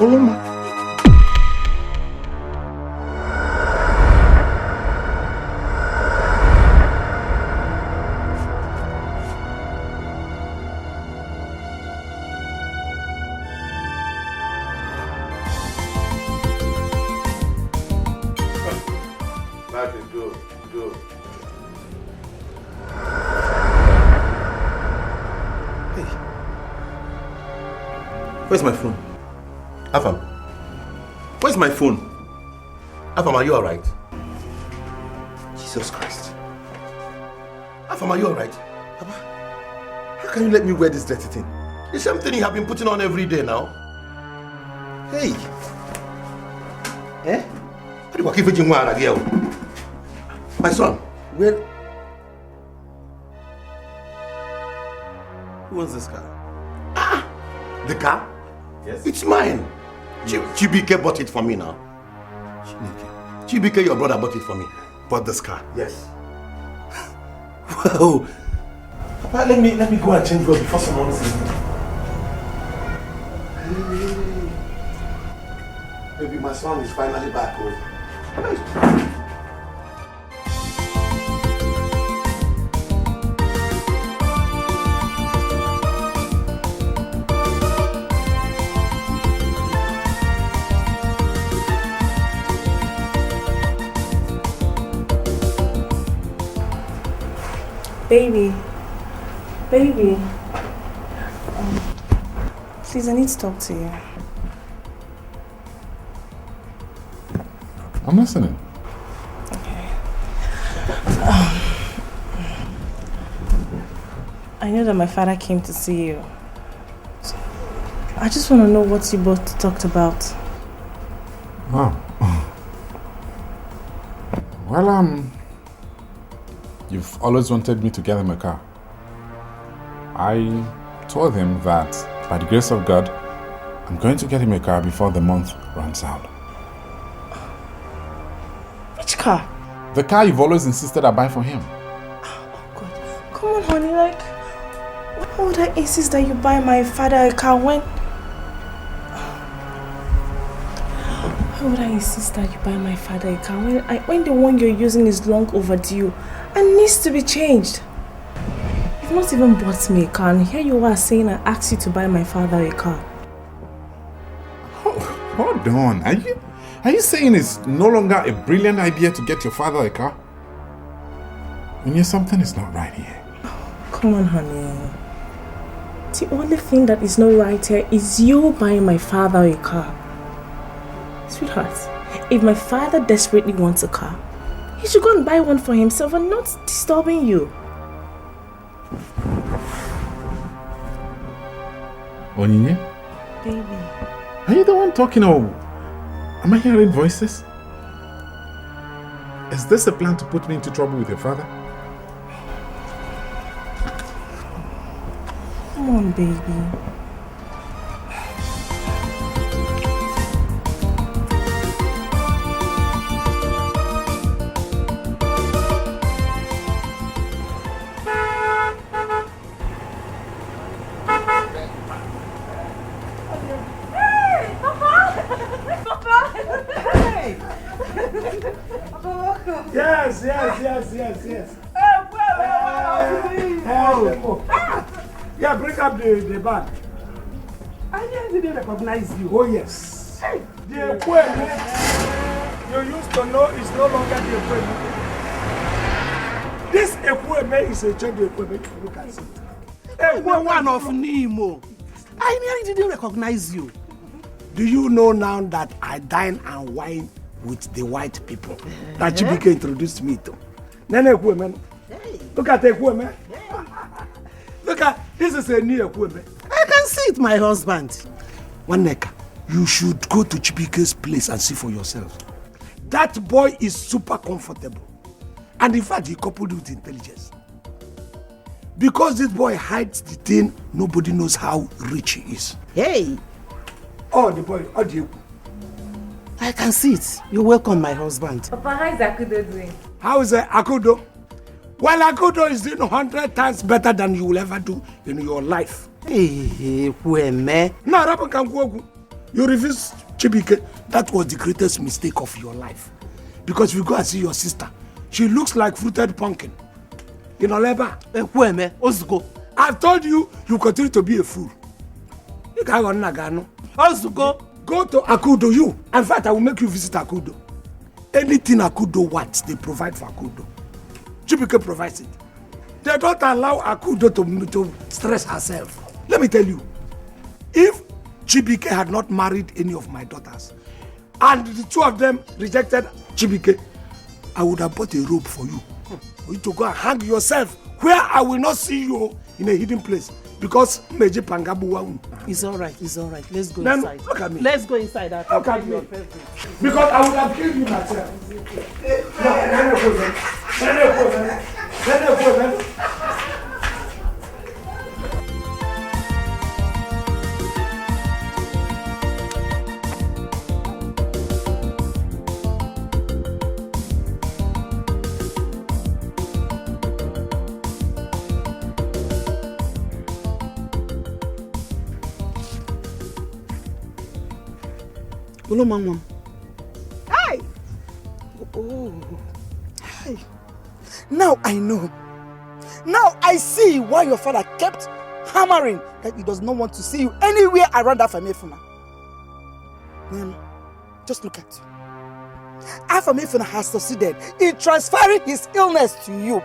[SPEAKER 3] Follow me.
[SPEAKER 9] Go.
[SPEAKER 1] Where's my phone? Afam. Where's my phone? Afam, are you alright? Jesus Christ. Afam, are you alright? Papa, how can you let me wear this dirty thing? The same thing you have been putting on every day now. Hey. Eh? How do you keep it again? My son, where? Who owns this car? Ah! The car? Yes. It's mine. Chibike bought it for me now. Chibike, your brother, bought it for me. Bought this car? Yes. Wow. Papa, let me go and change clothes before someone sees me. Maybe my son is finally back home.
[SPEAKER 2] Baby. Please, I need to talk to you.
[SPEAKER 9] I'm listening.
[SPEAKER 2] I know that my father came to see you. So I just want to know what you both talked about.
[SPEAKER 9] Wow. Well, you've always wanted me to get him a car. I told him that by the grace of God, I'm going to get him a car before the month runs out.
[SPEAKER 2] Which car?
[SPEAKER 9] The car you've always insisted I buy for him.
[SPEAKER 2] Come on, honey, like, why would I insist that you buy my father a car when... Why would I insist that you buy my father a car when the one you're using is long overdue and needs to be changed? You've not even bought me a car, and here you are saying I asked you to buy my father a car.
[SPEAKER 9] Hold on. Are you saying it's no longer a brilliant idea to get your father a car? When something is not right here.
[SPEAKER 2] Come on, honey. The only thing that is not right here is you buying my father a car. Sweetheart, if my father desperately wants a car, he should go and buy one for himself and not disturbing you.
[SPEAKER 9] Onyinye?
[SPEAKER 2] Baby.
[SPEAKER 9] Are you the one talking, or am I hearing voices? Is this a plan to put me into trouble with your father?
[SPEAKER 2] Come on, baby.
[SPEAKER 3] Yes. Yeah, bring up the bag.
[SPEAKER 19] I didn't recognize you.
[SPEAKER 3] Oh, yes. The equipment you used to know is no longer the equipment. This equipment is a change equipment. Look at it.
[SPEAKER 19] One of Nemo. I nearly didn't recognize you.
[SPEAKER 3] Do you know now that I dine and wine with the white people that Chibike introduced me to? Nene equipment. Look at the equipment. Look at, this is a new equipment.
[SPEAKER 19] I can see it, my husband.
[SPEAKER 3] One neck, you should go to Chibike's place and see for yourself. That boy is super comfortable. And in fact, he coupled with intelligence. Because this boy hides the thing, nobody knows how rich he is.
[SPEAKER 19] Hey!
[SPEAKER 3] Oh, the boy, how do you?
[SPEAKER 19] I can see it. You're welcome, my husband.
[SPEAKER 5] Papa, how is Akudo doing?
[SPEAKER 3] How is Akudo? Well, Akudo is doing 100 times better than you will ever do in your life.
[SPEAKER 19] Hey, Kweme.
[SPEAKER 3] No, Rabu can go. You refused Chibike. That was the greatest mistake of your life. Because if you go and see your sister, she looks like fruited pumpkin. You know, Leba. I've told you, you continue to be a fool. You can't go Nagano. Go to Akudo, you. In fact, I will make you visit Akudo. Anything Akudo wants, they provide for Akudo. Chibike provides it. They don't allow Akudo to stress herself. Let me tell you, if Chibike had not married any of my daughters, and the two of them rejected Chibike, I would have bought a rope for you. For you to go and hang yourself where I will not see you in a hidden place. Because Meji Pangabu.
[SPEAKER 4] It's alright, it's alright. Let's go
[SPEAKER 3] Then
[SPEAKER 4] inside.
[SPEAKER 3] look at me.
[SPEAKER 4] Let's go inside.
[SPEAKER 3] Look at me. Because I would have killed you myself.
[SPEAKER 11] Hi! Oh. Hi. Now I know. Now I see why your father kept hammering that he does not want to see you anywhere around that Afamefuna. Man, just look at you. Afamefuna has succeeded in transferring his illness to you.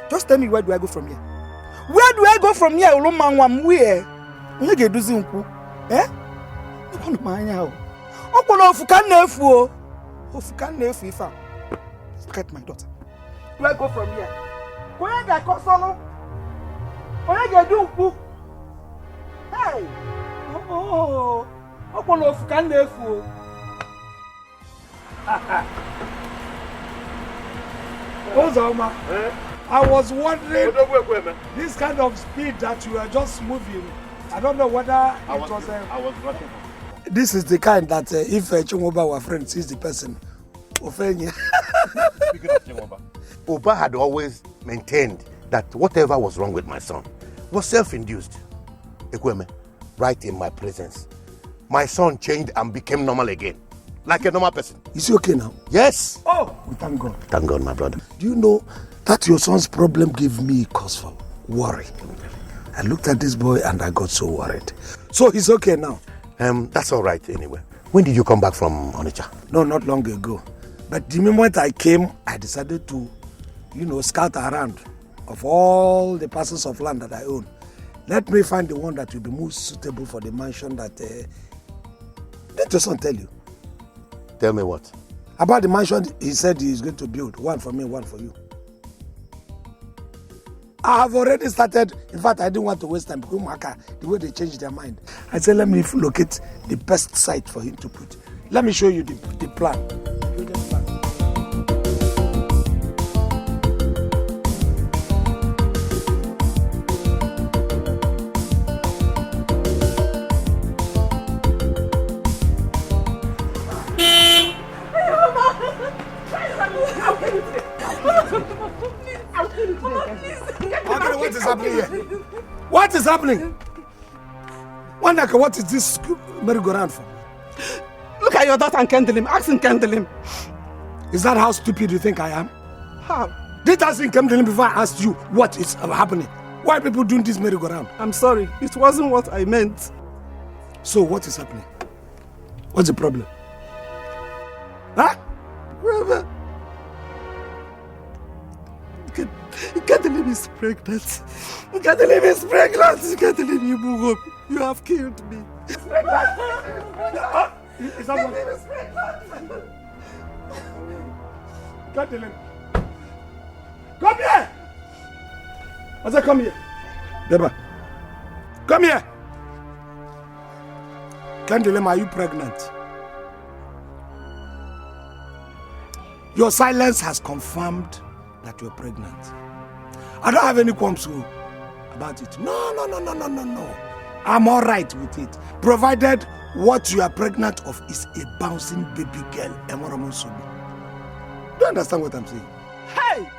[SPEAKER 11] Just tell me, where do I go from here? Where do I go from here? Where? Eh? Look at my daughter. Where go from here? Where get Kosolo? Where get do? Hey! Oh,
[SPEAKER 3] Ozoma, I was wondering this kind of speed that you are just moving. I don't know whether I was rushing. This is the kind that if Chungoba were friends, sees the person.
[SPEAKER 16] Oba had always maintained that whatever was wrong with my son was self-induced. Ekweme, right in my presence, my son changed and became normal again, like a normal person.
[SPEAKER 3] Is he okay now?
[SPEAKER 16] Yes.
[SPEAKER 3] Oh, we thank God.
[SPEAKER 16] Thank God, my brother.
[SPEAKER 3] Do you know that your son's problem gave me cause for worry? I looked at this boy and I got so worried. So he's okay now.
[SPEAKER 16] That's all right anyway. When did you come back from Onitsha?
[SPEAKER 3] No, not long ago. But the moment I came, I decided to, scout around of all the parcels of land that I own. Let me find the one that will be most suitable for the mansion that... Did your son tell you?
[SPEAKER 16] Tell me what?
[SPEAKER 3] About the mansion he said he is going to build. One for me, one for you. I have already started. In fact, I didn't want to waste time because the way they changed their mind. I said, let me locate the best site for him to put. Let me show you the plan. What is happening here? What is happening? Wandaka, what is this merry-go-round for?
[SPEAKER 19] Look at your daughter and kindle him. Ask him, kindle him.
[SPEAKER 3] Is that how stupid you think I am?
[SPEAKER 19] How?
[SPEAKER 3] Did I ask him, kindle him before I asked you what is happening? Why are people doing this merry-go-round?
[SPEAKER 19] I'm sorry. It wasn't what I meant.
[SPEAKER 3] So what is happening? What's the problem? Huh?
[SPEAKER 19] Brother. Kadelim is pregnant. Kadelim is pregnant. Kadelim, you move up. You have killed me.
[SPEAKER 3] Is that
[SPEAKER 19] Kadelim is pregnant.
[SPEAKER 3] Kadelim. Come here! I said, come here. Deba. Come here. Kadelim, are you pregnant? Your silence has confirmed that you're pregnant. I don't have any qualms about it. No. I'm all right with it. Provided what you are pregnant of is a bouncing baby girl. Do you understand what I'm saying?
[SPEAKER 19] Hey!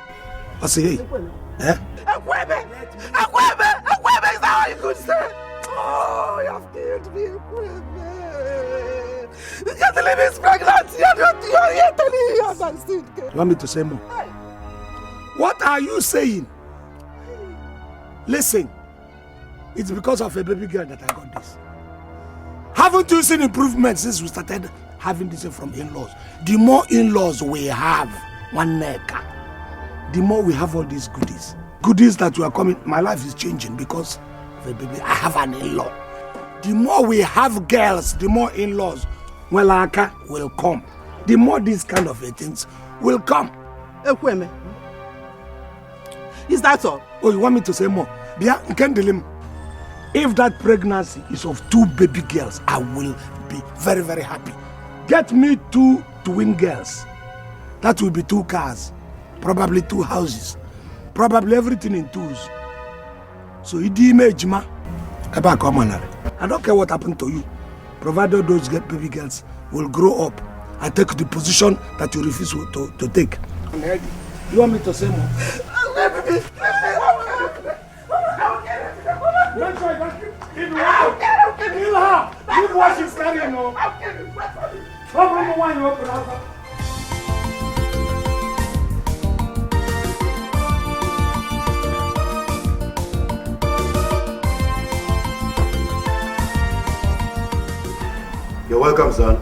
[SPEAKER 3] I say, hey. Eh?
[SPEAKER 19] Akwebe, is that how you could say? Oh, you have killed me, Akwebe.
[SPEAKER 3] Kathleen is pregnant. You're here telling me understood. You want me to say more? What are you saying? Listen, it's because of a baby girl that I got this. Haven't you seen improvements since we started having this from in-laws? The more in-laws we have, one neck, the more we have all these goodies. Goodies that were coming. My life is changing because of a baby. I have an in-law. The more we have girls, the more in-laws will come. The more these kind of things will come.
[SPEAKER 19] Is that all?
[SPEAKER 3] Oh, you want me to say more? If that pregnancy is of 2 baby girls, I will be very, very happy. Get me 2 twin girls. That will be 2 cars, probably 2 houses, probably everything in 2s. So the image, ma, I don't care what happened to you, provided those baby girls will grow up and take the position that you refuse to take. You want me to say more? Make sure you don't kill her. Leave what she's carrying.
[SPEAKER 1] You're welcome, son.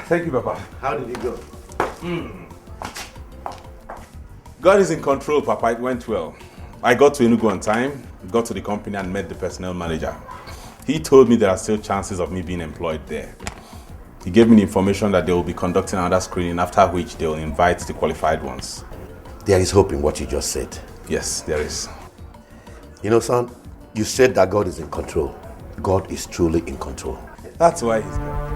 [SPEAKER 14] Thank you, Papa.
[SPEAKER 1] How did it go?
[SPEAKER 14] God is in control, Papa. It went well. I got to Enugu on time, got to the company and met the personnel manager. He told me there are still chances of me being employed there. He gave me the information that they will be conducting another screening, after which they will invite the qualified ones.
[SPEAKER 1] There is hope in what you just said.
[SPEAKER 14] Yes, there is.
[SPEAKER 1] You know, son, you said that God is in control. God is truly in control.
[SPEAKER 14] That's why he's good.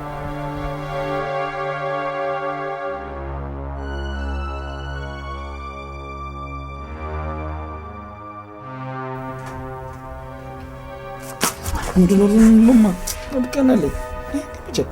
[SPEAKER 3] No, let me check.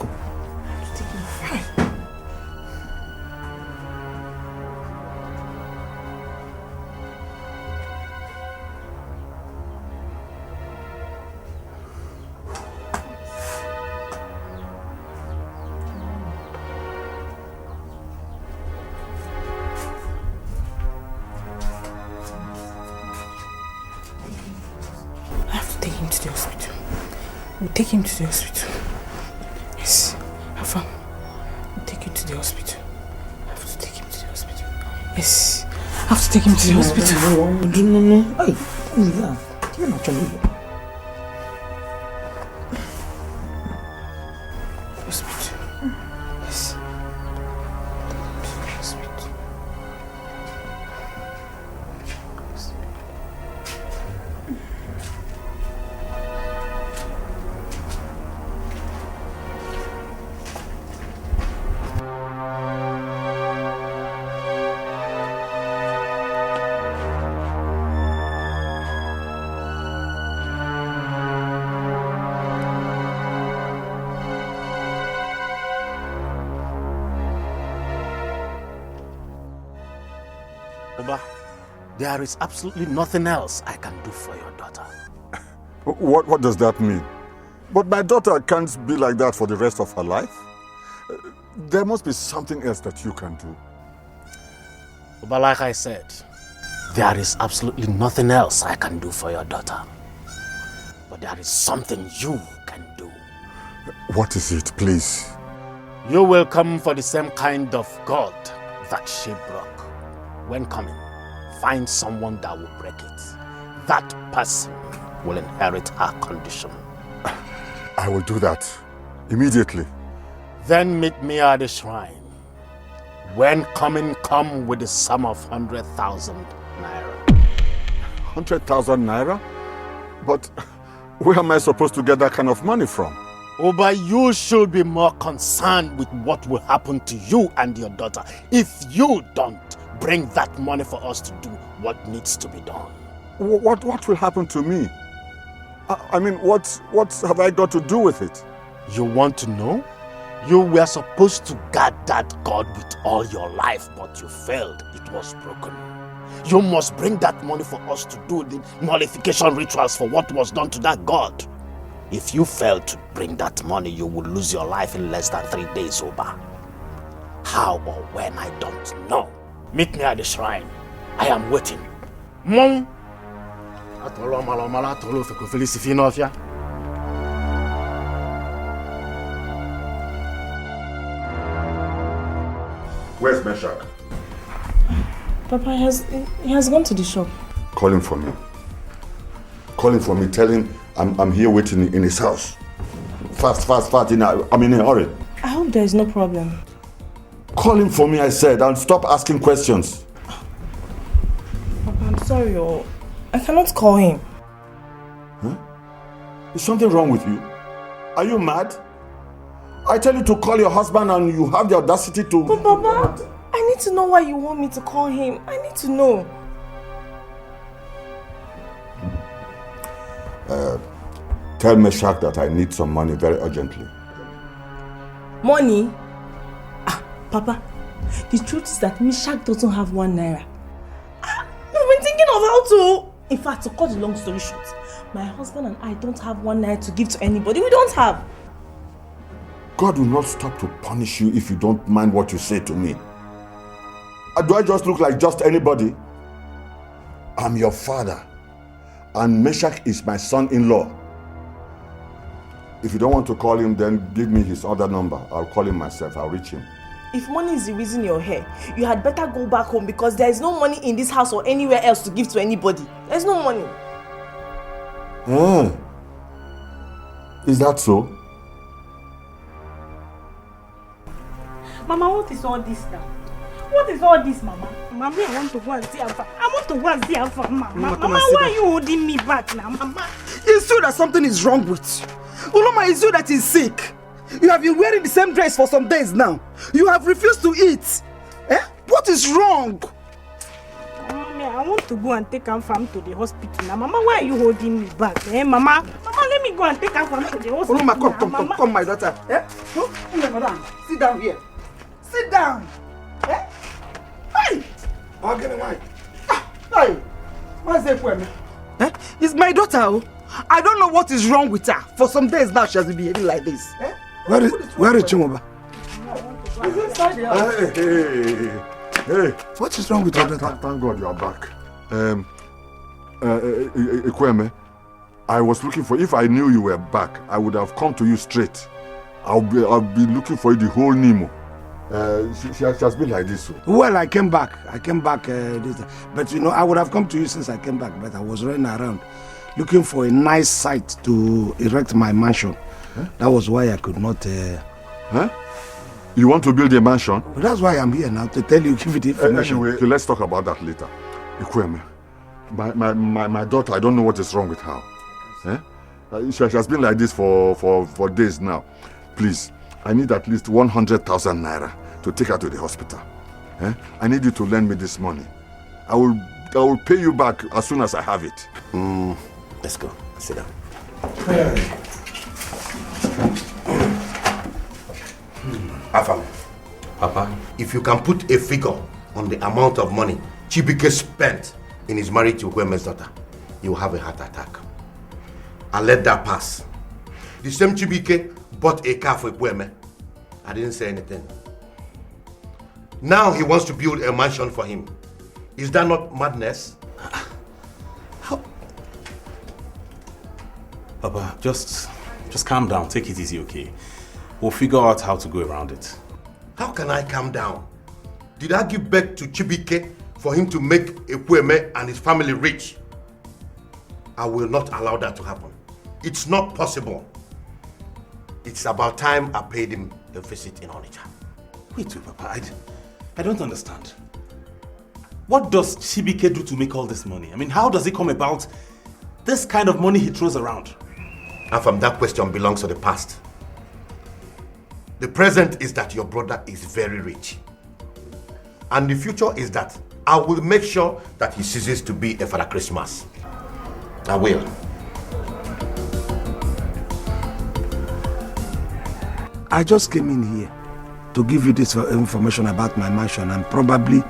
[SPEAKER 12] Take him to the hospital. Yes. Alpha, we'll take him to the hospital. I have to take him to the hospital. Yes. I have to take him to the hospital.
[SPEAKER 3] No. Hey, you're not trying to.
[SPEAKER 12] Hospital. Yes. Hospital.
[SPEAKER 1] There is absolutely nothing else I can do for your daughter.
[SPEAKER 9] What does that mean? But my daughter can't be like that for the rest of her life. There must be something else that you can do.
[SPEAKER 1] But like I said, there is absolutely nothing else I can do for your daughter. But there is something you can do.
[SPEAKER 9] What is it, please?
[SPEAKER 1] You will come for the same kind of God that she broke. When coming, find someone that will break it. That person will inherit her condition.
[SPEAKER 9] I will do that immediately.
[SPEAKER 1] Then meet me at the shrine. When coming, come with the sum of 100,000 naira.
[SPEAKER 9] 100,000 naira? But where am I supposed to get that kind of money from?
[SPEAKER 1] Oba, you should be more concerned with what will happen to you and your daughter if you don't bring that money for us to do what needs to be done.
[SPEAKER 9] What will happen to me? I mean, what have I got to do with it?
[SPEAKER 1] You want to know? You were supposed to guard that God with all your life, but you failed. It was broken. You must bring that money for us to do the nullification rituals for what was done to that God.
[SPEAKER 10] If you fail to bring that money, you will lose your life in less than 3 days, Oba. How or when, I don't know. Meet me at the shrine. I am waiting.
[SPEAKER 22] Mom.
[SPEAKER 9] Where's Meshach?
[SPEAKER 2] Papa, he has gone to the shop.
[SPEAKER 9] Call him for me. Call him for me. Tell him I'm here waiting in his house. Fast. I'm in a hurry.
[SPEAKER 2] I hope there is no problem.
[SPEAKER 9] Call him for me, I said, and stop asking questions.
[SPEAKER 2] Papa, I'm sorry, I cannot call him.
[SPEAKER 9] Huh? Is something wrong with you? Are you mad? I tell you to call your husband and you have the audacity to...
[SPEAKER 2] But Papa, I need to know why you want me to call him. I need to know.
[SPEAKER 9] Tell Meshach that I need some money very urgently.
[SPEAKER 2] Money? Papa, the truth is that Meshach doesn't have 1 naira. I've been thinking of how to... In fact, to cut the long story short, my husband and I don't have 1 naira to give to anybody. We don't have.
[SPEAKER 9] God will not stop to punish you if you don't mind what you say to me. Do I just look like just anybody? I'm your father. And Meshach is my son-in-law. If you don't want to call him, then give me his other number. I'll call him myself. I'll reach him.
[SPEAKER 2] If money is the reason you're here, you had better go back home because there is no money in this house or anywhere else to give to anybody. There's no money.
[SPEAKER 9] Is that so?
[SPEAKER 12] Mama, what is all this now? What is all this, Mama? Mama, I want to go and see Alpha. I want to go and see Alpha, Mama. Mama, why are you holding me back now, Mama?
[SPEAKER 11] It's true that something is wrong with you. Uloma, it's you that is sick. You have been wearing the same dress for some days now. You have refused to eat. What is wrong?
[SPEAKER 12] Mama, I want to go and take Alpha to the hospital now. Mama, why are you holding me back? Mama, let me go and take Alpha to the hospital.
[SPEAKER 11] Uloma, come, my daughter. No, madam, sit down here. Sit down. Hey! Hey! What's that for me? It's my daughter. I don't know what is wrong with her. For some days now, she has been behaving like this.
[SPEAKER 3] Where is Chimoba?
[SPEAKER 11] He's inside the house.
[SPEAKER 9] Hey!
[SPEAKER 3] What is wrong with your daughter?
[SPEAKER 9] Thank God you are back. Ekweme, I was looking for... If I knew you were back, I would have come to you straight. I'll be looking for you the whole Nemo. She has been like this.
[SPEAKER 3] Well, I came back. But you know, I would have come to you since I came back, but I was running around looking for a nice site to erect my mansion. That was why I could not...
[SPEAKER 9] You want to build a mansion?
[SPEAKER 3] Well, that's why I'm here now, to tell you, give you the information.
[SPEAKER 9] Anyway, let's talk about that later. Ekweme, my daughter, I don't know what is wrong with her. She has been like this for days now. Please, I need at least 100,000 naira to take her to the hospital. I need you to lend me this money. I will pay you back as soon as I have it.
[SPEAKER 10] Let's go. Sit down.
[SPEAKER 23] Afam, Papa, if you can put a figure on the amount of money Chibike spent in his marriage to Kweme's daughter, you will have a heart attack. And let that pass. The same Chibike bought a car for Kweme. I didn't say anything. Now he wants to build a mansion for him. Is that not madness?
[SPEAKER 14] How? Papa, just calm down. Take it easy, okay? We'll figure out how to go around it.
[SPEAKER 23] How can I calm down? Did I give birth to Chibike for him to make Ekweme and his family rich? I will not allow that to happen. It's not possible. It's about time I paid him a visit in Onitsha.
[SPEAKER 14] Wait, Papa, I don't understand. What does Chibike do to make all this money? I mean, how does it come about this kind of money he throws around?
[SPEAKER 23] And from that question belongs to the past. The present is that your brother is very rich. And the future is that I will make sure that he ceases to be a Father Christmas. I will.
[SPEAKER 3] I just came in here to give you this information about my mansion and probably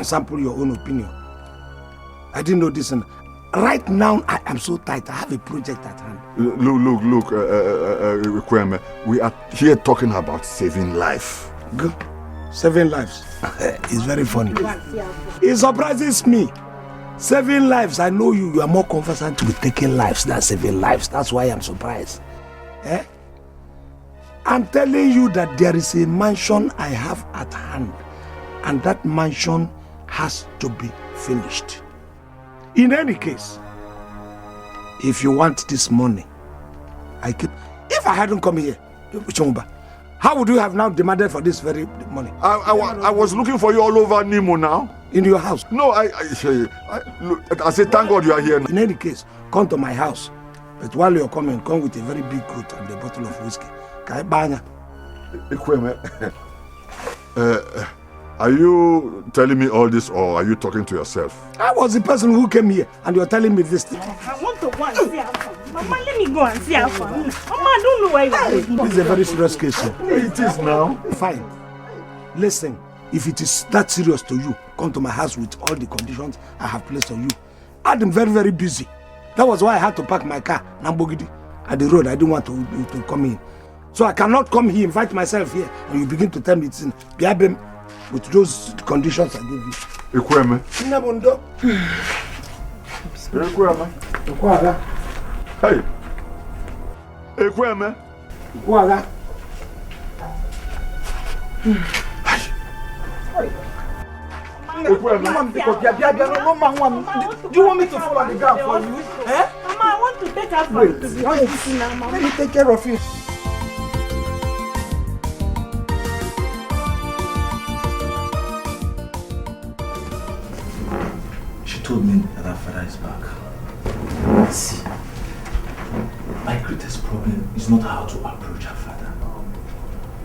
[SPEAKER 3] sample your own opinion. I didn't know this, and right now I am so tight. I have a project at hand.
[SPEAKER 9] Look, Kweme, we are here talking about saving life.
[SPEAKER 3] Good. Saving lives. It's very funny. It surprises me. Saving lives, I know you are more conversant with taking lives than saving lives. That's why I'm surprised. Eh? I'm telling you that there is a mansion I have at hand, and that mansion has to be finished. In any case, if you want this money, if I hadn't come here, how would you have now demanded for this very money?
[SPEAKER 9] I was looking for you all over Nemo now.
[SPEAKER 3] In your house?
[SPEAKER 9] No, I said, thank God you are here.
[SPEAKER 3] In any case, come to my house. But while you're coming, come with a very big coat and a bottle of whiskey.
[SPEAKER 9] Are you telling me all this, or are you talking to yourself?
[SPEAKER 3] I was the person who came here, and you're telling me this thing.
[SPEAKER 2] I want to go and see Alpha. Mama, let me go and see Alpha. Mama, I don't know where you are.
[SPEAKER 3] This is a very serious case, sir.
[SPEAKER 9] It is now.
[SPEAKER 3] Fine. Listen, if it is that serious to you, come to my house with all the conditions I have placed on you. I'm very, very busy. That was why I had to park my car, Nambogidi, at the road. I didn't want to come in. So I cannot come here, invite myself here, and you begin to tell me it's in Biabem with those conditions I gave you.
[SPEAKER 9] Ekweme.
[SPEAKER 3] Nabundo.
[SPEAKER 9] Ekweme.
[SPEAKER 3] Ekwaga.
[SPEAKER 9] Hey. Ekweme.
[SPEAKER 3] Ekwaga.
[SPEAKER 11] Do you want me to fall on the ground for you? Eh?
[SPEAKER 2] Mama, I want to take her from to the hospital now, Mama.
[SPEAKER 11] Let me take care of you.
[SPEAKER 17] She told me that her father is back. See, my greatest problem is not how to approach her father,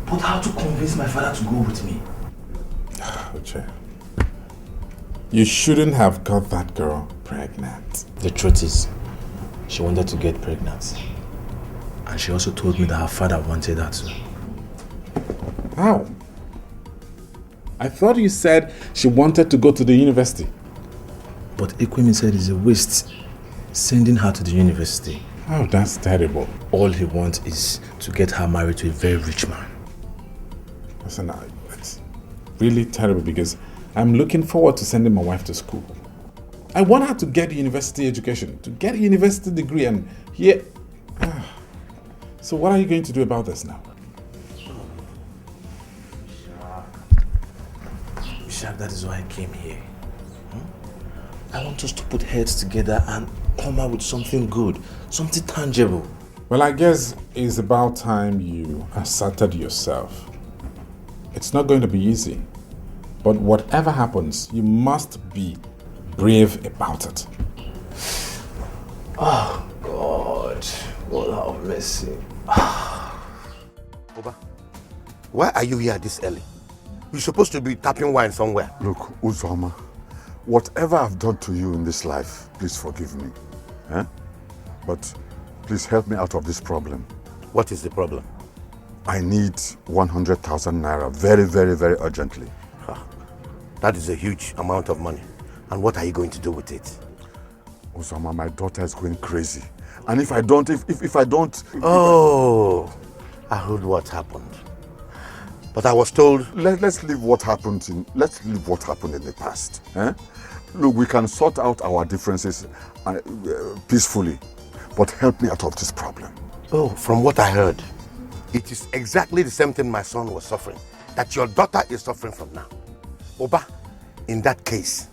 [SPEAKER 17] but how to convince my father to go with me.
[SPEAKER 8] Uche, you shouldn't have got that girl pregnant.
[SPEAKER 17] The truth is, she wanted to get pregnant. And she also told me that her father wanted her to.
[SPEAKER 8] How? I thought you said she wanted to go to the university.
[SPEAKER 17] But Ekwemi said it's a waste sending her to the university.
[SPEAKER 8] Oh, that's terrible.
[SPEAKER 17] All he wants is to get her married to a very rich man.
[SPEAKER 8] Listen, it's really terrible because I'm looking forward to sending my wife to school. I want her to get a university education, to get a university degree, and here... So what are you going to do about this now?
[SPEAKER 17] Ishak, that is why I came here. I want us to put heads together and come out with something good, something tangible.
[SPEAKER 8] Well, I guess it's about time you asserted yourself. It's not going to be easy, but whatever happens, you must be brave about it.
[SPEAKER 17] Oh, God. Lord have mercy.
[SPEAKER 23] Oba, why are you here this early? You're supposed to be tapping wine somewhere.
[SPEAKER 9] Look, Uzoma, whatever I've done to you in this life, please forgive me. But please help me out of this problem.
[SPEAKER 23] What is the problem?
[SPEAKER 9] I need 100,000 naira very, very, very urgently.
[SPEAKER 23] That is a huge amount of money. And what are you going to do with it?
[SPEAKER 9] Uzoma, my daughter is going crazy. And if I don't, if I don't...
[SPEAKER 23] Oh, I heard what happened. But I was told...
[SPEAKER 9] Let's leave what happened in the past. Look, we can sort out our differences peacefully, but help me out of this problem.
[SPEAKER 23] Oh, from what I heard, it is exactly the same thing my son was suffering, that your daughter is suffering from now. Oba, in that case,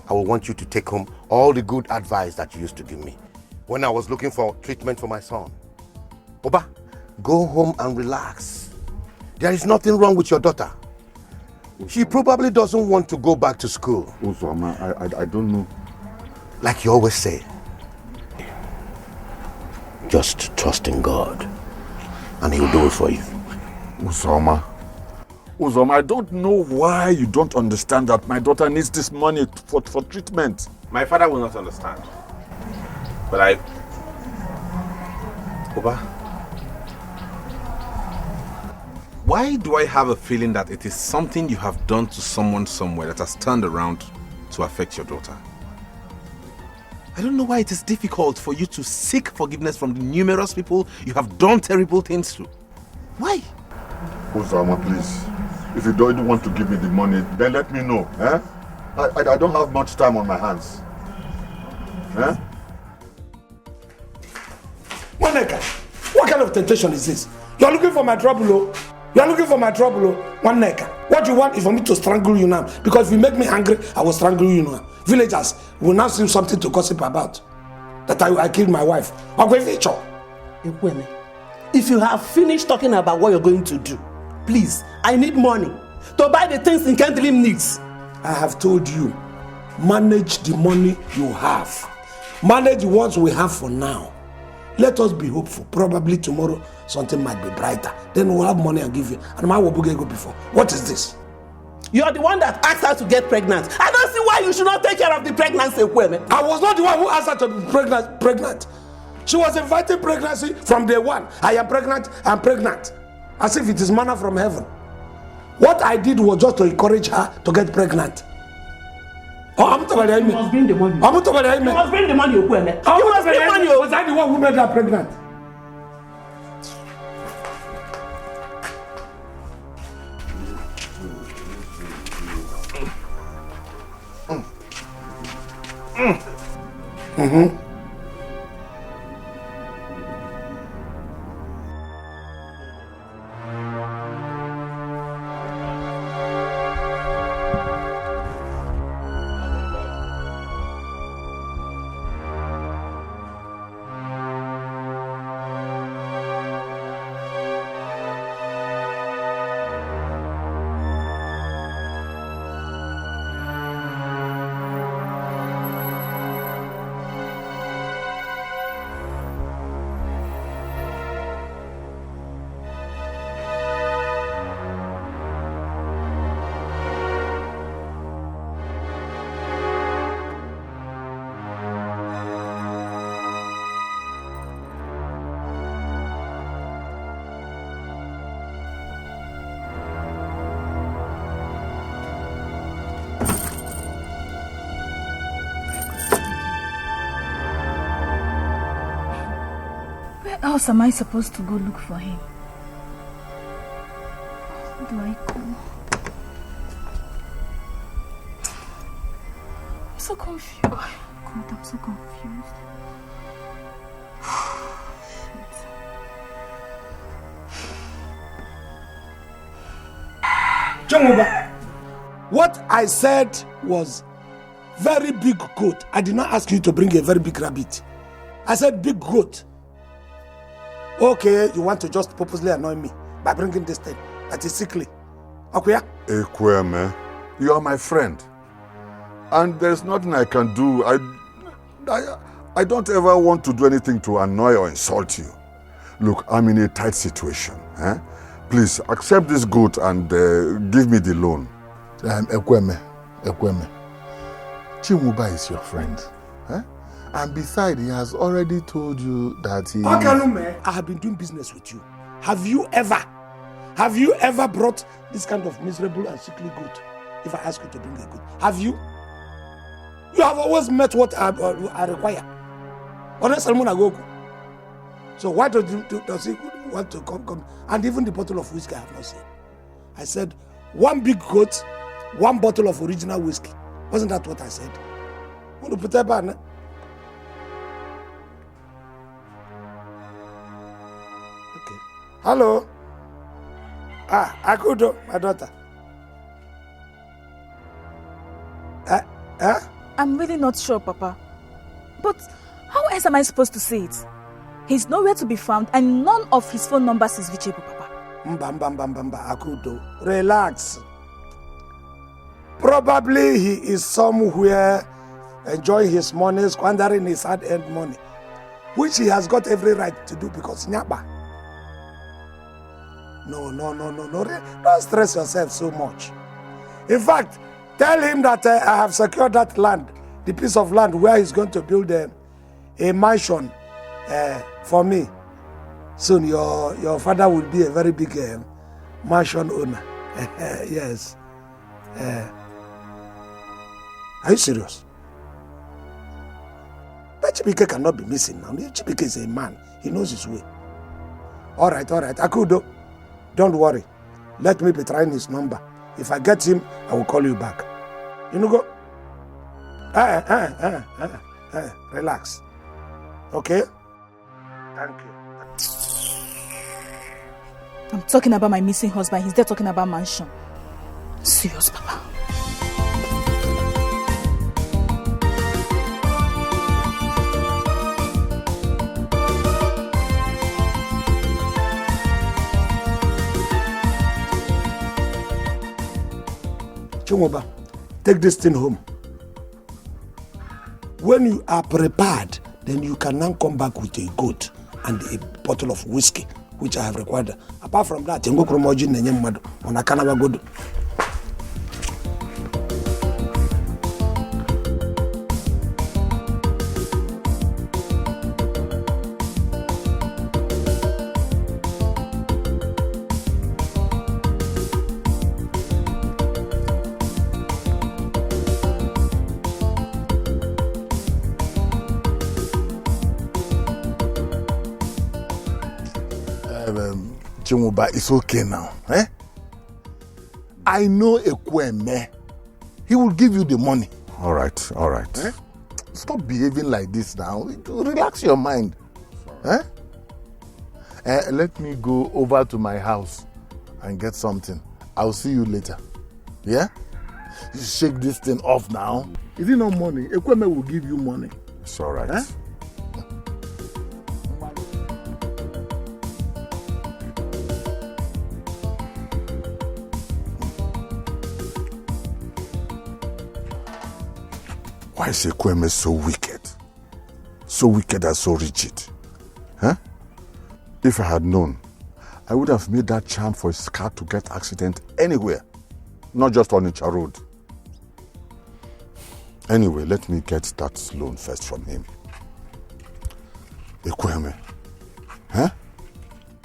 [SPEAKER 23] I will want you to take home all the good advice that you used to give me when I was looking for treatment for my son. Oba, go home and relax. There is nothing wrong with your daughter. She probably doesn't want to go back to school.
[SPEAKER 9] Uzoma, I don't know.
[SPEAKER 23] Like you always say, just trust in God and He'll do it for you.
[SPEAKER 9] Uzoma, I don't know why you don't understand that my daughter needs this money for treatment.
[SPEAKER 14] My father will not understand. But Oba, why do I have a feeling that it is something you have done to someone somewhere that has turned around to affect your daughter?
[SPEAKER 1] I don't know why it is difficult for you to seek forgiveness from the numerous people you have done terrible things to. Why?
[SPEAKER 9] Osama, please. If you don't want to give me the money, then let me know. Eh? I don't have much time on my hands. Eh?
[SPEAKER 3] Waneka, what kind of temptation is this? You are looking for my trouble, oh? You are looking for my trouble, oh? Waneka, what you want is for me to strangle you now. Because if you make me angry, I will strangle you now. Villagers will now see something to gossip about. That I killed my wife.
[SPEAKER 4] If you have finished talking about what you're going to do, please, I need money to buy the things Nkendilim needs.
[SPEAKER 3] I have told you, manage the money you have. Manage the ones we have for now. Let us be hopeful. Probably tomorrow something might be brighter. Then we'll have money and give you. And my wabuge go before. What is this?
[SPEAKER 4] You are the one that asked her to get pregnant. I don't see why you should not take care of the pregnancy, Kweme.
[SPEAKER 3] I was not the one who asked her to be pregnant. She was inviting pregnancy from day one. I am pregnant, as if it is manna from heaven. What I did was just to encourage her to get pregnant. Oh, I'm talking about
[SPEAKER 4] you must bring the money.
[SPEAKER 3] I'm talking about
[SPEAKER 4] you must bring the money, Kweme.
[SPEAKER 3] You must bring the money. Was I the one who made her pregnant? Mm-hmm.
[SPEAKER 13] Where else am I supposed to go look for him? How do I go? I'm so confused. God, I'm so confused.
[SPEAKER 3] Jongoba, what I said was very big goat. I did not ask you to bring a very big rabbit. I said big goat. Okay, you want to just purposely annoy me by bringing this thing that is sickly. Okay?
[SPEAKER 9] Ekweme, you are my friend. And there's nothing I can do. I don't ever want to do anything to annoy or insult you. Look, I'm in a tight situation. Eh? Please, accept this goat and give me the loan.
[SPEAKER 16] Ekweme, Chimuba is your friend. Eh? And besides, he has already told you that he...
[SPEAKER 3] I have been doing business with you. Have you ever brought this kind of miserable and sickly goat? If I ask you to bring a goat, have you? You have always met what I require. So why does he want to come? And even the bottle of whiskey I have not seen. I said, one big goat, one bottle of original whiskey. Wasn't that what I said? Hello. Akudo, my daughter.
[SPEAKER 13] I'm really not sure, Papa. But how else am I supposed to say it? He's nowhere to be found and none of his phone numbers is reachable, Papa.
[SPEAKER 3] Akudo, relax. Probably he is somewhere enjoying his money, squandering his hard-earned money, which he has got every right to do because Nyaba. No. Don't stress yourself so much. In fact, tell him that I have secured that land, the piece of land where he's going to build a mansion for me. Soon your father will be a very big mansion owner. Yes. Are you serious? Chibike cannot be missing now. Chibike is a man. He knows his way. All right. Akudo, don't worry. Let me be trying his number. If I get him, I will call you back. You know, go. Relax. Okay? Thank you.
[SPEAKER 2] I'm talking about my missing husband. He's there talking about mansion. Serious, Papa.
[SPEAKER 3] Chungoba, take this thing home. When you are prepared, then you can now come back with a goat and a bottle of whiskey, which I have required. Apart from that, you go kromoji nenye madu on a kanaba godu.
[SPEAKER 1] Chimuba, it's okay now. Eh? I know Ekweme. He will give you the money.
[SPEAKER 9] All right.
[SPEAKER 1] Eh? Stop behaving like this now. Relax your mind. Eh? Let me go over to my house and get something. I'll see you later. Yeah? You shake this thing off now. Is it not money? Ekweme will give you money.
[SPEAKER 9] It's all right.
[SPEAKER 1] Eh?
[SPEAKER 9] Why is Ekweme so wicked? So wicked and so rigid? Huh? If I had known, I would have made that charm for his car to get accident anywhere, not just on Onitsha Road. Anyway, let me get that loan first from him. Ekweme. Huh?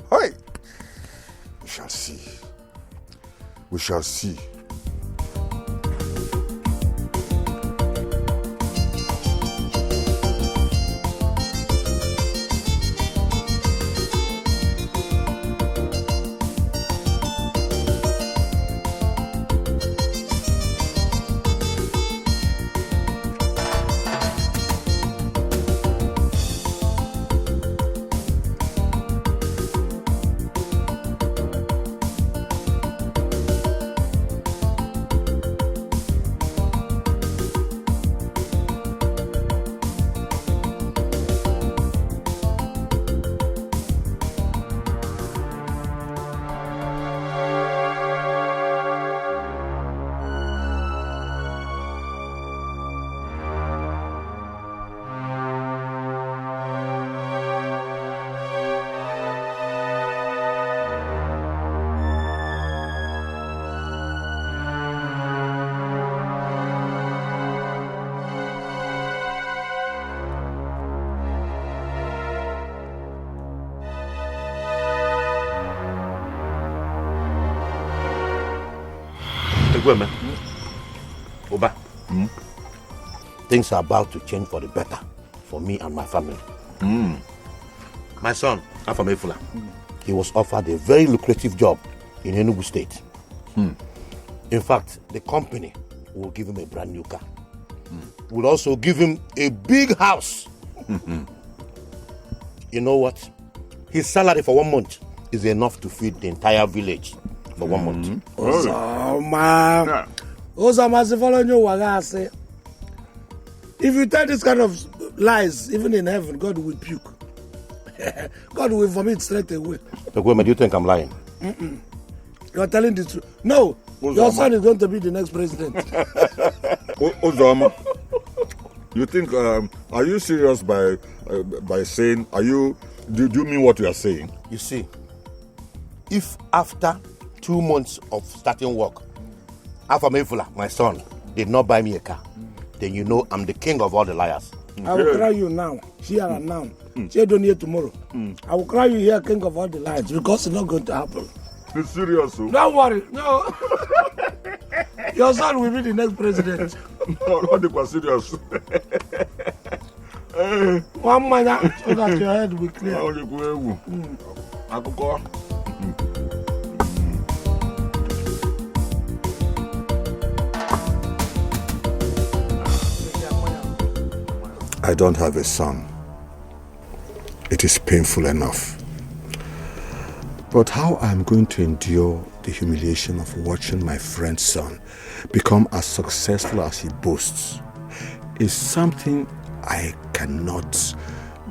[SPEAKER 9] Hey! We shall see. We shall see.
[SPEAKER 23] Ekweme, Oba, things are about to change for the better for me and my family. My son, Afamefula, he was offered a very lucrative job in Enugu State. In fact, the company will give him a brand new car. Will also give him a big house. You know what? His salary for 1 month is enough to feed the entire village for 1 month.
[SPEAKER 3] If you tell this kind of lies, even in heaven, God will puke. God will vomit straight away.
[SPEAKER 23] Ekweme, do you think I'm lying?
[SPEAKER 3] You are telling the truth. No, your son is going to be the next president.
[SPEAKER 9] Ozama, you think, are you serious by saying, do you mean what you are saying?
[SPEAKER 23] You see, if after 2 months of starting work, Afamefula, my son, did not buy me a car, then you know I'm the king of all the liars.
[SPEAKER 3] I will cry you now, here and now. Say don't hear tomorrow. I will cry you here, king of all the liars, because it's not going to happen.
[SPEAKER 9] It's serious, so?
[SPEAKER 3] Don't worry, no. Your son will be the next president.
[SPEAKER 9] No, not the serious.
[SPEAKER 3] One man, so that your head will clear.
[SPEAKER 1] I don't have a son. It is painful enough. But how I'm going to endure the humiliation of watching my friend's son become as successful as he boasts is something I cannot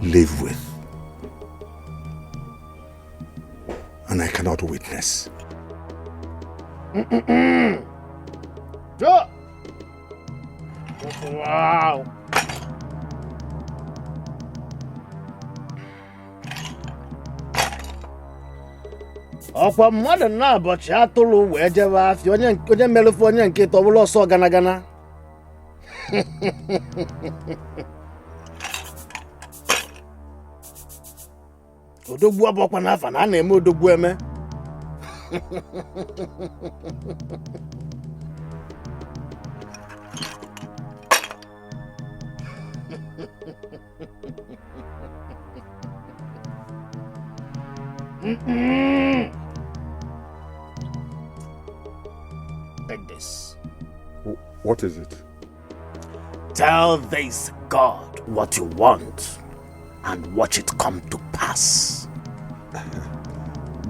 [SPEAKER 1] live with. And I cannot witness.
[SPEAKER 10] Wow. Ọkwa mmadụ na ụbọchị atụrụ wee jebe afịa onye melefu onye nke tọbụla ọsọ gana gana. Odogwu abụọkwa n'afa na a na-eme odogwu eme. Take this.
[SPEAKER 1] What is it?
[SPEAKER 10] Tell this God what you want and watch it come to pass.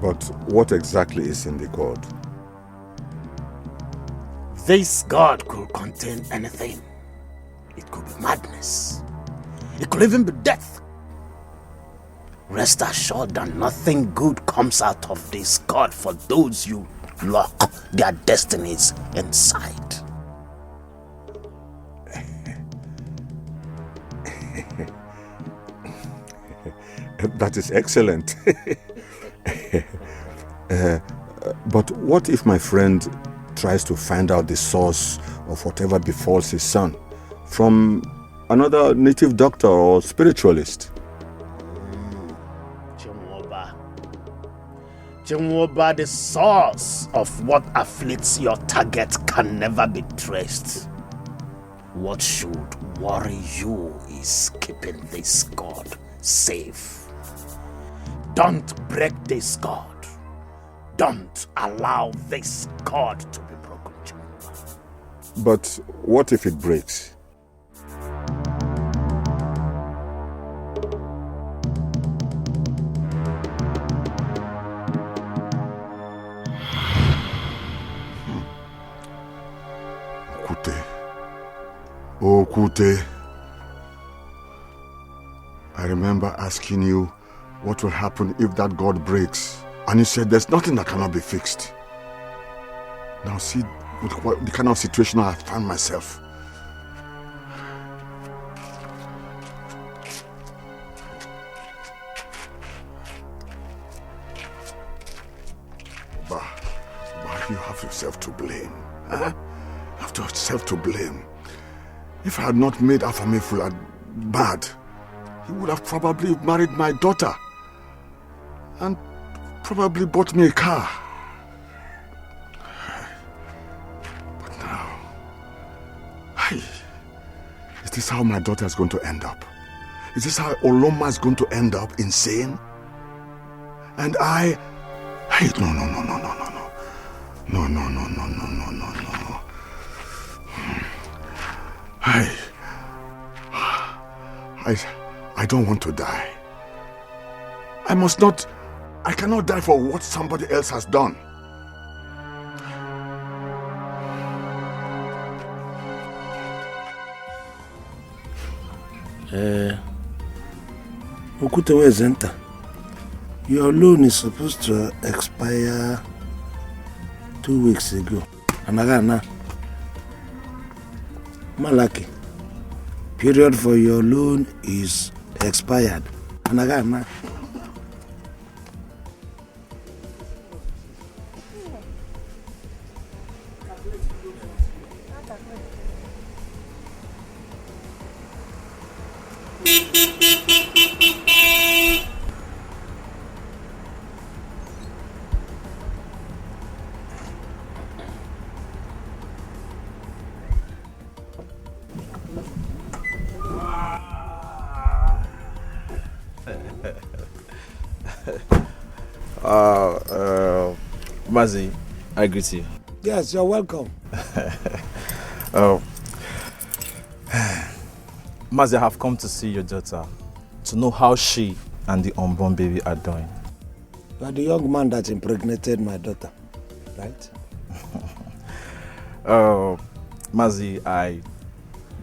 [SPEAKER 1] But what exactly is in the God?
[SPEAKER 10] This God could contain anything. It could be madness. It could even be death. Rest assured that nothing good comes out of this God for those you lock their destinies inside.
[SPEAKER 1] That is excellent. But what if my friend tries to find out the source of whatever befalls his son from another native doctor or spiritualist?
[SPEAKER 10] Chinwoba, the source of what afflicts your target can never be traced. What should worry you is keeping this God safe. Don't break this God. Don't allow this God to be broken, Chinwoba.
[SPEAKER 1] But what if it breaks? Okute, I remember asking you what will happen if that God breaks, and you said there's nothing that cannot be fixed. Now see the kind of situation I have found myself. But you have yourself to blame. Huh? You have yourself to blame. If I had not made Afamefula bad, he would have probably married my daughter and probably bought me a car. But now, is this how my daughter is going to end up? Is this how Oloma is going to end up insane? And no. I don't want to die. I cannot die for what somebody else has done.
[SPEAKER 7] Okutewe Zenta, your loan is supposed to expire 2 weeks ago. Anagana. Malaki, period for your loan is expired. Anagana.
[SPEAKER 6] Mazi, I greet you.
[SPEAKER 3] Yes, you're welcome.
[SPEAKER 6] Mazi, I have come to see your daughter to know how she and the unborn baby are doing.
[SPEAKER 3] You are the young man that impregnated my daughter, right?
[SPEAKER 6] Mazi, I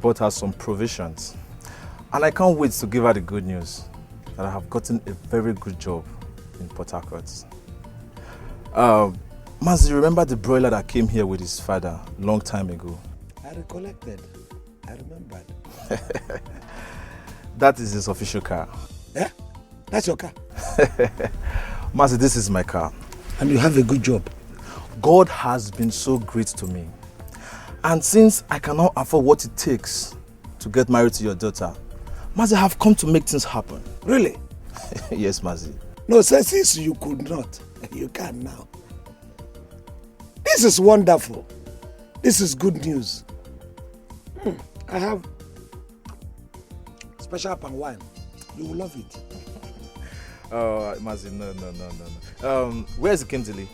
[SPEAKER 6] bought her some provisions. And I can't wait to give her the good news that I have gotten a very good job in Port Harcourt. Mazi, remember the broiler that came here with his father long time ago?
[SPEAKER 3] I recollected. I remembered.
[SPEAKER 6] That is his official car.
[SPEAKER 3] Yeah? That's your car?
[SPEAKER 6] Mazi, this is my car.
[SPEAKER 3] And you have a good job.
[SPEAKER 6] God has been so great to me. And since I cannot afford what it takes to get married to your daughter, Mazi, I have come to make things happen.
[SPEAKER 3] Really?
[SPEAKER 6] Yes, Mazi.
[SPEAKER 3] No, since you could not, you can now. This is wonderful. This is good news. I have special palm wine. You will love it.
[SPEAKER 6] Mazi, no. Where's Kendele?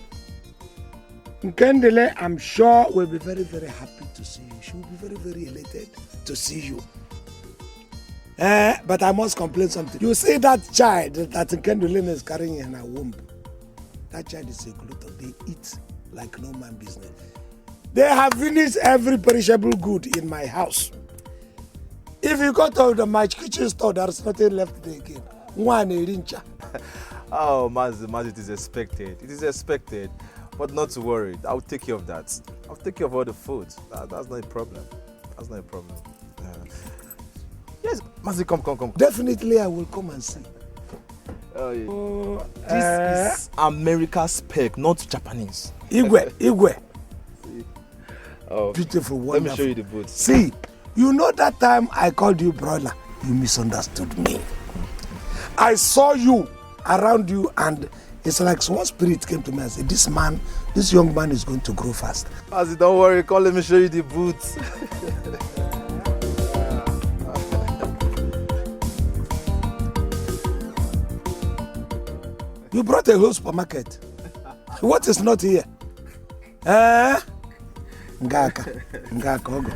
[SPEAKER 3] Kendele, I'm sure, will be very, very happy to see you. She will be very, very elated to see you. But I must complain something. You see that child that Kendele is carrying in her womb? That child is a glutton. They eat like no man business. They have finished every perishable good in my house. If you go to my kitchen store, there's nothing left there again. One rincha.
[SPEAKER 6] Oh, Mazi, it is expected. It is expected. But not to worry. I'll take care of that. I'll take care of all the food. That's not a problem. That's not a problem. Yes, Mazi, come.
[SPEAKER 3] Definitely, I will come and see.
[SPEAKER 6] This is America's spec, not Japanese.
[SPEAKER 3] Igwe.
[SPEAKER 6] Oh,
[SPEAKER 3] beautiful, wonderful.
[SPEAKER 6] Let me show you the boots.
[SPEAKER 3] See, you know that time I called you broiler, you misunderstood me. I saw you around you and it's like one spirit came to me and said, this young man is going to grow fast.
[SPEAKER 6] Mazi, don't worry, let me show you the boots.
[SPEAKER 3] You brought a whole supermarket. What is not here? Ngaka, Ogo.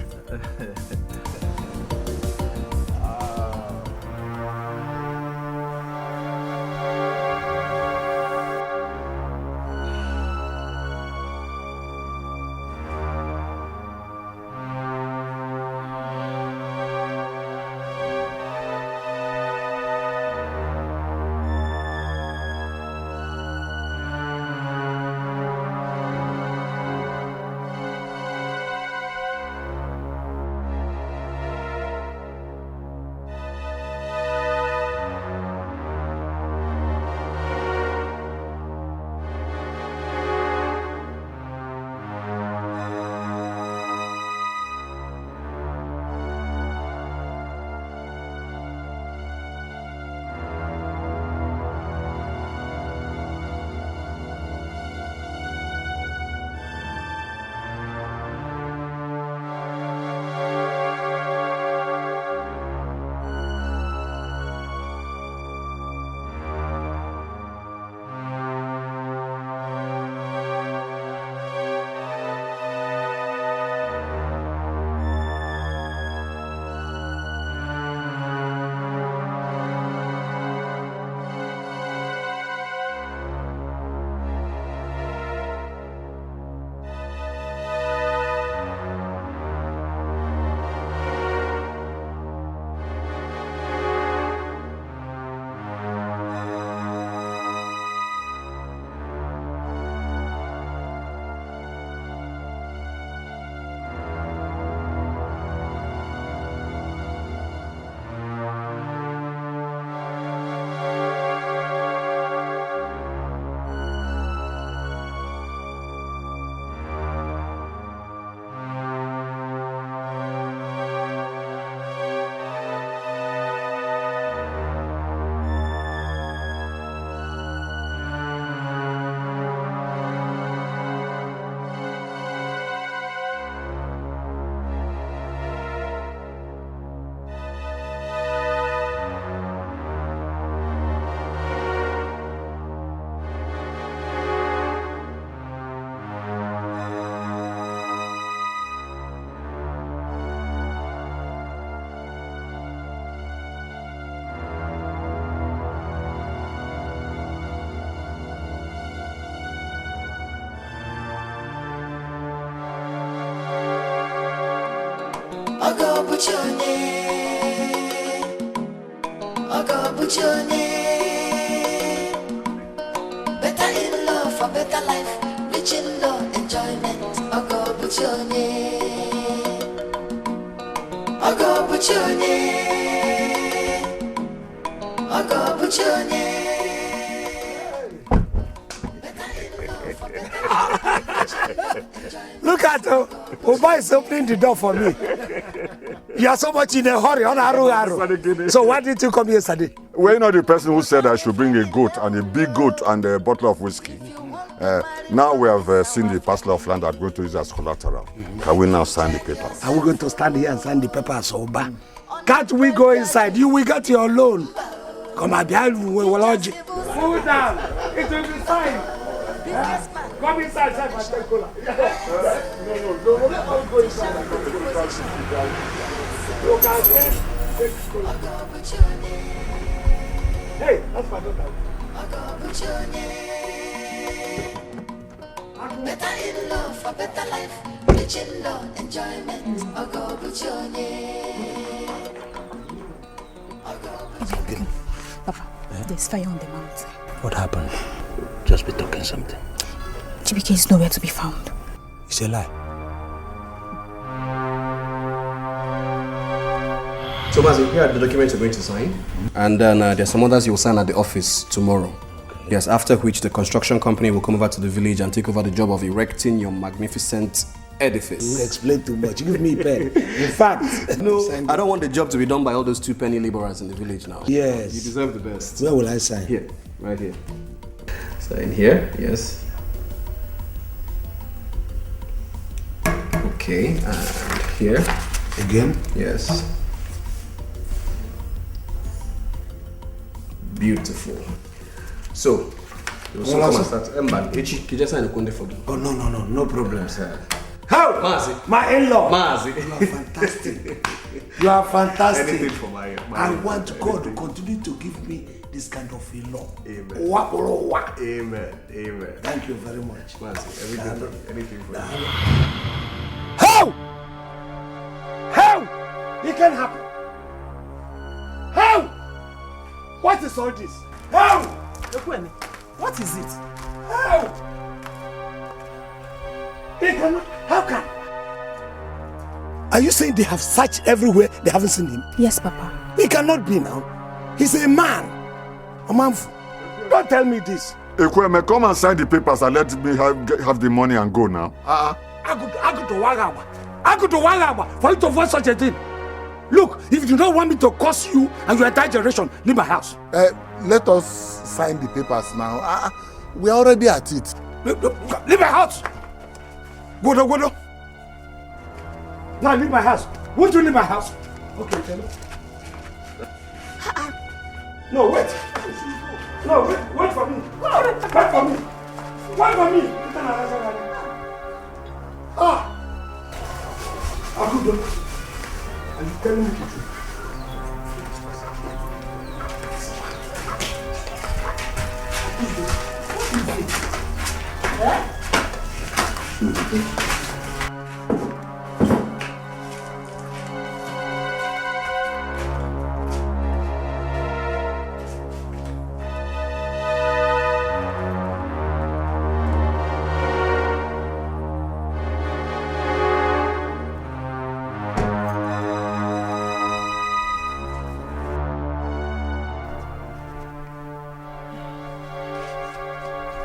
[SPEAKER 18] Better in love for better life, rich in love, enjoyment. Ogo Buchone, Ogo Buchone, Ogo Buchone.
[SPEAKER 3] Look at Oba is opening the door for me. You are so much in a hurry on Aru. So why didn't you come yesterday?
[SPEAKER 9] Well, you know the person who said I should bring a goat and a big goat and a bottle of whiskey. Now we have seen the parcel of land that going to use as collateral. Can we now sign the papers?
[SPEAKER 3] Are we going to stand here and sign the papers, Oba? Can't we go inside? You will get your loan. Come on, behind we will lodge. Move down. It will be signed. Come inside, sir, my take cola. No, let us go inside. You can take cola. Hey, that's my daughter.
[SPEAKER 18] Better in love for better life, rich in love, enjoyment. Ogo Buchone.
[SPEAKER 13] Papa, there's fire on the mountain.
[SPEAKER 20] What happened? Just be talking something.
[SPEAKER 13] Chibike is nowhere to be found.
[SPEAKER 20] It's a lie.
[SPEAKER 15] So, Mazi, here are the documents you're going to sign. And then there's some others you'll sign at the office tomorrow. Yes, after which the construction company will come over to the village and take over the job of erecting your magnificent edifice.
[SPEAKER 3] You explain too much. Give me a pen. In fact,
[SPEAKER 15] no, I don't want the job to be done by all those 2 penny laborers in the village now.
[SPEAKER 3] Yes.
[SPEAKER 15] You deserve the best.
[SPEAKER 3] Where will I sign?
[SPEAKER 15] Here, right here. Sign here, yes. Okay, and here.
[SPEAKER 3] Again?
[SPEAKER 15] Yes. Beautiful. So, you will come and start. Echi, can you just sign a conde for me?
[SPEAKER 3] Oh, no problem, sir.
[SPEAKER 15] How? Mazi.
[SPEAKER 3] My in-law.
[SPEAKER 15] Mazi.
[SPEAKER 3] You are fantastic. You are fantastic.
[SPEAKER 15] Anything for my
[SPEAKER 3] I want God to continue to give me this kind of in-law.
[SPEAKER 15] Amen.
[SPEAKER 3] Amen.
[SPEAKER 15] Amen.
[SPEAKER 3] Thank you very much.
[SPEAKER 15] Mazi, anything for you.
[SPEAKER 3] How? It can happen. How? What is all this? How?
[SPEAKER 4] What is it?
[SPEAKER 3] How? They cannot. How can? Are you saying they have searched everywhere, they haven't seen him?
[SPEAKER 2] Yes, Papa.
[SPEAKER 3] He cannot be now. He's a man. A man. Don't tell me this.
[SPEAKER 9] Ekweme, come and sign the papers and let me have the money and go now.
[SPEAKER 3] I go to Wagaba for you to avoid such a thing. Look, if you don't want me to curse you and your entire generation, leave my house.
[SPEAKER 16] Let us sign the papers now. We are already at it.
[SPEAKER 3] Leave my house. Go. Now leave my house. Won't you leave my house? Okay, tell me. No, wait. No, wait for me. Wait for me. Akudo. Are you telling me the truth?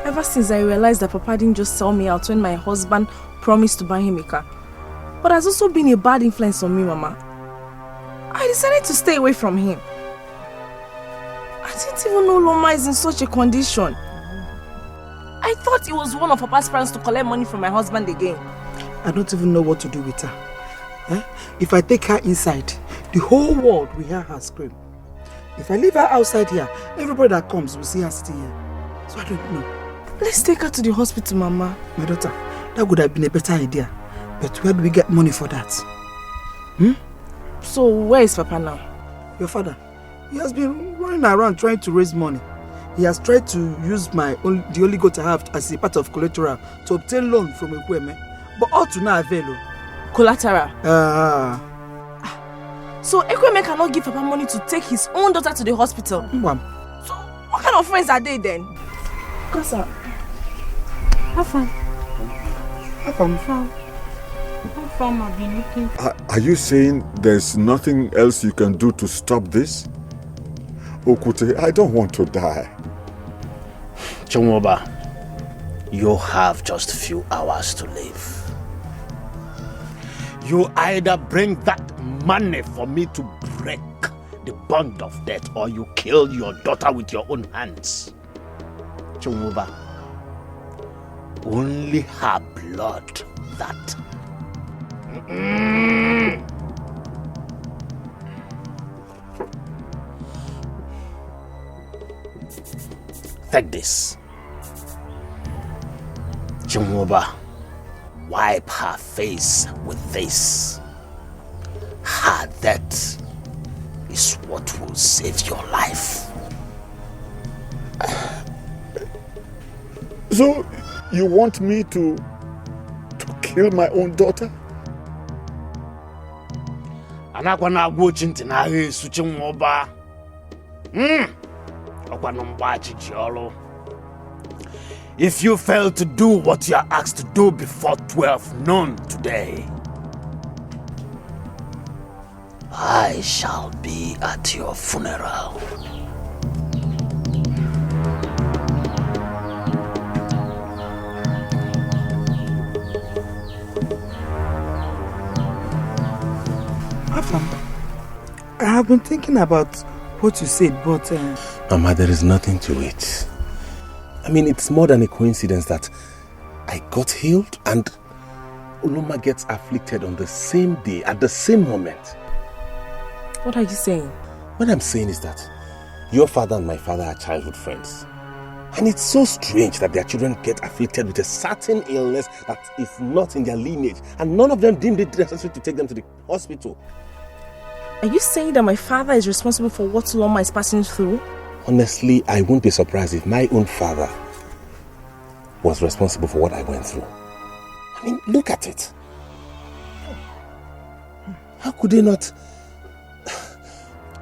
[SPEAKER 2] Ever since I realized that Papa didn't just sell me out when my husband promised to buy him a car, but has also been a bad influence on me, Mama, I decided to stay away from him. I didn't even know Loma is in such a condition. I thought it was one of Papa's plans to collect money from my husband again.
[SPEAKER 11] I don't even know what to do with her. If I take her inside, the whole world will hear her scream. If I leave her outside here, everybody that comes will see her sitting here. So I don't know.
[SPEAKER 2] Let's take her to the hospital, Mama.
[SPEAKER 11] My daughter, that would have been a better idea. But where do we get money for that?
[SPEAKER 2] So where is Papa now?
[SPEAKER 11] Your father. He has been running around trying to raise money. He has tried to use the only goat I have as a part of collateral to obtain loan from Ekweme. But all to no avail.
[SPEAKER 2] Collateral? So Ekweme cannot give Papa money to take his own daughter to the hospital.
[SPEAKER 11] Mom.
[SPEAKER 2] So what kind of friends are they then?
[SPEAKER 11] Kasa. Have fun. Have fun.
[SPEAKER 12] I've been looking.
[SPEAKER 9] Are you saying there's nothing else you can do to stop this? Okute, I don't want to die.
[SPEAKER 10] Chumuba, you have just a few hours to live. You either bring that money for me to break the bond of death, or you kill your daughter with your own hands. Chumuba, only her blood that. Take this. Chumuba, wipe her face with this. Her death is what will save your life.
[SPEAKER 9] So, you want me to kill my own daughter?
[SPEAKER 10] Anakwana agwochinti na Yesu Chumuba. If you fail to do what you are asked to do before 12 noon today, I shall be at your funeral.
[SPEAKER 11] I have been thinking about what you said, but...
[SPEAKER 1] Mama, there is nothing to it. I mean, it's more than a coincidence that I got healed and Uloma gets afflicted on the same day, at the same moment.
[SPEAKER 2] What are you saying?
[SPEAKER 1] What I'm saying is that your father and my father are childhood friends. And it's so strange that their children get afflicted with a certain illness that is not in their lineage, and none of them deemed it necessary to take them to the hospital.
[SPEAKER 2] Are you saying that my father is responsible for what Uloma is passing through?
[SPEAKER 1] Honestly, I wouldn't be surprised if my own father was responsible for what I went through. I mean, look at it. How could they not?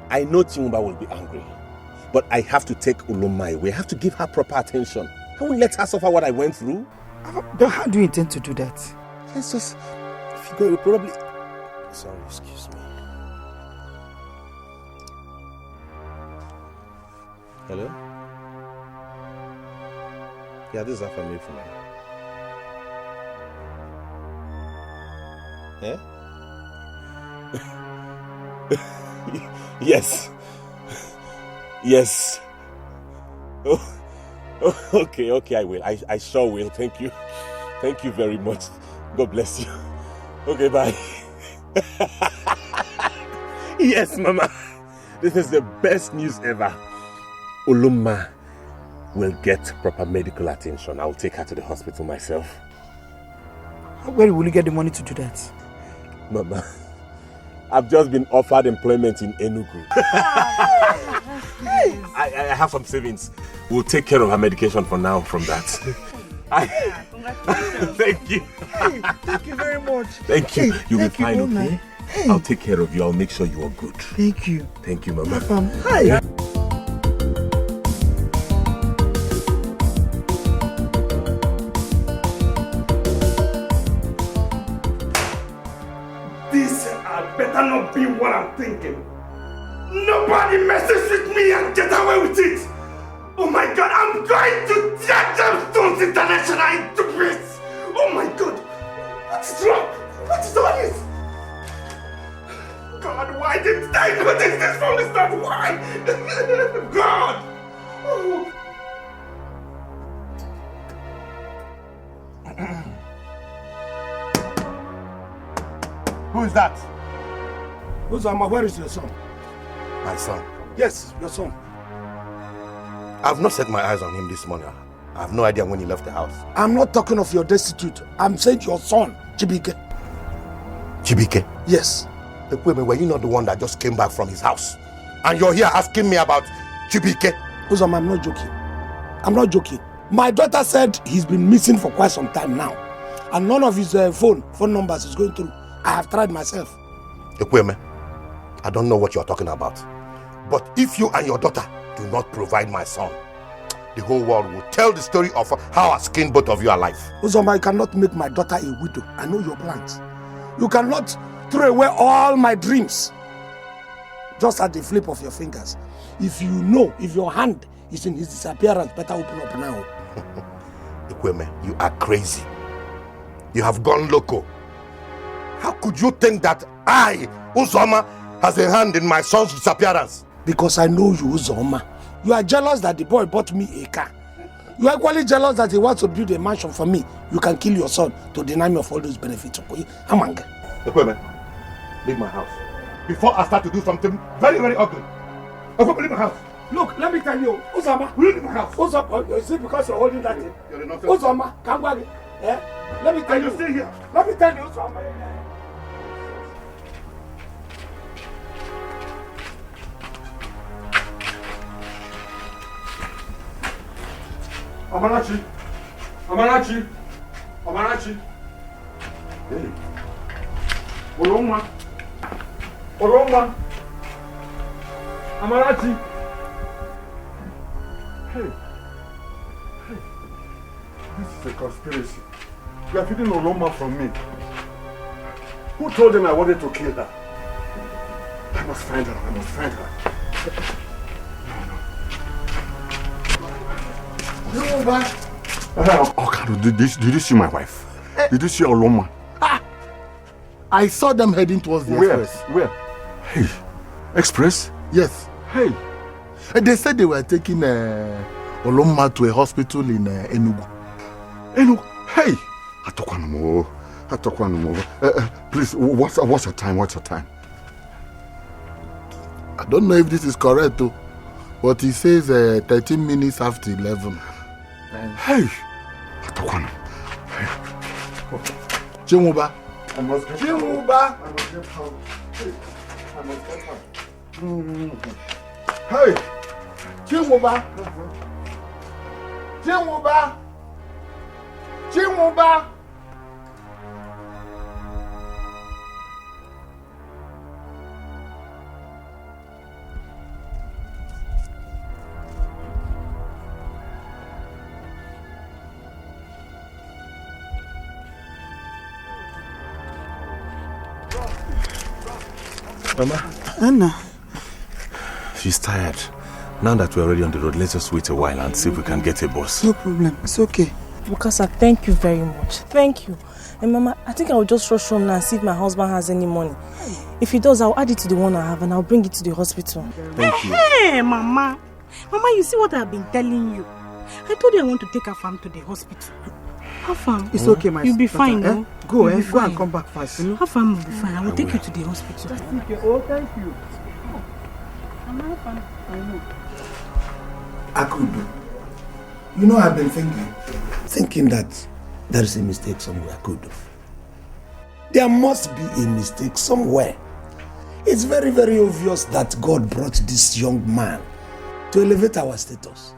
[SPEAKER 1] I know Chimumba will be angry, but I have to take Uloma away. I have to give her proper attention. I won't let her suffer what I went through.
[SPEAKER 11] But how do you intend to do that?
[SPEAKER 1] Let's just figure it probably... Sorry, excuse me. Hello? Yeah, this is our family for now. Yeah? Yes. Yes. Oh, okay, I will. I sure will. Thank you. Thank you very much. God bless you. Okay, bye. Yes, Mama. This is the best news ever. Uloma will get proper medical attention. I'll take her to the hospital myself.
[SPEAKER 11] Where will you get the money to do that?
[SPEAKER 1] Mama, I've just been offered employment in Enugu. I have some savings. We'll take care of her medication for now from that. Thank you.
[SPEAKER 11] Hey, thank you very much.
[SPEAKER 1] Thank you. You'll be fine, okay?
[SPEAKER 11] Hey.
[SPEAKER 1] I'll take care of you. I'll make sure you are good.
[SPEAKER 11] Thank you.
[SPEAKER 1] Thank you, Mama.
[SPEAKER 11] Hi.
[SPEAKER 1] Yeah.
[SPEAKER 3] Better not be what I'm thinking. Nobody messes with me and get away with it. Oh my God, I'm going to tear Gemstones International into bits. Oh my God, what is wrong? What is all this? God, why didn't I notice this from the start? Why? God. Oh.
[SPEAKER 16] Who is that?
[SPEAKER 3] Uzama, where is your son?
[SPEAKER 23] My son?
[SPEAKER 3] Yes, your son.
[SPEAKER 23] I've not set my eyes on him this morning. I have no idea when he left the house.
[SPEAKER 3] I'm not talking of your destitute. I'm saying your son, Chibike.
[SPEAKER 23] Chibike?
[SPEAKER 3] Yes.
[SPEAKER 23] Ekweme, were you not the one that just came back from his house? And you're here asking me about Chibike?
[SPEAKER 3] Uzama, I'm not joking. I'm not joking. My daughter said he's been missing for quite some time now. And none of his phone numbers is going through. I have tried myself.
[SPEAKER 23] Ekweme,
[SPEAKER 9] I don't know what you're talking about. But if you and your daughter do not provide my son, the whole world will tell the story of how I skinned both of you alive.
[SPEAKER 3] Uzoma, you cannot make my daughter a widow. I know your plans. You cannot throw away all my dreams just at the flip of your fingers. If you know, if your hand is in his disappearance, better open up now.
[SPEAKER 9] Ikweme, you are crazy. You have gone loco. How could you think that I, Uzoma, has a hand in my son's disappearance?
[SPEAKER 3] Because I know you, Uzoma. You are jealous that the boy bought me a car. You are equally jealous that he wants to build a mansion for me. You can kill your son to deny me of all those benefits. Amanga.
[SPEAKER 9] Ikweme, leave my house before I start to do something very, very ugly. Ikweme, leave my house.
[SPEAKER 3] Look, let me tell you, Uzoma, will you leave my house? Uzoma, is it because you're holding that thing? Uzoma, come back. Eh? Let me tell you. Stay here. Let me tell you, Uzoma.
[SPEAKER 9] Amarachi! Amarachi! Amarachi! Hey. Oroma! Oroma! Amarachi! Hey. Hey. This is a conspiracy. You are feeding Oroma from me. Who told them I wanted to kill her? I must find her. I must find her. Did you see my wife? Did you see Oloma?
[SPEAKER 16] I saw them heading towards the express.
[SPEAKER 9] Where? Hey, express?
[SPEAKER 16] Yes.
[SPEAKER 9] Hey.
[SPEAKER 16] They said they were taking Oloma to a hospital in Enugu.
[SPEAKER 9] Enugu? Hey! Please, what's your time? What's your time?
[SPEAKER 16] I don't know if this is correct though, but he says 13 minutes after 11.
[SPEAKER 9] Hey!
[SPEAKER 16] Chimuba.
[SPEAKER 9] I must get
[SPEAKER 16] Chimuba.
[SPEAKER 9] I must get her.
[SPEAKER 16] Hey! Chimuba. Chimuba. Chimuba.
[SPEAKER 14] Mama?
[SPEAKER 11] Anna.
[SPEAKER 14] She's tired. Now that we're already on the road, let's just wait a while and see if we can get a bus.
[SPEAKER 11] No problem. It's okay.
[SPEAKER 2] Bukasa, thank you very much. Thank you. And Mama, I think I will just rush home now and see if my husband has any money. If he does, I'll add it to the one I have and I'll bring it to the hospital.
[SPEAKER 14] Thank you.
[SPEAKER 5] Hey, Mama. Mama, you see what I've been telling you? I told you I want to take Afam to the hospital. Afam.
[SPEAKER 11] It's okay, my
[SPEAKER 5] You'll be fine,
[SPEAKER 11] daughter,
[SPEAKER 5] no?
[SPEAKER 11] Go,
[SPEAKER 5] You'll be
[SPEAKER 11] go
[SPEAKER 5] fine.
[SPEAKER 11] and come back fast. You know?
[SPEAKER 5] Afam will be fine. I will take you to the hospital.
[SPEAKER 11] Oh, thank you.
[SPEAKER 5] I know.
[SPEAKER 3] Akudo, you know, I've been thinking that there is a mistake somewhere, Akudo. There must be a mistake somewhere. It's very, very obvious that God brought this young man to elevate our status.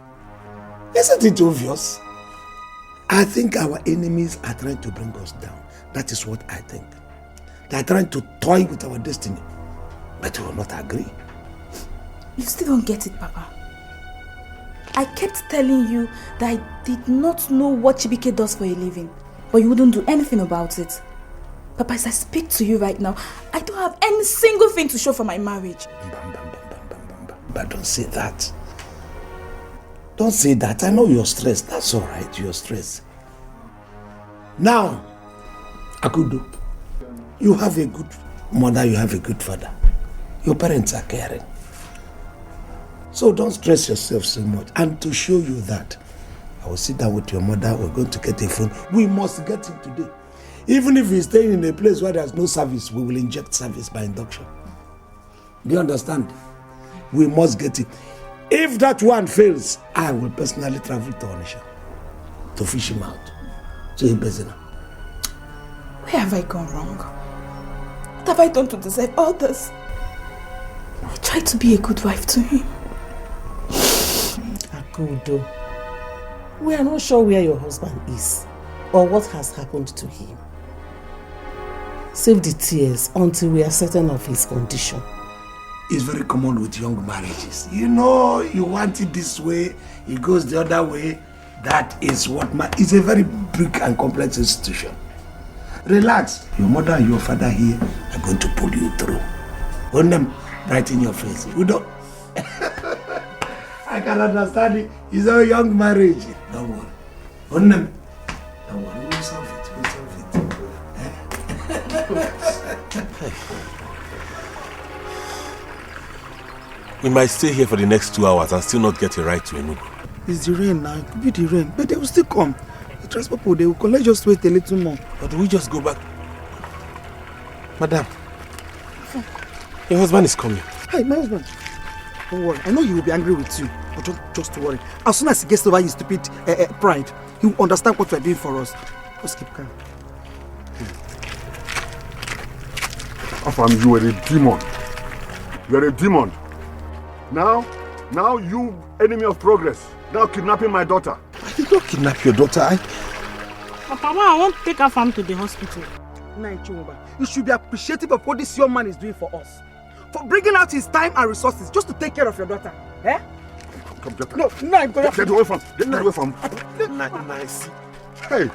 [SPEAKER 3] Isn't it obvious? I think our enemies are trying to bring us down. That is what I think. They are trying to toy with our destiny, but we will not agree.
[SPEAKER 13] You still don't get it, Papa. I kept telling you that I did not know what Chibike does for a living, but you wouldn't do anything about it. Papa, as I speak to you right now, I don't have any single thing to show for my marriage.
[SPEAKER 3] But don't say that. Don't say that. I know you're stressed. That's all right. You're stressed. Now, Akudo, you have a good mother, you have a good father. Your parents are caring. So don't stress yourself so much. And to show you that, I will sit down with your mother. We're going to get a phone. We must get him today. Even if he's staying in a place where there's no service, we will inject service by induction. Do you understand? We must get it. If that one fails, I will personally travel to Onisha to fish him out. So he Bezina.
[SPEAKER 13] Where have I gone wrong? What have I done to deserve all this? I tried to be a good wife to him.
[SPEAKER 4] Akudo, we are not sure where your husband is or what has happened to him. Save the tears until we are certain of his condition.
[SPEAKER 3] is very common with young marriages. You know, you want it this way, it goes the other way. That is what it's a very big and complex institution. Relax. Your mother and your father here are going to pull you through. Hold them right in your face. We don't. I can understand it. It's a young marriage. Don't worry. Hold them. Don't worry. We'll solve it. We'll solve it.
[SPEAKER 1] We might stay here for the next 2 hours and still not get a ride to Enugu.
[SPEAKER 11] It's the rain now. It could be the rain. But they will still come. The transport people, they will come. Let's just wait a little more.
[SPEAKER 1] Or do we just go back? Madam, your husband is coming.
[SPEAKER 11] Hey, my husband. Don't worry. I know he will be angry with you. But don't just worry. As soon as he gets over his stupid pride, he will understand what we are doing for us. Just keep calm.
[SPEAKER 9] Afam, you are a demon. You are a demon. Now you enemy of progress. Now kidnapping my daughter.
[SPEAKER 1] I did not kidnap your daughter.
[SPEAKER 5] Papa, I want to take her farm to the hospital.
[SPEAKER 11] You should be appreciative of what this young man is doing for us. For bringing out his time and resources just to take care of your daughter. Eh?
[SPEAKER 9] Come, get
[SPEAKER 11] away
[SPEAKER 9] from. Get away from.
[SPEAKER 1] Nice.
[SPEAKER 9] Hey,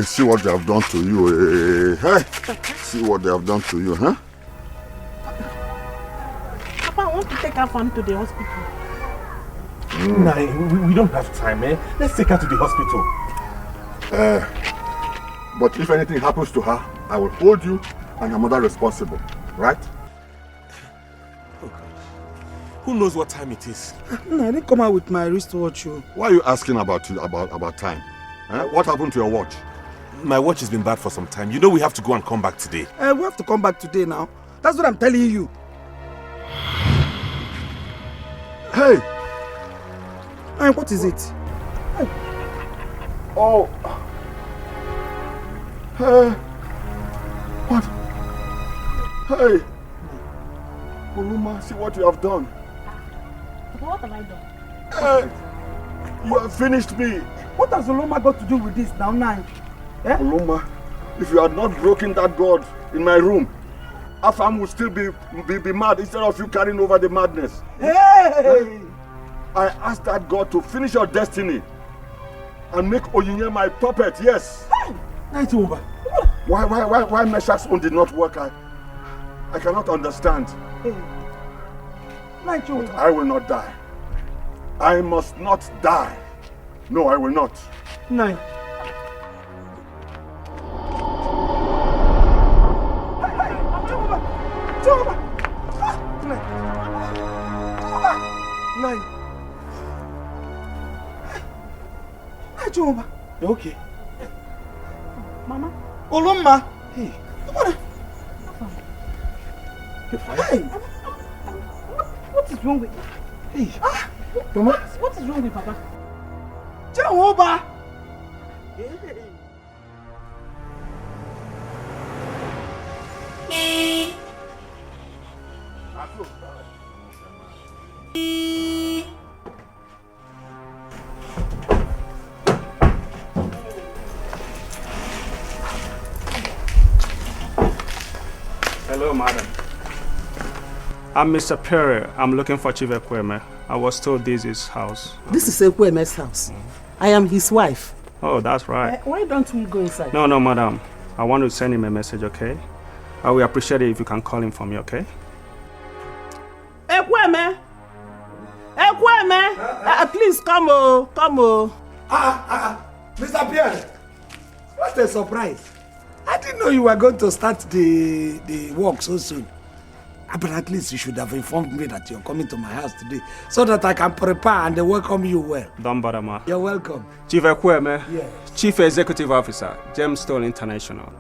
[SPEAKER 9] see what they have done to you. Hey, see what they have done to you, huh?
[SPEAKER 5] Papa, I want to take her farm to the hospital.
[SPEAKER 1] Nah, we don't have time, eh? Let's take her to the hospital.
[SPEAKER 9] But if anything happens to her, I will hold you and your mother responsible, right?
[SPEAKER 1] Oh God. Who knows what time it is?
[SPEAKER 11] No, I didn't come out with my wristwatch.
[SPEAKER 9] Why are you asking about time? What happened to your watch?
[SPEAKER 1] My watch has been bad for some time. You know we have to go and come back today.
[SPEAKER 11] We have to come back today now. That's what I'm telling you.
[SPEAKER 9] Hey!
[SPEAKER 11] Hey, what is it?
[SPEAKER 9] Hey. Oh. Hey. What? Hey. Oluma, see what you have done.
[SPEAKER 5] What have I done?
[SPEAKER 9] Hey. You have finished me.
[SPEAKER 11] What has Oluma got to do with this now? Eh?
[SPEAKER 9] Oluma, if you had not broken that god in my room, Afam would still be mad instead of you carrying over the madness.
[SPEAKER 11] Hey!
[SPEAKER 9] I asked that God to finish your destiny and make Oyinye my puppet, yes.
[SPEAKER 11] Hey! Night over.
[SPEAKER 9] Why Meshach's own did not work? I cannot understand.
[SPEAKER 11] Hey. Night over.
[SPEAKER 9] But I will not die. I must not die. No, I will not.
[SPEAKER 11] Night.
[SPEAKER 1] You okay?
[SPEAKER 5] Mama?
[SPEAKER 11] Oluma!
[SPEAKER 1] Hey.
[SPEAKER 11] What?
[SPEAKER 1] You're fine?
[SPEAKER 11] Hey.
[SPEAKER 5] What is wrong with
[SPEAKER 1] Hey.
[SPEAKER 11] Mama?
[SPEAKER 5] What is wrong with Papa?
[SPEAKER 11] Jehovah!
[SPEAKER 19] Hello, madam. I'm Mr. Perry. I'm looking for Chief Ekweme. I was told this is his house.
[SPEAKER 4] This is Ekweme's house. I am his wife.
[SPEAKER 19] Oh, that's right.
[SPEAKER 4] Why don't we go inside?
[SPEAKER 19] No, madam. I want to send him a message, okay? I will appreciate it if you can call him for me, okay?
[SPEAKER 4] Ekweme! Ekweme! Please come, come.
[SPEAKER 3] Mr. Pierre, what a surprise. I didn't know you were going to start the work so soon. But at least you should have informed me that you're coming to my house today so that I can prepare and welcome you well.
[SPEAKER 19] Don't bother, ma.
[SPEAKER 3] You're welcome.
[SPEAKER 19] Chief Ekweme,
[SPEAKER 3] yes.
[SPEAKER 19] Chief Executive Officer, Gemstone International.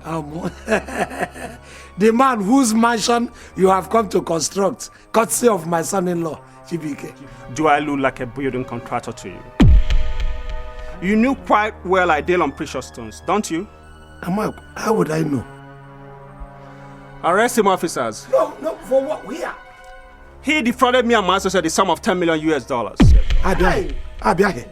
[SPEAKER 3] The man whose mansion you have come to construct, courtesy of my son-in-law, Chibike.
[SPEAKER 19] Do I look like a building contractor to you? You knew quite well I deal on precious stones, don't you?
[SPEAKER 3] How would I know?
[SPEAKER 19] Arrest him, officers.
[SPEAKER 3] No, for what? Where?
[SPEAKER 19] He defrauded me and my associate the sum of $10 million.
[SPEAKER 3] Abiahe.